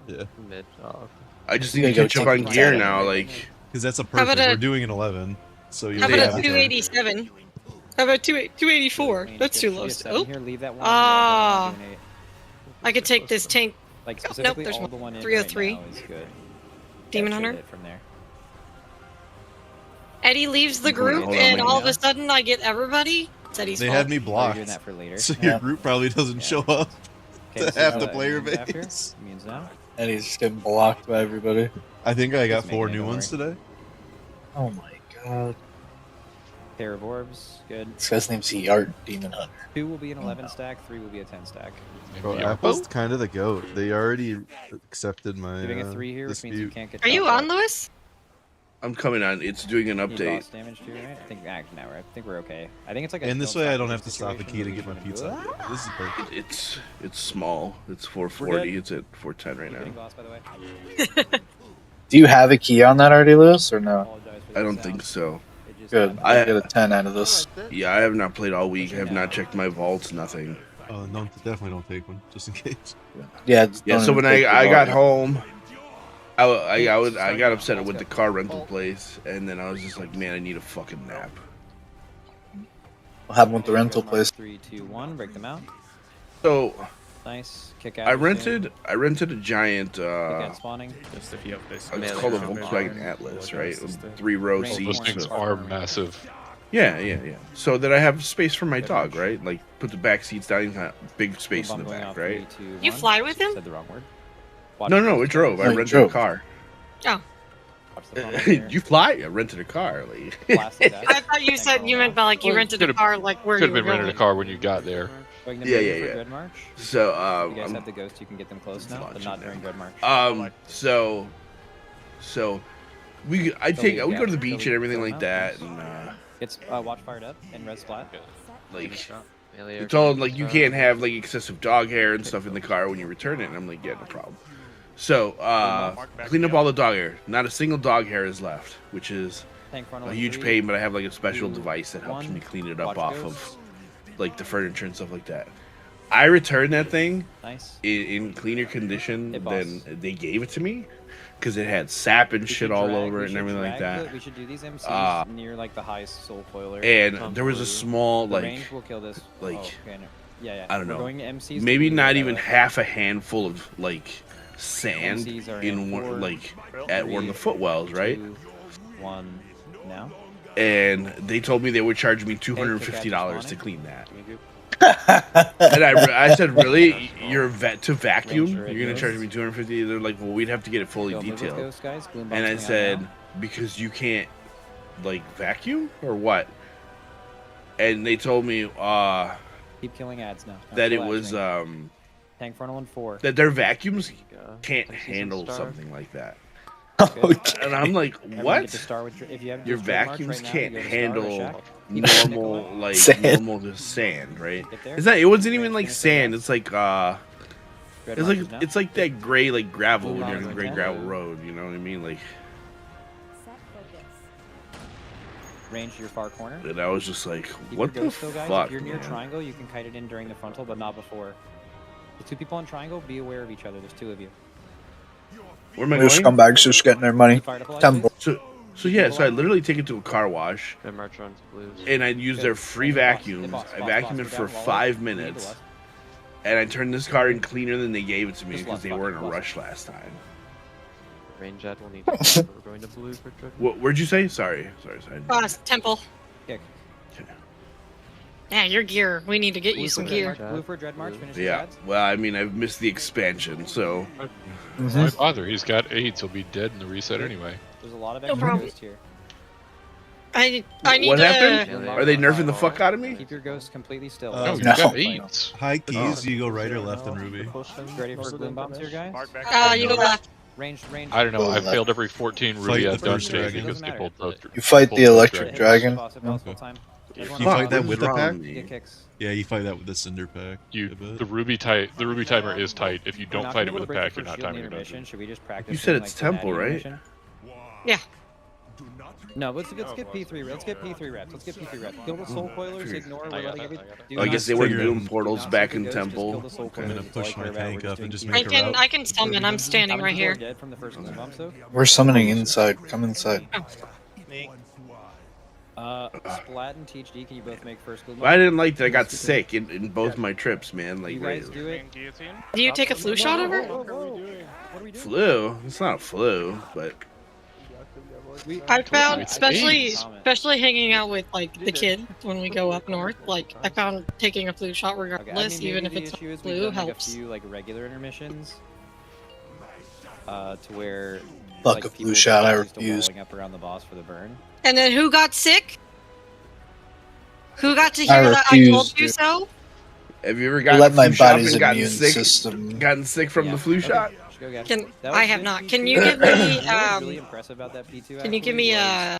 Yeah. Mid. Oh, I just You need to gotta catch go up on take gear the now. Like Because that's a How about perfect. We're a- doing an 11. So you'll How be about able a to- 287? How about 284? That's too low. Oh. Here, leave that one. Ah. I could take this tank. Like Oh, nope, specifically there's all one. the one in 303. right now is good. Demon Yeah, Hunter. hit from there. Eddie leaves the Hold on, group, hold on, and wait, all of yeah. a sudden I get everybody. It's Eddie's They fault. had me blocked. doing that for later. So Yeah. your group probably doesn't show up Okay, to this half is the what player means after. base. Means now. And he's just getting blocked by everybody. I think I got Just making 4 it, new don't ones worry. today. Oh my god. Pair of orbs, good. This guy's name's Yart Demon Hunter. 2 will be an 11 stack, 3 will be a 10 stack. Bro, Yeah. Apple's kind of the goat. They already accepted my Giving a 3 here, which means you dispute. can't get. Are you chopped on, up. Lewis? I'm coming on. It's doing an Need update. boss damage too, right? I think actually now I think we're okay. I think it's like a And this don't way I stop don't the have to stop the situation, key to but get my we shouldn't do pizza. it. This is perfect. It's small. It's 440. It's at 410 right Getting now. boss, by the way. Do you have a key on that already, Lewis, or no? Apologize for I the don't sound. think so. It just Good. happened. I get a 10 out of this. Yeah, I have not played all week. I have not checked my vaults. Nothing. Oh, no, definitely don't take one, just in case. Yeah. just Yeah. don't So even when take I the got ball. home, I got upset with the car rental place, and then I was just like, man, I need a fucking nap. What happened with the rental place? 3, 2, 1. Break them out. So Nice. Kick I out. rented a giant. Spawning. Just if you have this. It's called a Volkswagen Atlas, right? With 3-row Those seats. things are massive. Yeah. So that I have space for my dog, right? Like put the back seats down, you got big space in the back, right? You fly with him? Said the wrong word. No, it drove. I rented a car. Oh. You fly? I rented a car. Like. I thought you said you meant by like you rented a car like where Could you have were been rented a going. car when you got there. Yeah. So you guys have the ghost. You can get them close now, but not during Dread March. So we go to the beach and everything like that, and it's watch fired up and red splat. like it's all like you can't have like excessive dog hair and stuff in the car when you return it. And I'm like, yeah, no problem. So clean up all the dog hair. Not a single dog hair is left, which is a huge pain. But I have like a special device that helps me clean it up off of like the furniture and stuff like that. I returned that thing in cleaner condition than they gave it to me because it had sap and shit all over it and everything like that. We should do these MCs near like the highest soul foiler. And there was a small The like range will kill this. like okay, no. Yeah. I don't We're know, going to MCs maybe to not do even that. half a handful of like sand MCs are in in one, 4, like at one of the footwells, right? 2, 1 now. And they told me they would charge me $250 to clean that. And I said, really? You're to vacuum? You're gonna charge me $250? They're like, well, we'd have to get it fully detailed. And I said, because you can't like vacuum or what? And they told me Keep killing ads now. that it was Tank frontal and 4. that their vacuums can't handle something like that. And I'm like, what? Your vacuums can't handle normal like Sand. normal just sand, right? It's not. It wasn't even like sand. It's like it's like that gray like gravel when you're on a gray gravel road. You know what I mean? Like. Range to your far corner. And I was just like, Keep what your the ghost though, guys. fuck, If you're near man? triangle, you can kite it in during the frontal, but not before. The 2 people on triangle, be aware of each other. There's 2 of you. Where am I Those going? scumbags just getting their money. Temple. So I literally take it to a car wash, and I use their free vacuums. I vacuum it for 5 minutes, and I turned this car in cleaner than they gave it to me because they were in a rush last time. Range ad will need to we're going to blue for Dread. Where'd you say? Sorry. Temple. Kick. Yeah, your gear. We need to get you some gear. Blue for Dread March. Finish Yeah. Well, I mean, I've missed the expansion, so. Why bother? He's got AIDS. He'll be dead in the reset anyway. There's a lot of No extra problem. ghosts here. I need What to. happened? Are they nerfing the fuck out of me? Keep your ghosts completely still. No, you got AIDS. High keys, you go right or left in Ruby. Ready for gloom bombs here, guys? You go left. Range. I don't know. I've failed every 14 Ruby I've done first today dragon. because they pulled both. You fight the electric dragon. You fight that with the pack? Get kicks. Yeah, you fight that with the cinder pack. The Ruby timer is tight. If you don't fight it with a pack, you're not timing your intermission. dungeon. Should we just practice? You said doing, it's like, temple, Grenadier right? mission? Yeah. No, let's get P3 reps. Let's get P3 reps. Let's get P3 reps. Kill the soul coilers. Ignore. We're letting every. I guess they were doom portals back in temple. I'm gonna push my tank up and just I make a can route. I can summon. I'm standing right here. Dead from the first gloom bomb, so. We're summoning inside. Come inside. Splat and THD, can you both make first gloom bomb? I didn't like that I got sick in both my trips, man. Like, You guys do it. Do you take a flu shot over? flu? It's not a flu, but. I found, especially hanging out with like the kid when we go up north. Like I found taking a flu shot regardless, even if it's issue is flu, we've done, like, helps. a few like regular intermissions, to where Fuck like, a flu people shot, I get used to refuse. walling up around the boss for the burn. And then who got sick? Who got to I hear that I refuse, told you dude. so? Have you ever gotten Let a my flu shot body's and gotten immune sick? system. Gotten sick from the flu shot? I have not. Can you give me really impressive about that P2 Can you give me a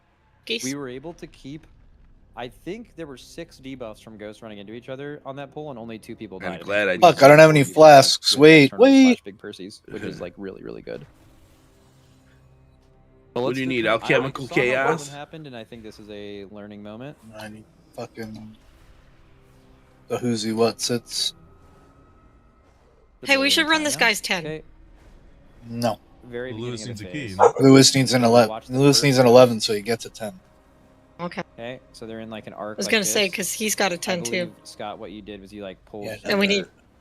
case? We were able to keep. I think there were 6 debuffs from ghosts running into each other on that pull, and only 2 people died. I'm glad I Fuck, I don't have any flasks. Wait. Big Percy's, which is like really good. What do you need? Alchemical chaos? Happened, and I think this is a learning moment. I need fucking the who's what sits. Hey, we should run this guy's 10. No. Very Lewis needs a key. Lewis needs an 11. Lewis needs an 11, so he gets a 10. Okay. Okay, so they're in like an arc. I was like gonna say this. because he's got a 10 I too. believe, Scott, what you did was you like pulled. And we need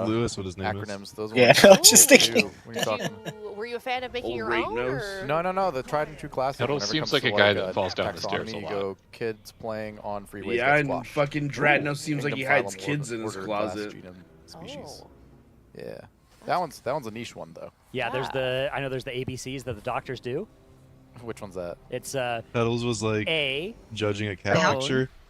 ask Lewis what his name acronyms. Those Yeah, ones. I was just thinking. When you're talking. Were you a fan of making Old your rate own? knows. Or? No. The tried and true classic. Kettle whenever it seems comes like to, a guy that falls down the stairs taxonomy, a you lot. go kids playing on freeways. Yeah, get and squashed. fucking Dratno seems like Kingdom, he hides phylum, kids in his order, class, closet. genome, species. Oh. Yeah, that one's a niche one though. Yeah, there's the I know there's the ABCs that the doctors do. Which one's that? It's Petals was like A, judging a cat bone, picture.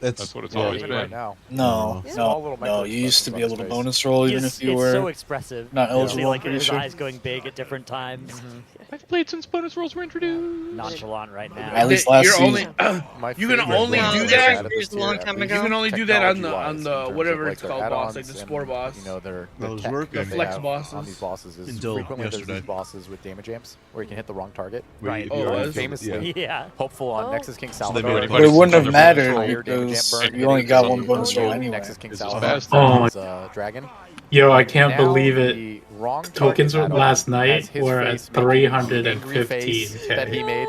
That's what it's always been. Right now. No, Small little no. You used to be able to bonus roll even if you it's were so expressive. not You see, eligible. like I'm pretty his sure. eyes going big at different times. I've played since bonus rolls were introduced. Nonchalant right now. At least last You're season. you can only do that. You can only do that on the whatever it's called boss, like the spore boss. You know, their Those tech work that the they flex have bosses. on these bosses is Until frequently there's yesterday. these bosses with damage amps where you can hit the wrong target. Right. Oh, it was? Famously hopeful on Nexus King they Salvador. made it But it wouldn't have mattered Higher damage amp because burn, you only hitting got the one bonus roll anyway. Nexus King This is Salvador fast. Oh. as Dragon. Yo, I can't Now believe it. the wrong Tokens target last add-on has night his were at face making the angry 315K. face that he made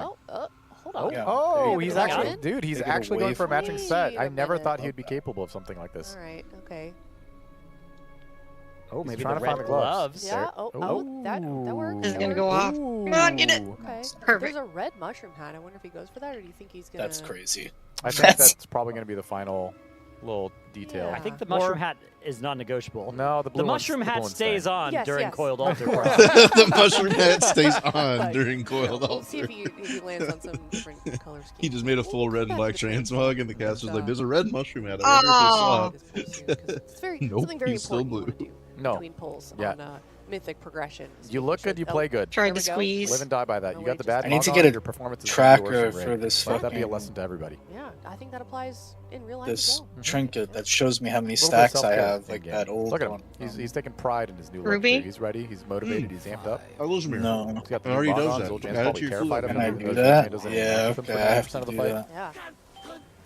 matching. Hold on. Oh, Yeah, he's there you actually, go. dude, he's Take it actually away going for a from matching set. I Wait a never minute. thought he would be capable of something like this. All right. Okay. Oh, He's maybe trying the to find red the gloves. Yeah. There. Oh, that works. It's that gonna go works. off. Come on, get it. Okay. Perfect. There's a red mushroom hat. I wonder if he goes for that, or do you think he's gonna? That's crazy. I think that's probably going to be the final little detail. Yeah. I think the mushroom hat is non-negotiable. No, the blue one's- mushroom the blue hat one's stays staying. on Yes, during yes. coiled altar. The mushroom hat stays on But, during coiled We'll see altar. if he lands on some different color scheme. He just made a full red and black transmog, and the caster's like, "There's a red mushroom hat. Oh. I wonder if it's It's very Nope, something very he's still important you blue. wanna do No. between pulls Yeah. on mythic progression. You look good, you play good. Tried to squeeze. Live and die by that. You got the bad I need to Mog get on, a your performance is tracker gonna be worse than for raid. this Let that be a fucking- lesson to everybody. Yeah, I think that applies in real life This as well. trinket that shows me how many A little bit of stacks I self-care have, like in-game. that old Look at one. him. He's taking pride in his new Ruby? look. He's ready. He's motivated. He's amped up. I lose me. No. He's got the It already new does Mog on. that. Zul'jan's Add it to probably your terrified of food. him. Can I even do though that? Zul'jan doesn't Yeah, interact with him okay, for I have 90% to of the do fight. that. Yeah.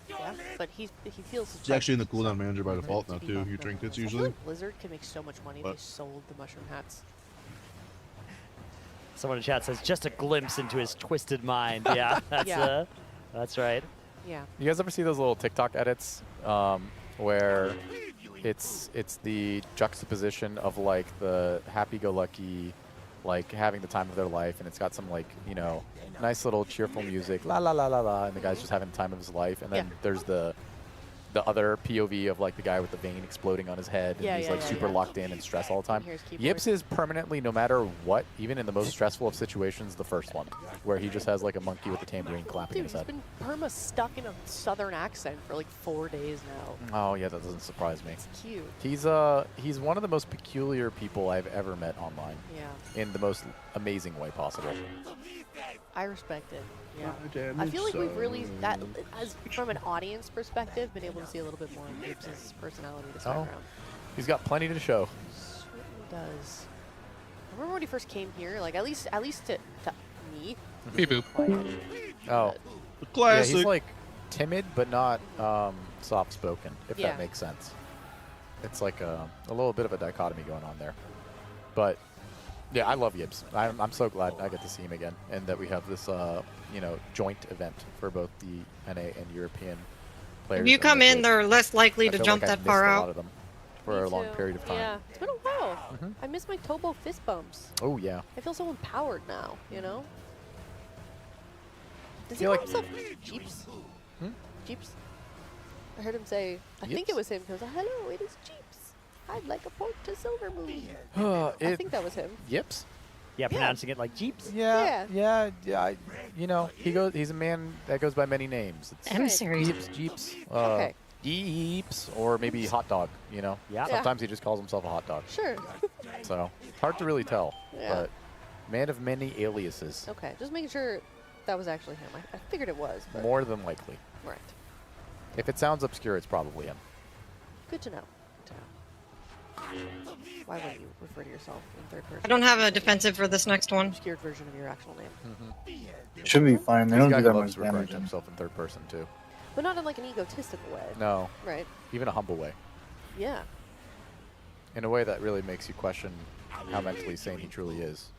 Yeah, but he feels his It's actually in the cooldown manager by default now too. Your trinkets I feel usually. like Blizzard can make so much money if they sold the mushroom hats. Someone in chat says, just a glimpse into his twisted mind. Yeah, that's right. Yeah. You guys ever see those little TikTok edits where it's the juxtaposition of like the happy-go-lucky, like having the time of their life, and it's got some like, you know, nice little cheerful music, la la la la la, and the guy's just having the time of his life, and then there's the other POV of like the guy with the vein exploding on his head, and he's like super locked in and stressed all the time. Yips is permanently, no matter what, even in the most stressful of situations, the first one, where he just has like a monkey with a tambourine clapping in Dude, his he's head. been perma stuck in a southern accent for like 4 days now. Oh yeah, that doesn't surprise me. It's cute. He's one of the most peculiar people I've ever met online. Yeah. In the most amazing way possible. I respect it. Yeah. I feel like we've really, as from an audience perspective, been able to see a little bit more of Gibbs' personality this time around. He's got plenty to show. Certainly does. I remember when he first came here, like at least to me. Beep boop. Oh, classic. Yeah, he's like timid but not soft-spoken, if Yeah. that makes sense. It's like a little bit of a dichotomy going on there. But yeah, I love Yips. I'm so glad I get to see him again, and that we have this you know, joint event for both the NA and European players. If you come in, they're less likely I to feel jump like I that far missed a out. lot of them for a long period of time. Yeah, it's been a while. I miss my Tobo fist bumps. Oh yeah. I feel so empowered now, you know? Does he feel call like- himself Jeeps? Jeeps? I heard him say, I think it was him, he was like, hello, it is Jeeps. I'd like a port to Silver Moon. I think that was him. Yips? Yeah, pronouncing it like Jeeps. Yeah. You know, he's a man that goes by many names. It's Emissary. Jeeps, Okay. Jeeps, or maybe hot dog. You know. Yeah. Sometimes he just calls himself a hot dog. Sure. So it's hard to really tell. Yeah. But man of many aliases. Okay, just making sure that was actually him. I figured it was, but More than likely. right. If it sounds obscure, it's probably him. Good to know. Why wouldn't you refer to yourself in third person? I don't have a defensive for this next one. Obscured version of your actual name. Should be fine. They He's don't got do that gloves much referring damage. to himself in third person too. But not in like an egotistical way. No. Right. Even a humble way. Yeah. In a way that really makes you question how mentally sane he truly is.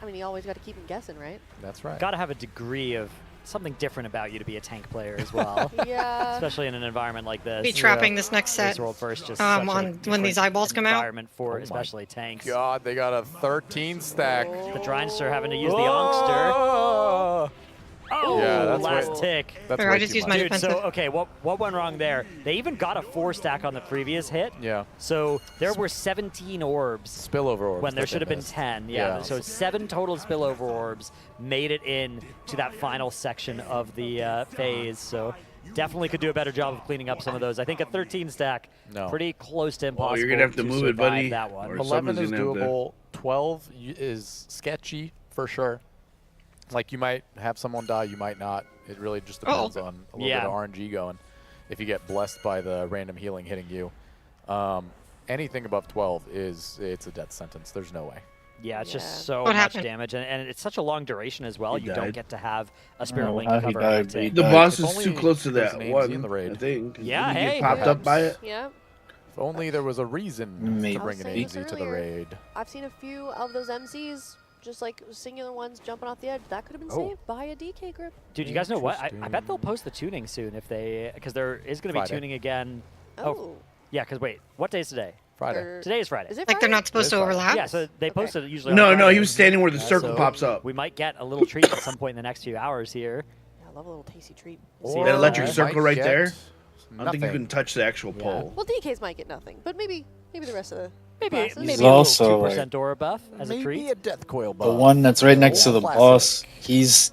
I mean, you always got to keep him guessing, right? That's right. Got to have a degree of something different about you to be a tank player as well. Yeah. Especially in an environment like this. Be trapping this next set. This world first, just on such a when these different eyeballs come out. environment for Oh my especially tanks. God, they got a 13 stack. The Drinester having to use the Youngster. Oh, Yeah, that's last way- tick. that's Or I way just too used much. my Dude, so, defensive. okay, what went wrong there? They even got a 4 stack on the previous hit. Yeah. So there were 17 orbs. Spillover orbs. When there that should have they been missed. 10. Yeah. So 7 total spillover orbs made it in to that final section of the phase. So definitely could do a better job of cleaning up some of those. I think a 13 stack, pretty close to impossible. you're gonna have to move it, survive buddy. That one. Or 11 is someone's gonna have to- doable. 12 is sketchy for sure. Like you might have someone die, you might not. It really just depends on a little bit of RNG going. If you get blessed by the random healing hitting you, anything above 12 it's a death sentence. There's no way. Yeah, it's just so What much happened? damage, and it's such a long duration as well. He You don't died. get to have a Spirit Oh, Link how he cover died, everything. The If boss If is too only close to there's that an AMZ one, in the raid. I think. 'Cause Yeah, didn't he hey, get popped up by it. Yeah. If only there was a reason Maybe. to bring an I was saying AMZ this to the earlier. raid. I've seen a few of those MCs, just like singular ones jumping off the edge. That could have been Oh. saved by a DK grip. Dude, you guys know what? I bet they'll post the tuning soon if they, because there is going to be Friday. tuning again. Oh. Yeah, because wait, what day is today? Friday. Or- Today is Friday. Is it Like they're Friday? not supposed to Friday. overlap. Yeah, so they posted it usually. No, on no, Friday. he was standing where the Yeah, circle so pops up. We might get a little treat at some point in the next few hours here. Yeah, I love a little tasty treat. Or That electric we circle might right get there. I don't think you nothing. can touch the actual Yeah. pole. Well, DKs might get nothing, but maybe the rest of the Maybe classes. maybe He's a little also, 2% Dora buff as a Maybe treat. a death coil buff. The one that's right next to the Classic. boss, he's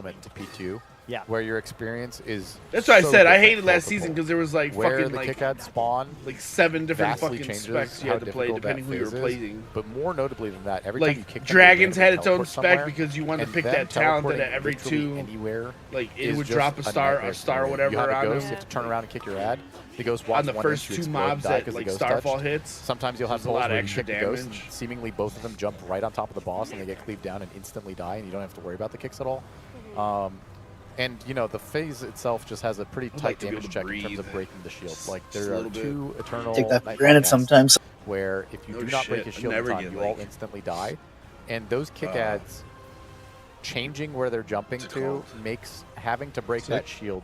element to P2. Yeah. Where your experience is. That's what I so said. I different hated last season multiple. because there was like Where fucking the like kick-ads spawn like 7 different vastly fucking changes specs you how had to play difficult depending that who you were phase is. playing. But more notably than that, every Like time you kick Dragons had its own teleport spec somewhere, because you wanted to and pick them that talent that teleporting every literally 2 anywhere like it is would just drop a star nightmare or to whatever you have a on ghost, them. you have to turn around and kick your ad. The ghost On walks the one first inch, you 2 explode, mobs die that 'cause the like ghost Starfall touched. hits. Sometimes you'll have There's a lot pulls of where you extra kick the ghost, damage. and seemingly both of them jump right on top of the boss, and they get cleaved down and instantly die, and you don't have to worry about the kicks at all. And you know, the phase itself just has a pretty I'd tight like to be able damage to check in terms breathe. of breaking the shields. Like Just a there are little bit. 2 eternal Take that for Nightfall granted casts sometimes. where if you No do not break shit, a I shield in never time, get, you all like, instantly die. And those kick ads changing where they're jumping to makes having to break that shield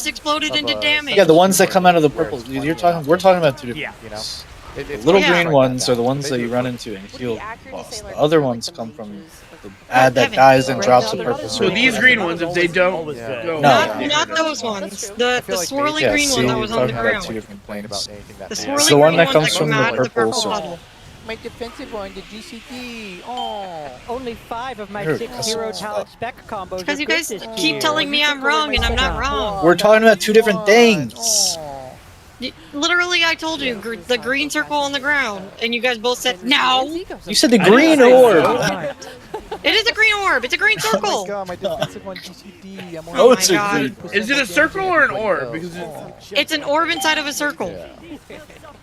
just exploded into damage. Yeah, the ones that come out of the purple. Dude, we're talking about two different. Yeah, things. The it's little hard to green track ones that are the down. ones They that you do run it. into and heal boss. say, The like, other like ones the come from mages, the ad that Kevin, dies and right drops a now, purple So circle. these green ones, if they don't, Yeah. go, Not those ones. The feel like swirly mages- green one that was on the talking about ground. two different Complain about things. anything that The matters. swirly It's the one green that ones comes that from come the out of the purple purple circle. puddle. My defensive one, the GCD. Oh, only 5 of my There, 6 that's hero what's talent up. spec combos. Because are you good guys this keep year. telling me I'm wrong and I'm not wrong. We're talking about two different things. Literally, I told you the green circle on the ground, and you guys both said no. You said the green orb. It is a green orb. It's a green circle. Oh my god, my defensive one GCD. I'm Oh, only it's a 30% green. Is it a circle or an orb? Because It's an orb inside of a circle.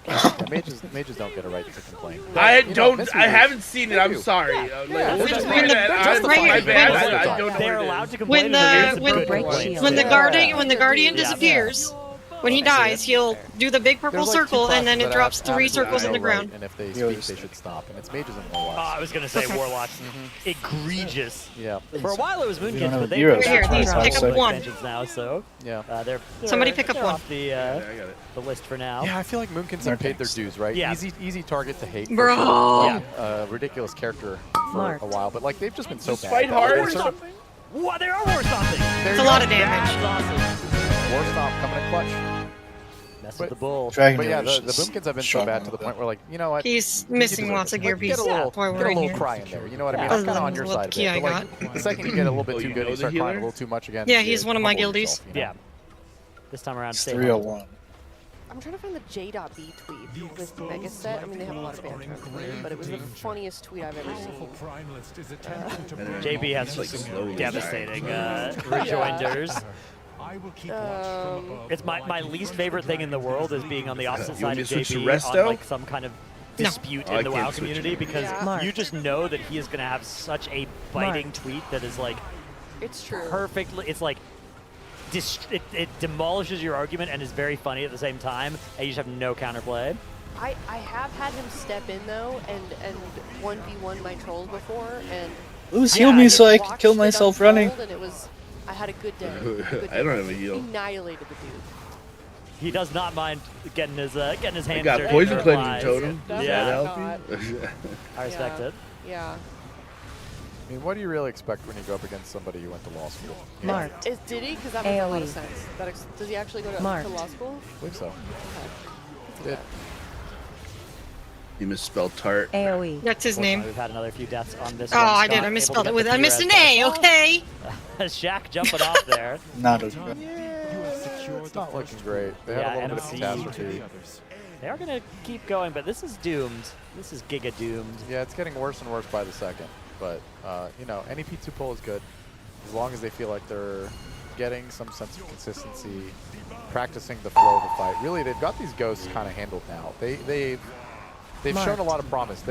Yeah, mages don't get a right to complain. I You know, don't. Misty I does. haven't seen it. I'm do. sorry. Yeah. Like, When my the- bad. right, My bad. I when- don't know They're what it allowed is. to complain When if it is the a when, good complaint. when the guardian Yeah. disappears, when he dies, he'll do the big purple There's, like, two circle, and then classes it that drops have 3 absolutely circles in no the ground. right, and if they speak, they should stop. And it's mages and warlocks. I was gonna say Okay. warlocks. Egregious. Yeah. For a while it was We don't Moonkins, have but they've heroes, got that's some why it's expansions pick up one. now, so Yeah. they're Somebody pick up they're one. off the Yeah, I got it. the list for now. Yeah, I feel like Moonkins have paid their dues, right? Yeah. Easy target to hate. Bro. For sure. Ridiculous character for a while, but like they've just been so Just bad. fight that hard they're or sort of- something? What? There are war stomping. It's a lot of damage. War Stomp coming in clutch. Mess with the bull. Dragon But yeah, Dealers the just Boomkins have been so struggling bad to the with point it. where, like, you know what? He's You missing deserve lots it. of gear Like, get a pieces. little, That's why get we're a in little here. cry in there. You know what I mean? Yeah. I'm kind of on your What side of key it. I But like, the second you get a little bit Oh, too you good, know you the start crying a healer? little too much again. Yeah, you he's one of my humble guildies. yourself, you know? Yeah. This time around, It's stay 301. I'm trying to find the J.B tweet with Mega Set. I mean, they have a lot of banter, but it was the funniest tweet I've ever seen. JB has some devastating rejoinders. It's my least favorite thing in the world is being on the opposite You want side me of to switch to JB Resto? on like some kind of dispute Oh, I in the can't WoW switch community it. because Yeah. you just know that he is going to have such a biting tweet that is like It's true. perfectly. It's like it demolishes your argument and is very funny at the same time, and you just have no counterplay. I have had him step in though and 1v1 my trolls before, and Lose heal me so I can watched kill it myself unfold, running. And it was, I had a good day. I don't have a heal. Annihilated the dude. He does not mind getting his hands I got dirty poison with cleansing lies. totem. Does Yeah. that help you? I respect it. Yeah. I mean, what do you really expect when you go up against somebody you went to law school? Marked. Did he? Because that makes a lot of sense. Does he actually go to law school? I believe so. Okay. Did. You misspelled tart. AoE. That's his name. We've had another few deaths on this Oh, one. I did. Scott I able misspelled to it get with. the I missed an PRS A. Okay. Shaq jumping off there. Not as It's not looking great. They had a little bit of NMC. catastrophe. They are going to keep going, but this is doomed. This is giga doomed. Yeah, it's getting worse and worse by the second. But, you know, any P2 pull is good as long as they feel like they're getting some sense of consistency, practicing the flow of the fight. Really, they've got these ghosts kind of handled now. They've shown a lot of promise.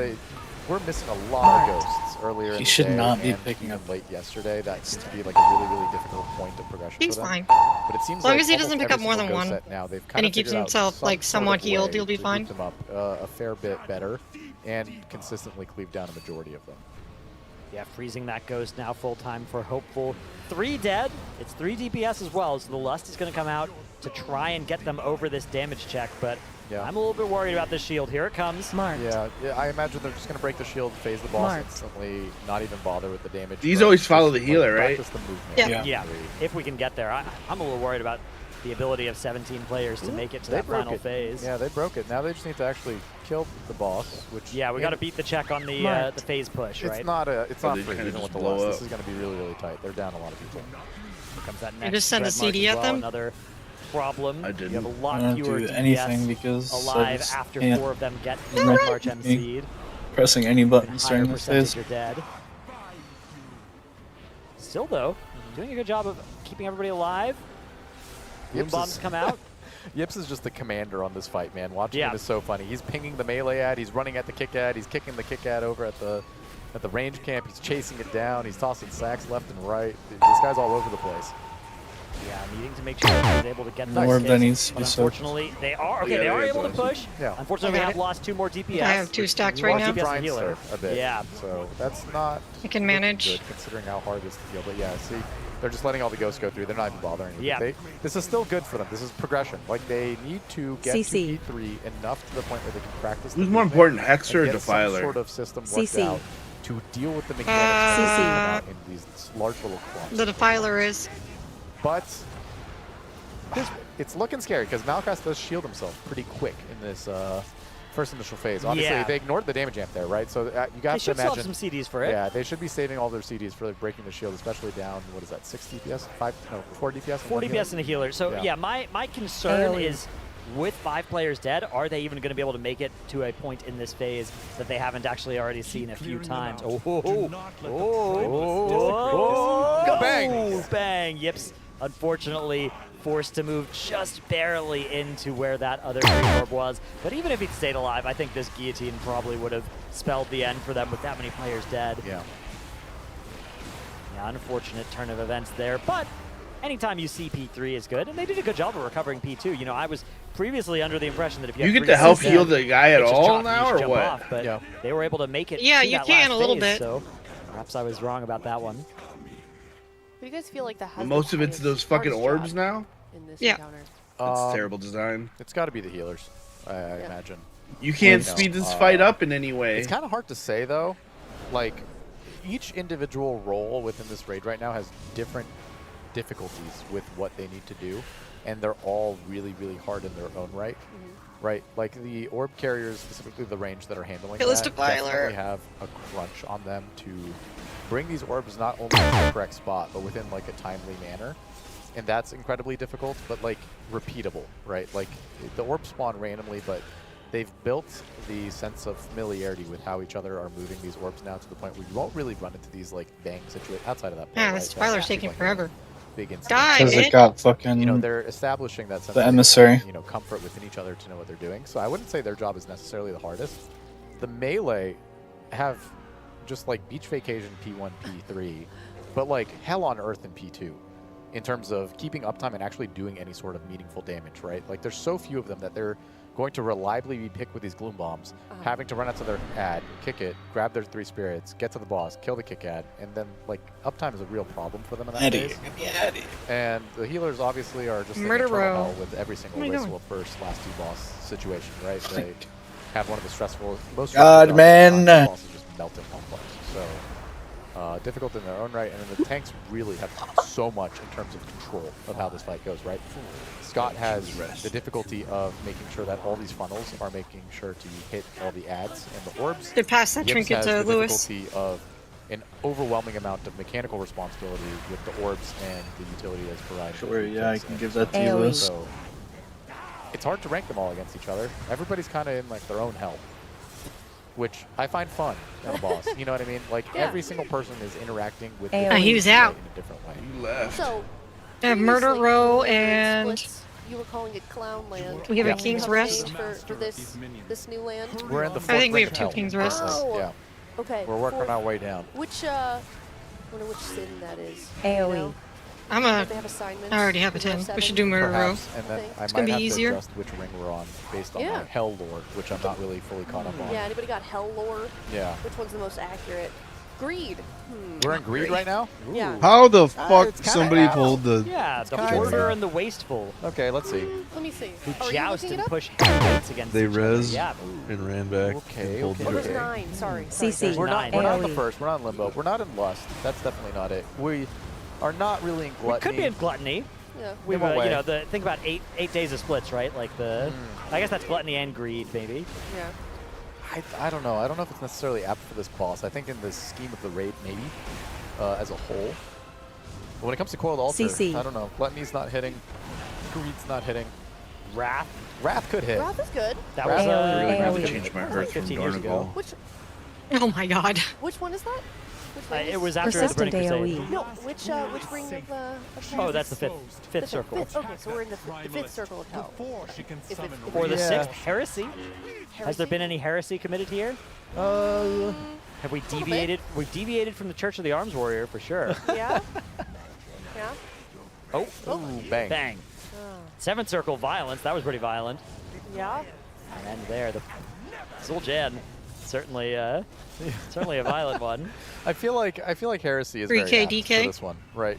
We're missing a lot of ghosts earlier in the He should day not be and picking up late yesterday. That seems to be like a really, really difficult point of progression He's for them. fine. But it seems As long like as he doesn't almost pick up every more single than ghost one, set now, they've and kind he of keeps figured out himself some like sort somewhat of healed, way he'll be to fine. loop them up a fair bit better and consistently cleave down a majority of them. Yeah, freezing that ghost now full time for Hopeful. 3 dead. It's 3 DPS as well, so the Lust is going to come out to try and get them over this damage check, but Yeah. I'm a little bit worried about this shield. Here it comes. Yeah, I imagine they're just going to break the shield, phase the boss instantly, not even bother with the damage. These but always follow just, the healer, like, right? practice the movement. Yeah. If we can get there. I'm a little worried about the ability of 17 players to make it to They that broke final it. phase. Yeah, they broke it. Now they just need to actually kill the boss, which Yeah, we got to beat the check on the phase push, right? It's not free they kinda even just with the blow loss. up. This is going to be really, really tight. They're down a lot of people. Here comes that You next just send a Dread Mark CD as at well, them? Another problem. I You didn't. have a lot I don't fewer do DPS anything because I alive just after can't 4 of them get Dread March MC'd. pressing any buttons Higher during this percentage phase. are dead. Still though, doing a good job of keeping everybody alive. Boom Yips bombs is- come out. Yips is just the commander on this fight, man. Watching Yeah. him is so funny. He's pinging the melee ad, he's running at the kick ad, he's kicking the kick ad over at the range camp, he's chasing it down, he's tossing sacks left and right. This guy's all over the place. Yeah, needing to make sure that he's able to get No those more hits, Bennies, but you said. unfortunately, they are Yeah, they are they able to have push. Yeah. Unfortunately, we Okay. have lost 2 more DPS. I have 2 stacks Lost right now. DPS Grinds healer. a bit. Yeah. So that's not I can manage. good considering how hard it is to heal. But yeah, see, They're just letting all the ghosts go through. They're not even bothering. Yeah. This is still good for them. This is progression. Like, they need to get CC. to P3 enough to the point where they can practice. Who's more important, Hexer or get Defiler? some sort of system worked CC. out to deal with the mechanics that CC. come out in these large little clumps. The Defiler is. But it's looking scary because Malcast does shield himself pretty quick in this first initial phase. Obviously, Yeah. they ignored the damage amp there, right? So you got They to should still imagine have some CDs for it. Yeah, they should be saving all their CDs for breaking the shield, especially down. What is that? 6 DPS? 4 DPS. 4 DPS and a healer. So yeah, my concern is with 5 players dead, are they even going to be able to make it to a point in this phase that they haven't actually already seen a few times? Bang! Bang! Yips. Unfortunately, forced to move just barely into where that other orb was. But even if he'd stayed alive, I think this guillotine probably would have spelled the end for them with that many players dead. Yeah. Yeah, unfortunate turn of events there, but anytime you see P3 is good, and they did a good job of recovering P2. You know, I was previously under the impression that if you get have to help 3 heal the guy at it's just all chalk, now, you just or jump what? off, but they were able to make it. Yeah, to you that can last a little phase, bit. So perhaps I was wrong about that one. Do you guys feel like that has Most of it's those fucking orbs now. in this Yeah. encounter? That's terrible design. It's got to be the healers, I imagine. You can't You know, speed this fight up in any way. It's kind of hard to say, though. Like, each individual role within this raid right now has different difficulties with what they need to do, and they're all really, really hard in their own right. Right? Like, the orb carriers, specifically the range that are handling Kill this that, Defiler. definitely have a crunch on them to bring these orbs not only in the correct spot, but within, like, a timely manner. And that's incredibly difficult, but, like, repeatable, right? Like, the orbs spawn randomly, but they've built the sense of familiarity with how each other are moving these orbs now to the point where you won't really run into these, like, bang situations outside of that. Yeah, right? this Defiler's taking forever. Big instance. Die, Because bitch. it got fucking You know, they're establishing that sense the of, emissary. you know, comfort within each other to know what they're doing. So I wouldn't say their job is necessarily the hardest. The melee have just like Beach Vacation P1, P3, but like hell on earth in P2 in terms of keeping uptime and actually doing any sort of meaningful damage, right? Like there's so few of them that they're going to reliably be picked with these gloom bombs, having to run out to their ad, kick it, grab their 3 spirits, get to the boss, kill the kick ad, and then like uptime is a real problem for them in that phase. And the healers obviously are just like Murder eternal row. hell with every single What are you race doing? world first, last 2 boss situation, right? They have one of the most God, stressful man. bosses just melting complex. So difficult in their own right, and then the tanks really have so much in terms of control of how this fight goes, right? Scott has the difficulty of making sure that all these funnels are making sure to hit all the ads and the orbs. They passed that Yips trinket has to the Lewis. difficulty of an overwhelming amount of mechanical responsibility with the orbs and the utility that's provided. Sure, yeah, I can give that to you, Lewis. So it's hard to rank them all against each other. Everybody's kind of in like their own hell, which I find fun on a boss. You know what I mean? Like every single person is interacting with the He was out. in a different way. You left. So, Murder previously, Row when we were in and Splits, you were calling it Clownland. We have a Do you King's have Rest. name for this new land? We're in the I think fourth we ring have of 2 hell. King's Rest. Oh, Yeah. okay. We're working fourth- our way down. Which, I wonder which sin that is. AoE. You know? I'm Don't they have assignments? I already have a Is there 10. We 7? should do Murder Row. Perhaps, and then I It's might gonna be have easier. to adjust which ring we're on based on Yeah. my hell lore, which I'm not really fully caught up on. Yeah, anybody got Hell Lore? Yeah. Which one's the most accurate? Greed. We're in greed right now? Yeah. How the fuck it's kinda somebody out. pulled the... Yeah, the kinda hoarder out. and the wasteful. Okay, let's see. Let me see. Who Are you joust looking and it up? push weights against They each other. res Yeah. and ran back Okay, and pulled okay, the What was okay. 9? Sorry. CC. We're not in the AoE. first. We're not in limbo. We're not in lust. That's definitely not it. We are not really in We gluttony. could be in gluttony. Yeah. We've, In what you way? know, think about eight days of splits, right? Like the, I guess that's gluttony and greed, maybe. Yeah. I don't know. I don't know if it's necessarily apt for this boss. I think in the scheme of the raid, maybe, as a whole. But when it comes to Coiled Altar, CC. I don't know. Gluttony's not hitting. Greed's not hitting. Wrath. Wrath could hit. Wrath is good. That Wrath was I really AoE. need to change my that was hearth like from 15 years ago. Dornival. Which Oh my god. which one is that? Which ring It is- was after the Burning Persistent Crusade. AoE. No, which ring of Oh, that's the fifth the circle. Fifth, okay, so we're in the fifth circle of hell. If it's For the Yeah. sixth heresy. Has there been any heresy committed here? Have we deviated? We deviated from the Church of the Arms Warrior for sure. Yeah. Yeah. Oh, bang. bang. Seventh circle violence. That was pretty violent. Yeah. And there, the Zul'Jan, certainly, certainly a violent one. I feel like heresy is 3K very apt DK? for this one, right?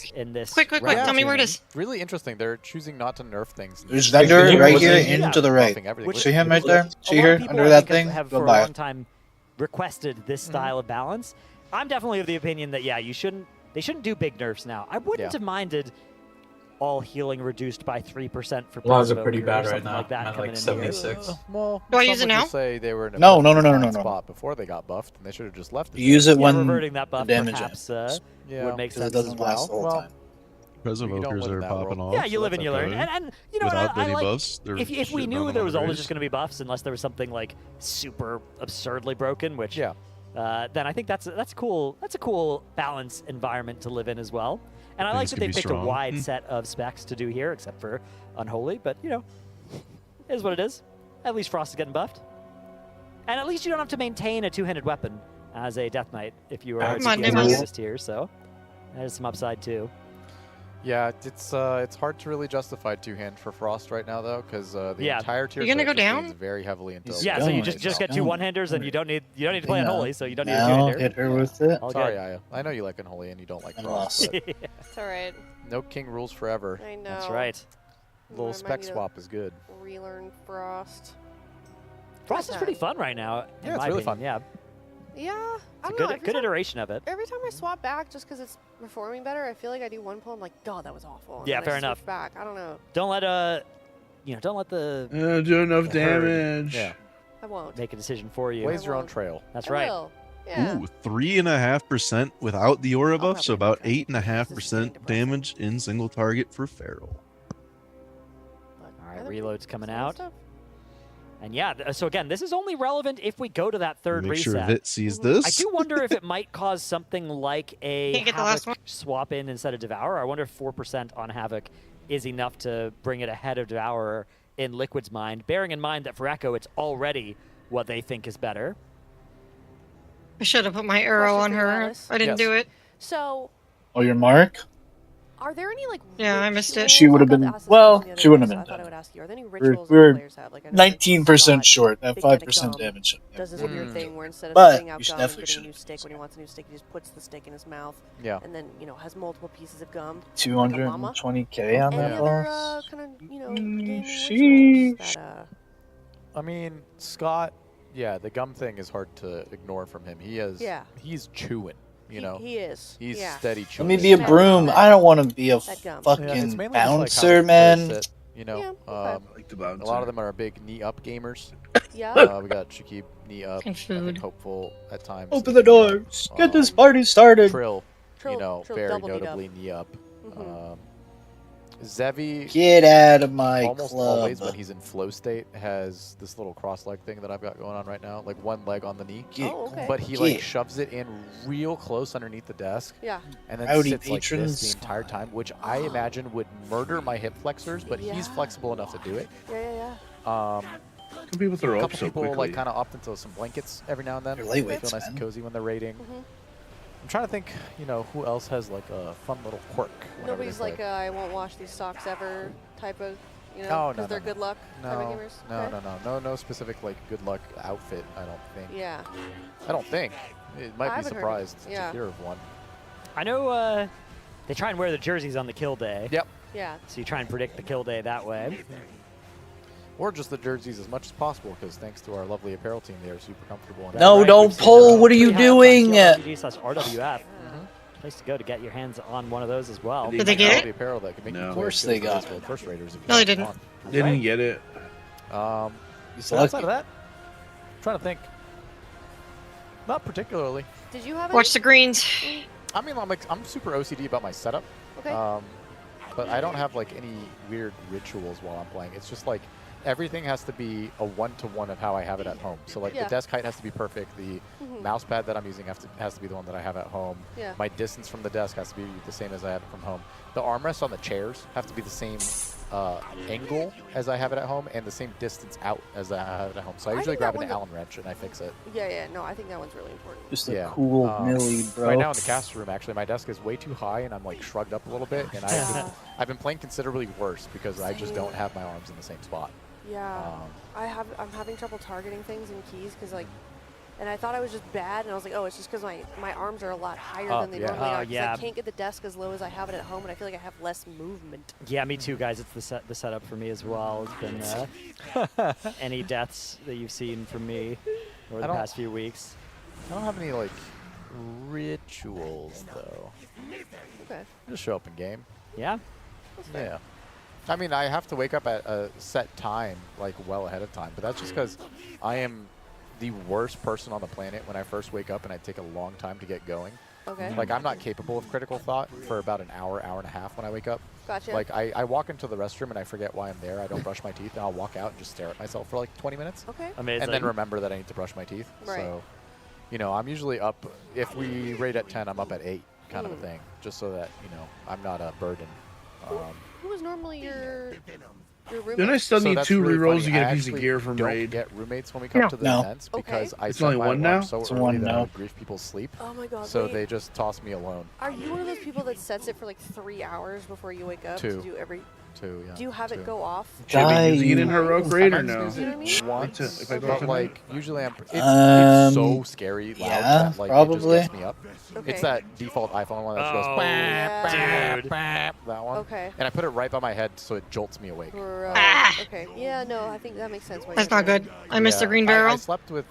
quick. in this. Quick. Tell me where it is. Really interesting. They're choosing not to nerf things. There's Vendor right here into the right. See him right there? See here under that thing? Have Go for a by long it. time requested this style of balance. I'm definitely of the opinion that they shouldn't do big nerfs now. I wouldn't have minded all healing reduced by 3% for Laws are Prince pretty Evoker or bad right something now. like that I'm at coming like in here. 76. Well, Do I some use it would now? just say they were in a No, fine spot before they got buffed, and they should have just left it. Use it when reverting that buff the damage perhaps ends. would make sense It doesn't as last the well. whole time. Pres evokers are popping off. Yeah, you live and you learn. And you know Without what? I any like, buffs, they're if we shitting knew on there them was on always race. just going to be buffs, unless there was something like super absurdly broken, which then I think that's a cool balance environment to live in as well. And I like that they picked a wide set of specs to do here, except for Unholy. But you know, it is what it is. At least Frost is getting buffed, and at least you don't have to maintain a two-handed weapon as a Death Knight if you are DPS tier. So that is some upside too. Yeah, it's hard to really justify two-hand for Frost right now though, because the entire tier you're gonna go down very heavily into. Yeah, so you just get two one-handers, and you don't need to play Unholy, so you don't need a Now two-hander. hit her with it. Sorry, Aya. I know you like Unholy and you don't like Frost. But It's alright. no king rules forever. I know. That's right. A little spec swap is good. Relearn Frost. Frost is pretty fun right now. Yeah, it's really fun. Yeah. Yeah, I It's don't a know. good iteration of it. Every time I swap back, just because it's performing better, I feel like I do one pull. I'm like, God, that was awful. And Yeah, then fair I switch enough. Back, I don't know. Don't let don't let the do enough the herd, damage. Yeah. I won't. make a decision for you. Blaze your own trail. That's I right. will. Yeah. Ooh, 3.5% without the aura buff, so about 8.5% damage in single target for Feral. All right, reload's coming out. And yeah, so again, this is only relevant if we go to that third Make reset. sure Vit sees this. I do wonder if it might cause something like a Can't get the last one. Havoc swap in instead of Devourer. I wonder if 4% on Havoc is enough to bring it ahead of Devourer in Liquid's mind, bearing in mind that for Echo, it's already what they think is better. I should have put my arrow on her. I didn't do it. So, Oh, your mark? are there any like? Yeah, I missed it. She would have been. Well, she wouldn't have I thought I been would done. ask you. Are there any We're, rituals we're that players have? Like, I know, like, 19% Scott, short. That big can of 5% gum, damage. does this weird thing where instead of But spitting out you should gum, definitely getting a new should. stick when he wants a new stick, he just puts the stick in his mouth. Yeah. And then has multiple pieces of gum. 220k on Any that other boss. kind of gaming Sheesh. rituals that I mean, Scott, yeah, the gum thing is hard to ignore from him. He's chewing, you know. He is. He's yeah. steady Let chewing. me be a broom. I don't want to be a That gum. fucking Yeah, it's mainly just, like, how bouncer, the players man. sit, you know, Yeah, okay. Like the a bouncer. lot of them are big knee up gamers. Yeah. We got Shakib knee up. And I think food. Hopeful at times. Open the doors. Get this party started. Trill, you Trill- know, Trill very double knee up. notably knee up. Mhm. Zevi, Get out of my almost club. always when he's in flow state, has this little cross leg thing that I've got going on right now, like one leg on the knee. Oh, okay. But he like shoves it in real close underneath the desk. Yeah. And then Rowdy sits like this patrons. the entire time, which I imagine would murder my hip flexors, but he's Yeah. flexible enough to do it. Yeah, yeah. Some people throw A up couple so people quickly. like kind of opt into some blankets every now and then. They're They lightweights, feel nice and man. cozy when they're raiding. Mhm. I'm trying to think, you know, who else has like a fun little quirk. whenever Nobody's they like, play. I won't wash these socks ever type of, you know, No, because no, they're no, good luck type of No, gamers. no, Okay. no specific like good luck outfit. I don't think. Yeah. I don't think. It might I be haven't heard of- surprised yeah. to hear of one. I know they try and wear the jerseys on the kill day. Yep. Yeah. So you try and predict the kill day that way. Or just the jerseys as much as possible, because thanks to our lovely apparel team, they are super comfortable. And No, don't pull. What are you doing? RWF. Place to go to get your hands on one of those as well. Did they get it? The apparel that can make No. you Of play course good they for got Discord it. First Raiders if you No, they have didn't. one. They didn't get it. He's So outside lucky. of that, I'm trying to think. Not particularly. Did you have Watch the greens. I mean, I'm super OCD about my setup. Okay. But I don't have like any weird rituals while I'm playing. It's just like everything has to be a one-to-one of how I have it at home. So like Yeah. the desk height has to be perfect. The Mhm. mouse pad that I'm using has to be the one that I have at home. Yeah. My distance from the desk has to be the same as I have it from home. The armrests on the chairs have to be the same angle as I have it at home and the same distance out as I have it at home. So I I usually think grab that an one- Allen wrench and I fix it. Yeah, yeah. No, I think that one's really important. Just a cool millie, bro. Right now in the cast room, actually, my desk is way too high and I'm like shrugged up a little bit. And I've been playing considerably worse because I just don't have my arms in the same spot. Yeah. I'm having trouble targeting things in keys because like, and I thought I was just bad, and I was like, oh, it's just because my arms are a lot higher than they normally are. 'Cause yeah. I can't get the desk as low as I have it at home, and I feel like I have less movement. Yeah, me too, guys. It's the setup for me as well. It's been any deaths that you've seen from me over the past few weeks. I don't have any like rituals though. Okay. Just show up in game. Yeah. Yeah. I mean, I have to wake up at a set time, like well ahead of time, but that's just because I am the worst person on the planet when I first wake up and I take a long time to get going. Okay. Like, I'm not capable of critical thought for about an hour, hour and a half when I wake up. Gotcha. Like, I walk into the restroom and I forget why I'm there. I don't brush my teeth, and I'll walk out and just stare at myself for like 20 minutes. Okay. Amazing. And then remember that I need to brush my teeth. Right. So you know, I'm usually up, if we raid at 10, I'm up at 8 kind of a thing, just so that, you know, I'm not a burden. Who was normally your roommate? Then I still So need that's 2 really rerolls funny. to get I a piece of actually gear from don't raid. get roommates when we come to the No. events because I It's set only my one alarm now? so It's early one that I now. would grief people's sleep. Oh my god. So wait. they just toss me alone. Are you one of those people that sets it for like 3 hours before you wake up 2. to do every? 2, yeah. Do you have 2. it go off? Should I be using it in Guys. heroic raid or I no? use it once, If I go but tonight? like usually it's so scary loud yeah, that like probably. it just gets me up. Okay. It's that default iPhone one that just goes yeah. that one. Okay. And I put it right by my head so it jolts me awake. Okay. Yeah, no, I think that makes sense. why That's you're not doing good. I missed the Yeah. green barrel. I slept with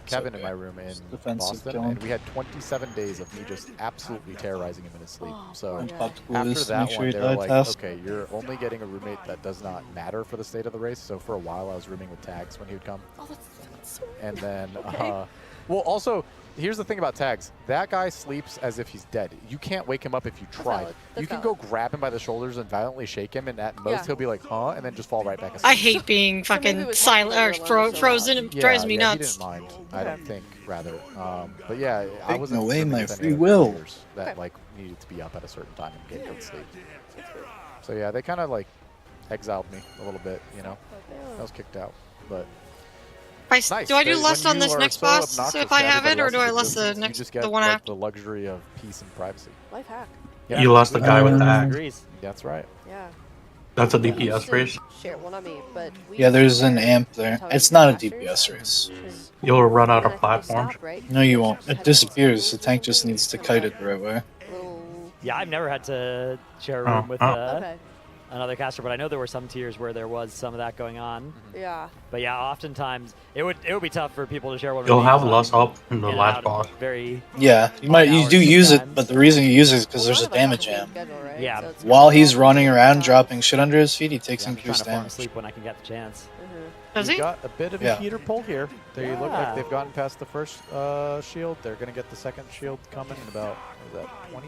Kevin in my room in defensive Boston, killing. and we had 27 days of me just absolutely terrorizing him in his sleep. So I'm about to do after this to that make sure one, you they die were like, fast. okay, you're only getting a roommate that does not matter for the state of the race. So for a while, I was rooming with Tags when he would come. Oh, that's so And then, Okay. well, also, here's the thing about Tags. That guy sleeps as if he's dead. You can't wake him up if you try. valid. You That's can go grab him by the shoulders and violently shake him, and at most Yeah. he'll be like, huh, and then just fall right back asleep. I hate being So maybe it fucking was silent or helpful that you're alone so frozen. It drives me He nuts. didn't mind. I don't think, rather. But yeah, I Taking wasn't away rooming my with any free other will. players that Okay. like needed to be up at a certain time and get good sleep. So yeah, they kind of like exiled me a little bit, you know. I was kicked out, but. Nice. Do I do When lust on you this are next so boss obnoxious if I to have it, everybody or do I else's lust the existence, next, you just get the one like after? the luxury of peace and privacy. Life hack. Yeah, You lost the guy with the axe. Agrees. That's right. Yeah. That's a We DPS used to race. Share, well, not me, but we Yeah, used to there's an share amp there. intelligent It's not a disasters, DPS race. 'cause You'll run out then I of think they platform. stopped, right? No, you won't. Had It disappears. The tank just needs to kite it the right way. little- Yeah, I've never had to share a Oh, room with Okay. another caster, but I know there were some tiers where there was some of that going on. Yeah. But yeah, oftentimes it would be tough for people to share one. with You'll me have 'cause lust I'm up in the in and last out boss. Very. Yeah, you hours do use it, sometimes. but the reason you use it is because Well, there's a none of us have damage the same amp. schedule, right? Yeah. So it's While kinda he's all running over around time. dropping shit under his feet, he takes I'm trying increased to fall damage. asleep when I can get the chance. Does We've he? got a bit of a Yeah. heater pull here. They look Yeah. like they've gotten past the first shield. They're going to get the second shield coming in about, what is that, 20?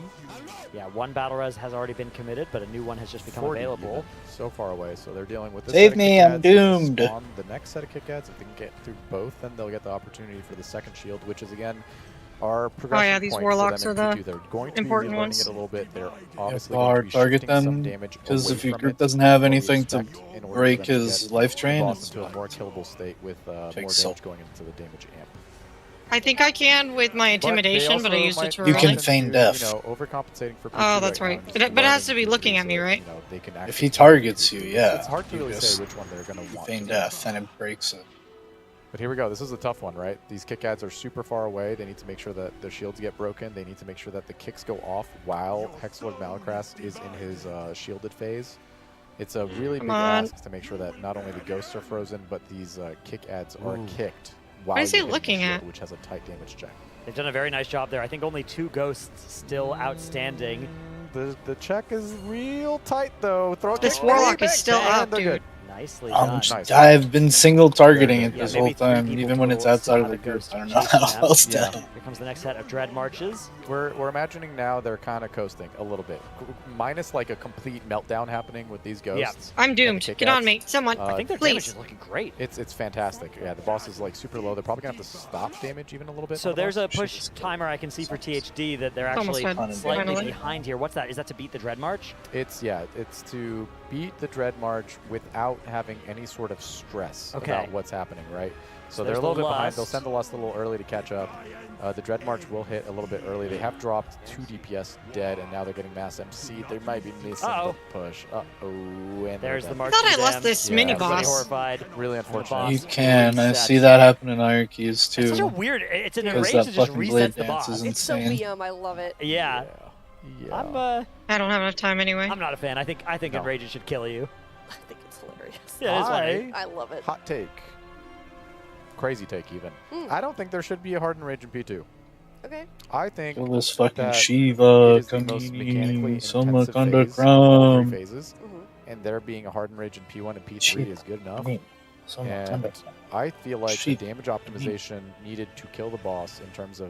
Yeah, one battle res has already been committed, but a new one has just become 40 available. even, so far away. So they're dealing with this Save set of me, kick I'm ads, they can doomed. spawn the next set of kick ads. If they can get through both, then they'll get the opportunity for the second shield, which is again our progression these point warlocks for them are in the Q2. They're going to be important relearning ones. it a little bit. They're obviously Hard going to be target shifting some them, damage because away if your from group it, doesn't have what we anything to expect in order for break them to his get life the drain, boss it's into a fine. more killable state with more Takes so- damage going into the damage amp. I think I can with my intimidation, but I used it to You roll can it. feign death. You know, overcompensating for Oh, that's right. But it has to be looking at me, right? You know, they can If actually he targets you, yeah. It's hard to you really just say which one they're going to want. feign to death, and it breaks it. But here we go. This is a tough one, right? These kick ads are super far away. They need to make sure that their shields get broken. They need to make sure that the kicks go off while Hexlord Malacras is in his shielded phase. It's a really big Come on. ask to make sure that not only the ghosts are frozen, but these kick ads are Ooh. kicked while What is he you're hitting the looking shield, at? which has a tight damage check. They've done a very nice job there. I think only 2 ghosts still outstanding. The check is real tight, though. Throw a This kick, warlock baby, is still and up, they're dude. good. Nicely done. Nice. I've been single targeting it Yeah, this maybe whole 3 time, people even when it's total outside of still the have a group. ghost I don't know chasing how them. else Yeah. to. Here comes the next set of dread marches. We're imagining now they're kind of coasting a little bit, minus like a complete meltdown happening with these ghosts. Yeah. I'm and the doomed. kick Get on ads. me. Someone, I think their damage please. is looking great. It's fantastic. Yeah, the boss is like super low. They're probably gonna have to stop damage even a little bit. So on the there's a boss. push timer I can see for THD that they're Almost actually had slightly finally. behind here. What's that? Is that to beat the dread march? It's to beat the dread march without having any sort of stress Okay. about what's happening, right? So So they're a there's little the bit behind. lust. They'll send the lust a little early to catch up. The dread march will hit a little bit early. They have dropped 2 DPS dead, and now they're getting mass MC. They might be missing Uh-oh. the push. And There's the they're march. I thought I to lost them. this Yeah, mini Everybody boss. horrified. really boss. unfortunate. You can. I Reset. see that happen in hierarchies too. It's such a weird. It's an Because enrage that that just fucking blade resets the dance boss. is It's so insane. BM, I love it. Yeah. Yeah. I don't have enough time anyway. I'm not a fan. I think No. enrage should kill you. I think it's hilarious. Yeah, it is funny. I love it. Hot take. Crazy take, even. I don't think there should be a hardened rage in P2. Okay. I think Kill this fucking that Shiva, it is the most mechanically Kamini, intensive Samakanda phase of all 3 Kram. phases, and there being a hardened rage in P1 and P3 Shiva, is good enough. Kamini, And Samakanda. I feel like the Shiva, damage optimization needed to kill the boss in terms of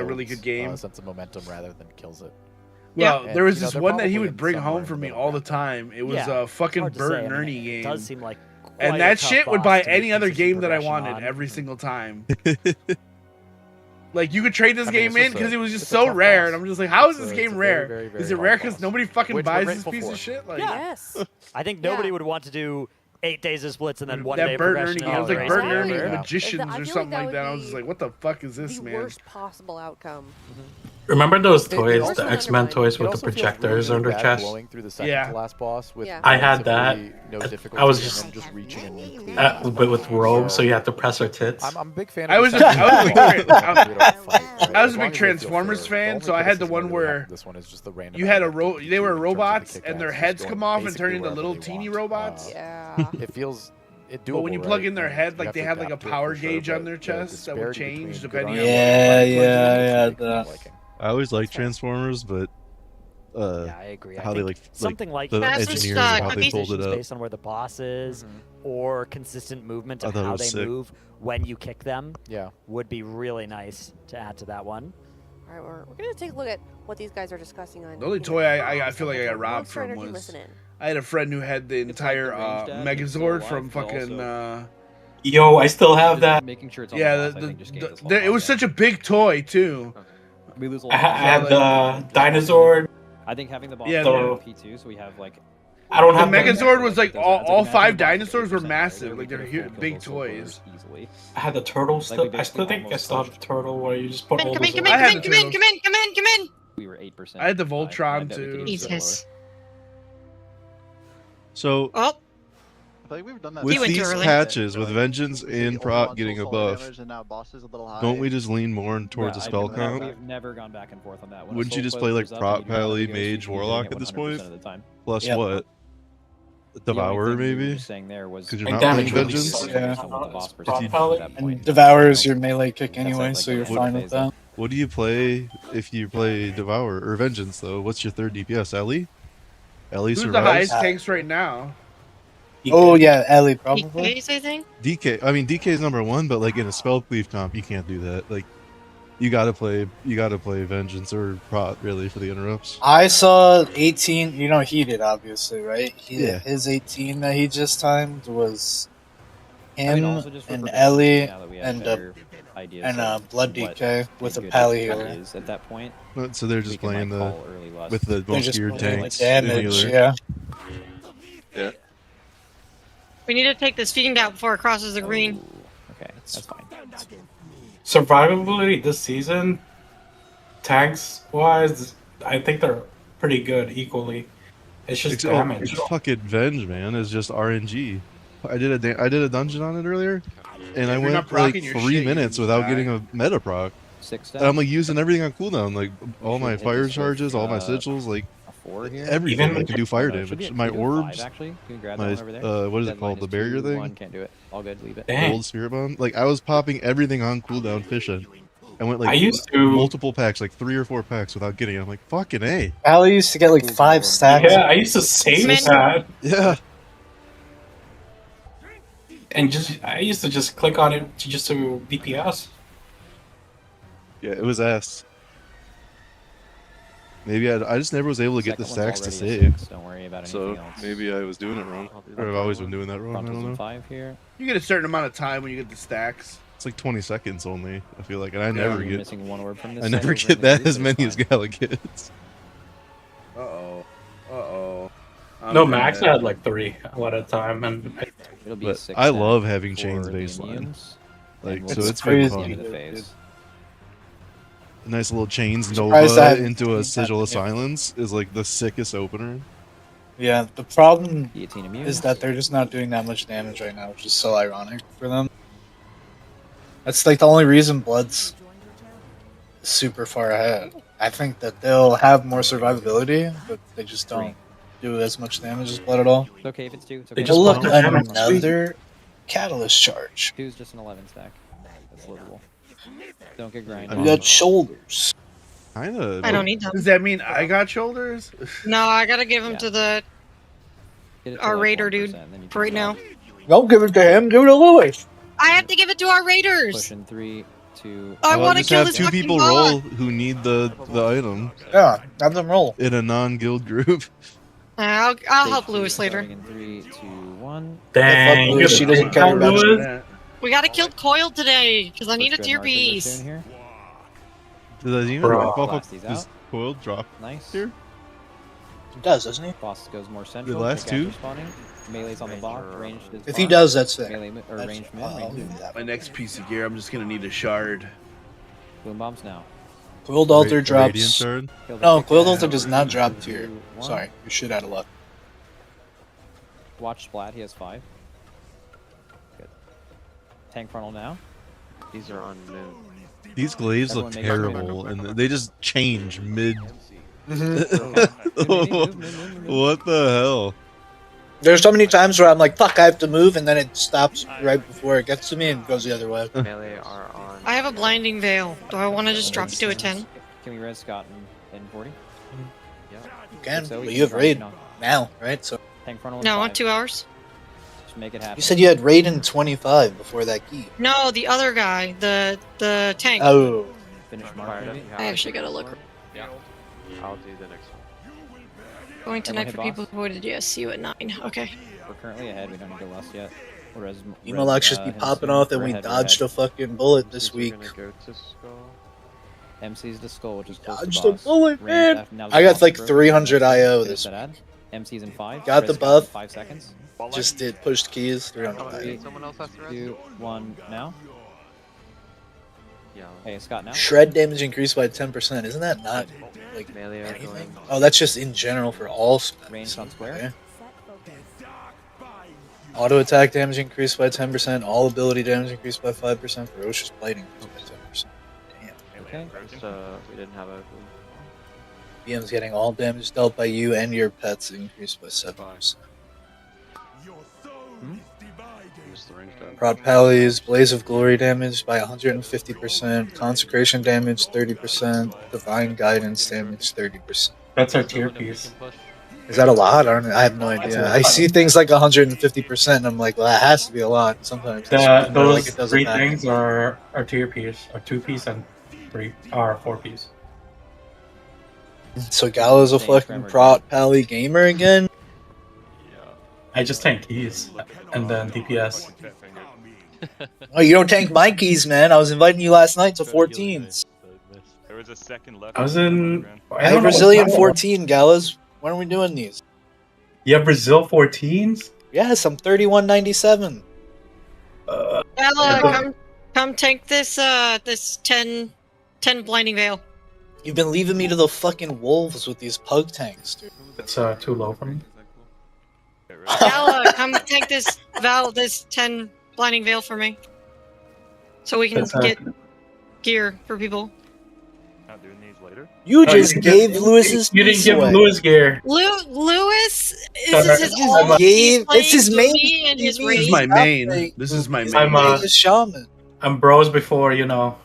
a really good game. A sense of momentum rather than kills it. Well, And, there was you know, this they're one that he probably would bring somewhere home in for the me middle all the ground. time. It was Yeah, a it's fucking hard to Bert say. and I mean, Ernie it game. does seem like quite and that a tough shit would boss buy to make any other consistent game that I progression wanted on. every single time. Like, you could trade this I mean, game it's in because it was just it's a so tough rare, boss. and I'm just like, how is It's this a- game it's a rare? very, very, Is it very rare hard because boss. nobody fucking Which we're buys this grateful piece for. of shit? Like, Yes. I think nobody Yeah. would want to do 8 days of splits and then 1 that day Bert progression. Ernie, it was like Bert Ernie Magicians I or feel something like like that that. I would was just be like, what the fuck is this, the man? worst possible outcome. Remember those It toys, also the X-Men undermined- toys It with the also feels projectors really on their bad chest? blowing through the second Yeah. to last boss with I had that. relatively no difficulty I was and just, then just reaching a new clue. but with Rogue, so you have to press her tits. I'm a big fan of I was the a second big boss. We don't fight, right? I was As a long big as they feel Transformers fair. fan, The so only I had the criticism I one really have where of this one is just the random you had amount of they were in terms of the robots and kickbacks, their just heads going come off and basically turn into wherever little they teeny want. robots. Yeah. It feels doable. But when you plug right? in their And head, you like have they to had like a adapt to it power for sure, gauge on but their the chest that would disparity change between depending good on armor Yeah, and yeah, bad yeah. liking. I always like Transformers, but Yeah, I agree. how I they think like something like the That's just, engineering and how they cookies. pulled it up. based on where the boss is or consistent movement I of thought it how was they sick. move when you kick them Yeah. would be really nice to add to that one. All right, we're going to take a look at what these guys are discussing on. The only toy I feel like I got robbed for from energy, was listen in. I had a friend who had the entire ranged at, it's still Megazord alive, from but fucking Yo, I still have Just that. making sure it's on yeah. the boss, I think, just gave us a lot It was of such a big toy too. We lose a I lot. had like- the dinosaur. I think having the boss Yeah, yeah, the- P2, so we have like. I don't The have Megazord was like Those all odds, like, imagine 5 the boss dinosaurs were 8% massive. there, Like we they're could've killed big those toys. easily. I had the turtle Like, still. we I still think I almost still have the pushed turtle where you just put Come all in, those. come I in, had come in, the come in, turtles. come in, come in, come in. We were 8%. I had the I Voltron bet we too. could've so- Jesus. So Oh, I think we've done that. with went too these early. patches, with Vengeance and Proc getting a buff, And now boss is a little high. don't we just lean more towards a Yeah, spell no, count? We've never gone back and forth on that. When a Wouldn't you soul just foe play like goes up Proc, and you do have Pally, another ghost, Mage, you're hitting Warlock it at this 100% point? of the time. Plus Yep. what? The only Devourer thing we were maybe? just saying there was Because you're Like not playing damage Vengeance? release. Yeah. based on what the boss If percentage you- was at that And point. Devour is your melee kick That's anyway, like so the you're next fine phase with that. What do you play if you play Devourer or Vengeance though? What's your third DPS? Ellie? Ellie Who's the survives? highest tanks right now? Oh yeah, Ellie probably. DKs, I think. DK. I mean DK is number one, but like in a spell cleave comp, you can't do that. Like you gotta play Vengeance or Prot really for the interrupts. I saw 18. You know he did obviously, right? Yeah. His 18 that he just timed was I mean, him also just for and progression, Ellie now that we have and better ideas of Blood what DK with a good Pally DK healer. is at that point. But, so they're we just can, playing like, the call early lust. with the They're most just geared playing tanks. the and damage, healer. yeah. Yeah. We need to take this fiend out before it crosses the green. Okay, that's fine. Survivability this season, tanks wise, I think they're pretty good equally. It's just damage. Fucking Venge, man, is just RNG. I did a dungeon on it earlier, and I you're went not for like proccing your 3 shit, minutes you without die. getting a meta proc. 6 And I'm like using everything on cooldown, like all should my hit fire this with, charges, all my sigils, like a 4 here. everything. Even- I can do fire Should be- damage. My should we do a 5, orbs, actually. Can you grab my that one over there? what is it Deadline called, the is barrier 2, thing? 1, can't do it. All good, leave it. Dang. Gold spirit bomb. Like I was popping everything on cooldown fishing. I went like I used to. multiple packs, like 3 or 4 packs without getting it. I'm like fucking A. Pally used to get like 5 stacks. Yeah, I used to save Man. that, Yeah. and I used to just click on it to DPS. Yeah, it was ass. Maybe I just never was able to get the Second one's stacks to already a save. 6, don't worry about So anything else. maybe I was doing it wrong. Or I've always been doing that wrong. I Frontals don't and know. 5 here. You get a certain amount of time when you get the stacks. It's like 20 seconds only. I feel like, and I Yeah, never you're get. missing 1 orb from this I side never over get in the that group, as but many it's as Gala gets. No, Max had like 3 a lot of time, and It'll be But 6 I stack love having for chains the baseline. immutes, Like, and so we'll it's see been at the fun. end of the phase. A nice little chains Surprised Nova that- into a Sigil of yeah. Silence is like the sickest opener. Yeah, the problem Guillotine immune. is that they're just not doing that much damage right now, which is so ironic for them. That's like the only reason Blood's super far ahead. I think that they'll have more survivability, but they just don't do as much damage as Blood at all. It's okay if it's 2. It's They okay. just Look, want damage. another Catalyst charge. 2's just an 11 stack. That's livable. Don't get You grinded. got shoulders. Kinda. I don't need them. Does that mean I got shoulders? No, I gotta give them Yeah. to the Get it to our like raider 1%, dude then you for right can now. Don't give it to him. Give it to Louis. I have to give it to our raiders. Push in 3, 2. I Well, want to just kill have this 2 fucking people bot. roll who need the item Yeah, have them roll. in a non-guild group. I'll Stage help 2, Lewis later. starting in 3, 2, 1. dang, Louis, you're she the doesn't big care about Lewis. it. We gotta kill Coil today because I need a Let's go tier mark the piece. soon here. Does that even Bro. pop up Blast these this out. coil drop Nice. here? He does, doesn't he? Boss goes more central. last kick after two? Spawning. Melee's on the block. Ranged is If he far. does, that's fair. Melee or That's- ranged mid. I'll ranged give mid. you that. My next piece of gear, I'm just gonna need a shard. Boom bombs now. Coiled Altar Radiant drops. shard? No, Coiled Altar does not drop tier. Sorry, you're shit out of luck. Watch Splat. He has 5. Good. Tank frontal now. These are on moon. These glaives Everyone look make sure- terrible, and they just change mid. Mhm. What the hell? There's so many times where I'm like, fuck, I have to move, and then it stops right before it gets to me and goes the other way. Melee are on. I have a blinding veil. Do I want to just drop it to a 10? Can we res Scott in 40? Yeah. You can, So we but can you have try, raid know. now, right? So Tank frontal. in No, 5. 2 hours. Just make it happen. you said you had raid in 25 before that key. No, the other guy, the tank. Oh. Finish mark. Fired up, maybe? you I have actually it. gotta look. Yeah. I'll do the next one. Going to Everyone night hit for boss? people who avoided. Yes, see you at 9. Okay. We're currently ahead. We don't need to go last yet. We'll res, Emo just be him popping soon. off, and We're we ahead, we're dodged a ahead. fucking bullet this These are week. gonna go to skull. MC's the skull, which is close Dodged to a boss. bullet, Ranged man. after- now I the got boss like approach. 300 IO Finish this that ad. MC's in 5. Got the Res Scott in buff. 5 seconds. Just did pushed keys, 300 IO. Wait, someone else has to rest? 2, 1, now. Yeah. Hey, Scott now. Shred damage increased by 10%. Isn't that not like Melee are anything? going. Oh, that's just in general for all spells. Range on square. Okay. Auto attack damage increased by 10%. All ability damage increased by 5%. Ferocious Blight increased by 10%. Damn. Okay. We didn't have a. BM's getting all damage dealt by you and your pets increased by 7%. Use the range down. Prot Pally's Blaze of Glory damage by 150%. Consecration damage 30%. Divine Guidance damage 30%. That's our tier piece. Is that a lot? I have no idea. I see things like 150%, and I'm like, well, that has to be a lot. Sometimes it's like Those it doesn't 3 matter. things are our tier piece, or 2 piece and 4 piece. So Gallo's a fucking Prot Pally gamer again? I just tank keys and then DPS. Oh, you don't tank my keys, man. I was inviting you last night to 14s. There was a second left. I was in. I have Brazilian 14, Gallows. When are we doing these? You have Brazil 14s? Yes, I'm 3197. Ella, come tank this this 10 blinding veil. You've been leaving me to the fucking wolves with these pug tanks, dude. It's too low for me. Ella, come tank this 10 blinding veil for me. So we can It's, get gear for people. Not doing these later. You just gave Lewis's You didn't piece give away. Lewis gear. Lewis Sorry. is his Just own. gave- He's it's his playing main- me and his this This is raid. my main. Nothing. This is my main. I'm He's a shaman. I'm bros before, you know.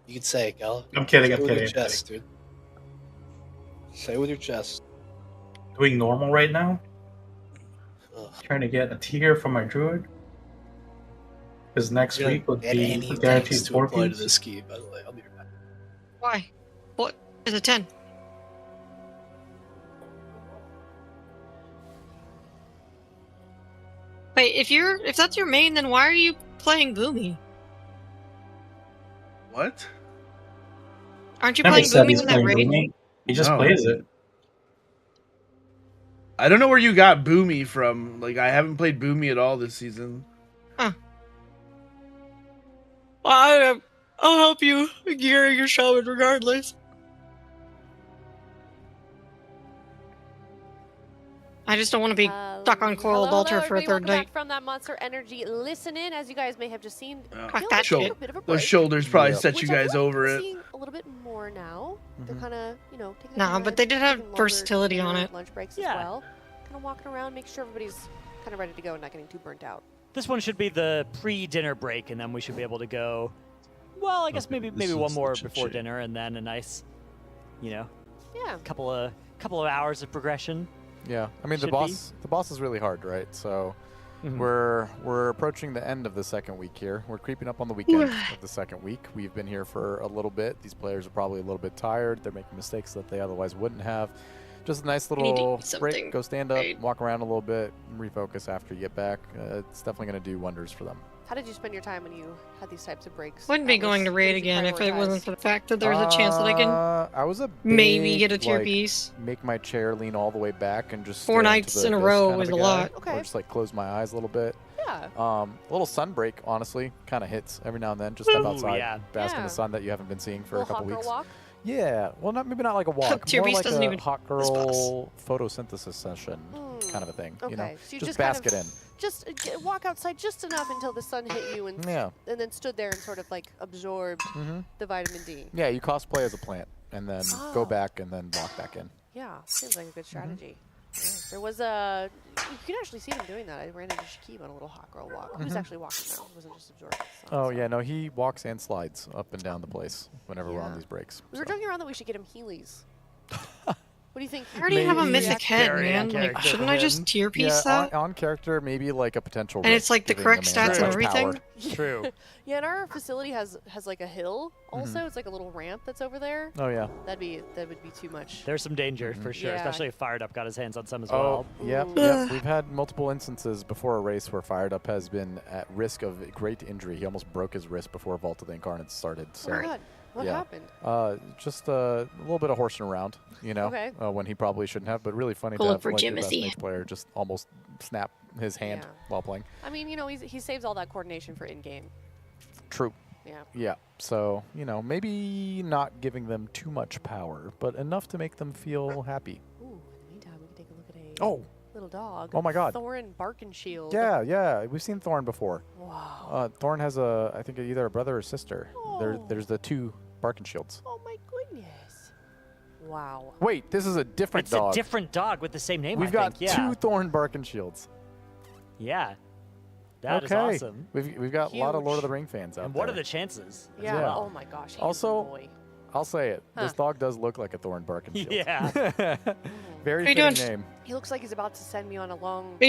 You could say it, Gallo. I'm kidding, Say I'm it with kidding, your I'm chest, dude. Say it with your chest. Doing normal right now. Ugh. Trying to get a tier for my druid. Because next You don't week would get be any guaranteed tanks to 4 apply to piece. this key, by the way. I'll be right back. Why? What is a 10? Wait, if that's your main, then why are you playing Boomy? What? Aren't you Never playing said Boomy he's in that playing raid? Boomy. He just No. plays it. I don't know where you got Boomy from. Like, I haven't played Boomy at all this season. I'll help you gear your shaman regardless. I just don't want to be stuck on Coral Hello, Altar for a everybody. third Welcome night. back from that Monster Energy Listen In. As you guys may have just seen, Fuck feeling that a shit. little bit of a Those break, shoulders probably Yep. set which you I feel guys like over we're it. seeing a little bit more now. They're kind of, you know, taking Nah, their but they time, did have taking longer versatility on dinner, it. Lunch breaks Yeah. as well. Kind of walking around, make sure everybody's kind of ready to go and not getting too burnt out. This one should be the pre-dinner break, and then we should be able to go. Well, I guess Okay, maybe this one is more the before shit. dinner, and then a nice, you know, Yeah. couple of hours of progression. Yeah, I mean Should the be. boss is really hard, right? So Mhm. we're approaching the end of the second week here. We're creeping up on the weekend of the second week. We've been here for a little bit. These players are probably a little bit tired. They're making mistakes that they otherwise wouldn't have. Just a nice need to little eat something, break. Go stand up, right? walk around a little bit, and refocus after you get back. It's definitely going to do wonders for them. How did you spend your time when you had these types of breaks? Wouldn't be going to raid again if it wasn't for the fact that there's a chance that I can I was a maybe big, get a tier like, piece. Make my chair lean all the way back and just 4 stare into nights the in a abyss row kind was of a guy, lot. Okay. Or just like close my eyes a little bit. Yeah. A little sun break, honestly, kind of hits every now and then. Just step Ooh, outside, yeah. bask in Yeah. the sun that you haven't been seeing for a Little couple hot girl weeks. walk? Yeah, well, maybe not like a walk, Tier more beast like doesn't a even hot girl photosynthesis session kind of a thing. Okay. You know, So you just kind bask of it in. Just walk outside just enough until the sun hit you, and Yeah. and then stood there and sort of like absorbed the vitamin D. Yeah, you cosplay as a plant and then go Oh. back and then walk back in. Yeah, seems like a good strategy. Yeah. There was a. You can actually see him doing that. I ran into Shakib on a little hot girl walk. He was actually walking though. He wasn't just absorbing the sun. Oh yeah, no, he walks and slides up and down the place whenever we're on Yeah. these breaks. We were joking around that we should get him Heelys. What do you think? I already have a Maybe mythic head, very man. in Like, character shouldn't for I just him. tier piece yeah, that? on character, maybe like a potential. And it's risk like the giving correct a man stats too and much power. everything? True. Yeah, and our facility has like a hill also. Mhm. It's like a little ramp that's over there. Oh yeah. That would be too much. There's some danger for sure, Yeah. especially if Fired Up got his hands on some as Oh, well. yep, Ooh. yep. We've had multiple instances before a race where Fired Up has been at risk of great injury. He almost broke his wrist before Vault of the Incarnates started. So, Oh my God. What yeah. happened? Just a little bit of horsing around, you know, Okay. when he probably shouldn't have. But really funny Pull to up have for like your best Jimothy. Snake player just almost snap his hand Yeah. while playing. I mean, you know, he saves all that coordination for in-game. True. Yeah. Yeah. So, you know, maybe not giving them too much power, but enough to make them feel happy. Ooh, in the meantime, we can take a look at a Oh. little dog. Oh my God. Thorin Barkenshield. Yeah, yeah. We've seen Thorn before. Wow. Thorn has I think either a brother or sister. There's the two Barkenshields. Oh my goodness. Wow. Wait, this is a different It's dog. a different dog with the same name, We've I got think. Yeah. two Thorn Barkenshields. Yeah. That is Okay. awesome. We've got a lot of Lord of Huge. the Ring fans out And there. what are the chances? as Yeah. well? Oh my gosh. He's Also, a boy. I'll say it. This Huh. dog does look like a Thorn Barkenshield. Yeah. Very How you fitting doing? name. He looks like he's about to send me on a long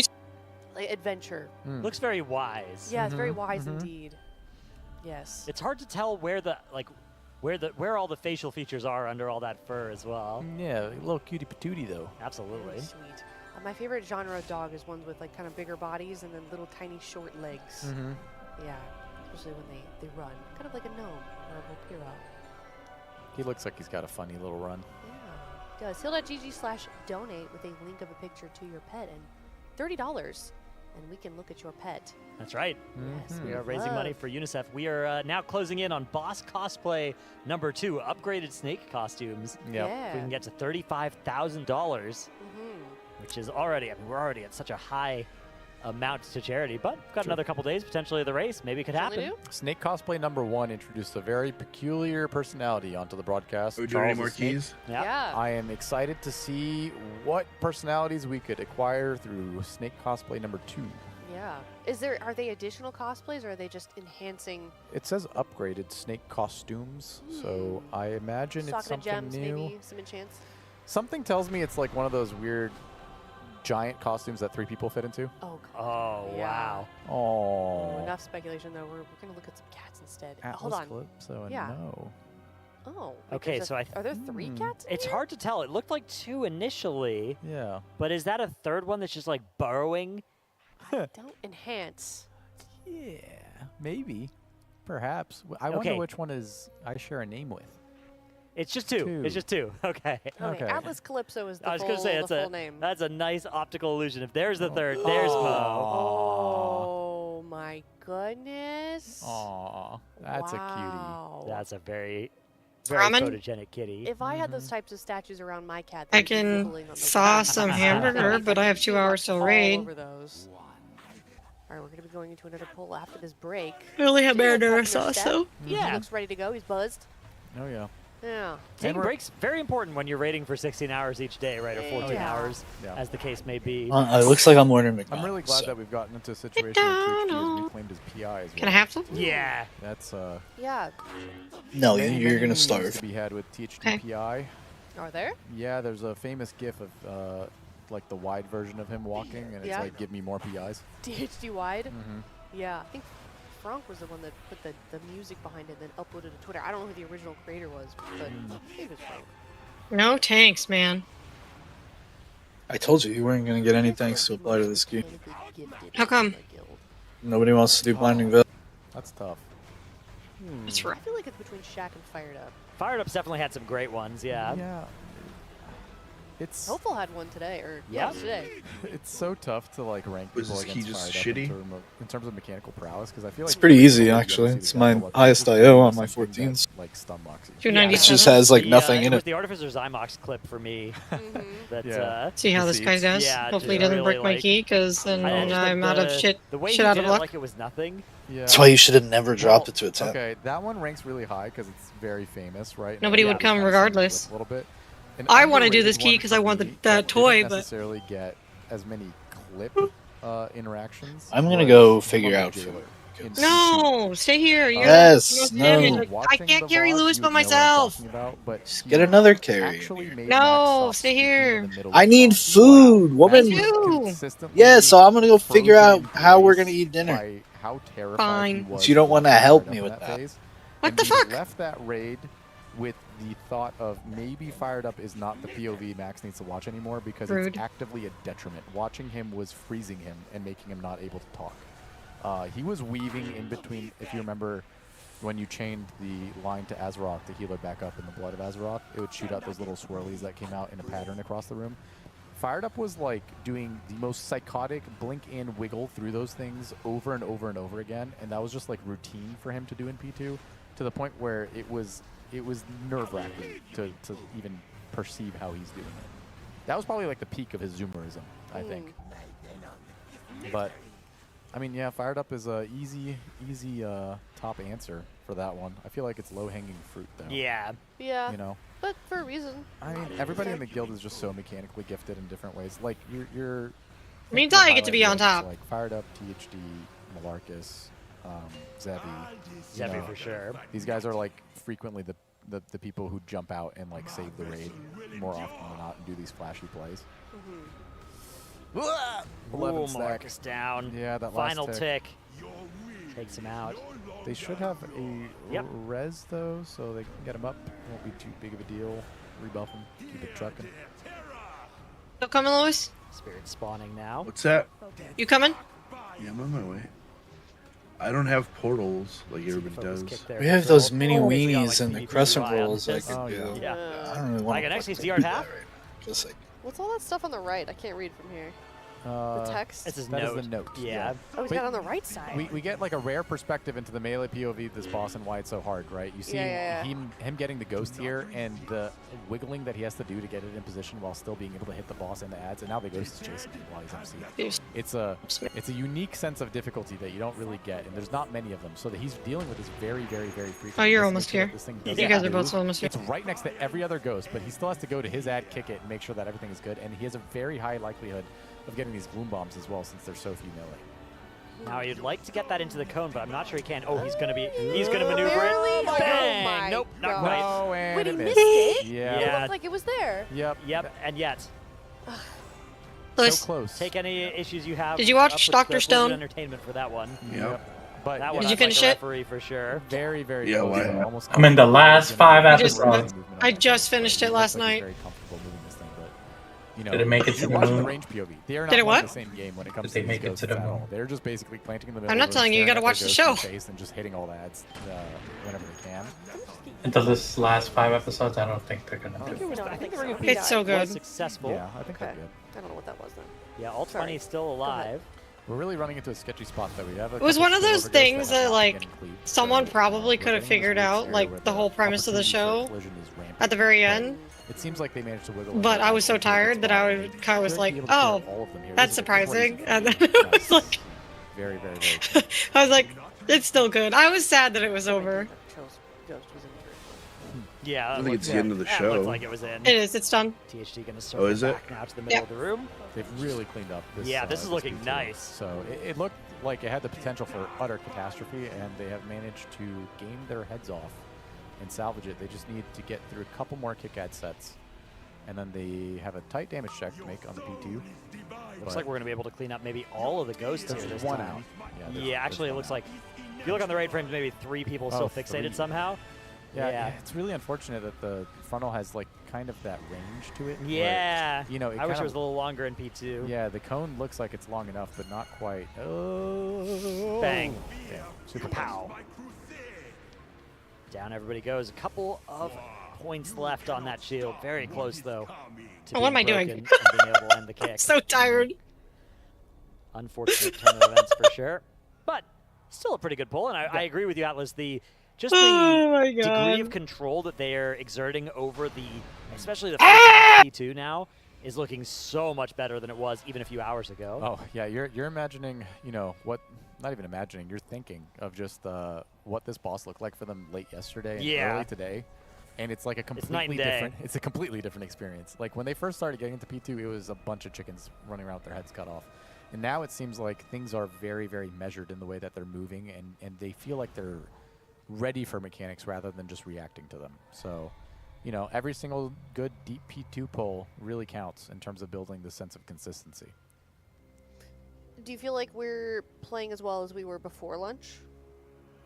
adventure. Mm. Looks very wise. Yeah, it's very Mhm, wise mhm. indeed. Yes. It's hard to tell where where all the facial features are under all that fur as well. Yeah, a little cutie patootie though. Absolutely. Sweet. My favorite genre of dog is ones with like kind of bigger bodies and then little tiny short legs. Mm-hmm. Yeah, especially when they run, kind of like a gnome or a Vampira. He looks like he's got a funny little run. Yeah. Does heal.gg/donate with a link of a picture to your pet and $30, and we can look at your pet. That's right. Yes, We we are raising money love. for UNICEF. We are now closing in on boss cosplay number 2, upgraded snake costumes. Yep. If we can get to $35,000, which is already, I mean, we're already at such a high amount to charity, but we've got True. another couple days potentially of the race. Maybe it could Certainly happen. do. Snake cosplay number 1 introduced a very peculiar personality onto the broadcast. Are we doing any Charles more the Snake. keys? Yeah. I am excited to see what personalities we could acquire through Snake cosplay number 2. Yeah. Are they additional cosplays or are they just enhancing It says upgraded snake costumes, so I imagine it's Socket of something gems, new. maybe some enchants? Something tells me it's like one of those weird giant costumes that 3 people fit into. Oh, Oh, Yeah. wow. Oh. enough speculation though. We're gonna look at some cats instead. Atlas Hold on. Calypso and Yeah. no. Oh. wait, Okay, there's so are there 3 cats? in It's here? hard to tell. It looked like 2 initially, Yeah. but is that a third one that's just like burrowing? Don't enhance. Yeah, maybe. Perhaps. I wonder Okay. which one is I share a name with. It's just 2. It's just 2. Okay. Okay. Atlas Calypso is the I was full, going to say, the full name. that's a nice optical illusion. If there's the third, there's Mo. Oh my goodness. Aw, that's a Wow. That's a very Ramen? photogenic kitty. If I had those types of statues around my cat, I they'd be can nibbling on the thaw ground. some hamburger, but I have 2 hours till All raid. over those. All right, we're gonna be going into another pull after this break. I only have Did you marinara have your sauce, step? though. Yeah. He looks ready to go. He's buzzed. Oh yeah. Yeah. Taking breaks, very important when you're raiding for 16 hours each day, right? Or 14 Yeah. hours, Yeah. as the case may be. It looks like I'm ordering McDonald's. I'm really glad that we've gotten into a situation where THG has reclaimed his PI as well. Can I have some? Yeah. That's Yeah. No, many, you're many gonna memes starve. to be had with THD Okay. PI. Are there? Yeah, there's a famous GIF of like the wide version of him walking, and it's Yeah. like, give me more PIs. DHD wide? Mm-hmm. Yeah. I think Frank was the one that put the music behind it and then uploaded it to Twitter. I don't know who the original creator was, but I think it was Frank. No tanks, man. I told you weren't gonna get any thanks to apply to this key. How come? Nobody wants to do Blinding Veil. That's tough. That's right. I feel like it's between Shaq and Fired Up. Fired Up's definitely had some great ones, yeah. Yeah. It's Hopeful had one today, or Yeah. today. it's so tough to like rank Was people he against just Fired Up shitty? in terms of mechanical prowess, because I feel It's like pretty easy, you gotta actually. see It's the my guy lucky highest to IO do on my something 14s. that, like stun mocks you. 297. It just has like nothing in It was it. the Artificer Zymox clip for me. That, Yeah. See how this guy does. Yeah, Hopefully he just doesn't really, break my like- key, because then I'm out of shit. The way Shit he out did of it luck. like it was nothing. Yeah. That's why you should have never dropped it to a 10. Okay, that one ranks really high because it's very famous, right? And Nobody it would kinda come seems regardless. A little bit. An I want to do this underrated key one because I for want me that that toy, didn't but necessarily get as many clip interactions. I'm gonna was go figure Mummy out Jailer food. in no, stay here. You're Yes, the no. most I Watching can't the carry VOD, Lewis you by would know what I'm myself. talking about, but Just he get another carry. actually made Max No, stop stay speaking in here. the middle I of need talking. food, woman. Max was too. consistently Yeah, so I'm gonna go figure frozen out in how we're place gonna eat dinner. by how terrified Fine. he was So you don't for wanna being help fired me up in with that. phase. What And the we fuck? left that raid with the thought of maybe Fired Up is not the POV Max needs to watch anymore because Rude. it's actively a detriment. Watching him was freezing him and making him not able to talk. He was weaving in between, if you remember, when you chained the line to Azeroth to heal it back up in the blood of Azeroth, it would shoot out those little swirlies that came out in a pattern across the room. Fired Up was like doing the most psychotic blink and wiggle through those things over and over and over again, and that was just like routine for him to do in P2, to the point where it was nerve-wracking to even perceive how he's doing it. That was probably like the peak of his zoomerism, I think. But I mean, yeah, Fired Up is a easy top answer for that one. I feel like it's low-hanging fruit, though. Yeah. Yeah. You know. But for a reason. I mean, everybody in the guild is just so mechanically gifted in different ways. Like you're. I mean, I get to be on top. Like Fired Up, THD, Malarkus, Zevi. Zevi for sure. These guys are like frequently the people who jump out and like save the raid more often than not and do these flashy plays. 11 Ooh, stack. Marcus down. Yeah, that Final last tick. Takes him out. They should have a res though, so they can get him up. Won't be too big of a deal. Rebuff him, keep it trucking. You coming, Lewis? Spirit spawning now. What's that? You coming? Yeah, I'm on my way. I don't have portals like everybody does. We have those mini weenies and the crescent rolls. I could do. Yeah. I don't really want Like to an XP do DR that half? right now. Just like What's all that stuff on the right? I can't read from here. The text? It's his That is note. the note. Yeah. Oh, he's But got it on the right side. We get like a rare perspective into the melee POV of this boss and why it's so hard, right? You see Yeah. him getting the ghost here and the wiggling that he has to do to get it in position while still being able to hit the boss and the ads, and now the ghost is chasing him while he's MC. It's a unique sense of difficulty that you don't really get, and there's not many of them. So that he's dealing with this very, very, very frequently. Oh, you're Just almost make sure that here. this thing You doesn't guys are both move. almost here. It's right next to every other ghost, but he still has to go to his ad, kick it, and make sure that everything is good. And he has a very high likelihood of getting these gloom bombs as well, since there's so few melee. Now you'd like to get that into the cone, but I'm not sure he can. Oh, he's gonna maneuver Barely? it. Oh Bang! my Nope, not God. quite. Oh, and Wait, he it missed it? Yeah. It looked like it was there. Yep. Yep, and yet. Lewis, So close. Take any issues you have. Did you watch up with Dr. the Blizzard Stone? Entertainment for that one. But That one Did you I'd finish like a it? referee for sure. very, very Yeah, close. why? Almost I'm in the last 5 episodes. I just finished it last night. Very comfortable moving this thing, but you know, Did it make it to you're the watching moon? the range POV. They are not Did it playing what? the same game when it comes Did they to make these it to ghosts the at moon? all. They're just basically planting in the middle. I'm not of the telling you, you staring gotta at watch their the ghosts show. in the face and just hitting all the ads whenever they can. Into this last 5 episodes, I don't think they're gonna do it. I think the ring of It's Peace so was good. successful. Yeah, I think they're Okay. good. I don't know what that was then. Yeah, Alt Sorry. Funny is still alive. We're really running into a sketchy spot that we have. It was one of those things that, like, someone probably could have figured out, like, the whole premise of the show at the very end. It seems like they managed to wiggle. But I was so tired that I was like, oh, that's surprising. And then I was like, Very, very, very. I was like, it's still good. I was sad that it was over. Yeah, I think it's the end of the that show. looks like it was in. It is. It's done. THD gonna circle is it? back now to the middle of the room. They've really cleaned up this. Yeah, this is looking P2. nice. So it looked like it had the potential for utter catastrophe, and they have managed to game their heads off and salvage it. They just need to get through a couple more kick-ad sets, and then they have a tight damage check to make on the P2. Looks like we're gonna be able to clean up maybe all of the ghosts here There's this one time. out. Yeah, there's actually, it one looks out. like if you look on the raid frames, maybe 3 people still fixated three. somehow. Yeah, it's really unfortunate that the frontal has like kind of that range to it. where, Yeah. you know, I wish it was a little longer in P2. Yeah, the cone looks like it's long enough, but not quite. Oh. Bang. Yeah, super Pow. Down everybody goes. A couple of points left on that shield. Very close, though. To What am I being doing? broken and being able to end the kick. So tired. Unfortunate turn of events for sure. But still a pretty good pull, and I agree with you, Atlas. Just the degree of control that they are exerting over especially the first P2 now, is looking so much better than it was even a few hours ago. Oh yeah, you're imagining, you know, not even imagining, you're thinking of just what this boss looked like for them late yesterday and early today. And it's like a completely it's a completely different experience. Like when they first started getting into P2, it was a bunch of chickens running around with their heads cut off. And now it seems like things are very, very measured in the way that they're moving, and they feel like they're ready for mechanics rather than just reacting to them. So, you know, every single good deep P2 pull really counts in terms of building the sense of consistency. Do you feel like we're playing as well as we were before lunch?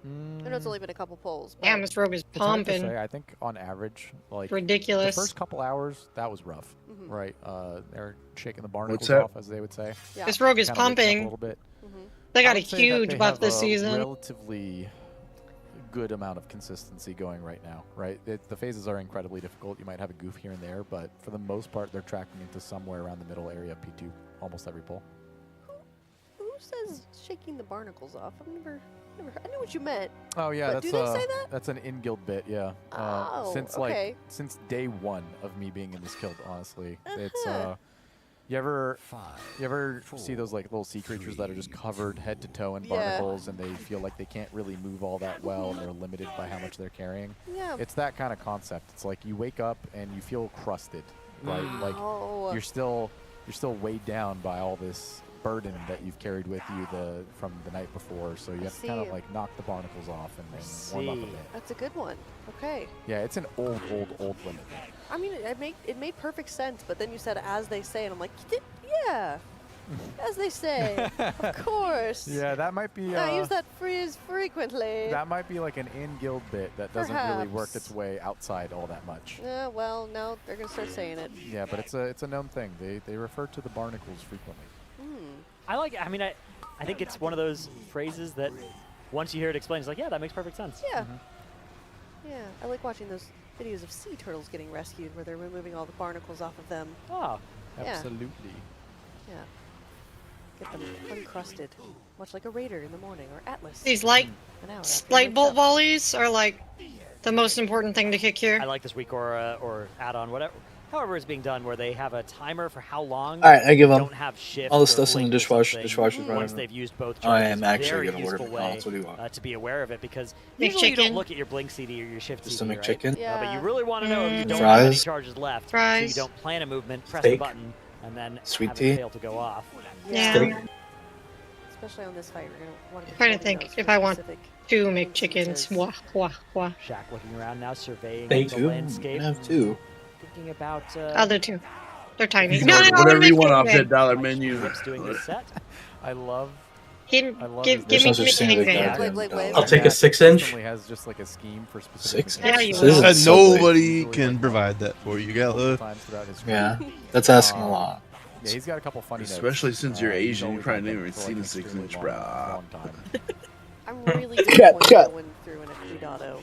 I know it's only been a couple pulls. Damn, this rogue is It's hard to pumping. say. I think on average, like Ridiculous. the first couple hours, that was rough, right? They're shaking the barnacles that? off, as they would say. Yeah. This rogue is Kinda wakes up pumping. A little bit. They got I a would say that huge they buff have this a season. Relatively good amount of consistency going right now, right? The phases are incredibly difficult. You might have a goof here and there, but for the most part, they're tracking into somewhere around the middle area of P2 almost every pull. Who says shaking the barnacles off? I've never I knew what you meant. Oh yeah, but that's do they say that? That's an in-guild bit, yeah. Oh, Since since day one of me being in this guild, honestly, it's you ever see those like little sea creatures that are just covered head to toe in barnacles and they feel like they can't really move all that well and they're limited by how much they're carrying? Yeah. It's that kind of concept. It's like you wake up and you feel crusted, right? Like you're still weighed down by all this burden that you've carried with you from the night before, so you have to kind of like knock the barnacles off and warm up a bit. That's a good one. Okay. Yeah, it's an old limit. I mean, it made perfect sense, but then you said as they say, and I'm like, yeah, as they say, of course. Yeah, that might be. I use that phrase frequently. That might be like an in-guild bit that doesn't really work its way outside all that much. Yeah, well, now they're gonna start saying it. Yeah, but it's a known thing. They refer to the barnacles frequently. I mean, I think it's one of those phrases that once you hear it explained, it's like, yeah, that makes perfect sense. Yeah. Yeah, I like watching those videos of sea turtles getting rescued where they're removing all the barnacles off of them. Oh, absolutely. Yeah. Get them uncrusted, much like a raider in the morning or Atlas. These light bolt volleys are like the most important thing to kick here. I like this weak aura or add-on, whatever. However, it's being done where they have a timer for how long. All right, I give them. Don't have shift. All the stuff's in the dishwasher. Dishwasher's running. Once they've used both. I am charges, actually very gonna order useful McDonald's. way, What do you want? to be aware of it because McChicken. usually you don't look at your blink CD or your shift Just CD, a McChicken? right? Yeah. But you really want to know if you don't Fries? have any charges left. Fries. So you don't plan a movement, press Steak. the button, and then Sweet have tea. it fail to go off. Yeah. Especially on this fight, we're gonna want to. Trying to think if I want 2 McChickens. Wah wah wah. Shaq looking around now, surveying Thank the you. landscape. I have 2. Thinking about Other 2. They're tiny. You can order whatever you want off that dollar menu. doing this set. I love. Give There's me no such thing as a McChicken. goddamn I'll take a 6-inch. Constantly has just like a scheme for specific. 6? Yeah, you So will. this is Nobody Subway. can provide that for you, Gala. Times throughout his Yeah, career. that's asking a lot. Yeah, he's got a couple funny notes. Especially since you're He's Asian, you always probably had never them for, seen like, a 6 extremely inch, long bro. time. I'm really disappointed I went through in a Creed auto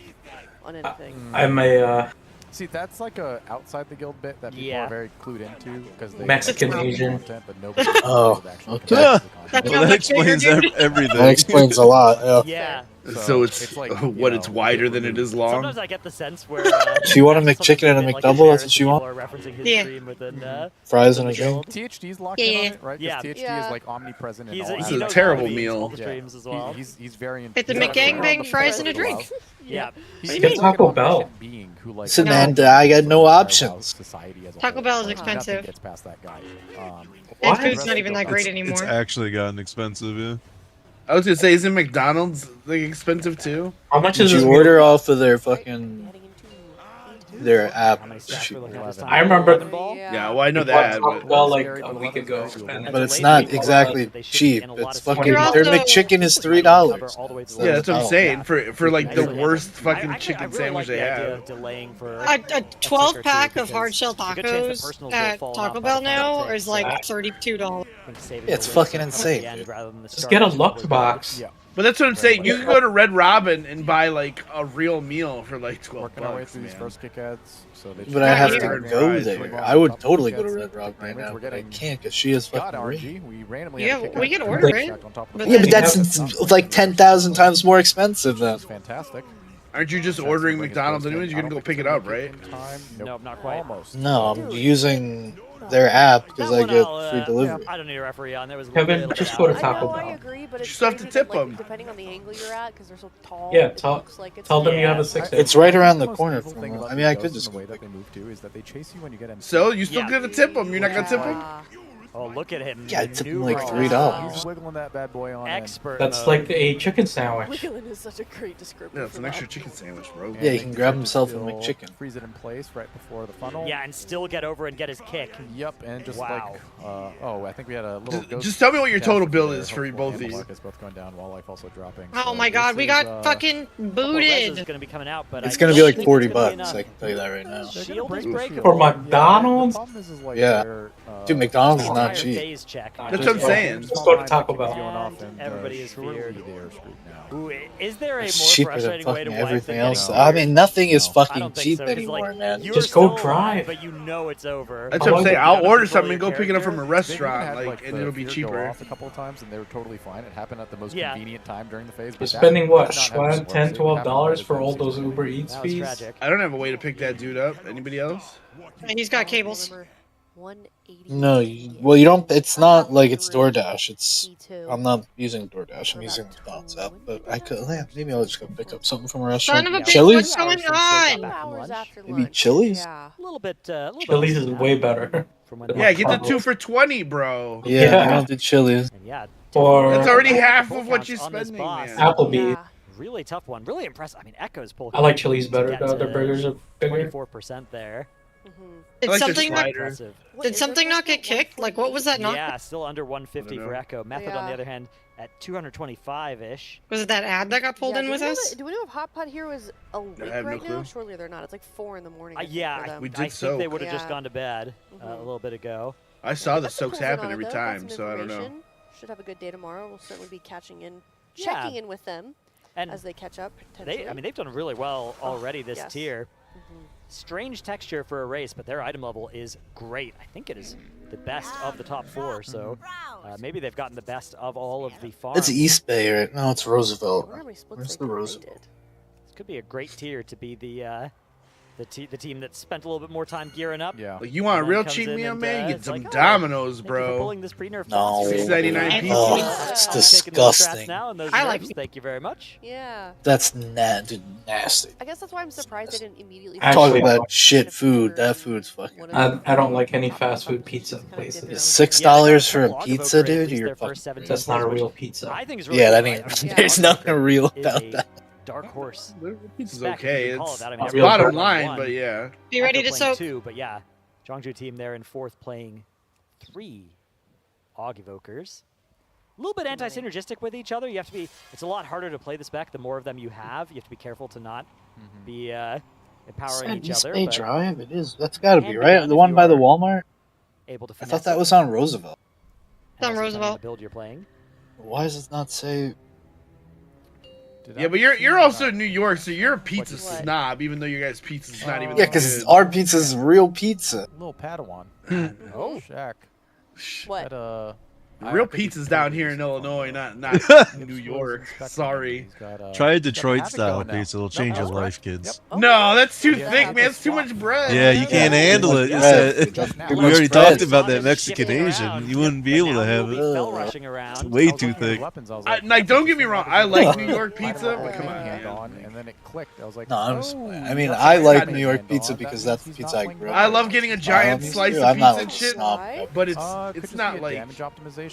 on anything. I'm a See, that's like a outside the guild bit that people Yeah. are very clued into because they Mexican know the Asian. content, but nobody Oh, actually okay. knows the content. That's Well, how that much bigger, explains dude. everything. That explains a lot. Yeah. Yeah. So it's like, what you it's know, wider than it is long. Sometimes I get the sense where. So you want a something McChicken and a like McDouble? share That's what you people want? are referencing his Yeah. stream within, Fries and the a drink. guild. THD's locked in on it, right? Yeah. Because THD Yeah. is like omnipresent in He's all a, This he is a knows terrible all the meal. streams as well. He's very. It's a he's McGangbang, fries, and a drink. Yeah. He's Get like Taco an Bell. omniscient being who, like, Samantha, I got no options. Society as a Taco whole. Bell is Like, nothing expensive. gets past that guy. And food's not even that great It's anymore. actually gotten expensive, yeah. I was gonna say, isn't McDonald's like expensive too? How much Did is you this order off of their fucking their app. I remember. Yeah, well, I know we that. bought Taco But... Bell like a week ago. But it's not exactly cheap. It's fucking. Their McChicken is $3. Yeah, that's what I'm saying. For like the worst fucking chicken sandwich they have. A 12 pack of hard shell tacos at Taco Bell now is like $32. Yeah, it's fucking insane. Just get a Lux box. But that's what I'm saying. You can go to Red Robin and buy like a real meal for like $12. These first kick ads, so they But I have to go there. I would totally go to Red Robin right now, but I can't because she is fucking rich. Yeah, we can order it. Yeah, but that's like 10,000 times more expensive then. Fantastic. Aren't you just ordering McDonald's anyways? You're gonna go pick it up, right? Nope, not quite. Almost. No, I'm using their app because I get free delivery. I don't need a referee on. There was Kevin, just go to Taco I Bell. agree, but You it's still have to crazy that, tip like, 'em. depending on the angle you're at, because they're so tall. Yeah, it tell looks like it's tell them you have a yeah. 6. It's right around the Most corner evil from thing them. about I mean, I these could ghosts just and the way go that they move to is that they chase you when you get in. So you still gonna tip them? You're not gonna tip them? Oh, look at him. Yeah, I tipped him like Maneuver. $3. Wiggling that bad boy on. Expert. That's mode. like a chicken sandwich. Wiggling is such a great descriptor. Yeah, it's for an that. extra chicken sandwich, bro. Yeah, he can grab himself a McChicken. Freeze it in place right before the funnel. Yeah, and still get over and get his kick. Yep, and just Wow. like, oh, I think we had a little. Just tell me what your total bill there. is for Hopeful both of and you. Marcus both going down, Wildlife also dropping. Oh So my god, this we is, got fucking Is booted. going to be coming out, but It's I gonna be don't like think 40 it's gonna be bucks. enough. I can tell you that right now. Shield is breakable. For McDonald's? Yeah. Dude, McDonald's is not Entire cheap. phase check. That's what I'm saying. Just go to Taco Bell. And everybody is feared. Ooh, is there a more It's cheaper than frustrating way to fucking wipe everything than else. getting I mean, nothing is I fucking don't think cheap so, 'cause, anymore, like, man. you're Just go still drive. alive, but you know it's over. That's what I'm saying. I'll Gotta order control something and your go pick it up from a character. restaurant, Had, like, and the it'll be fear go cheaper. off a couple of times, and they were totally fine. It happened at the most Yeah. convenient time during the phase. You're but spending that what, did not happen before, $10, so it happened $12 in for the all phase. those Uber Eats That was fees? tragic. I don't have a way to pick that dude up. Anybody else? He's got cables. No, well, you don't. It's not like it's DoorDash. It's. I'm not using DoorDash. I'm using McDonald's app. But I could. Yeah, maybe I'll just go pick up something from a restaurant. Son of a bitch, Chili's? what's going on? Hours after Maybe lunch. Chili's? Yeah. A little bit. Chili's is way better. Yeah, get the 2 for $20, bro. Yeah, I don't do Chili's. And yeah, Or That's already half of both what you're counts on this spending, boss. man. Applebee's. Really tough one. Really impressive. I mean, Echo's pulled. I like Chili's better. to get Their to burgers are bigger. 24% there. Did I like the something not, slider. Impressive. did something not get kicked? Like, what was that not? Yeah, still under 150 for Echo. Method, on the Yeah. other hand, at 225-ish. Was it that ad that got pulled in do with we know us? that- Do we know if Hot Pot here was awake I have no right now? clue. Surely they're not. It's like 4 in the morning. I think, Yeah, for I, them. We I did think they soak. would have just Yeah. gone to bed a little bit ago. I saw the That's the soaks cool thing happen on it, every though. Got time, some so I don't know. information. Should have a good day tomorrow. We'll certainly be catching in, Yeah. checking in with them And as they catch up. Potentially. I mean, they've done really well already this yes. tier. Strange texture for a race, but their item level is great. I think it is the best of the top 4, so maybe they've gotten the best of all of the farms. It's East Bay, right? No, it's Roosevelt. Where are my splits Where's they the Roosevelt? This could be a great tier to be the team that spent a little bit more time gearing up. Yeah. Like, you want a And then real comes cheat in meal, and, man? You get it's some like, Domino's, thank you for bro. pulling this pre-nerf No. boss. $6.99 pizza. Oh, it's Taking those strats disgusting. now and those I like nerfs, it. Thank you very much. Yeah. That's dude, nasty. I guess that's why I'm surprised they didn't immediately. Actually, Talk about shit food. That food's fucking. I don't like any fast food pizza places. $6 for a pizza, dude? You're fucking. That's not a real pizza. I think it's really Yeah, that cool. ain't. I mean, There's nothing real is about a that. dark horse. Pizza's spec, if okay. you call it It's that. I mean, It's everyone bottom playing line, one, but yeah. Be ready Echo to playing soak. 2, but yeah, Zhongzhou team there in 4th playing 3 Og Evokers. A little bit anti-synergistic with each other. You have to be. It's a lot harder to play the spec the more of them you have. You have to be careful to not be empowering each East other. Bay but Drive? It is. That's gotta be, can be right? done The if one you by the are Walmart? able to I thought finesse that it. was on Roosevelt. It's on And also depending on Roosevelt. the build you're playing. Why does it not say? Yeah, but you're also in New York, so you're a pizza snob, even though your guys' pizza's not even Yeah, that because good. our pizza's real pizza. Little Padawan. Oh. Shaq. What? That, Real pizza's down here in Illinois, not New York. Sorry. Try a Detroit style pizza. It'll change your life, kids. No, that's too thick, man. It's too much bread. Yeah, you can't handle it. We already talked about that Mexican Asian. You wouldn't be able to have it. It's way too thick. Like, don't get me wrong. I like New York pizza, but come on. And then it clicked. I was like, No, I'm just. oh, I mean, I like New York pizza because that's the pizza I grew up I with. love getting a giant Me slice too. of I'm not pizza a and shit, snob. but could it's just not be a like damage optimization.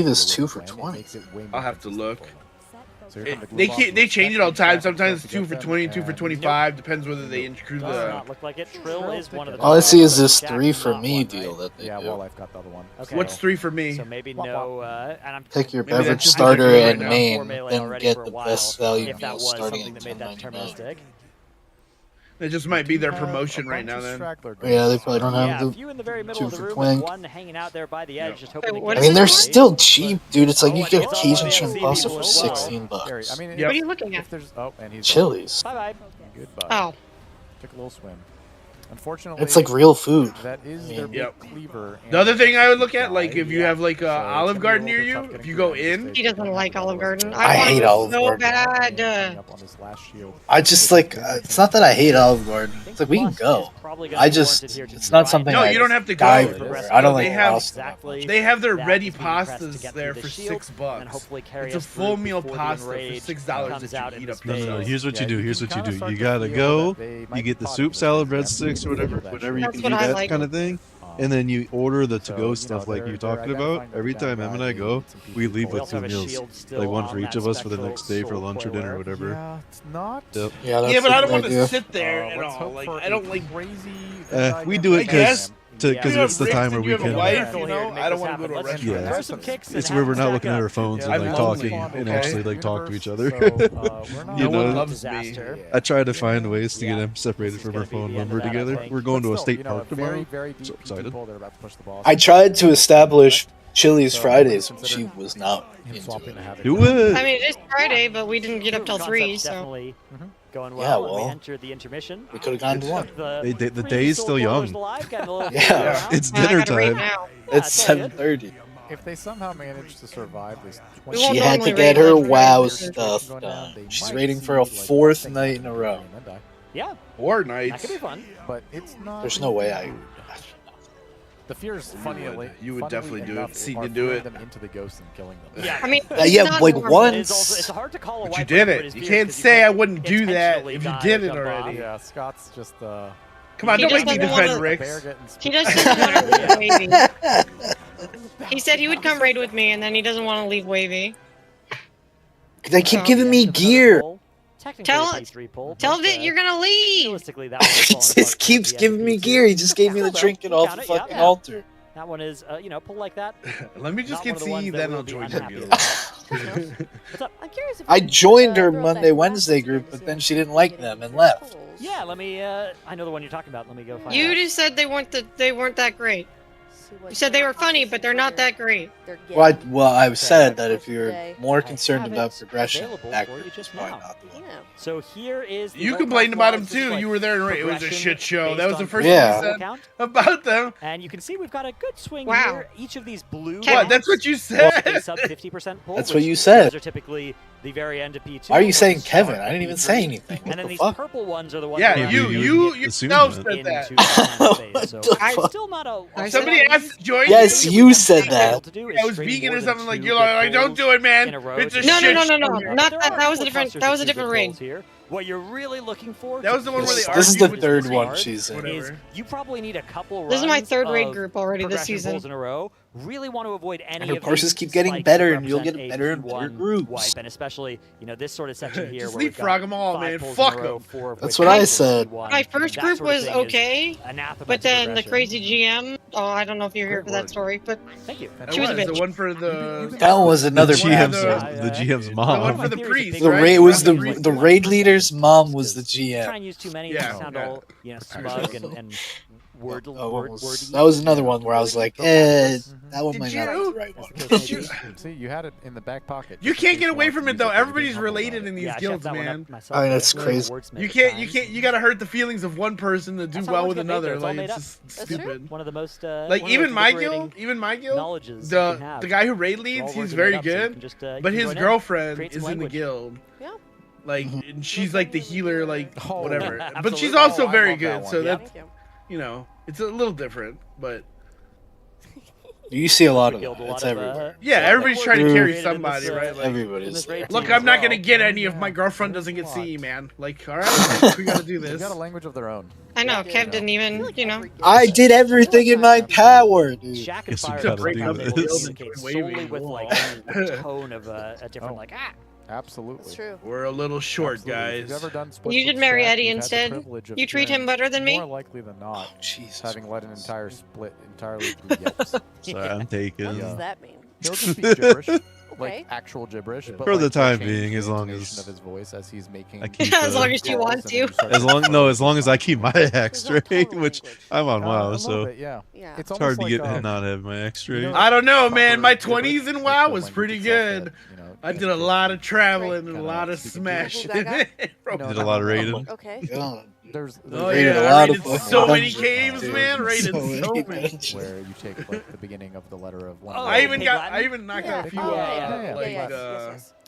see this 2 for 20. I'll have to look. So They change it all the time. Sometimes it's 2 for 20, 2 for 25. Depends whether they include Does the. not look like it. Trill is one of the. All I see is this 3 for me deal that they Yeah, do. well, I've got the other one. Okay. What's 3 for me? So maybe no. And I'm Pick your Maybe beverage that's just starter right and now. main, melee then already get for a the while, best value if that meal was starting something at that made that $10.99. deterministic. It just might be their promotion right now. Then. Yeah, they probably don't Yeah, have a the few in the very middle 2 of the for room, twink. and one hanging out there by the edge, just hoping to what get I mean, it they're straight. still cheap, dude. It's like you and get it's all Cajun on shrimp the pasta CB for as well. 16 bucks. I mean, What are you looking at? If there's, oh, and he's Chili's. Bye bye. Goodbye. Oh. Took a little swim. Unfortunately, It's like real food. That is their big Yep. cleaver. The other thing I would look at, like if you have like a So Olive it's gonna Garden be a near little you, bit tough if you go in, He doesn't like Olive Garden. I want hate it Olive so Garden. bad. I just like. It's not that I hate Olive Garden. It's like we can go. I just. It's not something. no, I you don't have to die go. for. I don't They like have pasta. they have their ready pastas there for $6. It's a full meal pasta for $6 that you eat up No, yourself. here's what you do. Here's what you do. You gotta go. You get the soup, salad, breadsticks, or whatever you That's can what do I that like. kind of thing. And then you order the to-go stuff like you're talking about. Every time Em and I go, we leave with 2 meals, like one for each of us for the next day for lunch or dinner or whatever. Yeah, it's not. Yep. Yeah, but I don't want to sit there at let's all. hope Like for I don't like. We do it I guess. because it's the time where we You have a can. wife, you know. I don't want to go to a restaurant. Yeah, it's where we're not looking at our phones and I'm like lonely, talking and okay? actually like talk to each other. No one loves me. I try to find ways to get them separated from our phone when we're together. We're going to a state park tomorrow. So excited. I tried to establish Chili's Fridays. She was not into it. Do it. I mean, it's Friday, but we didn't get up till 3, so. Definitely going Yeah, well. well, we entered the intermission. We could have gone to one. The day is still young. Yeah, it's dinner time. It's 7:30. If they somehow manage to survive this, She had to get her WoW stuff done. She's waiting for a 4th night in a row. Yeah. 4 That nights. could be fun. But it's not. There's no way I. The fear is You would definitely do it. See are to do throwing it. them into the ghost and killing them. Yeah, I mean, Yeah, it's not like normal. once. It's hard to call a But you wipe did out for it. his You beard can't 'cause say I can't wouldn't do that intentionally if you die did or it jump already. Yeah, Scott's just Come on, He don't make me doesn't defend wanna- Ricks. He doesn't want to leave Wavy. He said he would come raid with me, and then he doesn't want to leave Wavy. They keep giving me gear. Tell him that you're gonna leave. He just keeps giving me gear. He just gave me the trinket off the fucking altar. That one is, pull like that. Let me just Not one get of the ones C, that then we'll I'll be join unhappy you. I'm curious if I you could, joined her throw Monday, that Wednesday group, but then she didn't like them and left. Yeah, let me, I know the one you're talking about. Let me go find You out. just said they weren't that great. You said they were funny, but they're not that great. Well, I said that if you're more concerned about progression, that group is probably not the one. So here is. You complained about them too. You were there and it was a shit show. That was the first Yeah. thing you said about them. And you can see we've got a good swing Wow. here. Each of these blue. What? That's what you said. They sub 50% pull. That's what which you said. Those are typically the very end of P2. Why are you saying which is Kevin? start I didn't of even P3. say anything. And What then the these fuck? purple ones are the ones. Yeah, that you yourself said into that. the phase. So I'm still not a. Somebody asked to join Yes, you. you said that. I was vegan or something like you're like, don't do it, man. It's a No, shit no, show. not that. That was a different. That was a different raid. Here. What you're really looking for? That was the one where they This is argued the with third the one guard. she's in. Is you probably need a couple. This is my runs third raid of group already this progression season. pulls in a row. Really want to avoid any And her of courses these keep getting spikes better, that and you'll get represent better a and better P1 groups. wipe, and especially this sort of section here Just where we've got leapfrog 'em all, 5 man. pulls Fuck in a row, 'em. 4 of That's which what I is said. P1. My first That group sort of was thing is okay, anathema but to then the progression. crazy GM. Oh, I don't know if you're here for that story, but Thank you. That she was a was the bitch. one for the. That one was another The one for GM's. The GM's The one mom. for the priest. The right? raid was Not the raid leader's mom was the Try GM. and use too many. Yeah, You sound yeah. all smug and word. That was another one where I was like, that one might not be the right one. See, you had it in the back pocket. You can't get away from it though. Everybody's related in these Yeah, I guilds, checked that one man. up myself. I mean, that's Really crazy. wordsmith You at can't. times. You gotta hurt the feelings of one person to do That's how well words with get made, another. though. It's all Like made it's up. just stupid. One of the most Like one of even those my liberating guild, even my guild, knowledges you can have. the guy who raid All leads, words he's are very made up, so you good, can just, you but can his join in, girlfriend create is some in the language. guild. Yeah. Like and she's like the healer, like Oh, whatever. yeah, But she's absolutely. also Oh, I very love that good, one. so Yeah. that's it's a little different, but You see a lot of Guild, that. a lot It's of, everywhere. yeah, everybody's trying to True. carry Created in somebody, this, right? Like, Everybody's in this raid look, team I'm not as gonna well. get any if my girlfriend doesn't get C, man. Like, all right, we gotta do They've this. got a language of their own. I know Kev didn't even, you know. I did everything in my power, dude. Shack and Guess we Fire gotta are do able to this. communicate Wavy. solely with like a tone of a different like Absolutely. It's true. We're a little short, Absolutely. If guys. you've ever done splits You with should marry Shaq, Eddie you've had the instead. privilege of You treat hearing him better than me. More likely than not, Jesus having led an Christ. entire split entirely through yelps. Sorry, I'm taken. What does that mean? He'll just speak gibberish, Okay. like actual gibberish. But For the like, time change being, the as long intonation as of his voice as he's making. I keep, As long as you calls, want and then you to. start as long as I keep my axe There's no straight, tone which language. I'm on A WoW, little so bit, yeah. Yeah. It's it's hard almost to get like, and not have my axe straight. know, I don't know, man. My proper 20s in gibberish, WoW like the was language pretty itself good. that, I did a lot of traveling and a lot of smashing. Did a lot of raiding. Okay. Yeah. There's Oh raided yeah, a I lot of raided fucking so many dungeons, caves, dude. man. Raided So so many many. dungeons. where you take like the beginning of the letter of one. Oh, I even Pig got, Latin? I even knocked out a few,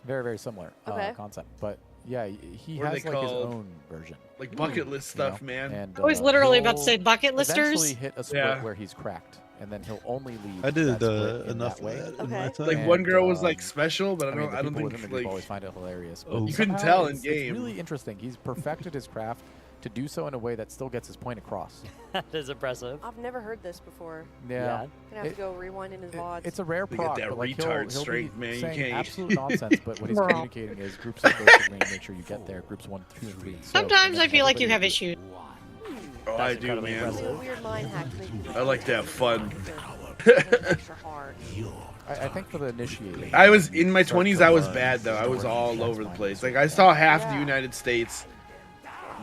Very similar Okay. concept, but yeah, he What are has they like his called? own version, like bucket list you know? stuff, man. And, I was literally about to he'll say bucket listers. Eventually hit a split Yeah. where he's cracked, and then he'll only leave. I did that split in enough that way. of that in my time. Like one girl was And, like special, but I mean, don't, the I don't people think within the group like always find it hilarious. Oh. But you couldn't somehow tell in it's game. really interesting. He's perfected his craft to do so in a way that still gets his point across. That is impressive. I've never heard this before. Yeah. Gonna have to go rewind in his VODs. It's a rare They get proc, that but like retard he'll strength, be man, you saying can't- absolute nonsense, but what he's Bro. communicating is groups like those are make sure you get there, groups 1, 2, and 3. So, Sometimes I feel like you have everybody- issues. Oh, I do, incredibly man. impressive. a weird mind hack to make you I like to have fun. extra hard. I think for the initiating. I was in my start 20s. to I was learn bad though. I was the all workings, over the that's place. fine. Like I saw half the United States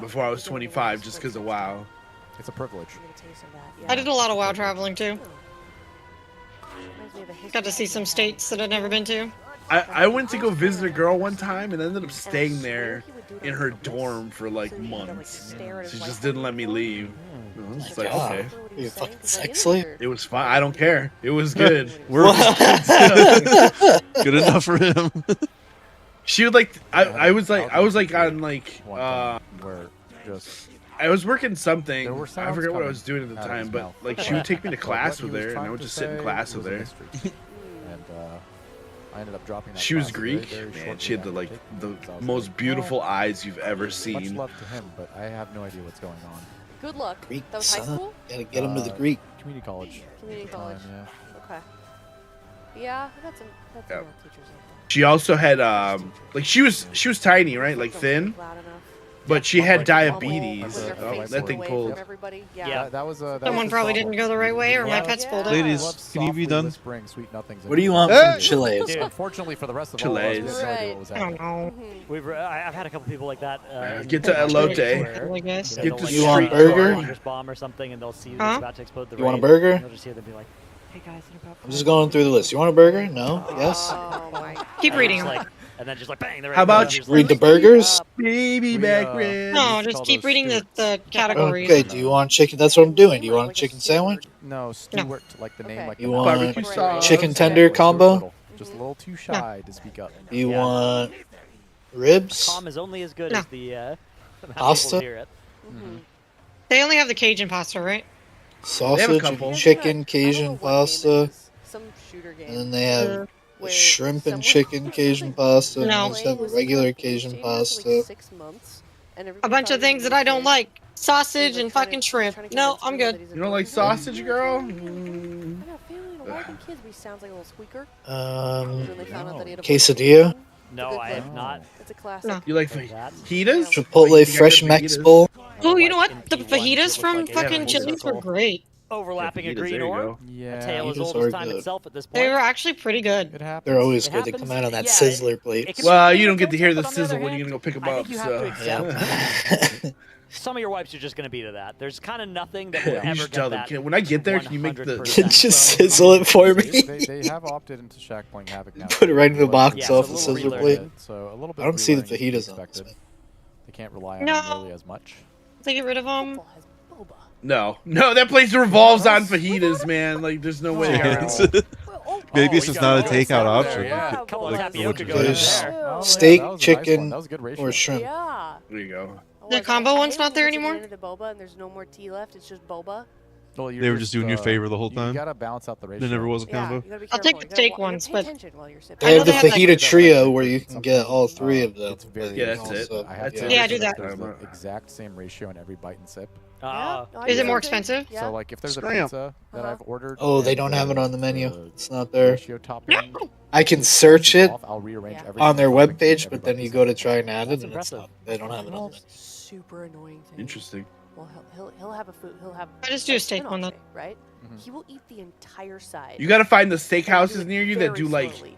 before I was 25, just because of WoW. It's a privilege. I did a lot of WoW traveling too. Got to see some states that I'd never been to. I went to go visit a girl one time and ended up staying there in her dorm for like months. She just didn't let me leave. I was like, God. okay. Are you a fucking sex slave? It was fine. I don't care. It was good. Good enough for him. She would like. I was like on like. Where just I was working something. There were I sounds forget what I coming was doing at the out of time, his but mouth. like she would take me to But class what with he was her, and I trying would to just sit in say class with was a her. mystery. And I ended up dropping that She was class very, Greek, very man. shortly She had the after like taking the it, so I was most like, beautiful well, eyes you've ever Much seen. love to him, but I have no idea what's going on. Good luck. Greek, That was high son. school? Gotta get him to the Greek. Community college. Community at the time, college. yeah. Okay. Yeah, I got some math teachers like that. She also had like she was tiny, right? Like thin, but she had diabetes. Oh, that thing pulled. Yeah, that was a. Someone probably didn't go the right way, or my pets pulled it. Ladies, can you be done? Sweet nothings. What do you want from Chile's? Dude. Unfortunately for the rest of all of us, we have no idea what was I don't happening. know. I've had a couple people like that. Get to elote. where, I guess. you know, Get they'll, the like, You want shoot burger? a launcher's bomb or something, and they'll see that Huh? it's about to explode the You want a raid, burger? and They'll just hear them be like, "Hey guys, in about." I'm just going through the list. You want a burger? No? Yes? Oh my. Keep reading them. Like, and then just like bang. The raid How about goes, you and just Read the like, burgers? Baby back ribs. No, just keep reading the categories. Okay, do you want chicken? That's what I'm doing. Do you want a chicken sandwich? No, Stuart, like the name, Okay. like You the want Barbecue sauce. chicken tender combo? Just a little too shy to speak up. You Yeah. want ribs? Calm is only as good No. as the how people Pasta? hear it. They only have the Cajun pasta, right? Sausage, couple. chicken, Cajun pasta, Some shooter game. and then they have where shrimp and someone- chicken Cajun pasta. And No. they just have a regular Cajun pasta. 6 months, and A everybody bunch thought of he things was that I don't okay. like. Sausage They were and trying fucking to shrimp. convince No, me I'm that good. he's You don't like adorable. sausage, girl? I got a family and a wife and kids, but he sounds like a little squeaker. When they found out that he had a Quesadilla, No, I have not. It's a classic. No. You like fajitas? Chipotle Like, you got Fresh good Mex fajitas? Bowl. Oh, you know what? In The P1 fajitas looks from like a fucking full Chili's were circle. great. Overlapping Yeah, a fajitas, green there you orb. go. Yeah, A tale as fajitas old are as time good. itself at this point. They were actually pretty good. it happens. They're always It good. They happens. come out on that Yeah, sizzler it plate. can be Well, a you don't little get to hear the but on the other sizzle when you're hand, gonna go pick them I up. think you have to So accept some of your wipes are just going to be to that. There's kind of nothing that will you ever should get tell them. that When I get there, can you make the 100%. Just sizzle it for me. They have opted into Shack playing Havoc now. Put it right in the box Yeah, off it's the a little sizzler relearning. plate. So a little bit. I don't see the relearning is fajitas on expected. this. They can't rely on No. them nearly as much. They get rid of them. no, that place revolves on fajitas, man. Like, there's no way. It's- around. Maybe it's you just got not a a little takeout salad option. there, yeah. A couple of Like, tapioca what going in There's there. Oh, yeah, steak, that was a nice chicken, one. That was a good ratio. or shrimp. Yeah. There you go. The combo one's not there anymore? The boba and there's no more tea left. It's just boba. Well, you're They were just doing you a favor the whole You time? gotta balance out the ratio. There never was a Yeah, combo. you gotta be I'll careful. take You the gotta steak you gotta ones, pay but attention while you're sipping. They have the know they have, like, fajita trio where you can get all three of them. It's very Yeah, that's it. I have That's to it. Yeah, I do that. There's the exact same ratio in every bite and sip. Ah, No, I Is do it more something. expensive? Yeah. So like if there's a Scram. pizza that I've ordered, Oh, they and don't have it on the menu. the It's not there. ratio topping I can search it off, I'll rearrange Yeah. everything on their topping to webpage, every but then bite you and go to sip. try and add it, That's and it's impressive. not. They don't have it on there. Super annoying thing. Interesting. Well, he'll have a food. He'll have. I just do a like, steak an one, entree, right? Mhm. He will eat the entire side. You gotta find the But he'll do steakhouses it near you that very do like slowly.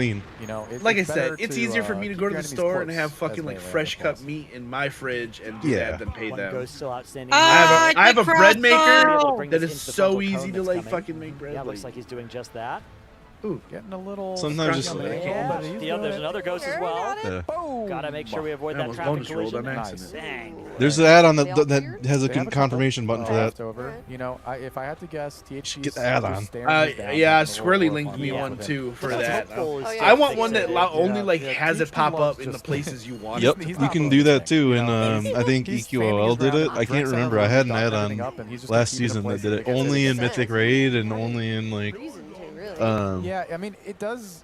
clean. You know, Like I it's said, better it's to, easier for me to keep go to your the enemies store and close have as fucking like melee fresh cut weapons. meat in my fridge and do Yeah. that than pay One them. ghost still outstanding. I have a bread maker That that is so easy to like fucking make bread. Yeah, looks like he's doing just that. Ooh, getting a little. Sometimes just Yeah, there's another ghost as well. Yeah. Gotta make sure we avoid that almost traffic bonus rolled collision. on accident. Bang. There's an add-on that has a They have a confirmation button for that. leftover. You know, if I had to guess, THC Get the add-on. Yeah, Squirrely linked me one too for that. I want one that only like has it pop up in the places you want. Yep, you can do that too. And I think EQOL did it. I can't remember. I had an add-on last season that did it only in Mythic Raid and only in like. Yeah, I mean, it does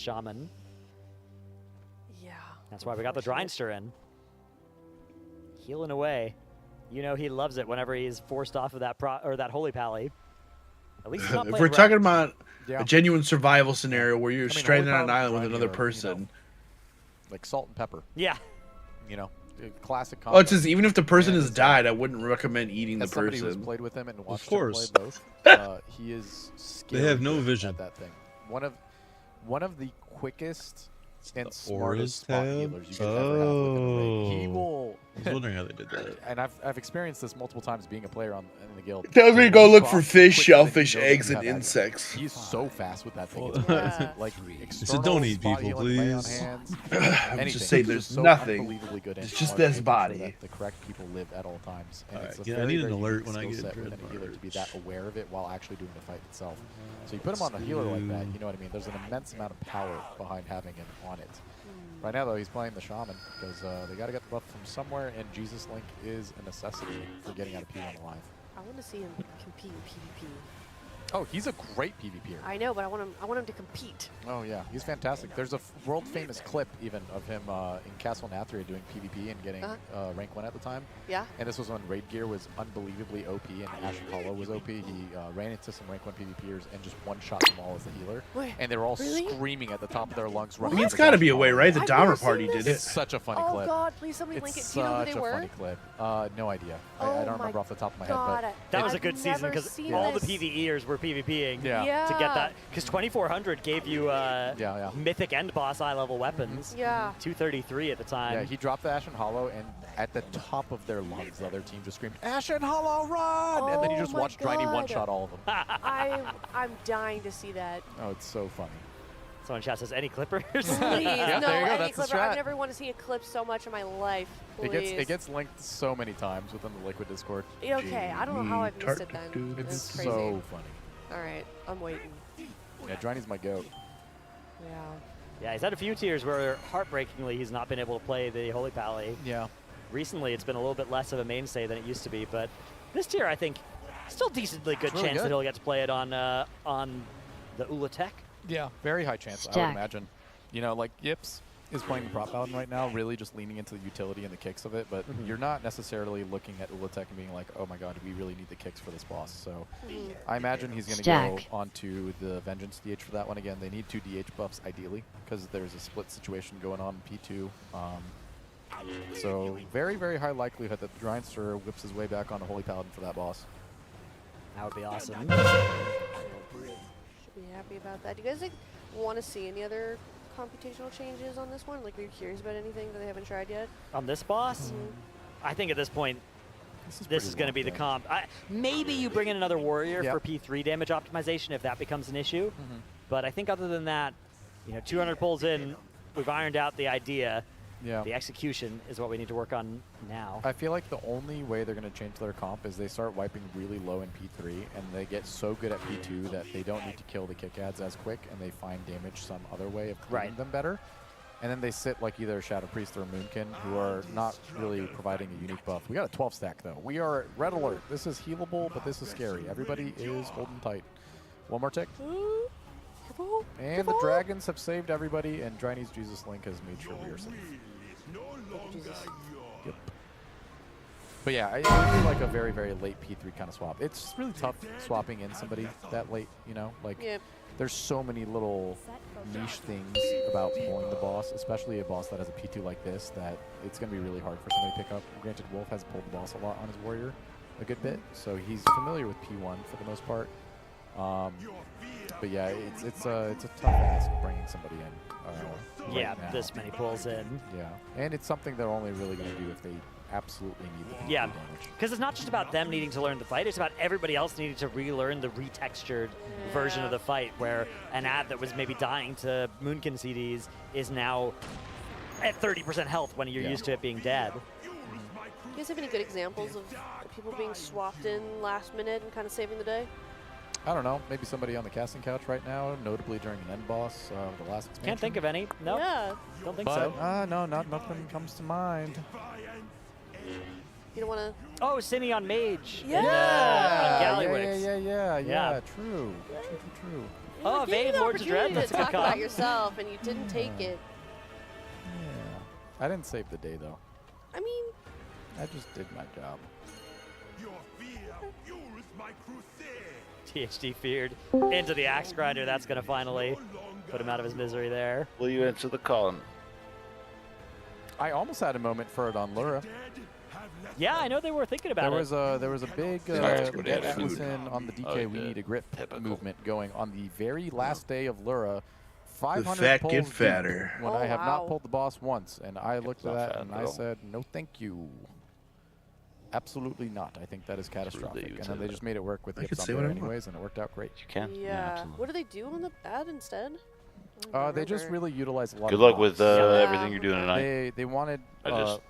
Shaman. Yeah. That's why we got the Dreinster in. Healing away. You know he loves it whenever he's forced off of that that Holy Pally. At least he's not If playing we're talking Wrath. about a genuine survival scenario where you're stranded on an Holy island with Pally another are, person. like salt and pepper. Yeah. You know, classic. Oh, it's combo. just even if the person And has died, I wouldn't recommend eating the as somebody who's person. played with him and watched course. him play both, he is scary They have no good vision. at that thing. One of the quickest and Aura's smartest spot tab? healers you could ever have within the ring. He Oh. will. I was wondering how they did that. And I've experienced this multiple times being a player in the guild. Tells me to go look for fish, Quicker than shellfish, you know that eggs, you and have insects. He's so fast with that thing. Yeah. It's like So don't eat spot people, healing, lay on please. hands, I'm anything. just saying He's there's so nothing. unbelievably good It's and just smart this at making body. sure that the correct people live at all times. And Alright, it's a yeah, I very, need an very alert unique when I skill get set Dread within a healer to be March. that aware of it while actually doing the fight itself. So you put him on a healer like that, you know what I mean? There's an immense amount of power behind having him on it. Right now, though, he's playing the Shaman because they got to get the buff from somewhere, and Jesus Link is a necessity for getting out of P1 alive. I want to see him compete in PvP. Oh, he's a great PvPer. I know, but I want him to compete. Oh yeah, he's fantastic. There's a world famous clip even of him in Castle Nathria doing PvP and getting rank 1 at the time. Yeah. And this was when Raid Gear was unbelievably OP and Ashen Hollow was OP. He ran into some rank 1 PvPers and just one-shot them all as the healer. Wait, and they were all really? screaming at the top of their lungs. I running mean, it's into got to Ashen be a way, Hollow. right? The I've Downer never seen Party did this. It's it. such a funny Oh clip. God, please somebody It's link it. Do you know who such they a were? funny clip. No idea. I Oh don't my remember off the top of my God, head. That was a I've good season never because seen all this. the PvEers were PvPing Yeah. to get that. Because 2400 gave you yeah. mythic end boss high level weapons. Yeah. 233 at the time. Yeah, he dropped the Ashen Hollow, and at the top of their lungs, the other team just screamed, "Ashen Hollow, run!" and then you just my watched Driny God. one-shot all of them. I'm dying to see that. Oh, it's so funny. Someone in chat says, any clippers? Please, Yeah, no, there you go, any that's the clipper. strat. I've never want to see a clip so much in my life. Please. It gets linked so many times within the Liquid Discord. Okay, I don't know how I've missed it then. It's That's crazy. so funny. All right, I'm waiting. Yeah, Driny's my goat. Yeah. Yeah, he's had a few tiers where, heartbreakingly, he's not been able to play the Holy Pally. Yeah. Recently, it's been a little bit less of a mainstay than it used to be, but this tier, I think, still decently good really chance good. that he'll get to play it on the Ula Tech. Yeah, very high chance, I would imagine. You know, like Yips is playing the prop paladin right now, really just leaning into the utility and the kicks of it, but you're not necessarily looking at Ulatech and being like, oh my god, we really need the kicks for this boss. So I imagine he's going to go onto the Vengeance DH for that one again. They need 2 DH buffs ideally, because there's a split situation going on in P2. So very, very high likelihood that the Drynster whips his way back on the Holy Paladin for that boss. That would be awesome. Should be happy about that. Do you guys want to see any other computational changes on this one? Like, are you curious about anything that they haven't tried yet? On this boss? I think at this point, this is going to be the comp. Maybe you bring in another warrior for P3 damage optimization if that becomes an issue. But I think other than that, you know, 200 pulls in, we've ironed out the idea. Yeah. The execution is what we need to work on now. I feel like the only way they're going to change their comp is they start wiping really low in P3, and they get so good at P2 that they don't need to kill the kick ads as quick, and they find damage some other way of cleaning them better. And then they sit like either Shadow Priest or Moonkin, who are not really providing a unique buff. We got a 12 stack though. We are red alert. This is healable, but this is scary. Everybody is holding tight. One more tick. And the dragons have saved everybody, and Driny's Jesus Link has made sure we are safe. Yep. But yeah, it would be like a very, very late P3 kind of swap. It's really tough swapping in somebody that late, you know? Like, there's so many little niche things about pulling the boss, especially a boss that has a P2 like this, that it's going to be really hard for somebody to pick up. Granted, Wolf has pulled the boss a lot on his warrior a good bit, so he's familiar with P1 for the most part. But yeah, it's a tough ask bringing somebody in. Yeah, right now. this many pulls in. Yeah, and it's something they're only really going to do if they absolutely need the PvP Yeah, damage. because it's not just about them needing to learn the fight, it's about everybody else needing to relearn the retextured version of the fight, where an ad that was maybe dying to Moonkin CDs is now at 30% health when you're used to it being dead. You guys have any good examples of people being swapped in last minute and kind of saving the day? I don't know, maybe somebody on the casting couch right now, notably during an end boss, the last expansion. Can't think of any. No, Yeah. don't think But, so. no, nothing comes to mind. You don't want to... Oh, Cine on Mage. Yeah. Yeah, true. Oh, Evade Lords of Dread, that's to a good talk about comp. yourself, and you didn't take it. I didn't save the day, though. I mean... I just did my job. THD feared into the axe grinder. That's going to finally put him out of his misery there. Will you answer the call? I almost had a moment for it on Lura. Yeah, I know they were thinking about There was a big get Atkinson on the DK we need a grip movement going on the very last day of Lura. 500 fat pulls get deep fatter. when Oh, I have not wow. pulled the boss once, and I looked at not that fat and at I all. said, no thank you. Absolutely not. I think that is catastrophic. And then they just made it work with I the could Yips say on what there I want. anyways, and it worked out great. You can. Yeah. What do they do on the ad instead? I don't They just remember. really utilize a lot Good of luck bots. with Yeah. everything you're doing tonight. They wanted I just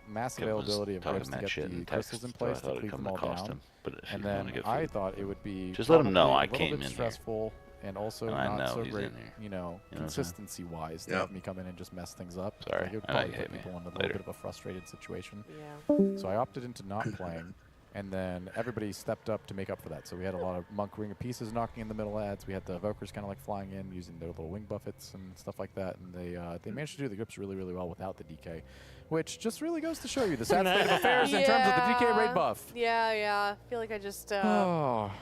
mass Kevin was availability of talking grips to that get shit the in crystals in text, so I place thought to it'd cleave come them all to cost down. him, but if And you wanna then get I food, thought it would be just let him know probably I a little came bit in here. stressful and also And I not know so he's great, in here. you know, You know what I'm saying? consistency-wise to Yep. have me come in and just mess things up. Sorry, Like, it would I know probably you put hate me. people in a little Later. bit of a frustrated situation. Yeah. So I opted into not playing, and then everybody stepped up to make up for that. So we had a lot of Monk Ringer pieces knocking in the middle ads. We had the Evokers kind of like flying in, using their little wing buffets and stuff like that. And they managed to do the grips really, really well without the DK, which just really goes to show you the sad state of affairs in terms of the DK raid buff. Yeah. I feel like I just. Oh.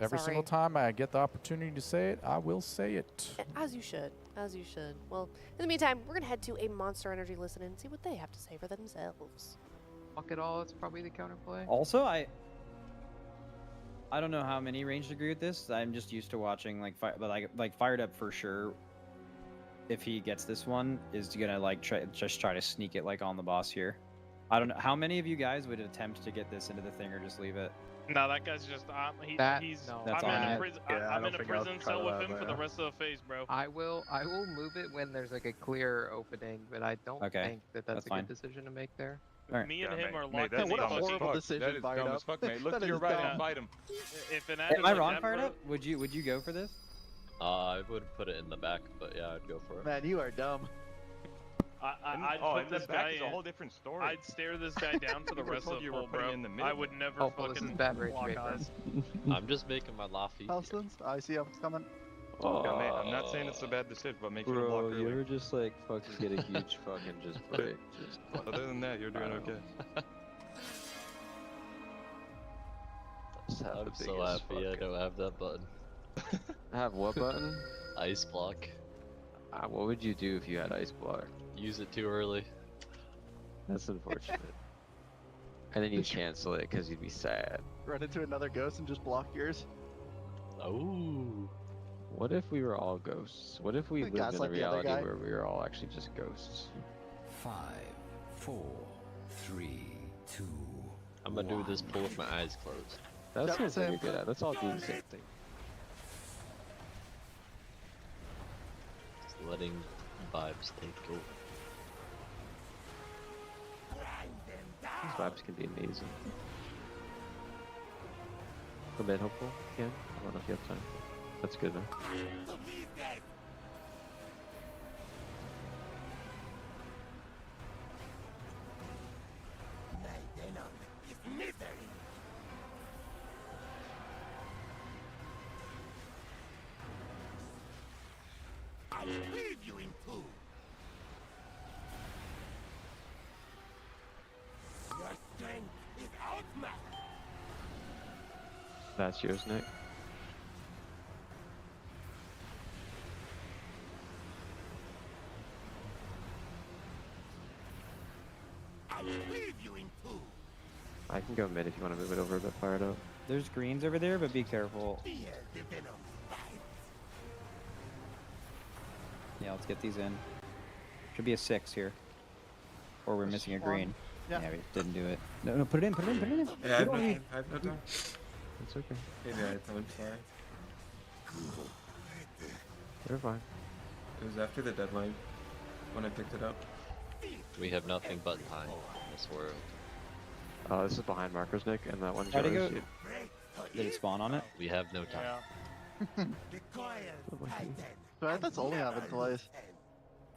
Every Sorry. single time I get the opportunity to say it, I will say it. As you should. As you should. Well, in the meantime, we're gonna head to a Monster Energy listen and see what they have to say for themselves. Fuck it all, it's probably the counterplay. Also, I don't know how many ranged agree with this. I'm just used to watching but like Fired Up for sure. If he gets this one, is gonna like try to sneak it like on the boss here. I don't know how many of you guys would attempt to get this into the thing or just leave it. No, that guy's just he's. That's I'm in on a it. prison. Yeah, I I'm don't in a think I'll prison try cell with that, him for but the yeah. rest of the phase, bro. I will move it when there's like a clear opening, but I don't Okay, think that's that's a fine. good decision to make there. Alright. Me and Yeah, him mate, are mate, locked that's in. dumb the as pussy. fuck. decision, That is Fired dumb Up. as fuck, mate. Look That to your is right dumb. and bite him. If an Am I admin wrong, like Fired that, Up? Would you go for this? I would put it in the back, but yeah, I'd go for it. Man, you are dumb. I'd Oh, put in the this back guy is a in. whole different story. I'd stare this guy down for the You were rest told of the you were pool, putting bro. in the I mid. would never Oh, well, this is fucking bad rage lock bait, eyes. I'm just making my Laffy. Houselands, I see I'm coming. Yeah, mate, I'm not saying it's a bad decision, but make sure to block Bro, you early. ever just like fucking get a huge fucking just break? Just Other than that, you're doing okay. Just have I'm the so biggest happy I fucking- don't have that button. Have what button? Ice block. What would you do if you had ice block? Use it too early. That's unfortunate. And then you cancel it because you'd be sad. Run into another ghost and just block yours. Oh. What if we were all ghosts? What if we The lived guy's in a like the other reality guy. where we were all actually just ghosts? 5, 4, 3, 2. I'm gonna do this pull with my eyes closed. That's Yep, something same. you're good at. Let's all do the same thing. Just letting vibes take over. These vibes can be amazing. Come in, hopeful. Again. I don't know if you have time. That's good enough. I'll leave you in two. Your strength is outmatched. That's yours, Nick. I'll leave you in two. I can go mid if you want to move it over a bit fired up. There's greens over there, but be careful. Fear the venom. Yeah, let's get these in. Should be a 6 here. Or we're missing a green. Yeah. We didn't do it. No, put it in, put it in, put it in. Yeah, I have You no don't need- time. I have no time. It's okay. Maybe I don't, sorry. You're fine. It was after the deadline when I picked it up. We have nothing but time in this world. This is behind markers, Nick, and that one's Try to yours. go. Did it spawn on it? We have no time. But that's only happened twice.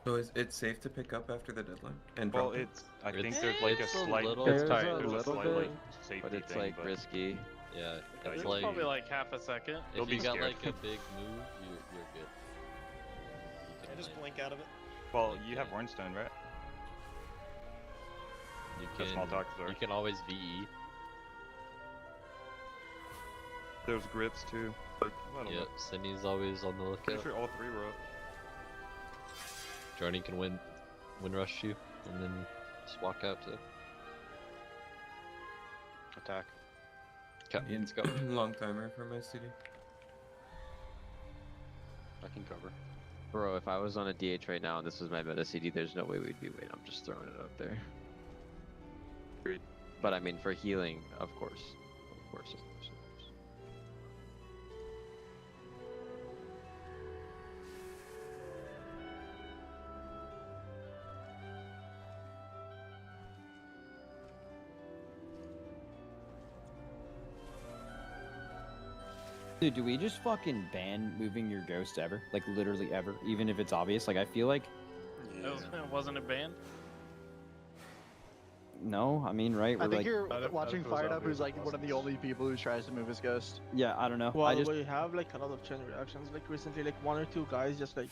So is it safe to pick up after the deadline? And Well, drop it? it's. I think there's like a It's a slight. little- There's It's a tight. There's a little slight bit, like safety but it's thing, like but risky. Yeah, It's it's like probably like half a second. They'll if be you got scared. like a big move, you're good. You I just like, blink out of it. Well, you have Ornstone, right? you That's small can talk, sorry. you can always VE. There's grips too. Like, I don't Yeah, know. Cindy's always on the Pretty lookout. sure all three were up. Johnny can win rush you and then just walk out to attack. Okay, let's go. Long timer for my CD. I can cover. Bro, if I was on a DH right now and this was my meta CD, there's no way we'd be waiting. I'm just throwing it out there. Agreed. But I mean, for healing, of course. Of course, of course, of course. Dude, do we just fucking ban moving your ghost ever? Like, literally ever? Even if it's obvious? Like, I feel like... It wasn't a ban? No, I mean, right? I We're think like... you're watching Fired Up, who's like one of the only people who tries to move his ghost. Yeah, I don't know. Well, I just... we have like a lot of chain reactions. Like recently, like 1 or 2 guys just like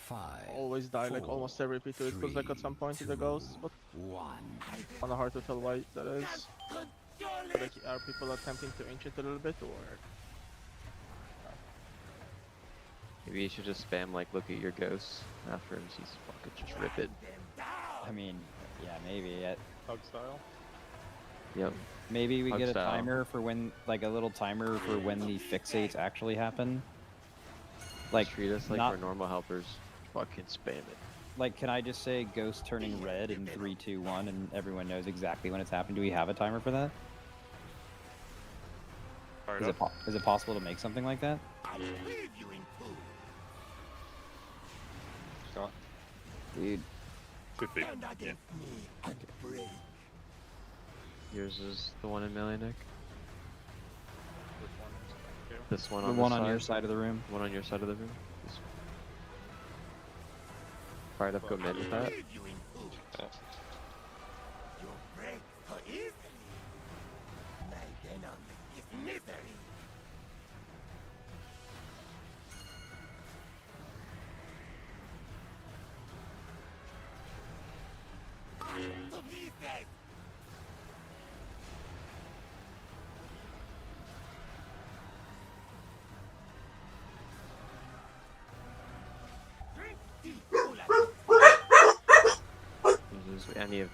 always die. Like almost every P2 it feels like at some point to the ghost. But kind of hard to tell why that is. But, like, are people attempting to inch it a little bit, or? Maybe you should just spam, like, look at your ghosts after MC's pocket, just rip it. I mean, yeah, maybe. Hug style? Yep. Maybe we Hug get a style. timer for when, like a little timer for when the fixates actually happen. Like, Treat us like not, we're normal helpers. Fucking spam it. Like, can I just say ghost turning red in 3, 2, 1 and everyone knows exactly when it's happened? Do we have a timer for that? Is it possible to make something like that? Scott? Dude. Could be. Yeah. Yours is the one in melee, Nick? This one The on one this on side? your side of the room. One on your side of the room? This one. Fired up, go mid with that.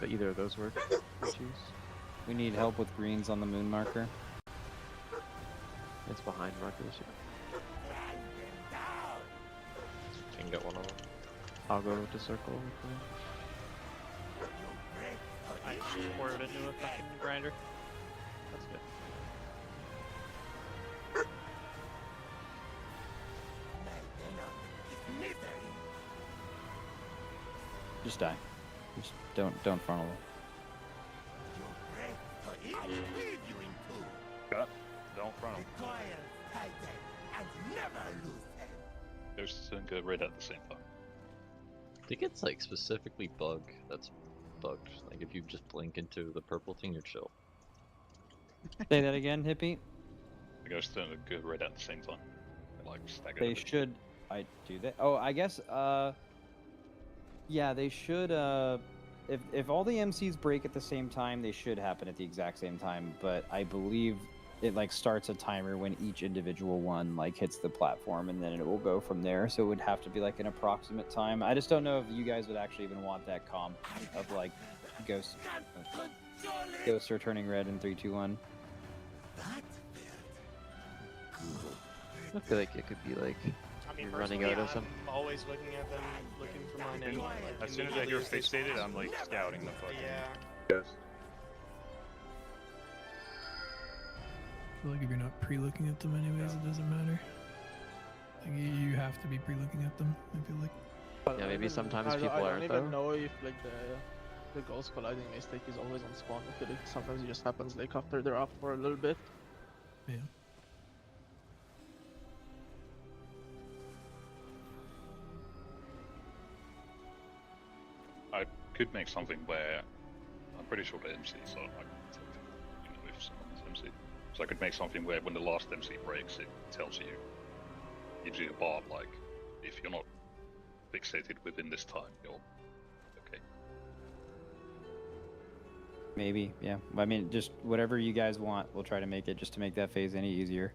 Does either of those work? We need help with greens on the moon marker. It's behind markers. Can get one on them. I'll go to circle. I poured it into a fucking grinder. That's good. Just die. Just don't funnel it. Got. Don't front him. There's some good red at the same time. I think it's like specifically bug that's bugged. Like if you just blink into the purple thing, you're chill. Say that again, Hippie. The ghosts turn a good red at the same time. They like stagger. They should. I do that. Oh, I guess. Yeah, they should. If all the MCs break at the same time, they should happen at the exact same time. But I believe it like starts a timer when each individual one like hits the platform, and then it will go from there. So it would have to be like an approximate time. I just don't know if you guys would actually even want that comp of like ghosts are turning red in 3, 2, 1. I feel like it could be like you're running out of something. I'm always looking at them, looking for mine anyway. Like, As soon as I hear fixated, I'm like scouting the fucking. Yeah. Yes. I feel like if you're not pre-looking at them anyways, it doesn't matter. Like you have to be pre-looking at them, I feel like. Yeah, maybe sometimes people I aren't don't even though. know if like the ghost colliding mistake is always on spawn. I feel like sometimes it just happens like after they're up for a little bit. Yeah. I could make something where I'm pretty sure the MC, so I can if someone's MC. So I could make something where when the last MC breaks, it tells you, gives you a bar like, if you're not fixated within this time, you're okay. Maybe, yeah. I mean, just whatever you guys want, we'll try to make it just to make that phase any easier.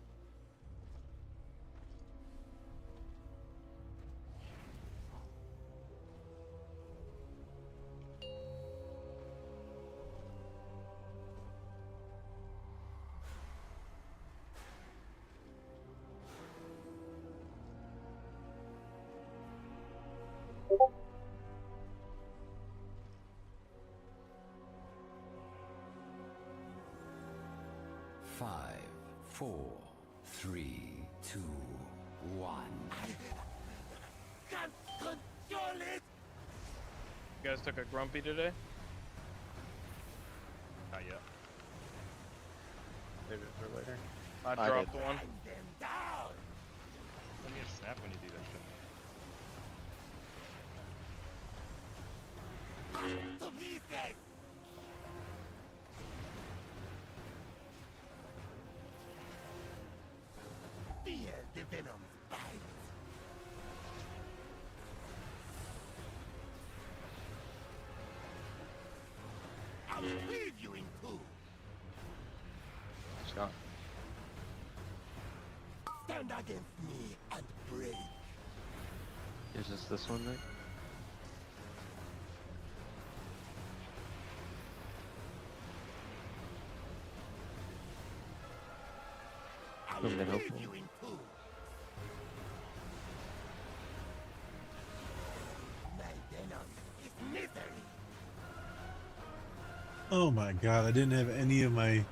5, 4, 3, 2, 1. You guys took a grumpy today? Not yet. Maybe for later. I I dropped did. one. Let me snap when you do that shit. Fear the venom bite. I'll leave you in two. Scott. Stand against me and break. Is this one, Nick? I'll Would've been leave helpful. you in two. My venom is misery. Oh my god, I didn't have any of my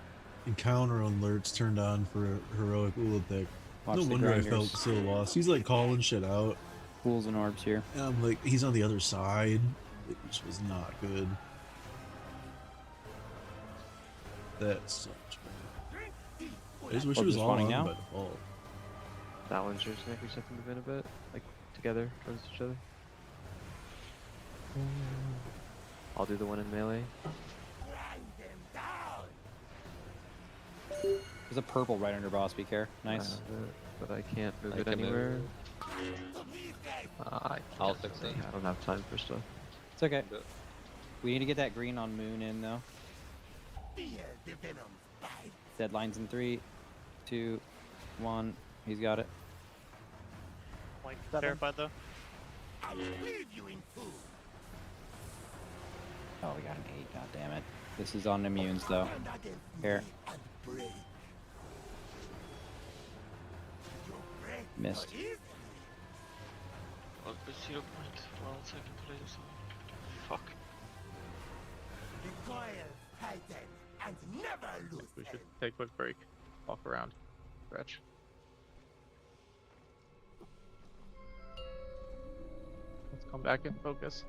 encounter alerts turned on for heroic Ulatek. Watch No the wonder I grinders. felt so lost. He's like calling shit out. Pools and orbs here. And I'm like, he's on the other side, which was not good. That sucks, man. I just wish it was all on by default. Challengers and we set them to move in a bit, like together towards each other. I'll do the one in melee. There's a purple right under boss. Be care. Nice. But I can't move I it can anywhere. I'll fix it. I don't have time for stuff. It's okay. We need to get that green on Moon in though. Fear the venom bite. Deadline's in 3, 2, 1. He's got it. Like terrified though. I'll leave you in two. Oh, we got an 8. God damn it. This is on immunes though. Here. Break. Missed. What was 0.1 second delay or something? Fuck. The coils tighten and never lose. We should take a quick break. Walk around. Stretch. Let's come back and focus.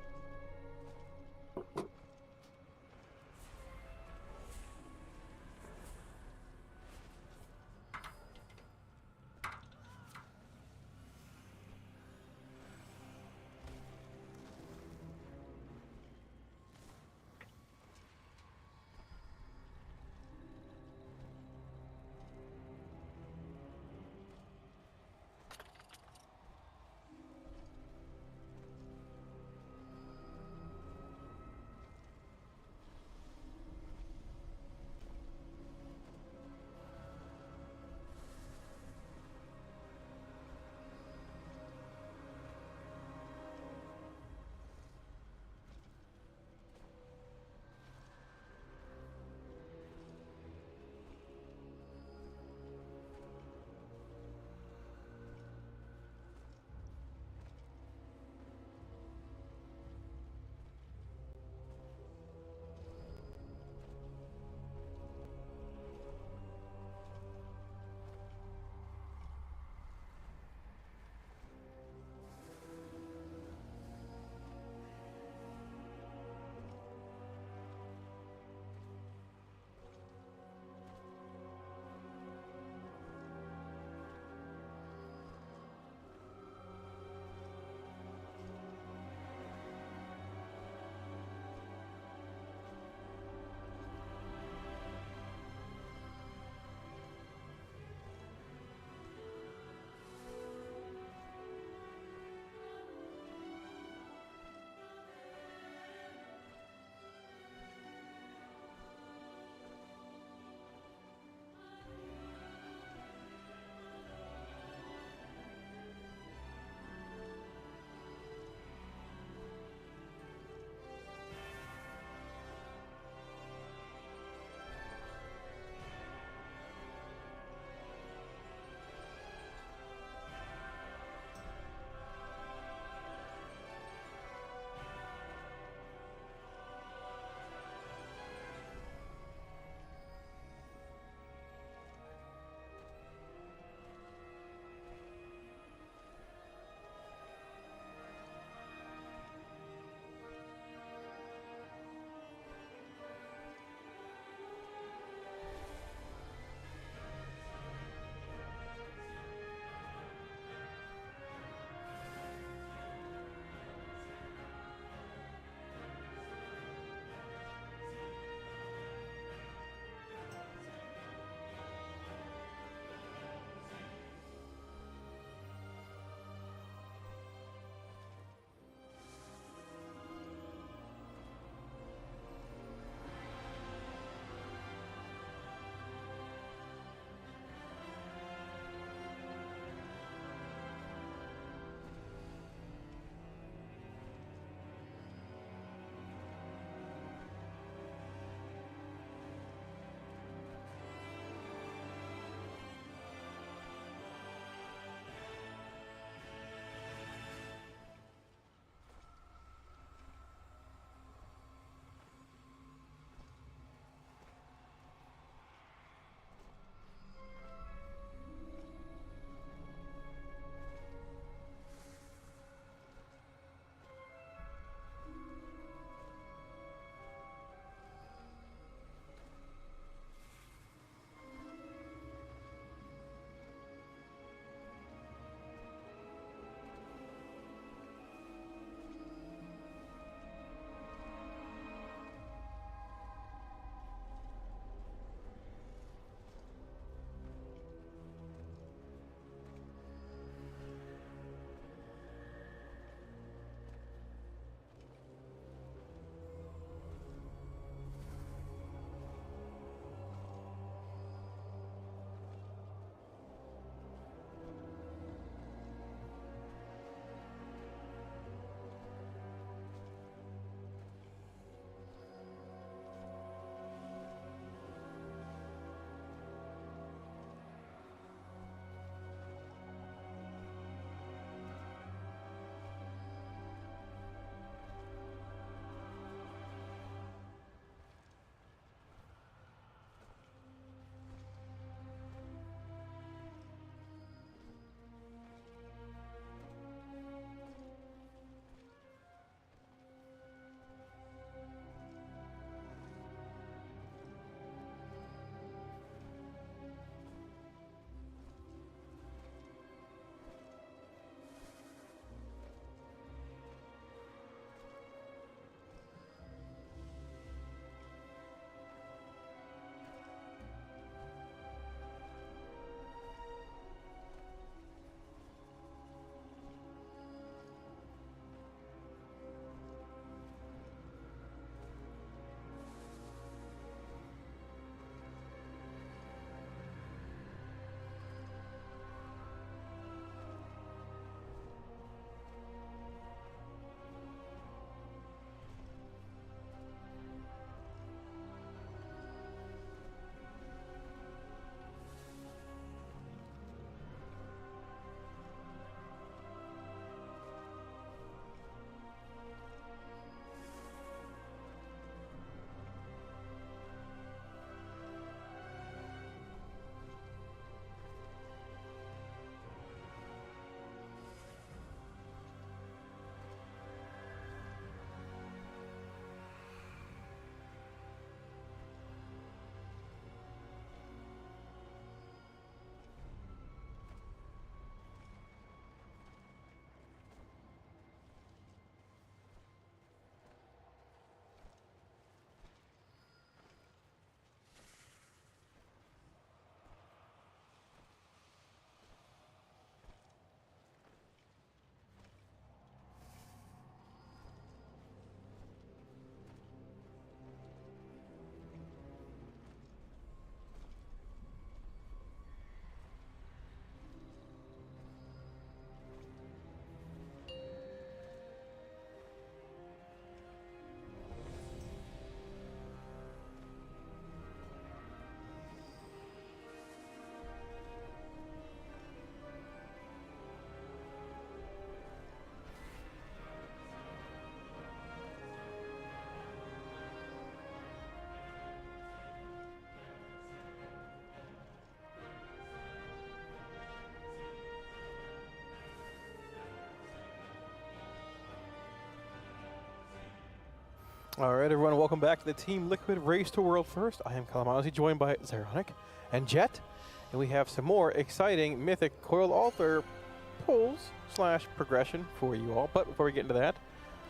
All right, everyone, welcome back to the Team Liquid Race to World First. I am Kalamazzi, joined by Zeronic and Jet, and we have some more exciting Mythic Coiled Altar pulls / progression for you all. But before we get into that,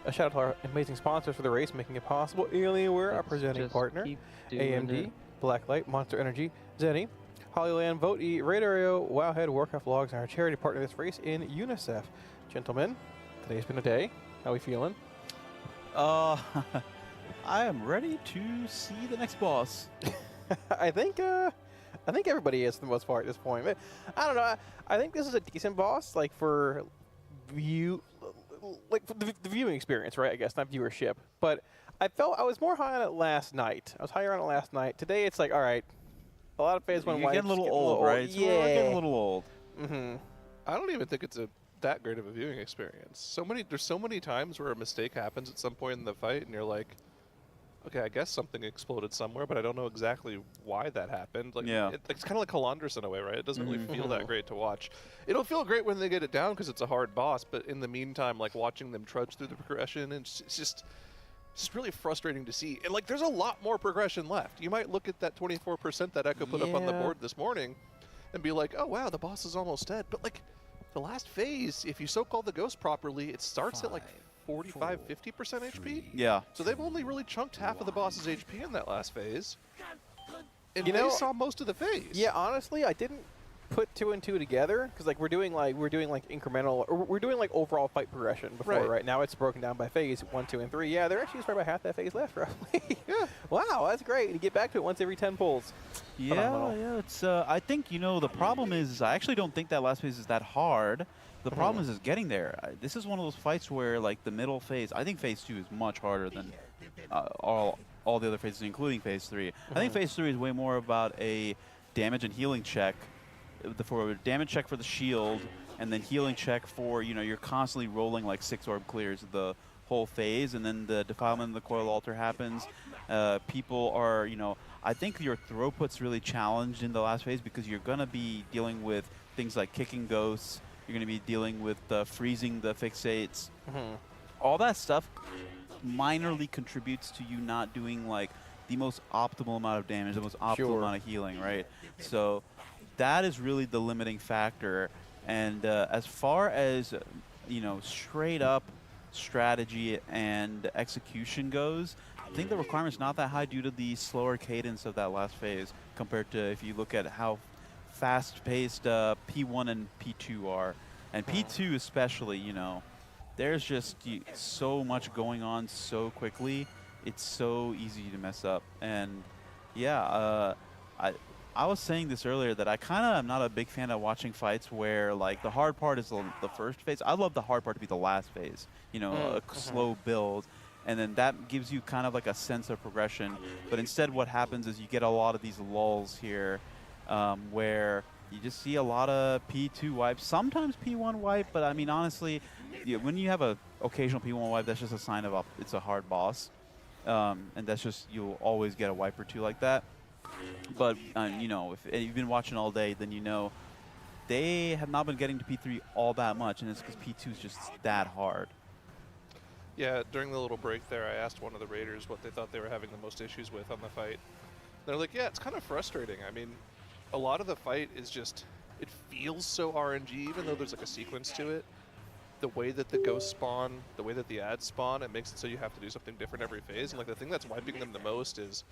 a shout out to our amazing sponsors for the race, making it possible. Alienware, our presenting partner, AMD, Blacklight, Monster Energy, Zenny, Hollyland, Vote E, Radario, Wowhead, Warcraft Logs, and our charity partner this race in UNICEF. Gentlemen, today's been a day. How are we feeling? I am ready to see the next boss. I think everybody is for the most part at this point. But I don't know. I think this is a decent boss, like for view, like for the viewing experience, right? I guess not viewership. But I felt I was more high on it last night. I was higher on it last night. Today it's like, all right, a lot of phase one. You're getting a little old, right? Yeah, We're getting a little old. I don't even think it's that great of a viewing experience. There's so many times where a mistake happens at some point in the fight, and you're like, okay, I guess something exploded somewhere, but I don't know exactly why that happened. Like, yeah. It's kind of like Calandris in a way, right? It doesn't really feel that great to watch. It'll feel great when they get it down because it's a hard boss, but in the meantime, like watching them trudge through the progression, it's just really frustrating to see. And like, there's a lot more progression left. You might look at that 24% that Echo put up on the board this morning and be like, oh wow, the boss is almost dead. But like, the last phase, if you so-call the ghost properly, it starts at like 45, 50% HP. Yeah. So they've only really chunked half of the boss's HP in that last phase. And You know, they saw most of the phase. Yeah, honestly, I didn't put 2 and 2 together because like we're doing like incremental, or we're doing like overall fight progression before. Right now, it's broken down by phase 1, 2, and 3. Yeah, there actually is probably about half that phase left, roughly. Yeah. Wow, that's great. You get back to it once every 10 pulls. Yeah, Phenomenal. yeah. It's. I think the problem is I actually don't think that last phase is that hard. The problem is getting there. This is one of those fights where like the middle phase. I think phase 2 is much harder than all the other phases, including phase 3. I think phase 3 is way more about a damage and healing check. For damage check for the shield, and then healing check for, you're constantly rolling like 6 orb clears the whole phase, and then the defilement of the coil altar happens. People are, I think your throughput's really challenged in the last phase because you're going to be dealing with things like kicking ghosts, you're going to be dealing with freezing the fixates. All that stuff minorly contributes to you not doing like the most optimal amount of damage, the most optimal amount of healing, right? So that is really the limiting factor. And as far as, straight up strategy and execution goes, I think the requirement's not that high due to the slower cadence of that last phase compared to if you look at how fast-paced P1 and P2 are. And P2 especially, there's just so much going on so quickly. It's so easy to mess up. And yeah, I was saying this earlier that I kind of am not a big fan of watching fights where like the hard part is the first phase. I love the hard part to be the last phase, a slow build. And then that gives you kind of like a sense of progression. But instead what happens is you get a lot of these lulls here where you just see a lot of P2 wipes, sometimes P1 wipe, but I mean, honestly, when you have a occasional P1 wipe, that's just a sign of it's a hard boss. And that's just, you'll always get a wipe or two like that. But, if you've been watching all day, then they have not been getting to P3 all that much, and it's because P2 is just that hard. Yeah, during the little break there, I asked one of the raiders what they thought they were having the most issues with on the fight. They're like, yeah, it's kind of frustrating. I mean, a lot of the fight is just, it feels so RNG, even though there's like a sequence to it. The way that the ghosts spawn, the way that the ads spawn, it makes it so you have to do something different every phase. And like the thing that's wiping them the most is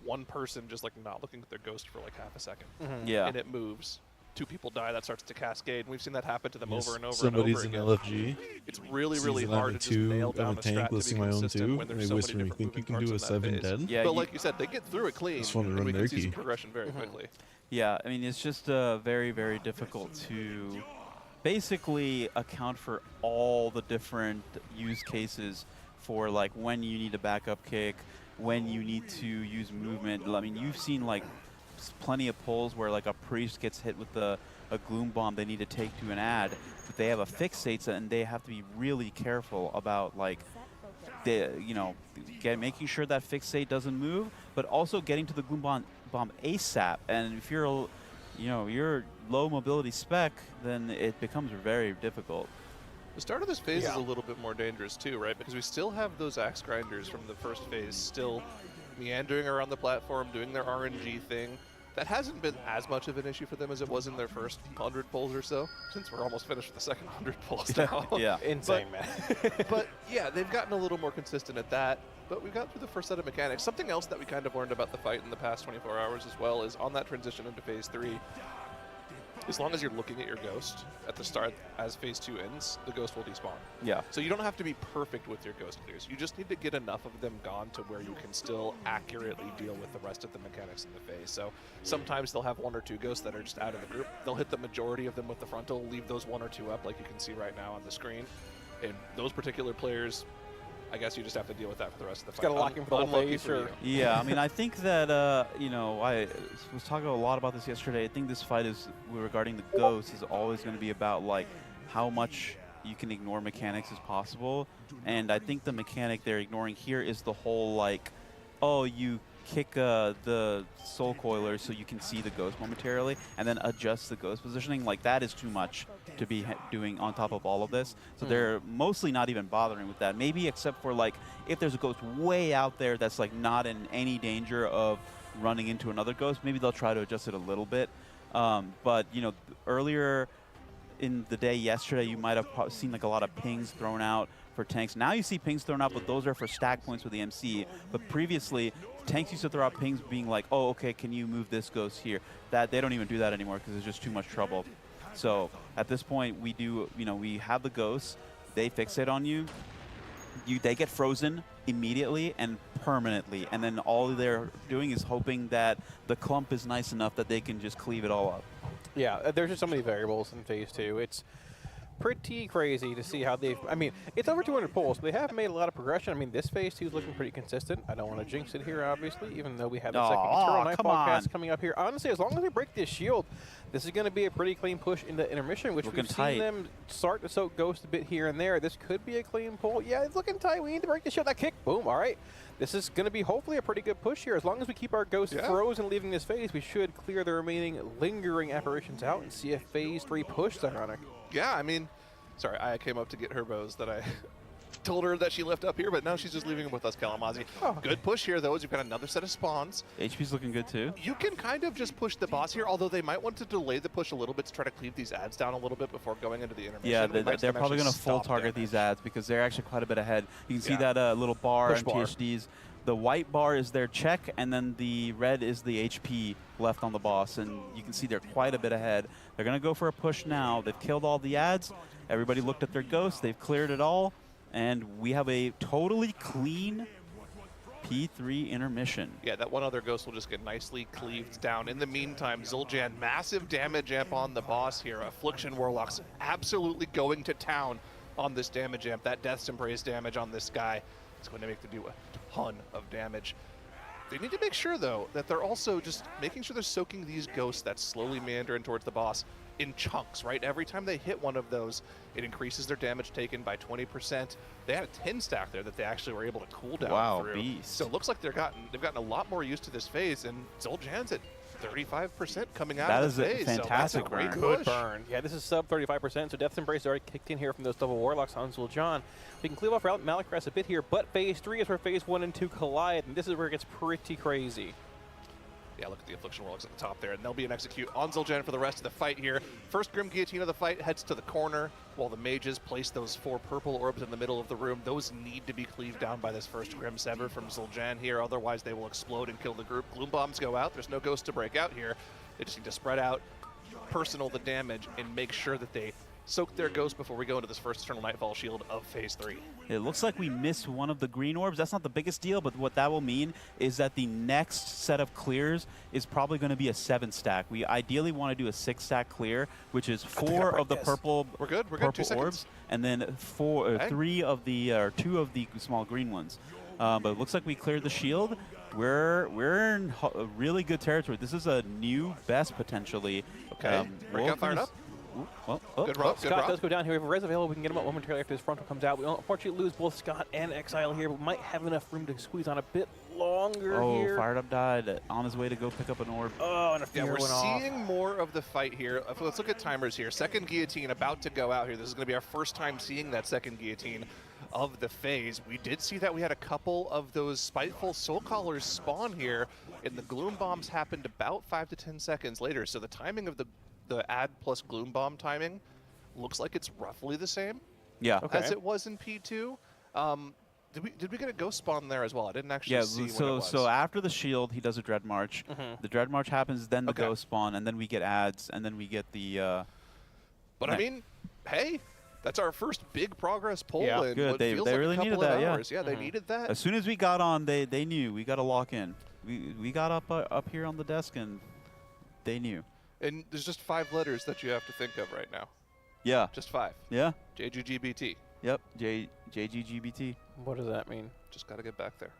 one person just like not looking at their ghost for like half a second. Yeah. And it moves. 2 people die, that starts to cascade, and we've seen that happen to them over and over somebody's and over again. in LFG. It's really hard to just nail down a strat to be consistent when there's so many different moving parts in that phase. Yeah, but like you said, they get through it clean, and we can see some progression very quickly. Yeah, I mean, it's just very, very difficult to basically account for all the different use cases for like when you need a backup kick, when you need to use movement. I mean, you've seen like plenty of pulls where like a priest gets hit with a gloom bomb they need to take to an ad, but they have a fixate and they have to be really careful about like making sure that fixate doesn't move, but also getting to the gloom bomb ASAP. And if you're you're low mobility spec, then it becomes very difficult. The start of this phase is Yeah. a little bit more dangerous too, right? Because we still have those axe grinders from the first phase still meandering around the platform, doing their RNG thing. That hasn't been as much of an issue for them as it was in their first 100 pulls or so, since we're almost finished with the second 100 pulls now. Yeah. Insane, man. But yeah, they've gotten a little more consistent at that. But we've got through the first set of mechanics. Something else that we kind of learned about the fight in the past 24 hours as well is on that transition into phase 3, as long as you're looking at your ghost at the start as phase 2 ends, the ghost will despawn. Yeah. So you don't have to be perfect with your ghost clears. You just need to get enough of them gone to where you can still accurately deal with the rest of the mechanics in the phase. So sometimes they'll have 1 or 2 ghosts that are just out of the group. They'll hit the majority of them with the frontal, leave those 1 or 2 up like you can see right now on the screen. And those particular players, I guess you just have to deal with that for the rest of the fight. Got to lock in for the whole Unlucky phase, for or you. Yeah, I mean, I think that, you know, I was talking a lot about this yesterday. I think this fight is, regarding the ghosts, is always going to be about, like, how much you can ignore mechanics as possible. And I think the mechanic they're ignoring here is the whole, like, oh, you kick the soul coiler so you can see the ghost momentarily and then adjust the ghost positioning. Like, that is too much to be doing on top of all of this. So they're mostly not even bothering with that. Maybe except for, like, if there's a ghost way out there that's, like, not in any danger of running into another ghost, maybe they'll try to adjust it a little bit. But, you know, earlier in the day yesterday, you might have seen, like, a lot of pings thrown out for tanks. Now you see pings thrown out, but those are for stack points with the MC. But previously, tanks used to throw out pings being like, oh, okay, can you move this ghost here? That they don't even do that anymore because it's just too much trouble. So at this point, we do, you know, we have the ghosts. They fixate on you. They get frozen immediately and permanently. And then all they're doing is hoping that the clump is nice enough that they can just cleave it all up. Yeah, there's just so many variables in phase 2. It's pretty crazy to see how they've, I mean, it's over 200 pulls, so they have made a lot of progression. I mean, this phase 2 is looking pretty consistent. I don't want to jinx it here, obviously, even though we have the second Eternal Nightfall cast coming up here. Honestly, as long as they break this shield, this is going to be a pretty clean push into intermission, which we've seen them start to soak Ghost a bit here and there. This could be a clean pull. Yeah, it's looking tight. We need to break the shield. That kick, boom, all right. This is going to be hopefully a pretty good push here. As long as we keep our Ghost frozen leaving this phase, we should clear the remaining lingering apparitions out and see a phase 3 push, Ironic. Yeah, I mean, sorry, I came up to get her bows that I told her that she left up here, but now she's just leaving them with us, Kalamazi. Good push here, though, as you've got another set of spawns. HP's looking good, too. You can kind of just push the boss here, although they might want to delay the push a little bit to try to cleave these ads down a little bit before going into the intermission. Yeah, they're probably going to full target these ads because they're actually quite a bit ahead. You can see that little bar on THDs. The white bar is their check, and then the red is the HP left on the boss, and you can see they're quite a bit ahead. They're going to go for a push now. They've killed all the ads. Everybody looked at their ghosts. They've cleared it all, and we have a totally clean P3 intermission. Yeah, that one other ghost will just get nicely cleaved down. In the meantime, Zul'Jin, massive damage amp on the boss here. Affliction Warlock's absolutely going to town on this damage amp. That Death's Embrace damage on this guy is going to make them do a ton of damage. They need to make sure, though, that they're also just making sure they're soaking these ghosts that slowly meander in towards the boss in chunks, right? Every time they hit one of those, it increases their damage taken by 20%. They had a 10 stack there that they actually were able to cool down through. Beast. So it looks like they've gotten a lot more used to this phase, and Zul'Jan's at 35% coming out that of the phase. That is a fantastic so that's a Good burn. Yeah, this is sub 35%, so Death's Embrace already kicked in here from those double Warlocks on Zul'Jan. We can cleave off Malakras a bit here, but phase 3 is where phase 1 and 2 collide, and this is where it gets pretty crazy. Yeah, look at the Affliction Warlocks at the top there, and they'll be an execute on Zul'Jan for the rest of the fight here. First Grim Guillotine of the fight heads to the corner, while the mages place those 4 purple orbs in the middle of the room. Those need to be cleaved down by this first Grim Sever from Zul'Jan here, otherwise they will explode and kill the group. Gloom Bombs go out. There's no ghost to break out here. They just need to spread out, personal the damage, and make sure that they soak their ghost before we go into this first Eternal Nightfall shield of phase 3. It looks like we missed one of the green orbs. That's not the biggest deal, but what that will mean is that the next set of clears is probably going to be a 7 stack. We ideally want to do a 6 stack clear, which is 4 of the purple orbs, and then 3 of the 2 of the small green ones. But it looks like we cleared the shield. We're in really good territory. This is a new best potentially. Okay, breakout fired up. Good rock, good Scott rock. does go down here. We have a res available. We can get him up momentarily after this frontal comes out. We unfortunately lose both Scott and Exile here, but we might have enough room to squeeze on a bit longer here. Fired Up died on his way to go pick up an orb. Oh, and a fear Yeah, we're went off. seeing more of the fight here. Let's look at timers here. Second guillotine about to go out here. This is going to be our first time seeing that second guillotine of the phase. We did see that we had a couple of those spiteful soul callers spawn here, and the gloom bombs happened about 5 to 10 seconds later. So the timing of the add plus gloom bomb timing looks like it's roughly the same. Yeah. As it was in P2. Did we get a ghost spawn there as well? I didn't actually see when it was. So after the shield, he does a Dread March. The Dread March happens, then the ghost spawn, and then we get adds, and then we get the. But I mean, hey, that's our first big progress pull. Yeah, in good. what They feels like really a couple needed of that. hours. Yeah. They needed that. As soon as we got on, they knew we got to lock in. We got up here on the desk, and they knew. And there's just 5 letters that you have to think of right now. Yeah. Just 5. Yeah. JGGBT. Yep. JGGBT. What does that mean? Just got to get back there.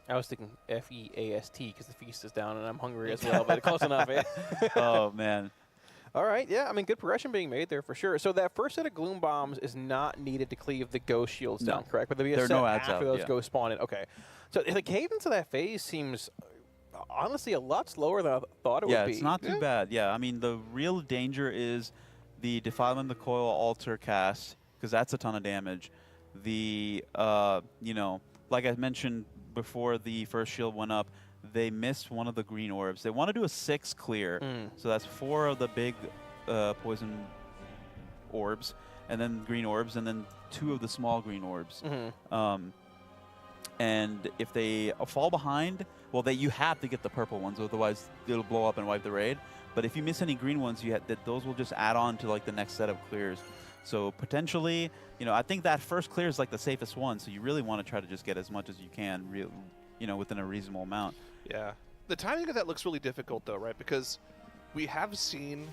I was thinking FEAST because the feast is down and I'm hungry as well, but close enough. Eh? Oh, man. All right, yeah, I mean, good progression being made there for sure. So that first set of Gloom Bombs is not needed to cleave the Ghost Shields down, correct? But there'll be a set after those Ghost spawn in. Okay. So the cadence of that phase seems honestly a lot slower than I thought it would be. Yeah, it's not too bad. Yeah, I mean, the real danger is the Defilement of the Coil Altar cast, because that's a ton of damage. The, you know, like I mentioned before the first shield went up, they missed one of the green orbs. They want to do a 6 clear, so that's 4 of the big poison orbs, and then green orbs, and then 2 of the small green orbs. And if they fall behind, well, you have to get the purple ones, otherwise it'll blow up and wipe the raid. But if you miss any green ones, those will just add on to like the next set of clears. So potentially, you know, I think that first clear is like the safest one. So you really want to try to just get as much as you can, you know, within a reasonable amount. Yeah. The timing of that looks really difficult though, right? Because we have seen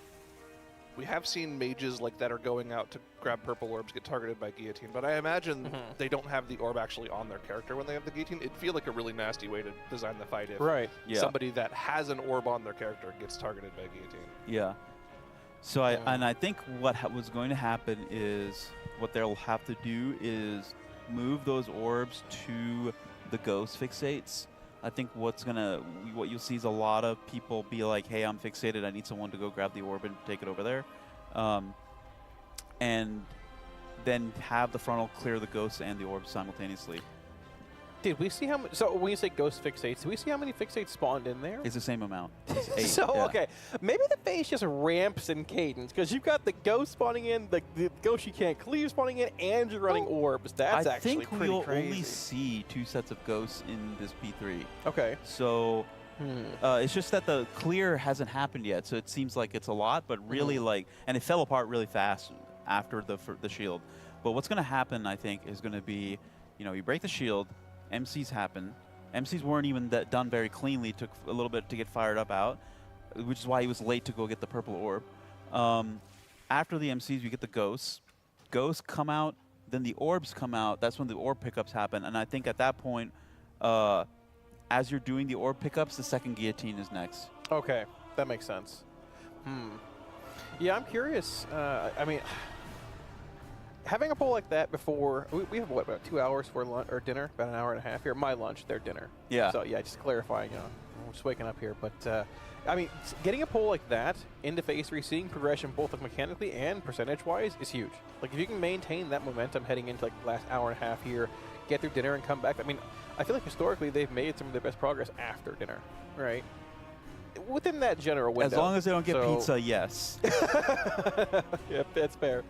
mages like that are going out to grab purple orbs get targeted by guillotine, but I imagine they don't have the orb actually on their character when they have the guillotine. It'd feel like a really nasty way to design the fight if somebody that has an orb on their character gets targeted by guillotine. Yeah. So I think what was going to happen is what they'll have to do is move those orbs to the ghost fixates. I think what you'll see is a lot of people be like, hey, I'm fixated, I need someone to go grab the orb and take it over there. And then have the frontal clear the ghosts and the orbs simultaneously. Did we see how much? So when you say ghost fixates, did we see how many fixates spawned in there? It's the same amount. It's 8. So, okay. Maybe the phase just ramps in cadence because you've got the ghost spawning in, the ghost you can't cleave spawning in, and you're running orbs. That's actually pretty crazy. I think we'll only see 2 sets of ghosts in this P3. Okay. So it's just that the clear hasn't happened yet, so it seems like it's a lot, but really and it fell apart really fast after the shield. But what's going to happen, I think, is going to be, you know, you break the shield, MCs happen. MCs weren't even done very cleanly. Took a little bit to get fired up out, which is why he was late to go get the purple orb. After the MCs, we get the ghosts. Ghosts come out, then the orbs come out. That's when the orb pickups happen. And I think at that point, as you're doing the orb pickups, the second guillotine is next. Okay, that makes sense. Yeah, I'm curious. I mean, having a poll like that before, we have, what, about 2 hours for lunch or dinner? About an hour and a half here. My lunch, their dinner. Yeah. So, yeah, just clarifying, you know, I'm just waking up here. But, I mean, getting a poll like that into Phase 3, seeing progression both like mechanically and percentage-wise is huge. Like, if you can maintain that momentum heading into, like, the last hour and a half here, get through dinner and come back. I mean, I feel like historically they've made some of their best progress after dinner, right? Within that general window. As long as they don't get pizza, yes. Yeah, that's fair.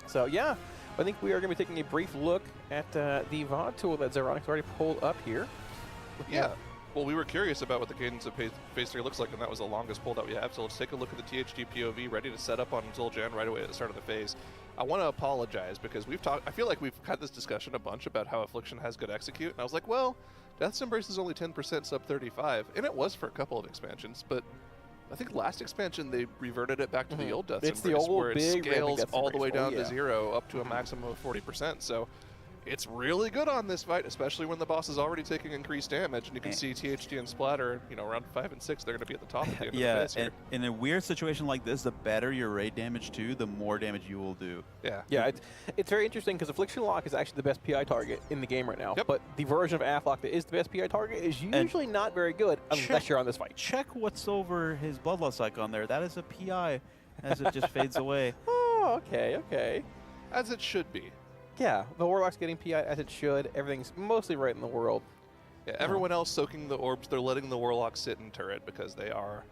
So, yeah, I think we are going to be taking a brief look at the VOD tool that Zeronic's already pulled up here. Yeah. Well, we were curious about what the cadence of Phase 3 looks like, and that was the longest pull that we have. So let's take a look at the THG POV, ready to set up on Zul'Jin right away at the start of the phase. I want to apologize because I feel like we've had this discussion a bunch about how Affliction has good execute, and I was like, well, Death's Embrace is only 10% sub 35, and it was for a couple of expansions, but I think last expansion they reverted it back to the old Death's It's Embrace, the old where it big scales Death's all the way Embrace. down to 0 up to a maximum of 40%. So it's really good on this fight, especially when the boss is already taking increased damage, and you can see THT and Splatter, you know, around 5 and 6, they're going to be at the top of the end of the phase here. In a weird situation like this, the better your raid damage too, the more damage you will do. Yeah, it's very interesting because Affliction Lock is actually the best PI target in the game right now. But the version of Afflock that is the best PI target is usually not very good unless you're on this fight. Check what's over his Bloodlust icon there. That is a PI as it just fades away. Oh, okay. As it should be. Yeah, the Warlock's getting PI as it should. Everything's mostly right in the world. Yeah, everyone else soaking the orbs, they're letting the Warlock sit in turret because they are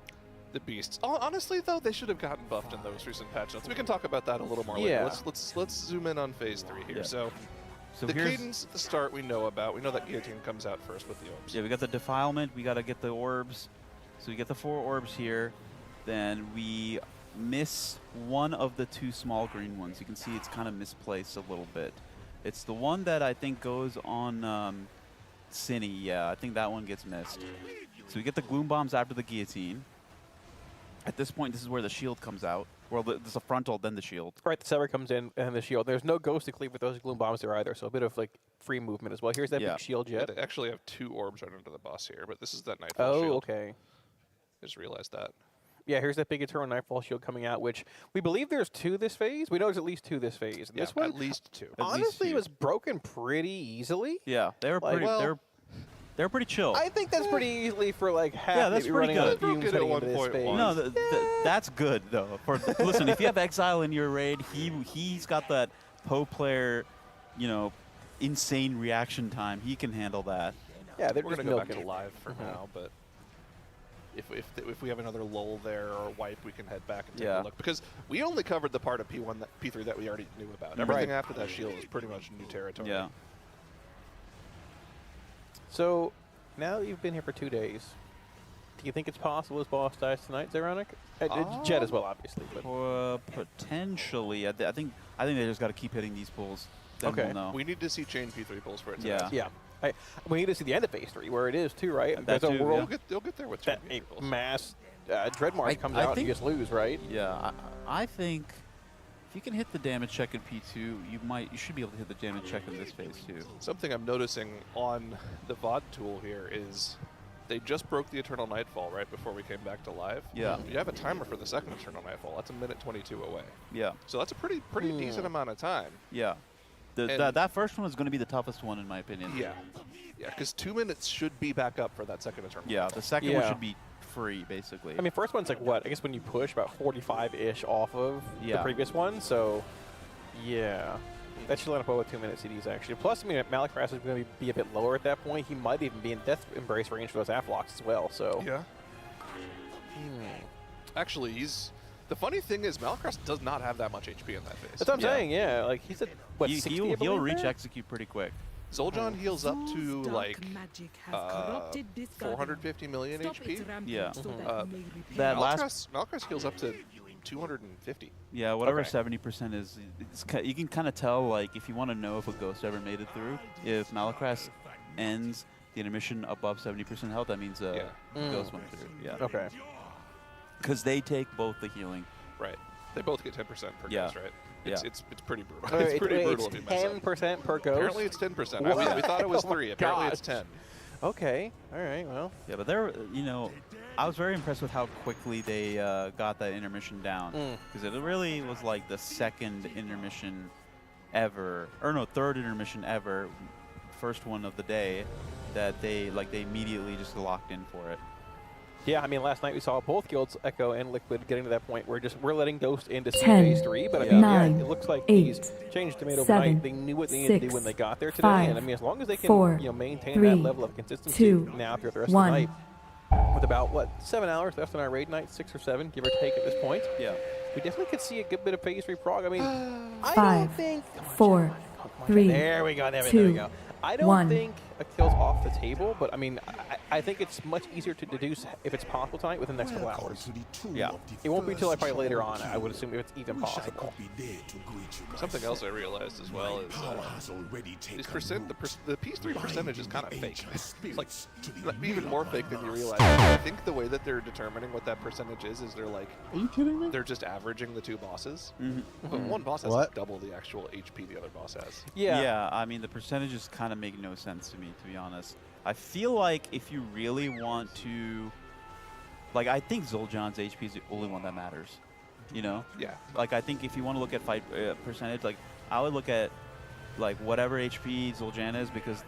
the beasts. Honestly, though, they should have gotten buffed in those recent patch notes. We can talk about that a little more later. Let's zoom in on phase 3 here. So the cadence at the start we know about. We know that Guillotine comes out first with the orbs. Yeah, we got the Defilement. We got to get the orbs. So we get the 4 orbs here. Then we miss one of the 2 small green ones. You can see it's kind of misplaced a little bit. It's the one that I think goes on Cine. Yeah, I think that one gets missed. So we get the Gloom Bombs after the Guillotine. At this point, this is where the shield comes out. Well, there's a frontal, then the shield. Right, the Sever comes in and the shield. There's no Ghost to cleave with those Gloom Bombs there either, so a bit of like free movement as well. Here's that big shield jet. They actually have 2 orbs right under the boss here, but this is that Nightfall shield. Oh, okay. Just realized that. Yeah, here's that big Eternal Nightfall shield coming out, which we believe there's 2 this phase. We know there's at least 2 this phase. Yeah, this one, at least 2. Honestly, was broken pretty easily. Yeah, they were pretty. They're pretty chill. I think that's pretty easily for like half. Yeah, that's pretty good. No, that's good though. Listen, if you have Exile in your raid, he's got that Poe player, you know, insane reaction time. He can handle that. Yeah, we're gonna go back to live for now, but if we have another lull there or wipe, we can head back and take a look, because we only covered the part of P1 P3 that we already knew about. Everything after that shield is pretty much new territory. Yeah. So now that you've been here for 2 days, do you think it's possible his boss dies tonight, Zeronic? Jet as well, obviously. But potentially, I think they just got to keep hitting these pulls. Then we'll know. We need to see chain P3 pulls for it. Yeah. We need to see the end of phase 3, where it is too, right? That There's a world. They'll get there with chain that P3 pulls. Mass Dreadmark comes out and you just lose, right? Yeah, I think if you can hit the damage check in P2, you should be able to hit the damage check in this phase too. Something I'm noticing on the VOD tool here is they just broke the Eternal Nightfall right before we came back to live. Yeah. You have a timer for the second Eternal Nightfall. That's 1:22 away. Yeah. So that's a pretty decent amount of time. Yeah. That first one is going to be the toughest one in my opinion. Yeah. Yeah, because 2 minutes should be back up for that second Eternal. Yeah, the second one should be free, basically. I mean, first one's like what? I guess when you push about 45-ish off of the previous one. So, yeah. That should line up well with 2 minute CDs, actually. Plus, I mean, Malakras is going to be a bit lower at that point. He might even be in Death Embrace range for those Afflocks as well, so. Yeah. Actually, the funny thing is, Malakras does not have that much HP in that phase. That's what I'm saying, yeah. Like, he's at, what, 60, he'll reach execute pretty quick. Zoljan heals up to like 450 million HP. Yeah. Malakras heals up to 250. Yeah, whatever 70% is. You can kind of tell, like, if you want to know if a ghost ever made it through, if Malakras ends the intermission above 70% health, that means a ghost went through. Yeah. Okay. Because they take both the healing. Right. They both get 10% per ghost, right? It's pretty brutal. It's pretty brutal if you mess up. 10% per ghost? Apparently it's 10%. We thought it was 3. Apparently it's 10. Okay. All right. Well. Yeah, but I was very impressed with how quickly they got that intermission down, because it really was like the second intermission ever, or no, third intermission ever, first one of the day, that they immediately just locked in for it. Yeah, I mean, last night we saw both guilds, Echo and Liquid, getting to that point where we're letting Ghost into phase 3, but I mean, it looks like these changes to made overnight. They knew what they needed to do when they got there today, and I mean, as long as they can, maintain that level of consistency now throughout the rest of the night, with about 7 hours left on our raid night, 6 or 7, give or take at this point. Yeah, we definitely could see a good bit of phase 3 prog. I mean, I 5, don't think 4, 3. There we go. There we go. I don't think kills off the table, but I mean, I think it's much easier to deduce if it's possible tonight within the next couple hours. Yeah. It won't be until probably later on, I would assume, if it's even possible. Something else I realized as well is the P3 percentage is kind of fake. It's like even more fake than you realize. I think the way that they're determining what that percentage is they're like, are you kidding me? They're just averaging the two bosses. Mm-hmm. One boss has like double the actual HP the other boss has. Yeah, I mean, the percentages kind of make no sense to me, to be honest. I feel like if you really want to... Like, I think Zul'Jan's HP is the only one that matters. You know? Yeah. Like, I think if you want to look at fight percentage, like, I would look at, like, whatever HP Zul'Jan is, because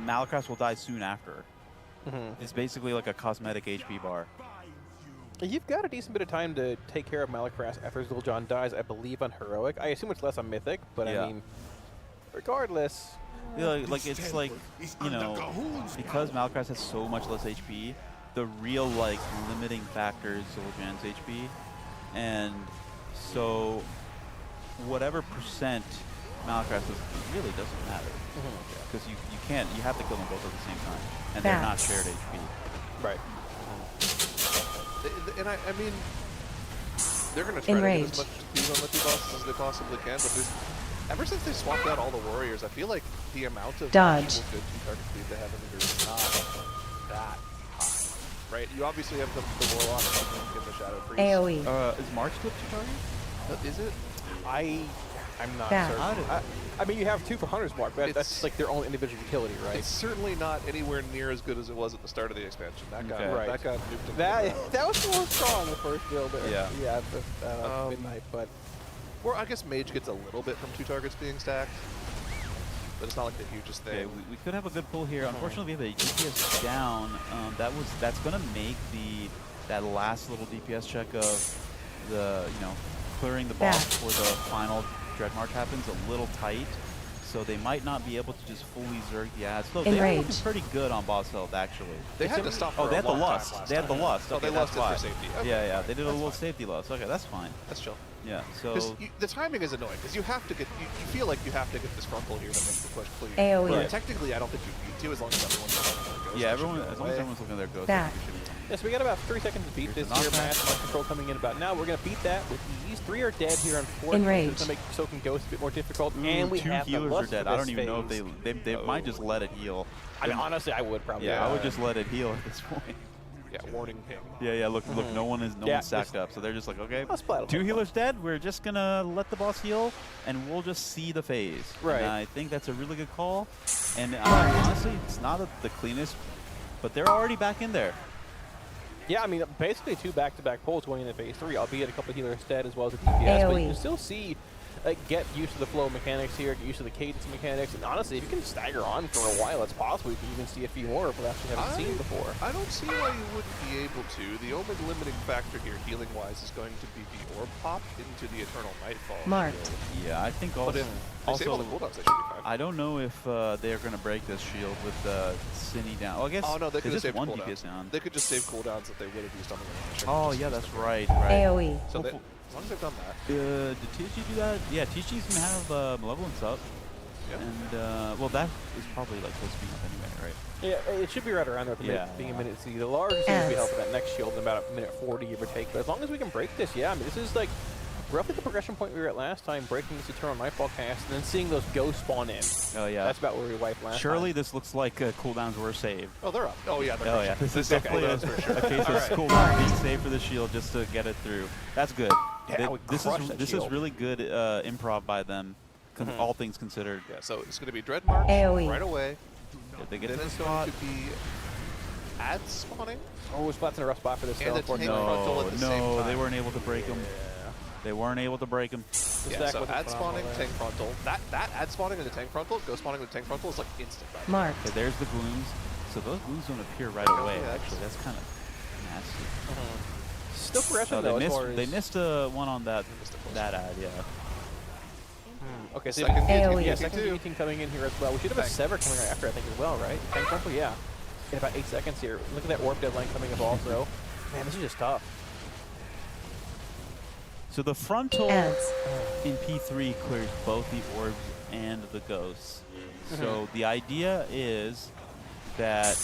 Malakras will die soon after. It's basically like a cosmetic HP bar. You've got a decent bit of time to take care of Malakras after Zul'Jan dies, I believe, on Heroic. I assume it's less on Mythic, but I mean, regardless... Yeah, like it's like, you know, because Malakras has so much less HP, the real, like, limiting factor is Zul'Jan's HP. And so, whatever percent Malakras is, it really doesn't matter. Because you have to kill them both at the same time. And they're not shared HP. Right. And I mean, they're going to try to get as much speed on the two bosses as they possibly can, but ever since they swapped out all the warriors, I feel like the amount of actual good two-target speed they have in the group is not that high. Right? You obviously have the warlock in the Shadow Priest. AoE. Is March flip two-target? Is it? I'm not certain. I mean, you have two for Hunter's Mark, but that's like their own individual utility, right? It's certainly not anywhere near as good as it was at the start of the expansion. That got that got nuked. That was more strong the first build there. Yeah. Midnight, but... Or I guess Mage gets a little bit from two targets being stacked, but it's not like the hugest thing. Okay, we could have a good pull here. Unfortunately, we have a DPS down. That's going to make that last little DPS check of the clearing the boss before the final Dread March happens a little tight. So they might not be able to just fully zerg the ads. Though they are looking pretty good on boss health, actually. They had to stop for they had the long lust. time last They had the time. lust. Oh, Okay, they that's lusted for fine. safety. Okay, Yeah, they did a that's little fine. safety lust. Okay, that's fine. That's chill. Yeah, so... the timing is annoying, because you have to get... You feel like you have to get this frontal here to make the push clear. AoE. But technically, I don't think you need to, as long as everyone's looking at their ghost. Yeah, as long as everyone's looking at their ghost. Back. Yes, we got about 3 seconds to beat this here. Mass mind control coming in about now. We're going to beat that with ease. 3 are dead here, unfortunately. Enraged. It's going to make soaking ghosts a bit more difficult. And we 2 have healers the are lust dead. for I don't this even know if phase. they might just let it heal. I mean, honestly, I would probably. Yeah, I would just let it heal at this point. Yeah, warning ping. Yeah, look, no one is stacked up, so they're just like, okay, 2 healers dead. We're just gonna let the boss heal, and we'll just see the phase. Right. And I think that's a really good call. And honestly, it's not the cleanest, but they're already back in there. Yeah, I mean, basically 2 back-to-back pulls going into phase 3, albeit a couple of healers dead as well as a DPS. But you can still see, get used to the flow mechanics here, get used to the cadence mechanics, and honestly, if you can stagger on for a while, it's possible you can even see a few more of what we haven't seen before. I don't see why you wouldn't be able to. The only limiting factor here, healing-wise, is going to be the orb pop into the Eternal Nightfall. Marked. Yeah, I think But also... if they save all the cooldowns, they should be fine. I don't know if they're going to break this shield with Cine down. Oh, I guess Oh no, they could have saved one cooldowns. DPS down. They could just save cooldowns that they would have used on the Oh, yeah, that's right. AoE. So they, as long as they've done that. Did TG do that? Yeah, TG's going to have Malevolence up. Yeah. And, well, that is probably like close to being up anyway, right? Yeah, it should be right around there, being a minute C. The largest seems to be helping that next shield in about a minute 40, give or take. But as long as we can break this, yeah, I mean, this is like roughly the progression point we were at last time, breaking this Eternal Nightfall cast, and then seeing those ghosts spawn in. Oh, yeah. That's about where we wiped last Surely time. this looks like cooldowns were saved. Oh, they're up. Oh, yeah, they're Oh, yeah. This is definitely a case of cooldowns being saved for the shield just to get it through. That's good. Yeah, This is really good improv by them, all things considered. Yeah, so it's going to be Dread March AoE. right away. If they get Then to the it's going spot. to be ad spawning. Oh, Splat's in a rough spot for this. And the tank frontal at the same No, time. they weren't able to break them. They weren't able to break them. Yeah, so ad spawning, tank frontal. That ad spawning and the tank frontal, ghost spawning and the tank frontal is like instant. Right? Marked. Okay, there's the glooms. So those glooms don't appear right away. Actually, that's kind of nasty. Still progression Oh, though. they missed one on that ad, yeah. Okay, so second second meeting coming in here as well. We should have a Sever coming right after, I think, as well, right? Tank frontal, yeah. In about 8 seconds here. Look at that orb deadline coming up also. Man, this is just tough. So the frontal in P3 clears both the orbs and the ghosts. So the idea is that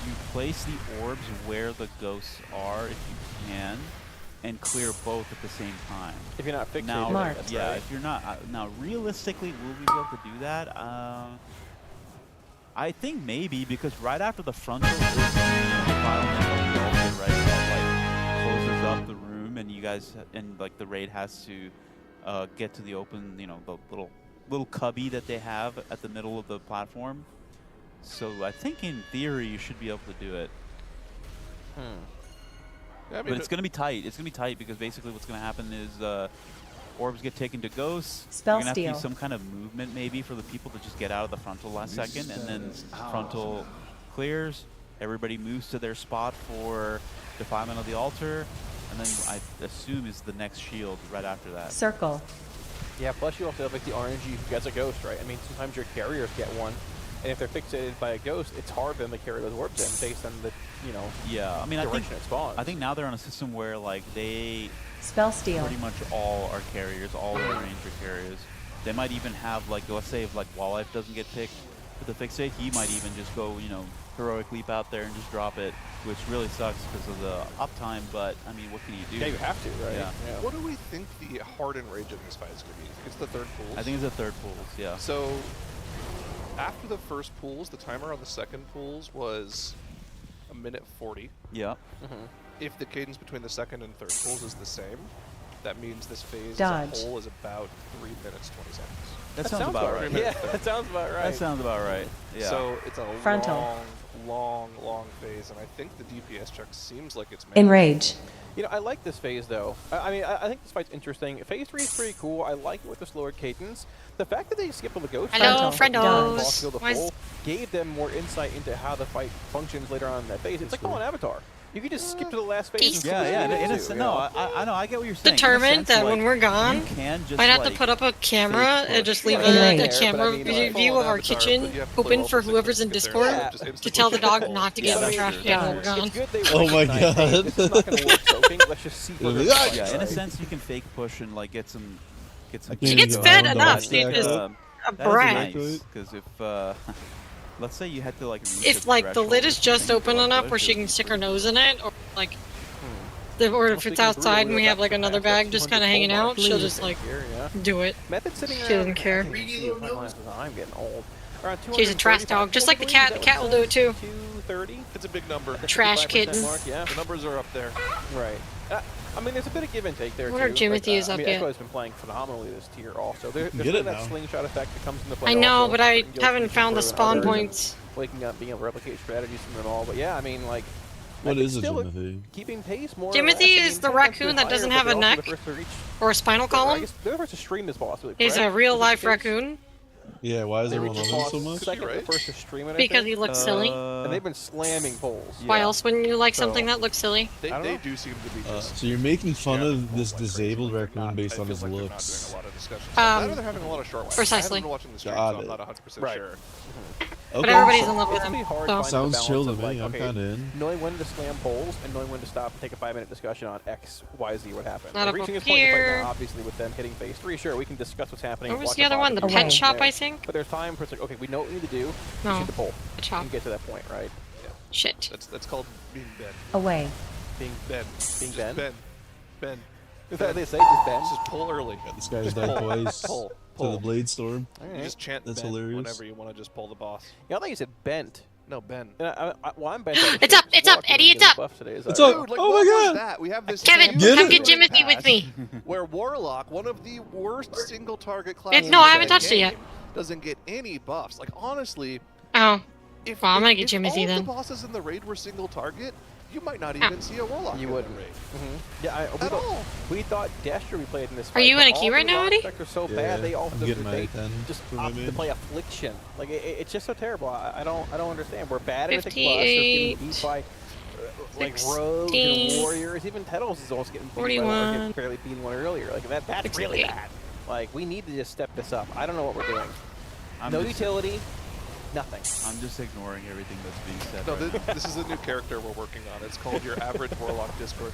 you place the orbs where the ghosts are if you can, and clear both at the same time. If you're not fixated. Now, if you're not. Now, realistically, will we be able to do that? I think maybe, because right after the frontal is the defilement of the altar, right? That closes up the room, and you guys and like the raid has to get to the open, the little cubby that they have at the middle of the platform. So I think in theory you should be able to do it. Yeah, I mean, but it's going to be tight. It's going to be tight because basically what's going to happen is orbs get taken to ghosts. Spell You're going to have to steal. use some kind of movement maybe for the people to just get out of the frontal last second, and then frontal clears. Everybody moves to their spot for defilement of the altar, and then I assume is the next shield right after that. Circle. Yeah, plus you also have like the RNG who gets a ghost, right? I mean, sometimes your carriers get one, and if they're fixated by a ghost, it's hard for them to carry those orbs in based on the, yeah. I mean, direction it spawns. I think now they're on a system where like they Spell steal. pretty much all are carriers, all of the range are carriers. They might even have like, let's say if like Wildlife doesn't get picked with the fixate, he might even just go, heroic leap out there and just drop it, which really sucks because of the uptime. But I mean, what can you do? Yeah, you have to, right? Yeah. What do we think the hardened rage in this fight is going to be? It's the third pools. I think it's the third pools. Yeah. So after the first pools, the timer on the second pools was 1:40. Yeah. If the cadence between the second and third pools is the same, that means this phase Dodge. as a whole is about 3 minutes 20 seconds. That sounds about right. Yeah, that sounds about right. That sounds about right. Yeah. So it's a Frontal. long phase, and I think the DPS check seems like it's Enrage. I like this phase though. I mean, I think this fight's interesting. Phase 3 is pretty cool. I like it with the slower cadence. The fact that they skipped all the ghosts Hello, friendos. Gave them more insight into how the fight functions later on in that phase. It's like on Avatar. You could just skip to the last phase. And I get what you're saying. Determined that when we're gone, might have to put up a camera and just leave a camera view of our kitchen open for whoever's in Discord to tell the dog not to get in the trash can when we're gone. Oh my god. This is not going to work soaking. Let's just see. Yeah, in a sense, you can fake push and like get some. She gets fed enough. She just a brat. Because if let's say you had to like. If like the lid is just open enough where she can stick her nose in it, or like, or if it's outside and we have like another bag just kind of hanging out, she'll just like do it. She doesn't care. I'm getting old. She's a trash dog, just like the cat. The cat will do it too. 230. It's a big number. Trash kitten. Yeah. The numbers are up there. Right. I mean, there's a bit of give and take there, I wonder too. if Jimothy is up yet. Echo's been playing phenomenally this tier also. There's it that now. slingshot effect that comes into play I know, also. but I Guilds haven't can found the throw spawn others and points. Waking up, being able to replicate strategies from them all. But yeah, I mean, like... What is a still Jimothy? Keeping pace more Timothy is the raccoon that doesn't have a neck or a spinal column. They're the first to stream this boss. He's a real-life raccoon. Yeah, why is everyone on him so much? Second, the first to stream it, I Because think. he looks silly. And they've been slamming polls. Why else wouldn't you like something that looks silly? They do seem to be just... So you're making fun of this disabled raccoon based on his looks. Having a lot of short precisely. I haven't been watching the stream, so I'm not 100% sure. But everybody's in love with him. So. Sounds chill to me. I'm kind of in. Knowing when to slam polls and knowing when to stop and take a 5-minute discussion on X, Y, Z, what happened. Not up Reaching this point here. right now, obviously, with them hitting phase 3, sure, we can discuss what's happening. What was watch the other one? The pet shop, I think? But there's time for it's like, okay, we know what we need to do. No. Shoot the poll. Pet shop. And get to that point, right? Yeah. Shit. That's called being Ben. Away. Being Ben. Being Just Ben? Ben. Is that what they say? Just Ben? Just pull early. This guy's died twice Pull. to the Blade Storm. You just chant That's Ben hilarious. whenever you want to just pull the boss. Yeah, I thought you said bent. No, Ben. And well, I'm bent. It's up, Eddie, it's up. It's up. Dude, like, Oh what my was god. that? We have this Kevin, Get come it. get Jimothy with me. where Warlock, one of the worst single target classes, No, I haven't in the touched it yet. game, doesn't get any buffs. Like honestly, Oh. if Well, I'm gonna get if Jimothy all then. the bosses in the raid were single target, you might not even see a Warlock. You in wouldn't. the raid. Yeah, we thought Destro we played in this Are fight. you in but a key all right the now, rock Eddie? specters are so Yeah, bad, they all I'm they getting my 10 just for my opt to main. play Affliction. Like it's just so terrible. I don't understand. We're bad at Mythic 58, Plus. We're getting beat by like rogues 16, and warriors. Even Tettles is almost getting beat by 41, getting barely beaten one earlier. Like that's really 68. bad. Like we need to just step this up. I don't know what we're doing. I'm No just- utility. Nothing. I'm just ignoring everything that's being said. No, right now. this is a new character we're working on. It's called your average Warlock Discord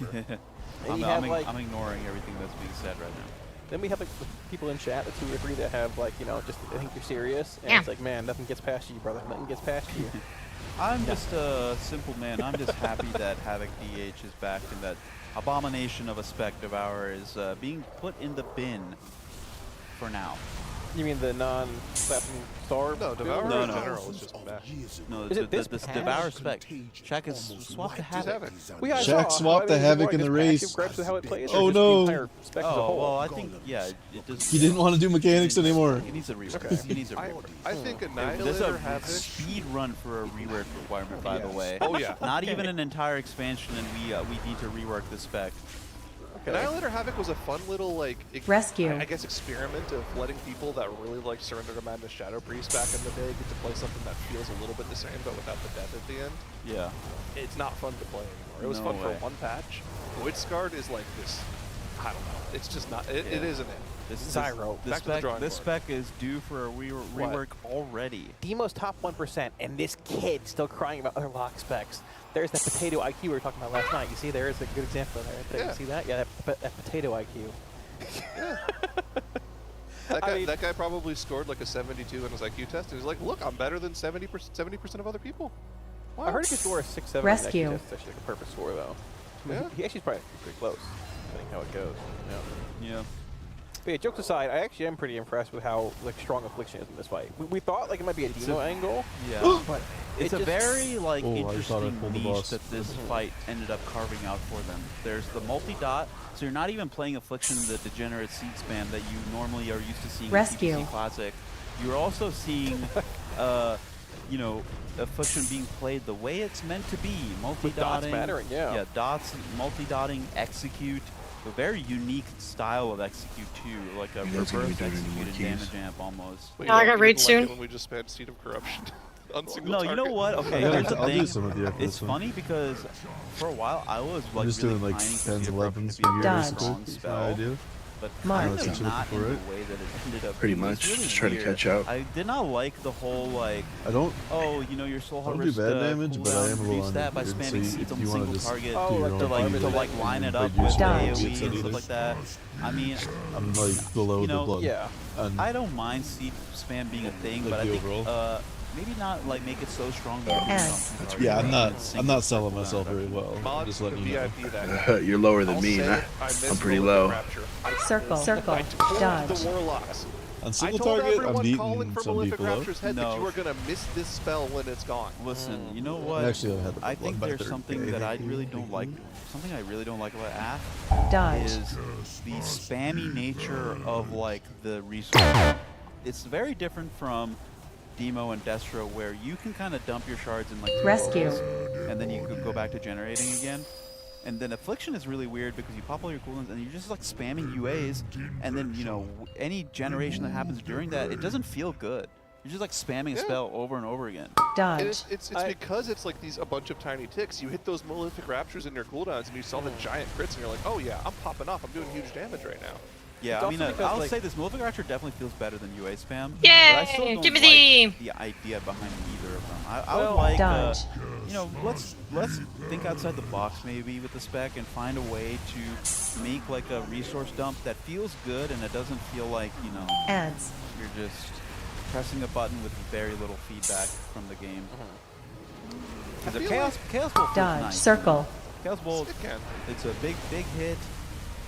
community member. And you have, like- I'm ignoring everything that's being said right now. Then we have like the people in chat, the 2 or 3 that have like, you know, just I think you're serious, and Yeah. it's like, man, nothing gets past you, brother. Nothing gets past you. I'm just a simple man. I'm just happy that Havoc DH is back and that abomination of a spec Devourer is being put in the bin for now. You mean the non-slapping star? No, Devourer No, in no. general is just bad. No, Is it this the patch? Devourer spec. Shaq has swapped to Havoc. Well, yeah, I Shaq saw swapped how the it Havoc in is the more, like, race. passive grabs with how it plays, or Oh just the no! entire spec as a whole? Well, I think, yeah, it just... He didn't want to do mechanics anymore. He needs a rework. Okay. He needs a rework. I think There's Annihilator a Havoc. speed run for a rework requirement, by the way. Oh yeah. Not even an entire expansion, and we need to rework the spec. Annihilator Havoc was a fun little like Rescue. I guess experiment of letting people that really like Surrender to Madness Shadow Priest back in the day get to play something that feels a little bit the same but without the death at the end. Yeah. It's not fun to play anymore. It was No fun way. for one patch. Voidscarred is like this. I don't know. It's just not. It isn't it. Zyro. Back to the drawing This board. spec is due for a rework already. Demo's top 1%, and this kid still crying about other lock specs. There's that potato IQ we were talking about last night. You see, there is a good example there. Right there. Yeah. You see that? Yeah, that potato IQ. That guy probably scored like a 72 in his IQ test, and he's like, "Look, I'm better than 70% of other people." Wow. I heard he could score a 6-7 Rescue. in the IQ test. It's actually like a perfect score, though. Yeah. He actually's probably pretty close, depending how it goes. Yeah. But yeah, jokes aside, I actually am pretty impressed with how like strong Affliction is in this fight. We thought like it might be a Demo angle. Yeah. But It's a very like Oh, I thought I interesting pulled the niche boss. that this fight ended up carving out for them. There's the multi-dot, so you're not even playing Affliction, the degenerate seed spam that you normally are used to seeing Rescue. in PvC Classic. You're also seeing, you know, Affliction being played the way it's meant to be, multi-dotting. mattering, yeah. Yeah, dots, multi-dotting, execute. A very unique style of execute too, like a reverse executed damage amp almost. Wait, Oh, I you got didn't raid like soon. it when we just spanned Seed of Corruption on single No, target. you know what? Okay, Yeah, here's the I'll do thing. some of the after It's this one. funny because for a while I was like I'm just really doing like pining for 10s, Seed of Corruption 11s to be a very Dodge. strong That's spell. what I do. But Mark. kind That's of what you're not looking in for, the way that it ended up Pretty being. It was much, really just try to weird. catch up. I did not like the whole like, I don't. oh, you know, your soul I don't harvest do bad damage, but I cooldown am a little reduce that by undergeared, so spamming you- seeds if on you a wanna single just target do Oh, your like own the thing, to like and line it play up with useful AoE bits and at stuff either. like that. I mean, I'm like below you the know, blood. Yeah. And I don't mind seed spam being a thing, Like but I the think overall? maybe not like make it so strong that you Yes. don't yeah, target I'm it. not selling myself very well. Mod I'm just the letting you know. VIP that You're lower than I'll me. say Nah. it, I missed I'm pretty Malefic low. Rapture. Circle. Circle. I told Dodge. the Warlocks. On I single told target, everyone I'm calling beating for some Malefic people up. Rapture's head that No. you were gonna miss this spell when it's gone. Listen, you know what? Actually, I had the I blood think by there's third something day. that I really don't like. Something I really don't like about Ath Dodge. is the spammy nature of like the resource. It's very different from Demo and Destro, where you can kind of dump your shards in like two Rescue. rolls, and then you could go back to generating again. And then Affliction is really weird because you pop all your cooldowns and you're just like spamming UAs, and then you know any generation that happens during that, it doesn't feel good. You're just like spamming a spell over and over again. Dodge. And it's because it's like a bunch of tiny ticks. You hit those Malefic Raptures in your cooldowns, and you saw the giant crits, and you're like, oh yeah, I'm popping off. I'm doing huge damage right now. Yeah, It's I mean, also because, I'll like- say this, Malefic Rapture definitely feels better than UA spam. Yay! But I still don't Timothy! like the idea behind either of them. I Well, would like, Dodge. you know, let's think outside the box maybe with the spec and find a way to make like a resource dump that feels good and it doesn't feel like, you know, Ads. you're just pressing a button with very little feedback from the game. Because I if feel Chaos Bolt feels Dodge. nice. Circle. Chaos Bolt, It can. it's a big hit.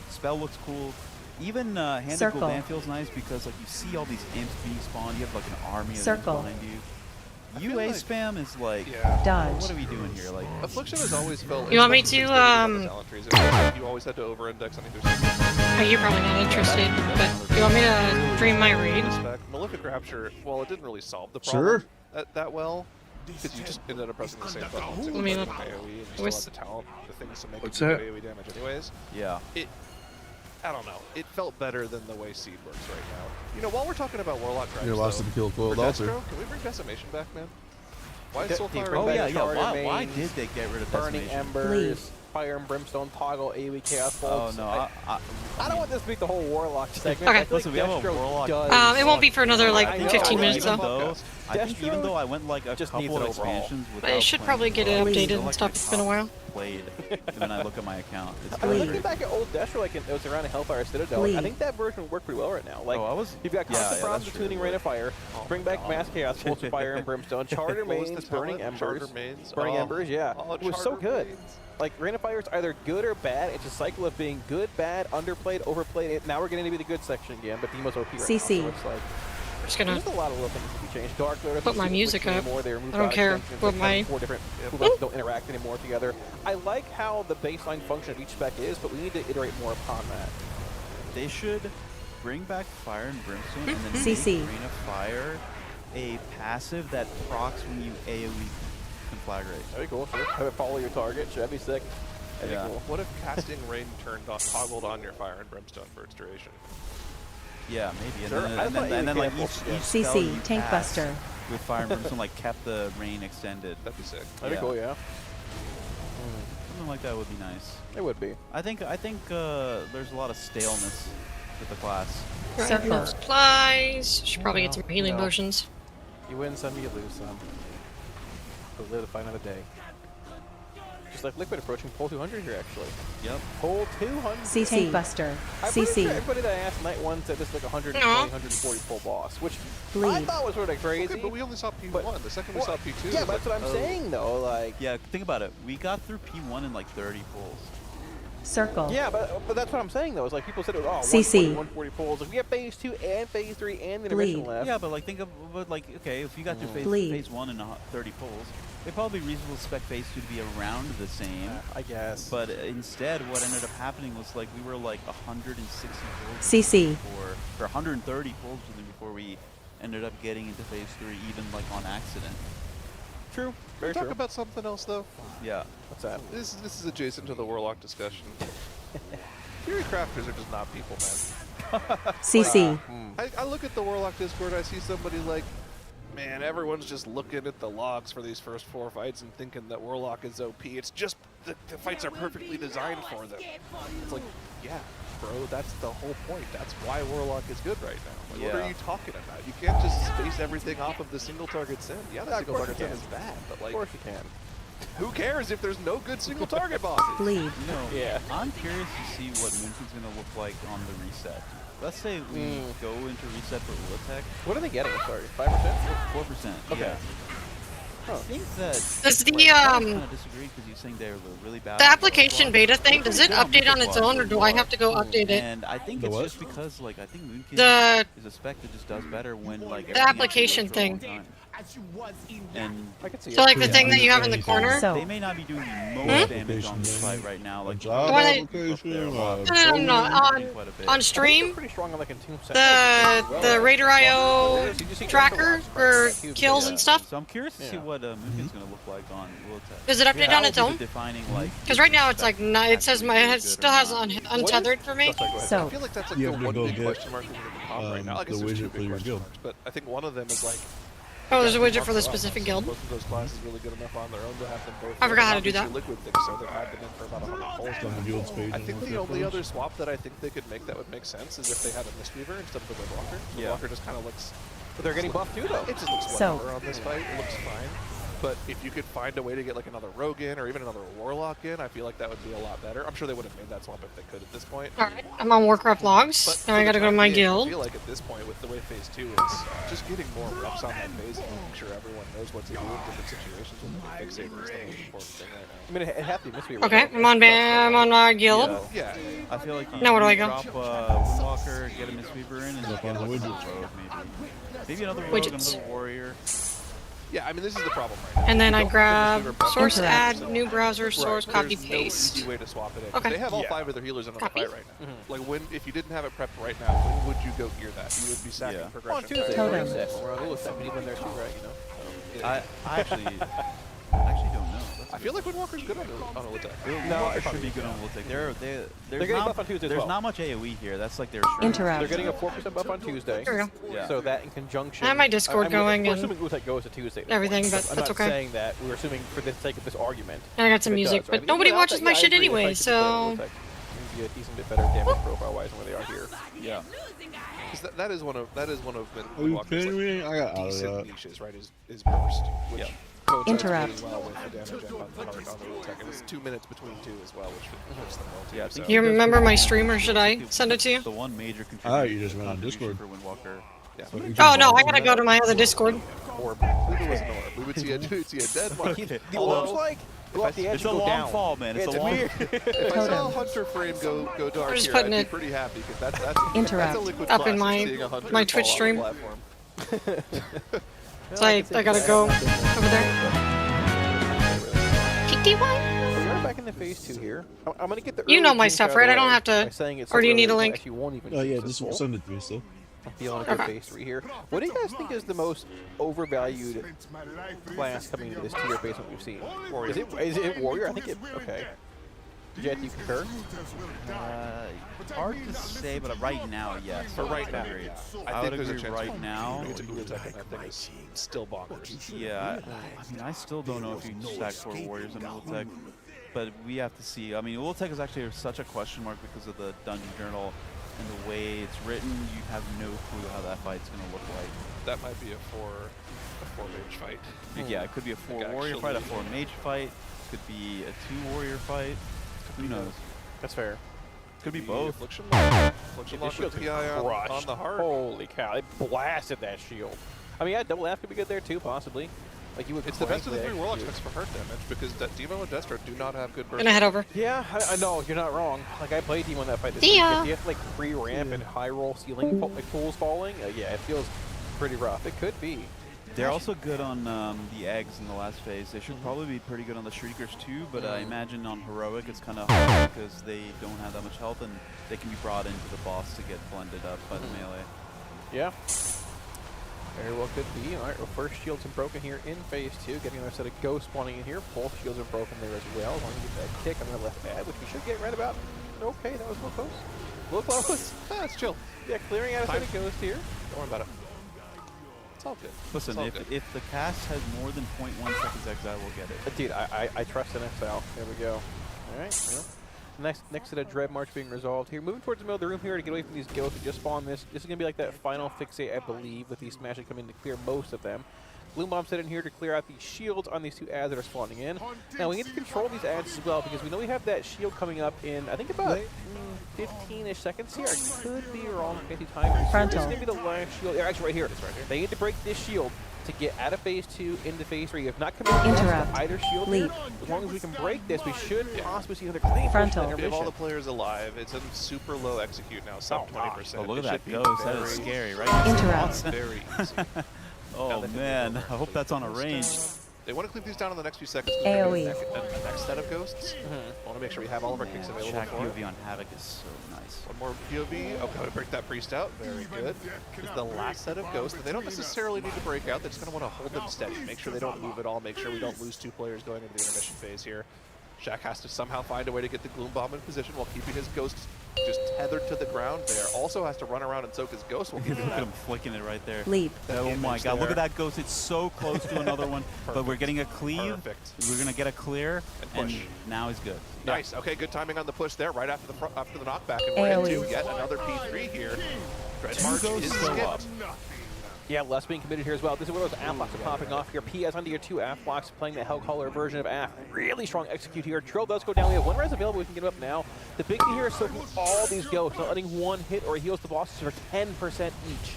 Spell looks cool. Even Hand of Circle. Gul'dan feels nice because like you see all these imps being spawned. You have like an army of imps Circle. behind you. feel UA like- spam is like, Yeah. Dodge. what are we doing here? Like, Affliction has always felt. You want me especially to, since they got the talent trees, it felt like you always had to over-index on either side. Oh, you're probably not interested, but you want me to stream my raid? Malefic Rapture, well, it didn't really solve the Sure. problem that well. Because you just ended up pressing the same button on single Let me target look. AoE, and you still Where's- had the talent, the things to make What's it do that? AoE damage anyways. yeah. I don't know. It felt better than the way Seed works right now. You know, while we're talking about Warlock You're gripes, gonna watch though, them kill for Coiled Altar. Destro, can we bring Decimation back, man? Why is De- Soulfire bring Oh back yeah, the yeah. Charter Why mains, did they get rid of Burning Decimation? Embers, Fire and Brimstone, toggle, AoE Chaos Oh Bolts. no, I don't want this to be the whole Warlock segment. Okay. I feel Listen, like we have a Destro Warlock. does. It won't be for another I like know, 15 right? minutes Even though. though I think even though I went like a just couple needs of an overhaul. expansions But without it should playing probably get Warlock, it it's updated still, and like, stuff. the It's been a while. top played when I look at my account. It's I was really looking back at old Destro, like it was around a Hellfire Citadel. I think that version would work pretty well right now. Like, you've got constant problems with tuning Rain of Fire, bring back Mass Chaos, Pulse of Fire and Brimstone, Charter Mains, Burning Embers, Burning Embers, yeah. It was so good. Like, Rain of Fire is either good or bad. It's a cycle of being good, bad, underplayed, overplayed. Now we're getting to be the good section again, but Demo's OP right now. So it's like, just gonna there's a lot of little things that can be changed. Dark Lord, put my music up. Anymore. They I don't care what my 4 different cooldowns don't interact anymore together. I like how the baseline function of each spec is, but we need to iterate more upon that. They should bring back Fire and Brimstone and then CC. make Rain of Fire a passive that procs when you AoE conflagrate. That'd be cool. Sure. Have it follow your target. Should that be sick? That'd be cool. What if casting Rain toggled on your Fire and Brimstone for its duration? Yeah, maybe. Sure. And then like each spell CC, you Tank cast Buster. with Fire and Brimstone like kept the rain extended. That'd be sick. That'd be cool, yeah. Something like that would be nice. It would be. I think there's a lot of staleness with the class. Circle. Supplies. Should probably get some healing potions. You win some, you lose some. We'll live to fight another day. Just like Liquid approaching pole 200 here, actually. Yep. Pole 200. CC. Tank Buster. CC. Sure everybody that I asked night 1 said this is like 120, 140 full boss, which I thought was sort of crazy. Okay, but we only saw P1. The second we saw P2. Yeah, but that's what I'm saying, though. Like, yeah, think about it. We got through P1 in like 30 pulls. Circle. Yeah, but that's what I'm saying, though. It's like people said it was, CC. 140 pulls. Like, we have phase 2 and phase 3 and the intermission left. Yeah, but like think of, like, okay, if you got through phase 1 and 30 pulls, it probably reasonable to expect phase 2 to be around the same. I guess. But instead, what ended up happening was like we were like 160 pulls CC. or 130 pulls before we ended up getting into phase 3, even like on accident. True. Can we talk about something else, though? Yeah. What's that? This is adjacent to the Warlock discussion. Fury Crafters are just not people, man. CC. I look at the Warlock Discord, I see somebody like, man, everyone's just looking at the logs for these first 4 fights and thinking that Warlock is OP. It's just, the fights are perfectly designed for them. It's like, yeah, bro, that's the whole point. That's why Warlock is good right now. Like, what are you talking about? You can't just base everything off of the single target sim. Yeah, the single target sim is bad, but like, of course you can. Who cares if there's no good single target bosses? Bleed. I'm curious to see what Moonkin's going to look like on the reset. Let's say we go into reset for Ulitech. What are they getting? Sorry, 5%? 4%. Okay. Yeah. I think that. Does the I kind of disagree because you're saying they're really bad. The application beta thing, does it update on its own, or do I have to go update it? And I think it's just because, like, I think Moonkin is a spec that just does better when, like, the application thing. And I can see so, like the thing that you have in the corner. They may not be doing the most damage on this fight right now. Like, on stream, pretty strong on like the Raider IO tracker for kills and stuff. So I'm curious to see what Moonkin's gonna look like on Ulitech. Does it update on its own? Because right now it's like it says it still has untethered for me. So I feel like that's like the one big question mark in the top right now. I guess there's 2 big question marks, but I think one of them is like. Oh, there's a widget for the specific guild. Both of those classes really good enough on their own to have them both. I forgot how to do that. Liquid things, so they've had them in for about 100 pulls. I think the only other swap that I think they could make that would make sense is if they had a Mistweaver instead of a Windwalker. The Windwalker just kind of looks. But they're getting buffed too, though. It just looks whatever on this fight. It looks fine. But if you could find a way to get like another Rogue in or even another Warlock in, I feel like that would be a lot better. I'm sure they would have made that swap if they could at this point. Alright, I'm on Warcraft logs. Now I gotta go to my guild. I feel like at this point, with the way phase 2 is, just getting more reps on that phase and making sure everyone knows what to do in different situations when they fix it is the most important thing right now. I mean, it had to be Okay, I'm on my guild. Yeah. I feel like you now where do I go? drop Windwalker, get a Mistweaver in, and then get a Rogue, maybe another Rogue, another Warrior. Yeah, I mean, this is the problem right now. And then I grab source, add, new browser, source, copy, There's paste. no easy way to swap it in. Okay. They have all 5 of their healers in on the fight right now. Like, if you didn't have it prepped right now, when would you go gear that? You would be sacking progression. On Tuesday, we're on Ulitech, we need one there too, right? You know. I actually don't know. I feel like Windwalker's good on Ulitech. No, it should be good on Ulitech. They're getting buff on Tuesday as There's well. not much AoE here. That's like their They're getting a 4% buff on Tuesday. There we go. Yeah. So that in conjunction. I have my Discord going we're and assuming Ulitech goes to Tuesday. everything, but I'm that's not okay. saying that. We're assuming for the sake of this argument. And I got some music, but nobody watches my shit anyway, so. to be a decent bit better damage profile wise than where they are here. Yeah. Because that is one of Are you kidding me? I got out of decent that. niches, right? Is burst, which coincides Interrupt. really well with the damage and on the heart on the attack. And it's 2 minutes between two as well, which fits them well too. Yeah, I think so. You remember my stream, or should I send it to you? The one major I contributor. thought you just went on Discord. For Windwalker. Yeah. Oh no, I gotta go to my other Discord. Orb. If it was an orb, we would see a dead one. The orb's like go off the edge It's and a go long down. fall, man. It's a long. weird. If I saw a Hunter frame go dark just here, putting I'd be it pretty happy because that's Interrupt. a liquid Up in classic, my- seeing a Hunter my fall Twitch off the stream. platform. It's like I gotta go over there. PTY? We are back into phase 2 here. I'm gonna get the You know early my jinx stuff, out of right? the I don't way have to- by saying it's or do you so need a early, link? actually won't even Oh yeah, use just full. send it to me still. I'm feeling a good Okay. phase 3 here. What do you guys think is the most overvalued class coming into this tier based on what we've seen? Is it Warrior? I think it. Okay. Jet, you concur? Hard to say, but right now, yes. For right now, agree. I would think there's a agree chance right now. It's a good attack, and that thing is still bonkers. Yeah, I mean, I still don't know if you can stack 4 Warriors in Ultech, but we have to see. I mean, Ultech is actually such a question mark because of the Dungeon Journal and the way it's written. You have no clue how that fight's going to look like. That might be a 4 mage fight. Yeah, it could be a 4 Like, Warrior fight, a actually- 4 Mage fight, could be a 2 Warrior fight. Who knows? That's fair. Could be both. Affliction lock This with shield's PI on crushed. the heart. Holy cow! It blasted that shield. I mean, yeah, double F could be good there too, possibly. Like you would. It's the best of the 3 crank Warlock execute. specs for hurt damage because Devo and Destro do not have good burst. Gonna head over. Yeah, I know you're not wrong. Like I played Demon that fight this See week. ya. If you have like free ramp and high roll ceiling like pools falling, yeah, it feels pretty rough. It could be. They're also good on the eggs in the last phase. They should probably be pretty good on the Shriekers too, but I imagine on Heroic it's kind of hard because they don't have that much health and they can be brought into the boss to get blended up by the melee. Yeah. Very well could be. All right, well, first shield's been broken here in phase 2. Getting another set of ghosts spawning in here. Both shields are broken there as well. As long as you get that kick on the left ad, which we should get right about. Okay, that was a little close. A little close. That's chill. Yeah, clearing out a set of ghosts here. Don't worry about it. It's all good. Listen, It's all good. if the cast has more than 0.1 seconds exile, we'll get it. Dude, I trust an exile. There we go. All right. Well, next set of Dread March being resolved here. Moving towards the middle of the room here to get away from these ghosts who just spawned this. This is going to be like that final fixate, I believe, with these smashes coming to clear most of them. Gloom Bomb set in here to clear out these shields on these 2 ads that are spawning in. Now we need to control these ads as well because we know we have that shield coming up in, I think, about 15-ish seconds here. I could be wrong. Fancy timers. This Frontal. is going to be the last shield. Yeah, actually, right here. They need to break this shield to get out of phase 2 into phase 3. If not committed Interrupt. to either shield Leap. here, as long as we can break this, we should possibly see another clean Frontal. We have all the players alive. It's a super low execute now, sub 20%. Oh, look at It that should be ghost. That is very scary, right? Interrupt. Very easy. Oh man, I hope that's on a range. They want to cleave these down in the next few seconds because we're AoE. going to get a next set of ghosts. Want to make sure we have all of our kicks available Shack for it. POV on Havoc is so nice. One more POV. Okay, to break that priest out. Very good. It's the last set of ghosts that they don't necessarily need to break out. They're just going to want to hold them steady. Make sure they don't move at all. Make sure we don't lose 2 players going into the intermission phase here. Shaq has to somehow find a way to get the Gloom Bomb in position while keeping his ghosts just tethered to the ground there. Also has to run around and soak his ghost while keeping Look at that. him flicking it right there. Leap. Oh my image god, look there. at that ghost. It's so close to another one, but we're getting a cleave. Perfect. We're going to get a clear, And push. now he's good. Nice. Okay, good timing on the push there, right after the knockback, and we're AoE. into yet another P3 here. Dread Two March ghosts is go skipped. up. Yeah, less being committed here as well. This is where those Aflocks are popping off here. PS onto your 2 Aflocks playing the Hellcaller version of Af. Really strong execute here. Trill does go down. We have 1 res available. We can get him up now. The big thing here is soaking all these ghosts, not letting 1 hit or heals the bosses for 10% each.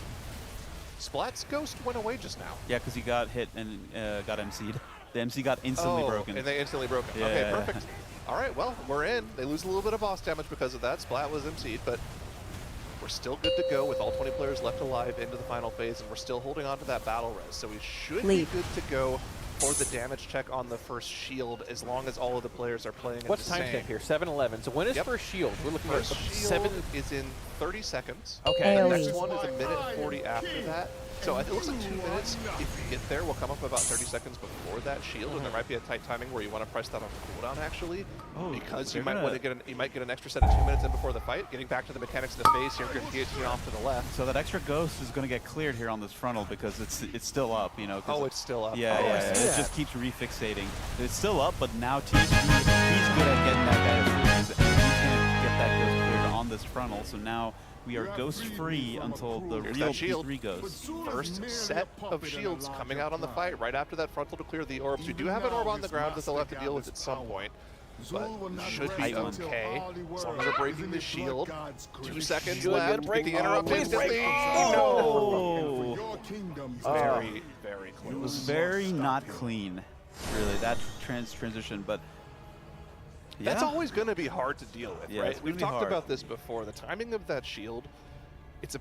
Splat's ghost went away just now. Yeah, because he got hit and got MC'd. The MC got instantly broken. And they instantly broke it. Yeah. Okay, perfect. All right, well, we're in. They lose a little bit of boss damage because of that. Splat was MC'd, but we're still good to go with all 20 players left alive into the final phase, and we're still holding on to that battle res. So we should Leap. be good to go for the damage check on the first shield as long as all of the players are playing What's at the timestamp same. here? 7:11. So when is first shield? We're looking First at shield 7. is in 30 seconds. Okay. The AoE. next one is a minute 40 after that. So it looks like 2 minutes. If you get there, will come up about 30 seconds before that shield, and there might be a tight timing where you want to press that on cooldown actually, because you might want to get you might get an extra set of 2 minutes in before the fight. Getting back to the mechanics of the phase here, guillotine off to the left. So that extra ghost is going to get cleared here on this frontal because it's still up, you know. 'cause Oh, it's still up. Yeah, Oh, I yeah, see it that. just keeps refixating. It's still up, but now THD, he's good at getting that guy to freeze, and he's going to get that goes cleared on this frontal, so now we are ghost free until the Here's real that shield. P3 goes. First set of shields coming out on the fight right after that frontal to clear the orbs. We do have an orb on the ground that they'll have to deal with at some point, but should be okay. As long as they're breaking the shield. 2 seconds left. Get the interrupt instantly. No! Very, very close. It was very not clean, really, that transition, but That's yeah. always going to be hard to deal with, Yeah, right? it's gonna We've be talked hard. about this before. The timing of that shield, it's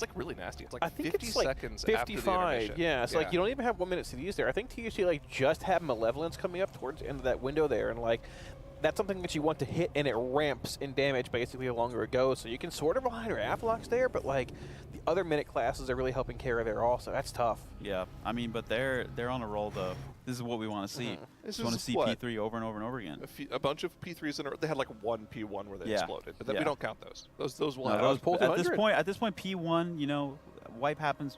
like really nasty. It's like I think 50 it's like seconds 55. after the intermission. Yeah, it's like you don't even have 1 minute CDs there. I think TUC like just have Malevolence coming up towards the end of that window there, and like that's something that you want to hit, and it ramps in damage basically the longer it goes. So you can sort of rely on your Aflocks there, but like the other minute classes are really helping Kara there also. That's tough. Yeah, I mean, but they're on a roll though. This is what we want to see. This We want to is see what? P3 over and over and over again. A bunch of P3s in a row. They had like one P1 where they Yeah. exploded, but then Yeah. we don't count those. Those will No, have. those, at this point, P1, you know, wipe happens.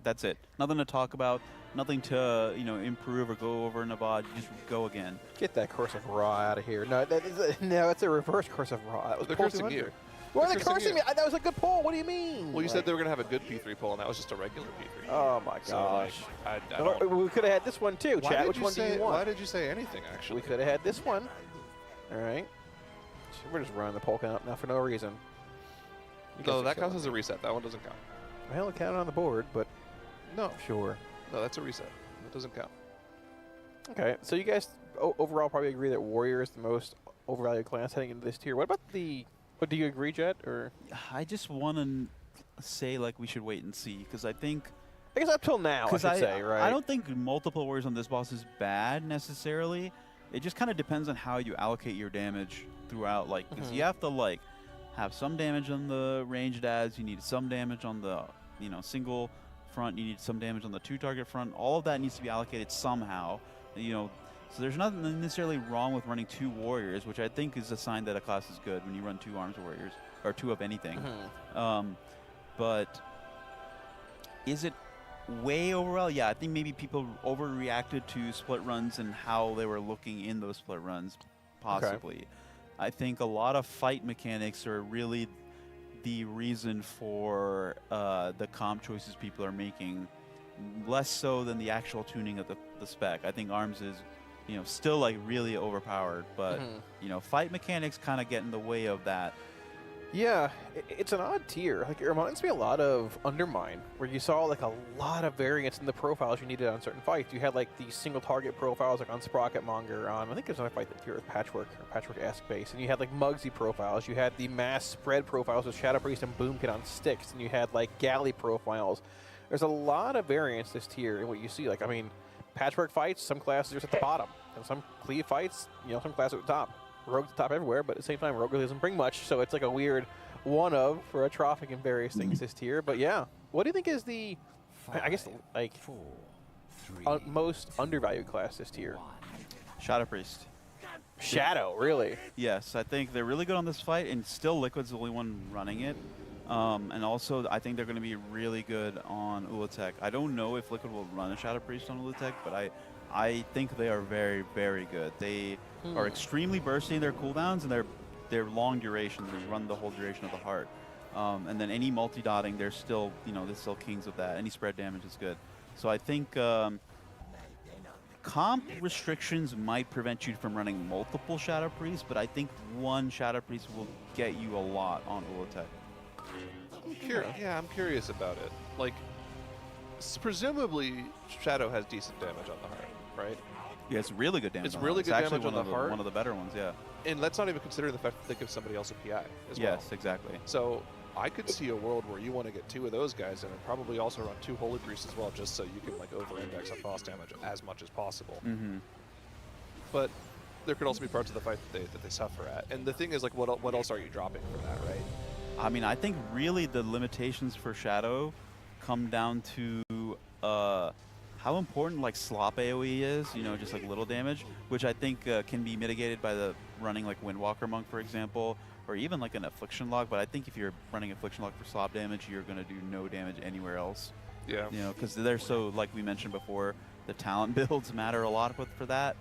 That's it. Nothing to talk about. Nothing to improve or go over and above. You just go again. Get that Curse of Ra out of here. No, that's a reverse Curse of Ra. That was They're pull cursing 200. you. Why are They're they cursing cursing you. me? That was a good pull. What do you mean? Well, you said they were going to have a good P3 pull, and that was just a regular P3. Oh my So, like, gosh. I No, don't. we could have had this one too, Why chat. did Which you one do say- you want? Why did you say anything, actually? We could have had this one. All right. So we're just running the polka out now for no reason. You guys No, are that killing counts as a reset. That one doesn't count. Well, it counted on the board, but No. sure. No, that's a reset. That doesn't count. Okay, so you guys overall probably agree that Warrior is the most overvalued class heading into this tier. What about the... But do you agree, Jet? Or I just want to say like we should wait and see because I think. I guess up till now, I should say, right? I don't think multiple warriors on this boss is bad necessarily. It just kind of depends on how you allocate your damage throughout. Like, because you have to like have some damage on the ranged ads. You need some damage on the single front. You need some damage on the 2-target front. All of that needs to be allocated somehow. So there's nothing necessarily wrong with running 2 warriors, which I think is a sign that a class is good when you run 2 arms warriors or 2 of anything. But is it way overall? Yeah, I think maybe people overreacted to split runs and how they were looking in those split runs, possibly. I think a lot of fight mechanics are really the reason for the comp choices people are making, less so than the actual tuning of the spec. I think arms is still like really overpowered, but fight mechanics kind of get in the way of that. Yeah, it's an odd tier. Like, it reminds me a lot of Undermine, where you saw like a lot of variance in the profiles you needed on certain fights. You had like these single target profiles like on Sprocketmonger, on I think there's another fight that tier with Patchwork or Patchwork-esque base, and you had like Muggsy profiles. You had the mass spread profiles with Shadow Priest and Boomkit on sticks, and you had like Galley profiles. There's a lot of variance this tier in what you see. Like, I mean, Patchwork fights, some classes are just at the bottom, and some Cleave fights, some classes are at the top. Rogue's at the top everywhere, but at the same time, Rogue really doesn't bring much, so it's like a weird one-of for a Trophic and various things this tier. But yeah, what do you think is the, I guess, like, most undervalued class this tier? Shadow Priest. Shadow, really? Yes, I think they're really good on this fight, and still Liquid's the only one running it. And also, I think they're going to be really good on Ulatek. I don't know if Liquid will run a Shadow Priest on Ulatek, but I think they are very, very good. They are extremely bursty in their cooldowns, and they're long duration. They run the whole duration of the heart. And then any multi-dotting, they're still, they're still kings of that. Any spread damage is good. So I think comp restrictions might prevent you from running multiple Shadow Priests, but I think one Shadow Priest will get you a lot on Ulatek. I'm curious about it. Like, presumably Shadow has decent damage on the heart, right? Yeah, it's really good damage. It's on really heart. good It's damage actually on the heart. One of the better ones, yeah. And let's not even consider the fact that they give somebody else a PI as well. Yes, exactly. So I could see a world where you want to get 2 of those guys in and probably also run 2 Holy Priests as well, just so you can like over-index on boss damage as much as possible. But there could also be parts of the fight that they suffer at. And the thing is, like, what else are you dropping from that, right? I mean, I think really the limitations for Shadow come down to how important like slop AoE is, just like little damage, which I think can be mitigated by the running like Windwalker Monk, for example, or even like an Affliction Log. But I think if you're running Affliction Log for slop damage, you're going to do no damage anywhere else. Yeah. Because they're so, like we mentioned before, the talent builds matter a lot for that.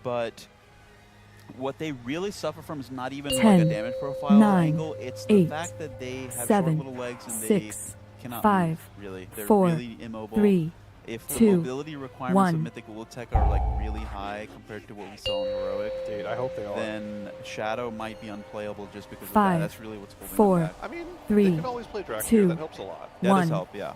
But what they really suffer from is not even 10, like a damage profile 9, angle. It's the 8, fact that they have 7, short little legs and 6, they cannot 5, move, really. They're 4, really immobile. 3, if the 2, mobility requirements of 1. Mythic Lultech are like really high compared to what we saw in Heroic, dude, I hope they are. Then Shadow might be unplayable just because of 5, that. That's really what's holding 4, them back. I mean, 3, they can always play Dracula. 2, That helps a lot. That 1. does help, yeah.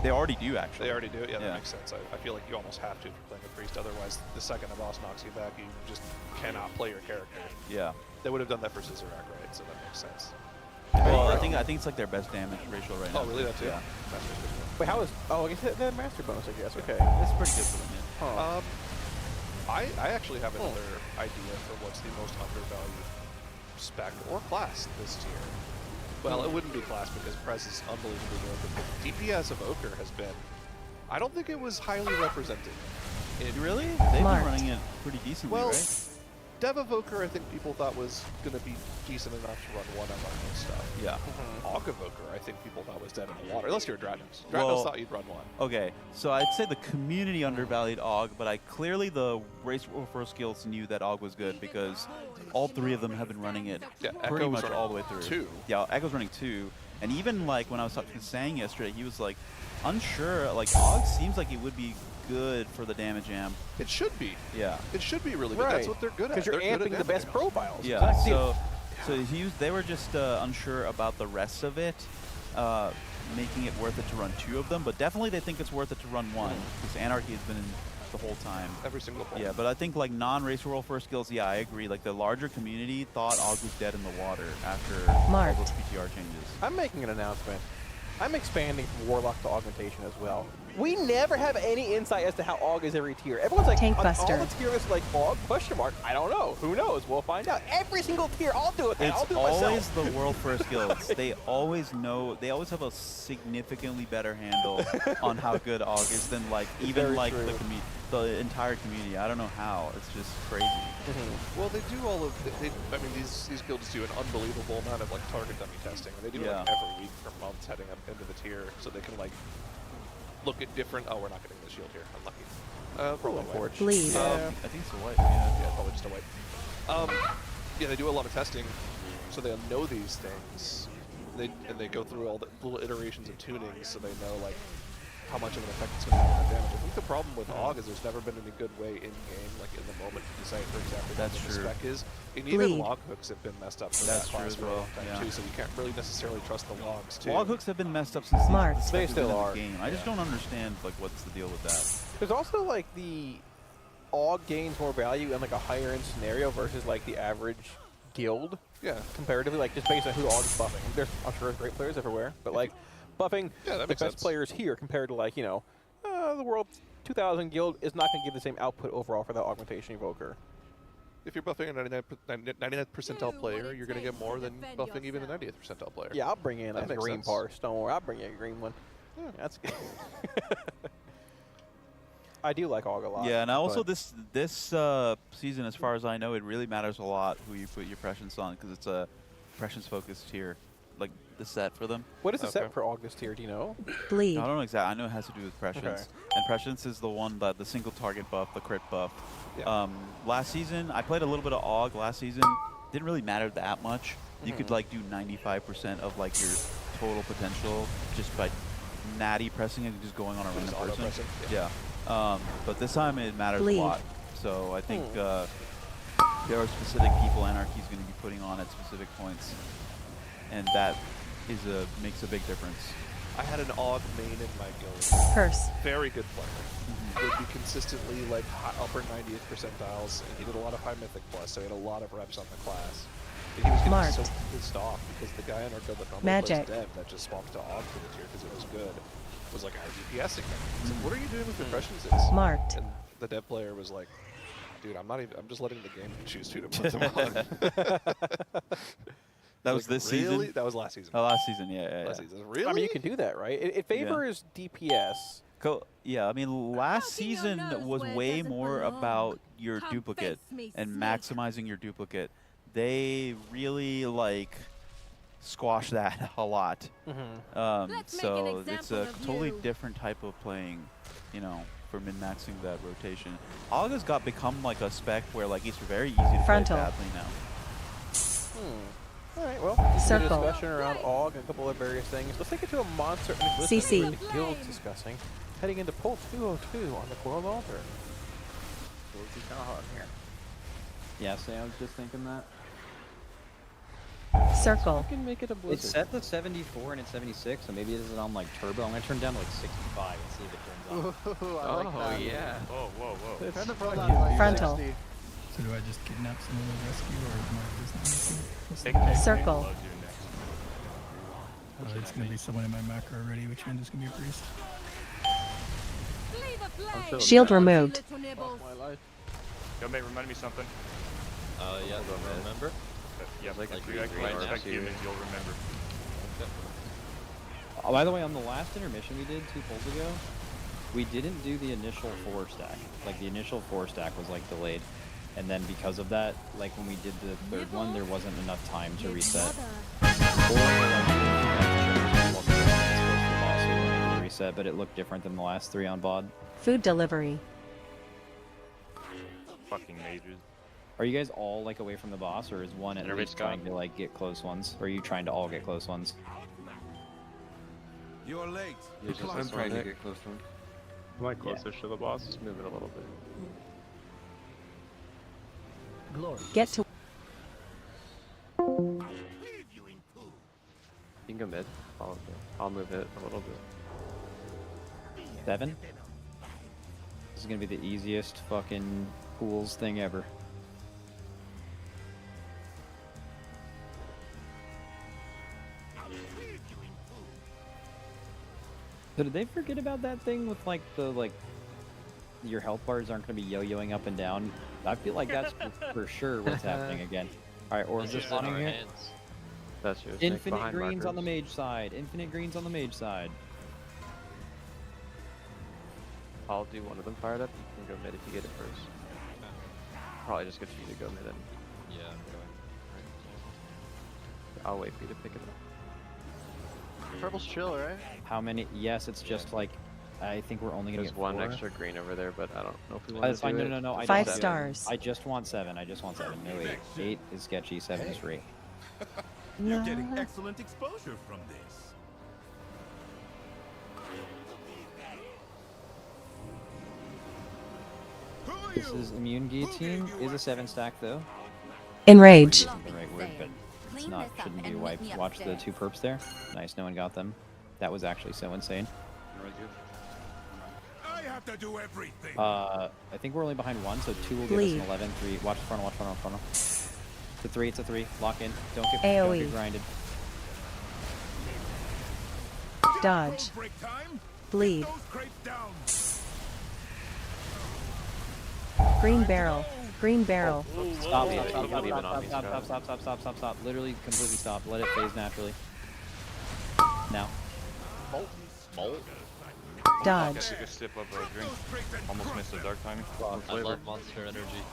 They already do, actually. They already do? Yeah, Yeah. that makes sense. I feel like you almost have to if you're playing a priest. Otherwise, the second a boss knocks you back, you just cannot play your character. Yeah. They would have done that for Scissorak, right? So that makes sense. Well, I think it's like their best damage ratio right now. Oh, really? That too? Yeah. Wait, how is... Oh, I guess the master bonus, I guess. Okay. It's pretty good for them, yeah. I actually have another idea for what's the most undervalued spec or class this tier. Well, it wouldn't be class because Prez is unbelievably good, but the DPS of Ochre has been... I don't think it was highly represented. Really? They've been running it pretty decently, well, right? Dev of Ochre, I think people thought was going to be decent enough to run one of our stuff. Yeah. Ogg of Ochre, I think people thought was dead in the water. Unless you're a Drados. Drados Well, thought you'd run one. Okay, so I'd say the community undervalued Ogg, but clearly the race first guilds knew that Ogg was good because all three of them have been running it pretty Echo was much all the way through. 2. Yeah, Echo's running 2. And even like when I was talking to Sang yesterday, he was like unsure. Like Ogg seems like it would be good for the damage amp. It should be. Yeah. It should be really good. That's what they're good at. Because you're They're good amping at the best damaging. profiles. Yeah. Exactly. They were just unsure about the rest of it, making it worth it to run 2 of them. But definitely they think it's worth it to run 1 because Anarchy has been in the whole time. Every single point. Yeah, but I think like non-race world first skills, yeah, I agree. Like the larger community thought Ogg was dead in the water after all those PTR changes. I'm making an announcement. I'm expanding from Warlock to Augmentation as well. We never have any insight as to how Ogg is every tier. Everyone's like, on all the tier lists like, Ogg, question mark. I don't know. Who knows? We'll find out. Every single tier, I'll do it. I'll It's do it always myself. the world first guilds. They always know. They always have a significantly better handle on how good Ogg is than like even Very like true. the entire community. I don't know how. It's just crazy. Well, they do all of. I mean, these guilds do an unbelievable amount of like target dummy testing. They do it like every week for months heading up into the tier, so they can like look at different. Oh, we're not getting the shield here. Unlucky. Roll forge. Bleed. I think it's a white. Yeah, probably just a white. Yeah, they do a lot of testing, so they'll know these things. They go through all the little iterations of tuning, so they know like how much of an effect it's going to have on their damage. I think the problem with Ogg is there's never been any good way in game, like in the moment, to decipher exactly what the spec is. And even log hooks have been messed up for that class for a long time too, so you can't really necessarily trust the logs too. Log hooks have been messed up since the spec They has still been in are. the game. I just don't understand like what's the deal with that. There's also like the Ogg gains more value in like a higher end scenario versus like the average guild. Yeah. Comparatively, like just based on who Ogg is buffing. I'm sure there's great players everywhere, but like buffing the makes best sense. players here compared to like, you know, the World 2000 guild is not going to give the same output overall for that Augmentation Evoker. If you're buffing a 99th percentile player, you're going to get more than buffing even the 90th percentile player. Yeah, I'll bring in a That makes green sense. parse. Don't worry, I'll bring you a green one. Yeah, that's good. I do like Ogg a lot. Yeah, and also but- this season, as far as I know, it really matters a lot who you put your prescience on because it's a prescience focused tier, like the set for them. What is the set for Ogg this tier? Do you know? Bleed. I don't know exactly. I know it has to do with prescience, Okay. and prescience is the one that the single target buff, the crit buff. Yeah. Last season, I played a little bit of Ogg. Last season, didn't really matter that much. You could like do 95% of like your total potential just by natty pressing it and just going on a random person. auto-pressing, Yeah. But this time it matters Bleed. a lot. So I think there are specific people Anarchy is going to be putting on at specific points, and that is makes a big difference. I had an Ogg main in my guild. Curse. Very good player. Would be consistently like upper 90th percentiles, and he did a lot of high mythic plus, so he had a lot of reps on the class. And he was getting Marked. so pissed off because the guy in our guild that normally Magic. plays Dev that just swapped to Ogg for the tier because it was good was like out DPSing him. He's like, what are you doing with your presciences? Marked. And the Dev player was like, dude, I'm just letting the game choose who to put them on. That was this season? Really? That was last season. Oh, last season, yeah. Last season. Really? I mean, you can do that, right? It favors DPS. Yeah, I mean, last season was way more about your duplicate and maximizing your duplicate. They really, like, squash that a lot. So it's a totally different type of playing, you know. for min-maxing that rotation. Aga's got become like a spec where like it's very easy to play badly now. Alright, well, Circle. discussion around AUG and a couple of various things. Let's take it to a monster and listen CC. to what the guild's discussing. Heading into poll 202 on the Coiled Altar. We'll be kind of hot in here. Yeah, so I was just thinking that. Circle. Fucking make it a blizzard. It's set to 74 and it's 76, so maybe it isn't on like turbo. I'm gonna turn down to like 65 and see if it turns on. Oh yeah. Whoa, whoa, whoa. Frontal. So do I just kidnap some of the rescue, or am I Circle. It's gonna be someone in my macro already, which means it's gonna be a priest. Shield removed. Yo, mate, remind me something. Yeah, remember? Yeah, Like if a you green expect humans, you'll remember. Oh, by the way, on the last intermission we did 2 polls ago, we didn't do the initial 4 stack. Like, the initial 4 stack was, like, delayed. And then because of that, like, when we did the 3rd one, there wasn't enough time to reset. Reset, but it looked different than the last 3 on BOD. Food delivery. Fucking mages. Are you guys all, like, away from the boss, or is one at least trying to, like, get close ones? Or are you trying to all get close ones? You're late. I'm trying to get close to him. Am I closer to the boss? Just move it a little bit. Get to. You can go mid. I'll move it a little bit. 7? This is gonna be the easiest fucking pools thing ever. So did they forget about that thing with like the your health bars aren't gonna be yo-yoing up and down? I feel like that's for sure what's happening again. Alright, or is this spawning here? That's yours. Infinite greens on the mage side. Infinite greens on the mage side. I'll do one of them fired up. You can go mid if you get it first. Probably just good for you to go mid then. Yeah, I'm going. I'll wait for you to pick it up. Purple's chill, right? How many? Yes, it's just like I think we're only gonna There's get one 4. extra green over there, but I don't know if we want That's to fine. do No, it. no, no. I 5 don't stars. I just want 7. I just want 7. No 8. 8 is sketchy. 7 is free. You're getting excellent exposure from this. This is immune guillotine. Is a 7 stack though. Enrage. Isn't the right word, but it's not. Shouldn't be wiped. Watch the 2 perps there. Nice. No one got them. That was actually so insane. I have to do everything. I think we're only behind 1, so 2 will give us an 11. 3. Watch the frontal. Watch frontal. Frontal. It's a 3. It's a 3. Lock in. Don't get grinded. Dodge. Bleed. Green barrel. Green barrel. Stop. Stop. Literally completely stop. Let it phase naturally. Now. Dodge. Took a sip of a drink. Almost missed the dark timing. I love monster energy.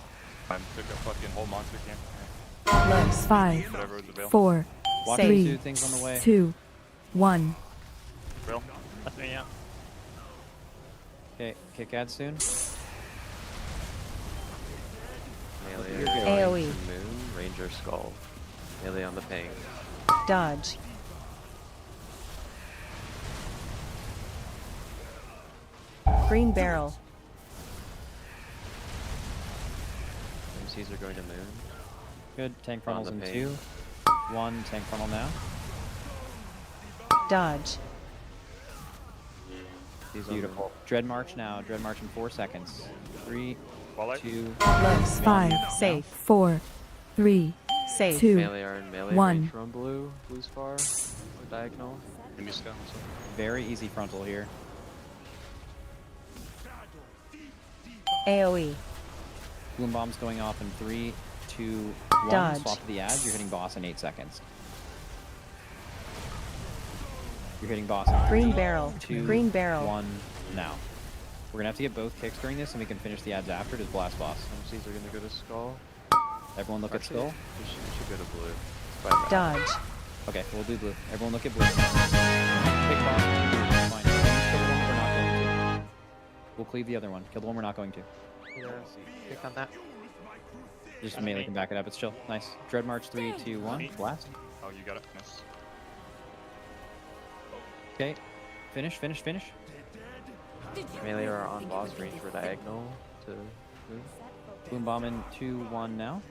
I took a fucking whole monster camp. 5, Whatever was available. 4, Watch 3, 2 things on the way. 2, 1. Real? That's me, yeah. Okay, kick ad soon. Melee AoE. Moon, Ranger Skull. Melee on the ping. Dodge. Green barrel. MCs are going to moon. Good. Tank On frontals the in ping. 2. 1 tank frontal now. Dodge. Beautiful. Dread march now. Dread march in 4 seconds. 3, 2, 5, Safe. 4, 3, Safe. 2, Melee iron, melee 1. range from blue. Blue's far. Or diagonal. Very easy frontal here. AoE. Bloom bomb's going off in 3, 2, 1. Dodge. Swap to the ads. You're hitting boss in 8 seconds. You're hitting boss in 3, Green barrel. 2, Green barrel. 1. Now. We're gonna have to get both kicks during this, and we can finish the ads after to blast boss. MCs are gonna go to skull. Everyone look at skull. We should go to blue. It's fine. Dodge. Okay, we'll do blue. Everyone look at blue. Kick boss. Fine. We're not going to. We'll cleave the other one. Kill the one we're not going to. Yeah, pick on that. Just melee can back it up. It's chill. Nice. Dread March 3, 2, 1. Blast. Oh, you got it. Nice. Okay. Finish, finish, finish. Melee are on boss range for diagonal to move. Boom bomb in 2, 1 now.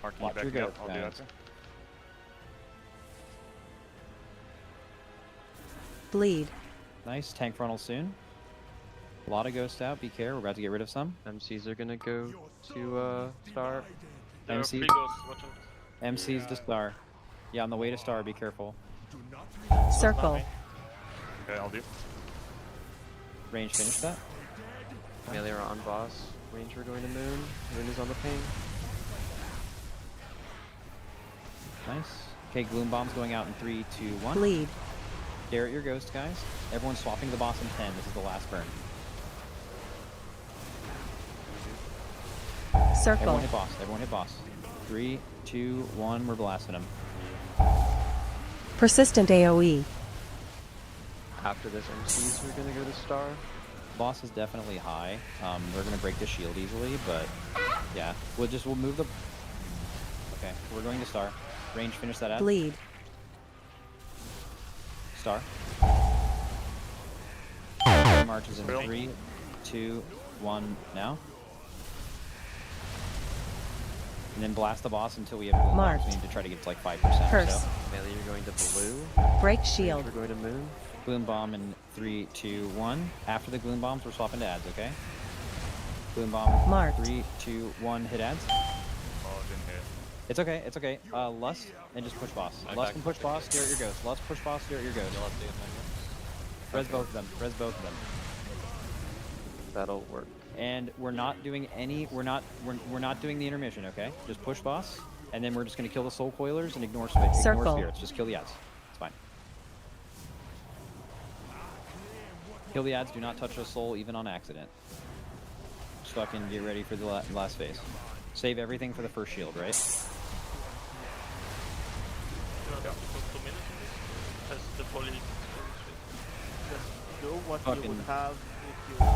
Mark, can you Watch back your me go, up? I'll do that guys. too. Bleed. Nice. Tank frontal soon. A lot of ghosts out. Be careful. We're about to get rid of some. MCs are gonna go to star. MC. MC's to star. Yeah, on the way to star. Be careful. Circle. Okay, I'll do. Range finish that. Melee are on boss. Range are going to moon. Moon is on the ping. Nice. Okay, Gloom Bomb's going out in 3, 2, 1. Bleed. Stare at your ghost, guys. Everyone's swapping the boss in 10. This is the last burn. Circle. Everyone hit boss. Everyone hit boss. 3, 2, 1. We're blasting him. Persistent AoE. After this MCs are gonna go to star. Boss is definitely high. We're gonna break the shield easily, but yeah, we'll move the. Okay, we're going to star. Range, finish that out. Bleed. Star. Marches in 3, 2, 1 now. And then blast the boss until we have Gloom Bombs. We need to try to get to like 5%. Curse. So. Melee, you're going to blue. Break shield. We're going to moon. Gloom Bomb in 3, 2, 1. After the Gloom Bombs, we're swapping to ads, okay? Gloom Bomb. Marked. 3, 2, 1. Hit ads. Oh, didn't hit. It's okay, it's okay. Lust, and just push boss. Lust and push boss, stare at your ghost. Lust, push boss, stare at your ghost. Res both of them. Res both of them. That'll work. And we're not doing any. We're not doing the intermission. Okay, just push boss, and then we're just gonna kill the soul coilers and ignore spirits. Circle. Ignore spirits. Just kill the ads. It's fine. Kill the ads. Do not touch a soul even on accident. Just fucking get ready for the last phase. Save everything for the first shield, right? Do what you would have if you.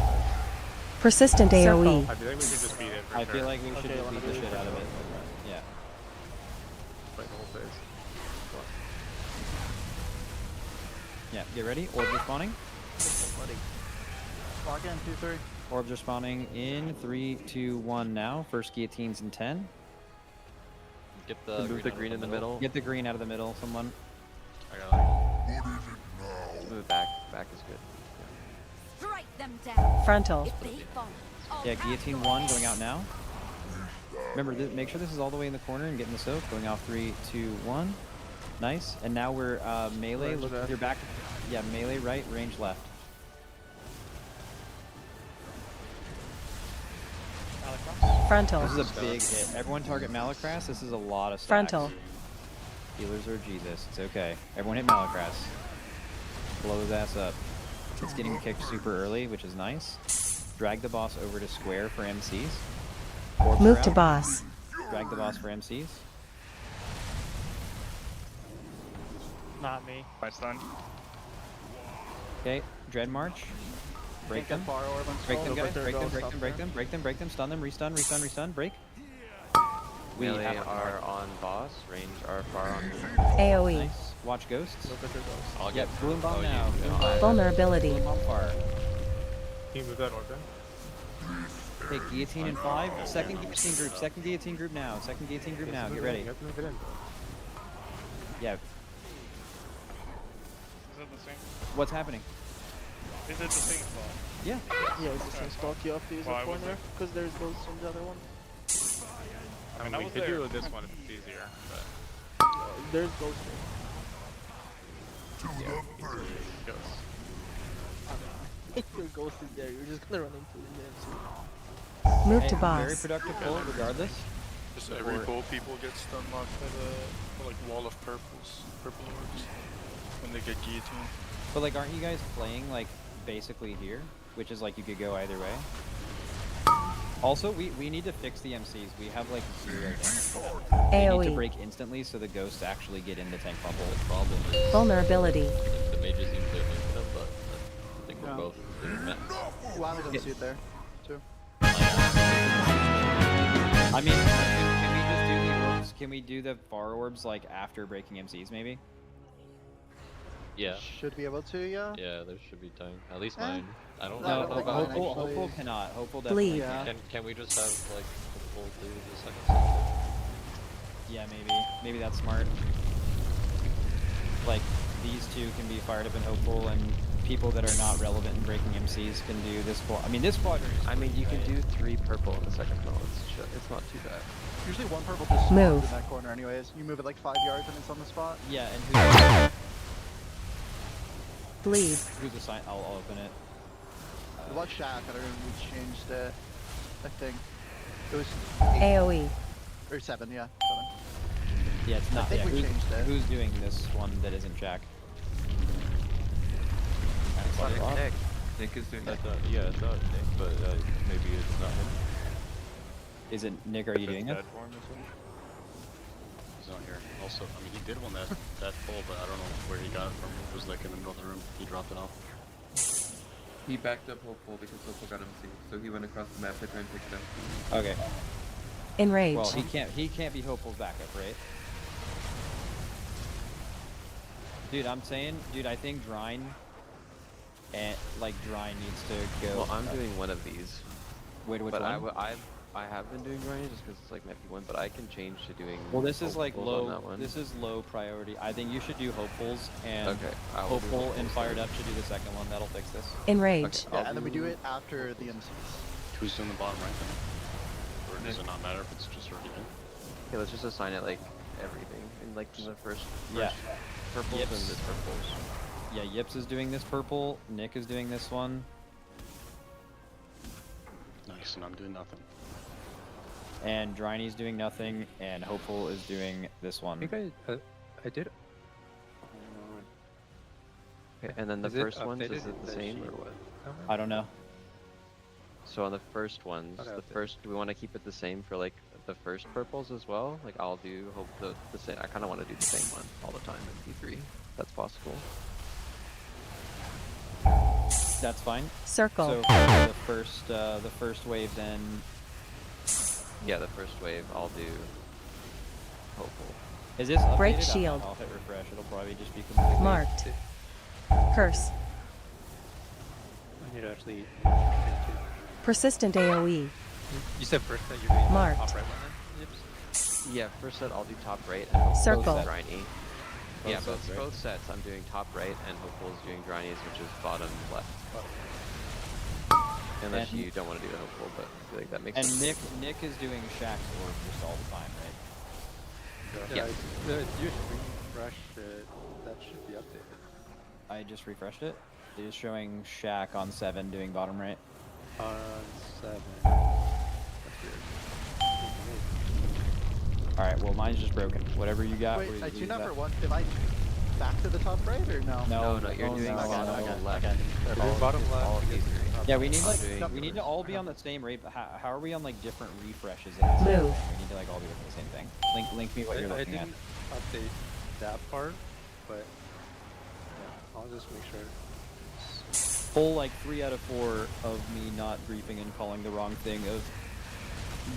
Persistent AoE. I feel like we should just beat it. I feel like we should just beat the shit out of it. Yeah. Like the whole phase. Yeah, get ready. Orbs are spawning. Lock in 2, 3. Orbs are spawning in 3, 2, 1 now. First guillotines in 10. Get the move the green in the middle. Get the green out of the middle, someone. I got it. Move back. Back is good. Strike them down. Frontal. Yeah, guillotine 1 going out now. Remember, make sure this is all the way in the corner and getting the soak. Going off 3, 2, 1. Nice. And now we're melee. Range Look, left. you're back. Yeah, melee right, range left. Frontal. This is a big hit. Everyone target Malacras. This is a lot of stacks. Frontal. Healers are Jesus. It's okay. Everyone hit Malacras. Blow his ass up. It's getting kicked super early, which is nice. Drag the boss over to square for MCs. Orbs Move are to out. boss. Drag the boss for MCs. Not me. My stun. Okay, Dread March. Break them. Break them, guys. Break them, break them, break them, break them, break them. Stun them, restun, restun, restun. Break. We Melee have are on boss. Range are far on. AoE. Nice. Watch ghosts. Look at your ghost. I'll Yep, get Gloom Bomb oh, now. you- Gloom Bomb. Vulnerability. Gloom Bomb far. Can you move that orb in? Okay, guillotine in 5. Second guillotine group. Second guillotine group now. Second guillotine group now. Get ready. You have to move it in. Yeah. Is it the same? What's happening? Is it the same spot? Yeah. Yeah, it's the same spot. You have to use Why a was corner it? because there's ghosts in the other one. I mean, we could do this one if it's easier, but There's ghosts. ghosts. If your ghost is there, you're just gonna run into the Move Hey, to boss. Very productive pull, regardless. Just every bow people get stun locked by the like wall of purple orbs when they get guillotined. But like, aren't you guys playing like basically here, which is like you could go either way? Also, we need to fix the MCs. We have like 0 damage. We need to AoE. break instantly so the ghosts actually get into tank bubble. The problem is Vulnerability. the mages usually are infinite, but I think we're both Wow, don't see it there, too. I mean, can we just do the orbs? Can we do the far orbs like after breaking MCs maybe? Yeah. Should be able to, yeah. Yeah, there should be time. At least mine. I don't No, know. Hopeful cannot. Hopeful definitely Bleed. can't. Can we just have like Hopeful do the second cycle? Yeah, maybe that's smart. Like these two can be fired up and hopeful, and people that are not relevant in breaking MCs can do this. I mean, this quadrant. I mean, you can do 3 purple in the second roll. It's not too bad. Usually one purple just Move. spawns in that corner anyways. You move it like 5 yards and it's on the spot. Yeah, and Bleed. who's assigned? I'll open it. What Shack? I don't know if we changed it. I think it was AoE. or 7, yeah. 7. Yeah, it's not. I think Yeah, we changed it. who's doing this one that isn't Jack? It's not Nick. Nick is doing that. Yeah, I thought Nick, but maybe it's not him. Is it Nick? Are you doing it? He's not here. Also, I mean, he did one that full, but I don't know where he got it from. It was like in the middle of the room. He dropped it off. He backed up Hopeful because Hopeful got MC, so he went across the map to try and pick it up. Okay. Enraged. Well, he can't be Hopeful's backup, right? Dude, I'm saying, I think Drine needs to go. Well, I'm doing one of these. Wait, which but one? I have been doing Drine just because it's like my P1, but I can change to doing. Well, this is like Hopefuls low. on that one. This is low priority. I think you should do Hopefuls and Okay, I will do Hopeful and Hopefuls Fired then. Up should do the second one. That'll fix this. Enraged. Yeah, and then we do it after the MCs. Who's doing the bottom right then? Or does it not matter if it's just already in? Okay, let's just assign it like everything in like the first Yeah. purples Yips. and this purples. Yeah, Yips is doing this purple. Nick is doing this one. Nice, and I'm doing nothing. And Driney's doing nothing, and Hopeful is doing this one. I think I did. Okay, and then the Is it first ones, is updated it the in the same sheet? or what? I don't know. So on the first ones, Okay, the updated. first, do we want to keep it the same for like the first purples as well? Like I'll do hope the same. I kind of want to do the same one all the time in P3. That's possible. That's fine. Circle. So for the first wave, then. Yeah, the first wave I'll do hopeful. Is this updated? Break shield. I'll hit refresh. It'll probably just be completely Marked. Curse. I need to actually. Persistent AoE. You said first that you're doing Marked. the top right one then? Yips? Yeah, first set I'll do top right and hopeful Circle. is Driney. Yeah, sets, right? both sets I'm doing top right and hopeful is doing Driney's, which is bottom left. Unless And- you don't want to do the hopeful, but I feel like that makes And sense. Nick is doing Shack's orb just all the time, right? Yeah. You refresh it. That should be updated. I just refreshed it. It is showing Shack on 7 doing bottom right. On 7. That's weird. Alright, well mine's just broken. Whatever you got. Wait, I do tune that. out for one. Am I back to the top right or no? No, No, you're doing no, bottom no, left. okay. We're doing bottom left. All of because these three. Yeah, we need I'm like doing we need to all be on the same rate. But how are we on like different refreshes? Of the Move. same thing? We need to like all be looking at the same thing. Link me what you're I looking at. didn't update that part, but yeah, I'll just make sure. Pull like 3 out of 4 of me not briefing and calling the wrong thing of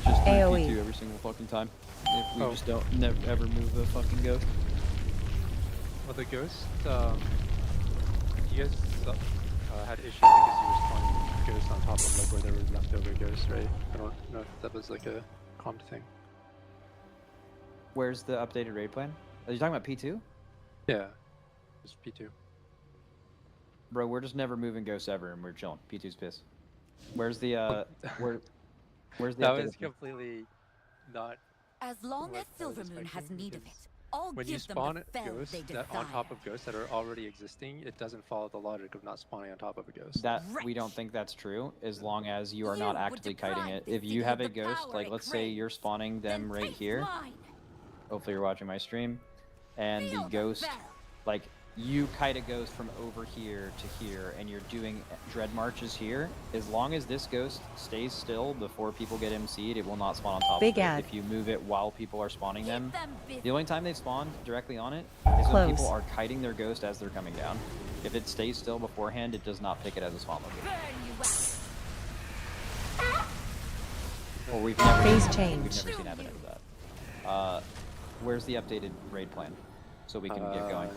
just do AoE. P2 every single fucking time. If we Oh. just don't ever move the fucking ghost. Well, the ghost, you guys had issues because you were spawning ghosts on top of like where there were leftover ghosts, right? I don't know if that was like a comp thing. Where's the updated raid plan? Are you talking about P2? Yeah, just P2. Bro, we're just never moving ghosts ever, and we're chilling. P2's piss. Where's the where's the That updated was plan? completely not. As long what as I was Silvermoon has expecting, need of it, because I'll when you give them spawn the fell ghosts they that on top desire. of ghosts that are already existing, it doesn't follow the logic of not spawning on top of a ghost. That we don't think that's true, as long as you are You not would actively kiting deprive it. the If you city have of a the ghost, power like it let's say craves, you're spawning them then right take here. mine. Hopefully you're watching my stream, and Feel the the ghost, fell. like you kite a ghost from over here to here, and you're doing dread marches here. As long as this ghost stays still before people get MC'd, it will not spawn on top Big of it. ad. If you move it while people are spawning them, them busy. the only time they spawn directly on it is when people Close. are kiting their ghost as they're coming down. If it stays still beforehand, it does not pick it as a spawn location. Burn you out. Well, we've never Phase seen, change. We've never seen evidence of that. Where's the updated raid plan? So we can get going.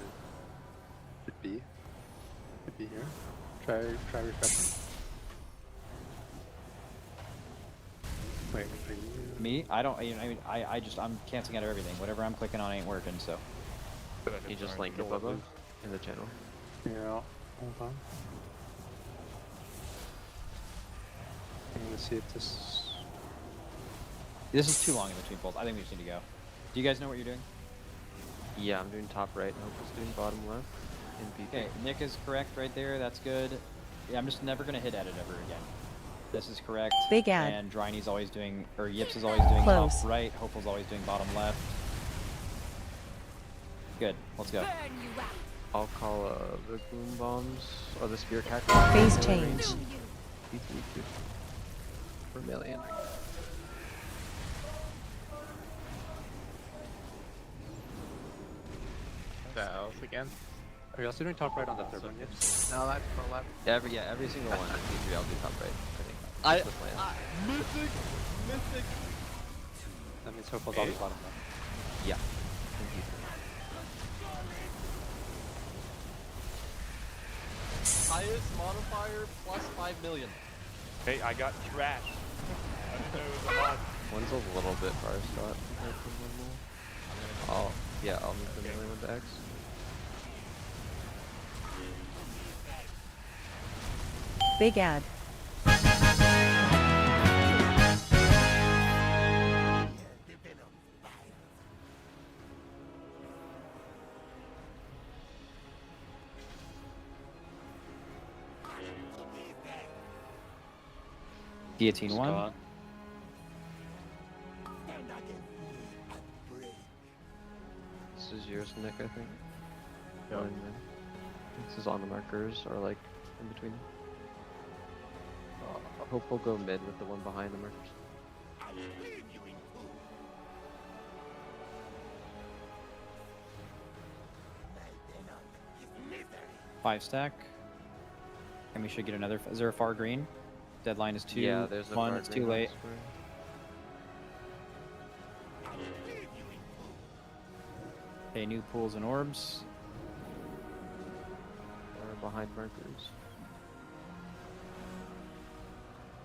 Could be. Could be here. Try refreshing. Wait, for you. Me? I don't. I'm canceling out everything. Whatever I'm clicking on ain't working. So. You just link it, Bubba, in the channel. Yeah. Hold on. I'm gonna see if this. This is too long in between pulls. I think we just need to go. Do you guys know what you're doing? Yeah, I'm doing top right. Hope is doing bottom left. In Okay, Nick is correct right there. That's good. Yeah, I'm just never gonna hit edit ever again. This is correct. Big ad. And Dryny's always doing, or Yips is always doing Close. top right. Hopeful's always doing bottom left. Good. Let's go. I'll call the boom bombs or the spear cat. Phase change. Vermilion. South again. Are you also doing top right on the third one yet? No, that's pro left. Every single one in P3 I'll do top right. I think that's the plan. Mythic. That means Hopeful's always bottom left. Yeah. Highest modifier plus 5 million. Hey, I got trashed. I didn't know it was a mod. One's a little bit far shot compared to one more. I'll move the melee one to X. Big ad. Guillotine one. Scott. This is yours, Nick, I think. Yep. This is on the markers, or like in between. I hope we'll go mid with the one behind the markers. 5 stack. And we should get another. Is there a far green? Deadline is 2. Yeah, there's a 1. far It's green too late. elsewhere. Okay, new pools and orbs. Or behind markers.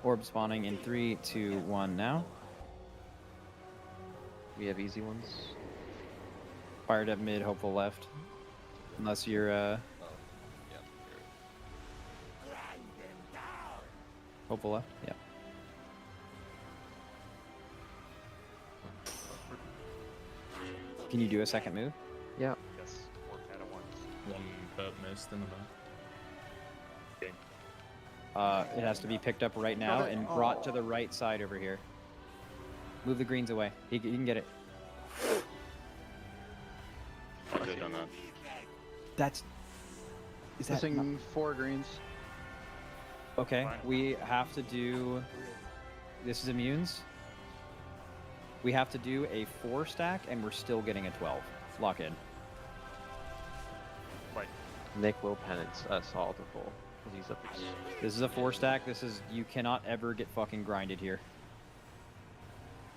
Orb spawning in 3, 2, 1 now. We have easy ones. Fired up mid, hopeful left. Unless you're hopeful left, yeah. Can you do a second move? Yeah. Yes, work out at once. One burp missed in the back. It has to be picked up right now and brought to the right side over here. Move the greens away. You can get it. Good on that. That's... Is that Missing 4 greens. Okay, we have to do... This is immunes. We have to do a 4 stack and we're still getting a 12. Lock in. Right. Nick will penance us all to full. He's up. This is a 4 stack. This is... You cannot ever get fucking grinded here.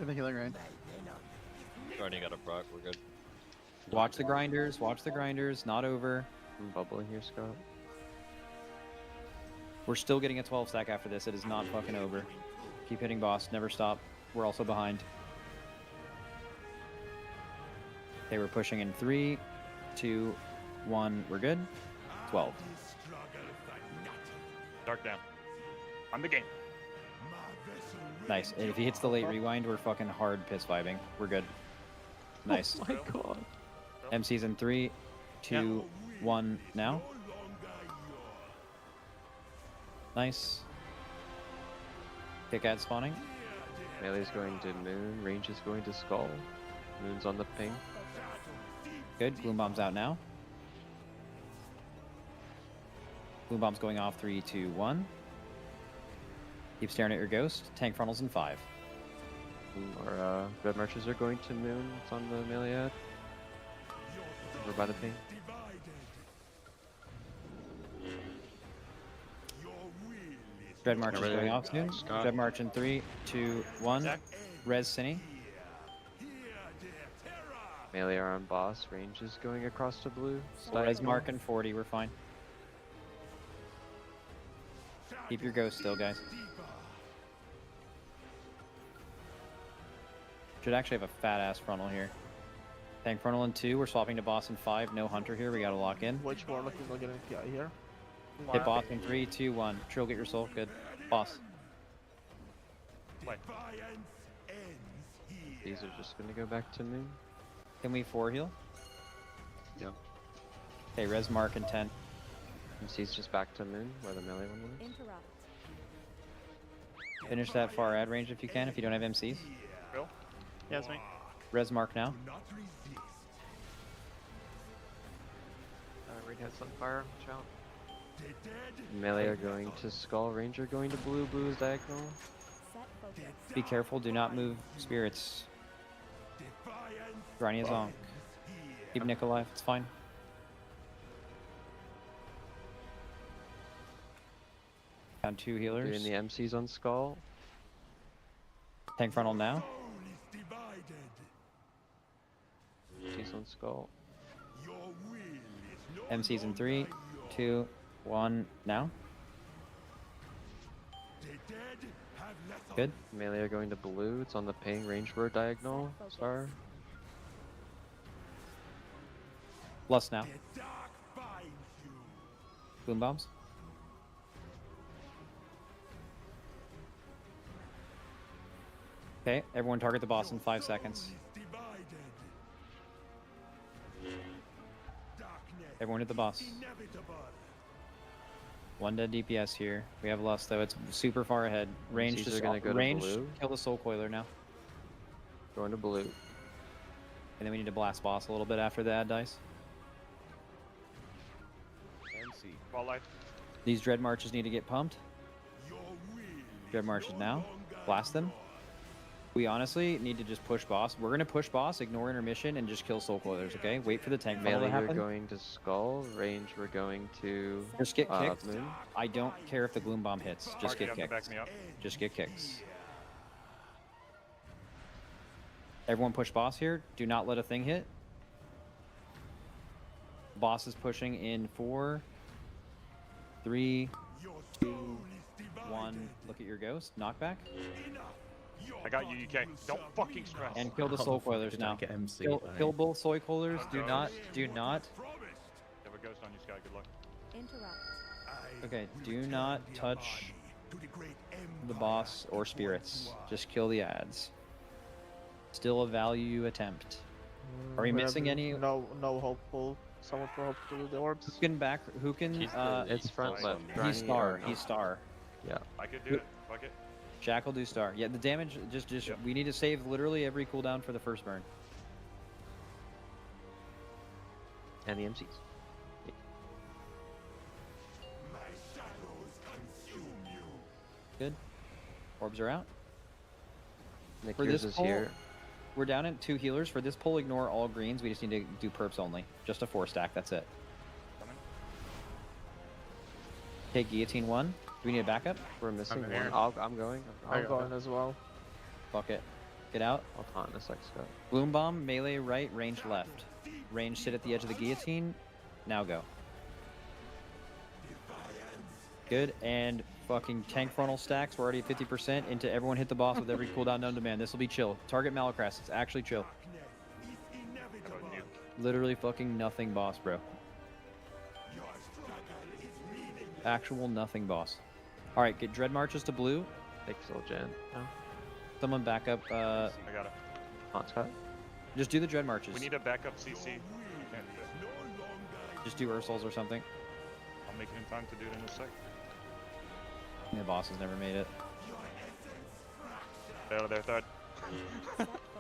I think healing rain. Already got a proc, we're good. Watch the grinders. Watch the grinders. Not over. I'm bubbling here, Scott. We're still getting a 12 stack after this. It is not fucking over. Keep hitting boss. Never stop. We're also behind. Okay, we're pushing in 3, 2, 1. We're good. 12. Dark down. On the game. Nice. And if he hits the late rewind, we're fucking hard piss vibing. We're good. Nice. Oh my god. MC's in 3, 2, 1 now. Nice. Kick ad spawning. Melee's going to Moon, range is going to Skull. Moon's on the ping. Good. Gloom bomb's out now. Gloom bomb's going off 3, 2, 1. Keep staring at your ghost. Tank frontals in 5. Our red marches are going to Moon. It's on the melee ad. Over by the ping. Dread March is going off soon. Scott. Dread March in 3, 2, 1. Res Cine. Melee are on boss. Range is going across to blue. Res Mark in 40, we're fine. Keep your ghost still, guys. Should actually have a fat ass frontal here. Tank frontal in 2, we're swapping to boss in 5. No hunter here, we gotta lock in. Which Warlock is not getting PI here? Hit boss in 3, 2, 1. Trill, get your soul. Good. Boss. These are just gonna go back to moon. Can we 4 heal? Yeah. Okay, res Mark in 10. MC's just back to moon, where the melee one was. Finish that far ad range if you can, if you don't have MCs. Real? Yeah, it's me. Res Mark now. Reed has Sunfire, watch out. Melee are going to skull, ranger going to blue, blue is diagonal. Be careful, do not move spirits. Grania Zonk. Keep Nick alive, it's fine. Down 2 healers. Doing the MCs on skull. Tank frontal now. MCs on skull. MCs in 3, 2, 1, now. Good. Melee are going to blue, it's on the ping, range word diagonal, star. Lust now. Boom bombs. Okay, everyone target the boss in 5 seconds. Everyone hit the boss. 1 dead DPS here. We have Lust though, it's super far ahead. Range are gonna go to range, blue. kill the Soul Coiler now. Going to blue. And then we need to blast boss a little bit after the ad dice. MC. Ball life. These Dread Marches need to get pumped. Dread Marches now. Blast them. We honestly need to just push boss. We're going to push boss, ignore intermission, and just kill Soul Coilers, okay? Wait for the tank funnel to Melee, happen. we're going to skull, range, we're going to Just get kicked. moon. I don't care if the Gloom Bomb hits. Just get kicked. Back me up. Just get kicks. Everyone push boss here. Do not let a thing hit. Boss is pushing in 4, 3, 2, 1. Look at your ghost. Knockback. I got you, UK. Don't fucking stress. And kill the Soul Coilers now. Kill both Soul Coilers. Do not. Have a ghost on you, Sky. Good luck. Okay, do not touch the boss or spirits. Just kill the ads. Still a value attempt. Are we missing any? No hopeful. Someone for hope to do the orbs. Who can back? Who can? It's front left. He's star. He's star. Yeah. I could do it. Fuck it. Jackal do star. Yeah, the damage. Just. Yep. We need to save literally every cooldown for the first burn. And the MCs. Good. Orbs are out. Nick For yours this is pull, here. we're down at 2 healers. For this pull, ignore all greens. We just need to do perps only. Just a 4 stack. That's it. Okay, guillotine 1. Do we need a backup? We're missing I'm one. here. I'm going. I'm going as well. Fuck it. Get out. I'll taunt in a sec, Scott. Gloom bomb, melee right, range left. Range sit at the edge of the guillotine. Now go. Good, and fucking tank frontal stacks. We're already at 50% into everyone hit the boss with every cooldown known to man. This will be chill. Target Malacras. It's actually chill. Literally fucking nothing boss, bro. Actual nothing boss. Alright, get Dread Marches to blue. Pixel Gen. No. Someone back up. I got it. Taunt Scott. Just do the Dread Marches. We need a backup CC. Just do Ursuls or something. I'll make it in time to do it in a sec. The boss has never made it. They're third.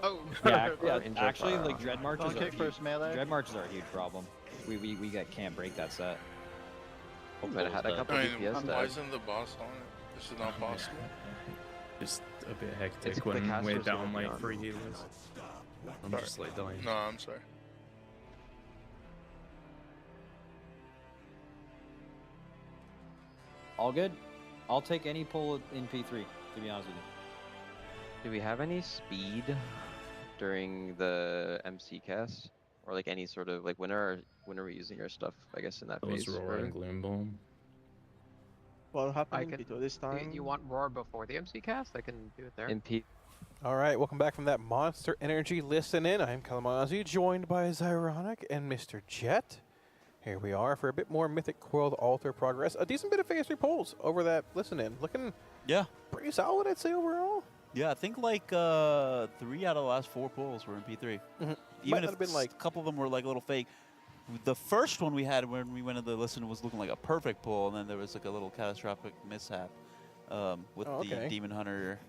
Oh. Yeah, actually, like Dread Marches. Don't kick first melee. Dread Marches are a huge problem. We can't break that set. Might have had a couple DPS Why isn't the boss on it? This is not possible. Just a bit hectic It's when the we're casters down will be like on. 3 healers. I'm Sorry. just like dying. No, I'm sorry. All good? I'll take any pull in P3, to be honest with you. Do we have any speed during the MC cast? Or like any sort of, like when are we using our stuff, I guess, in that That was phase? Roar and Gloom Bomb. What I happened can. in P2 this time? Do you want Roar before the MC cast? I can do it there. In P. All right, welcome back from that Monster Energy Listen In. I'm Kalamazoo, joined by Zyronic and Mr. Jet. Here we are for a bit more Mythic Coiled Altar progress. A decent bit of phase 3 pulls over that Listen In. Looking pretty solid, I'd say, overall. Yeah, I think like 3 out of the last 4 pulls were in P3. Even if been like a couple of them were like a little fake. The first one we had when we went to the Listen was looking like a perfect pull, and then there was like a little catastrophic mishap with the Demon Hunter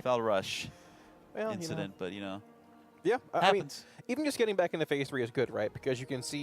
Foul Rush incident. But, you know. Yeah, I mean, even just getting back into phase 3 is good, right? Because you can see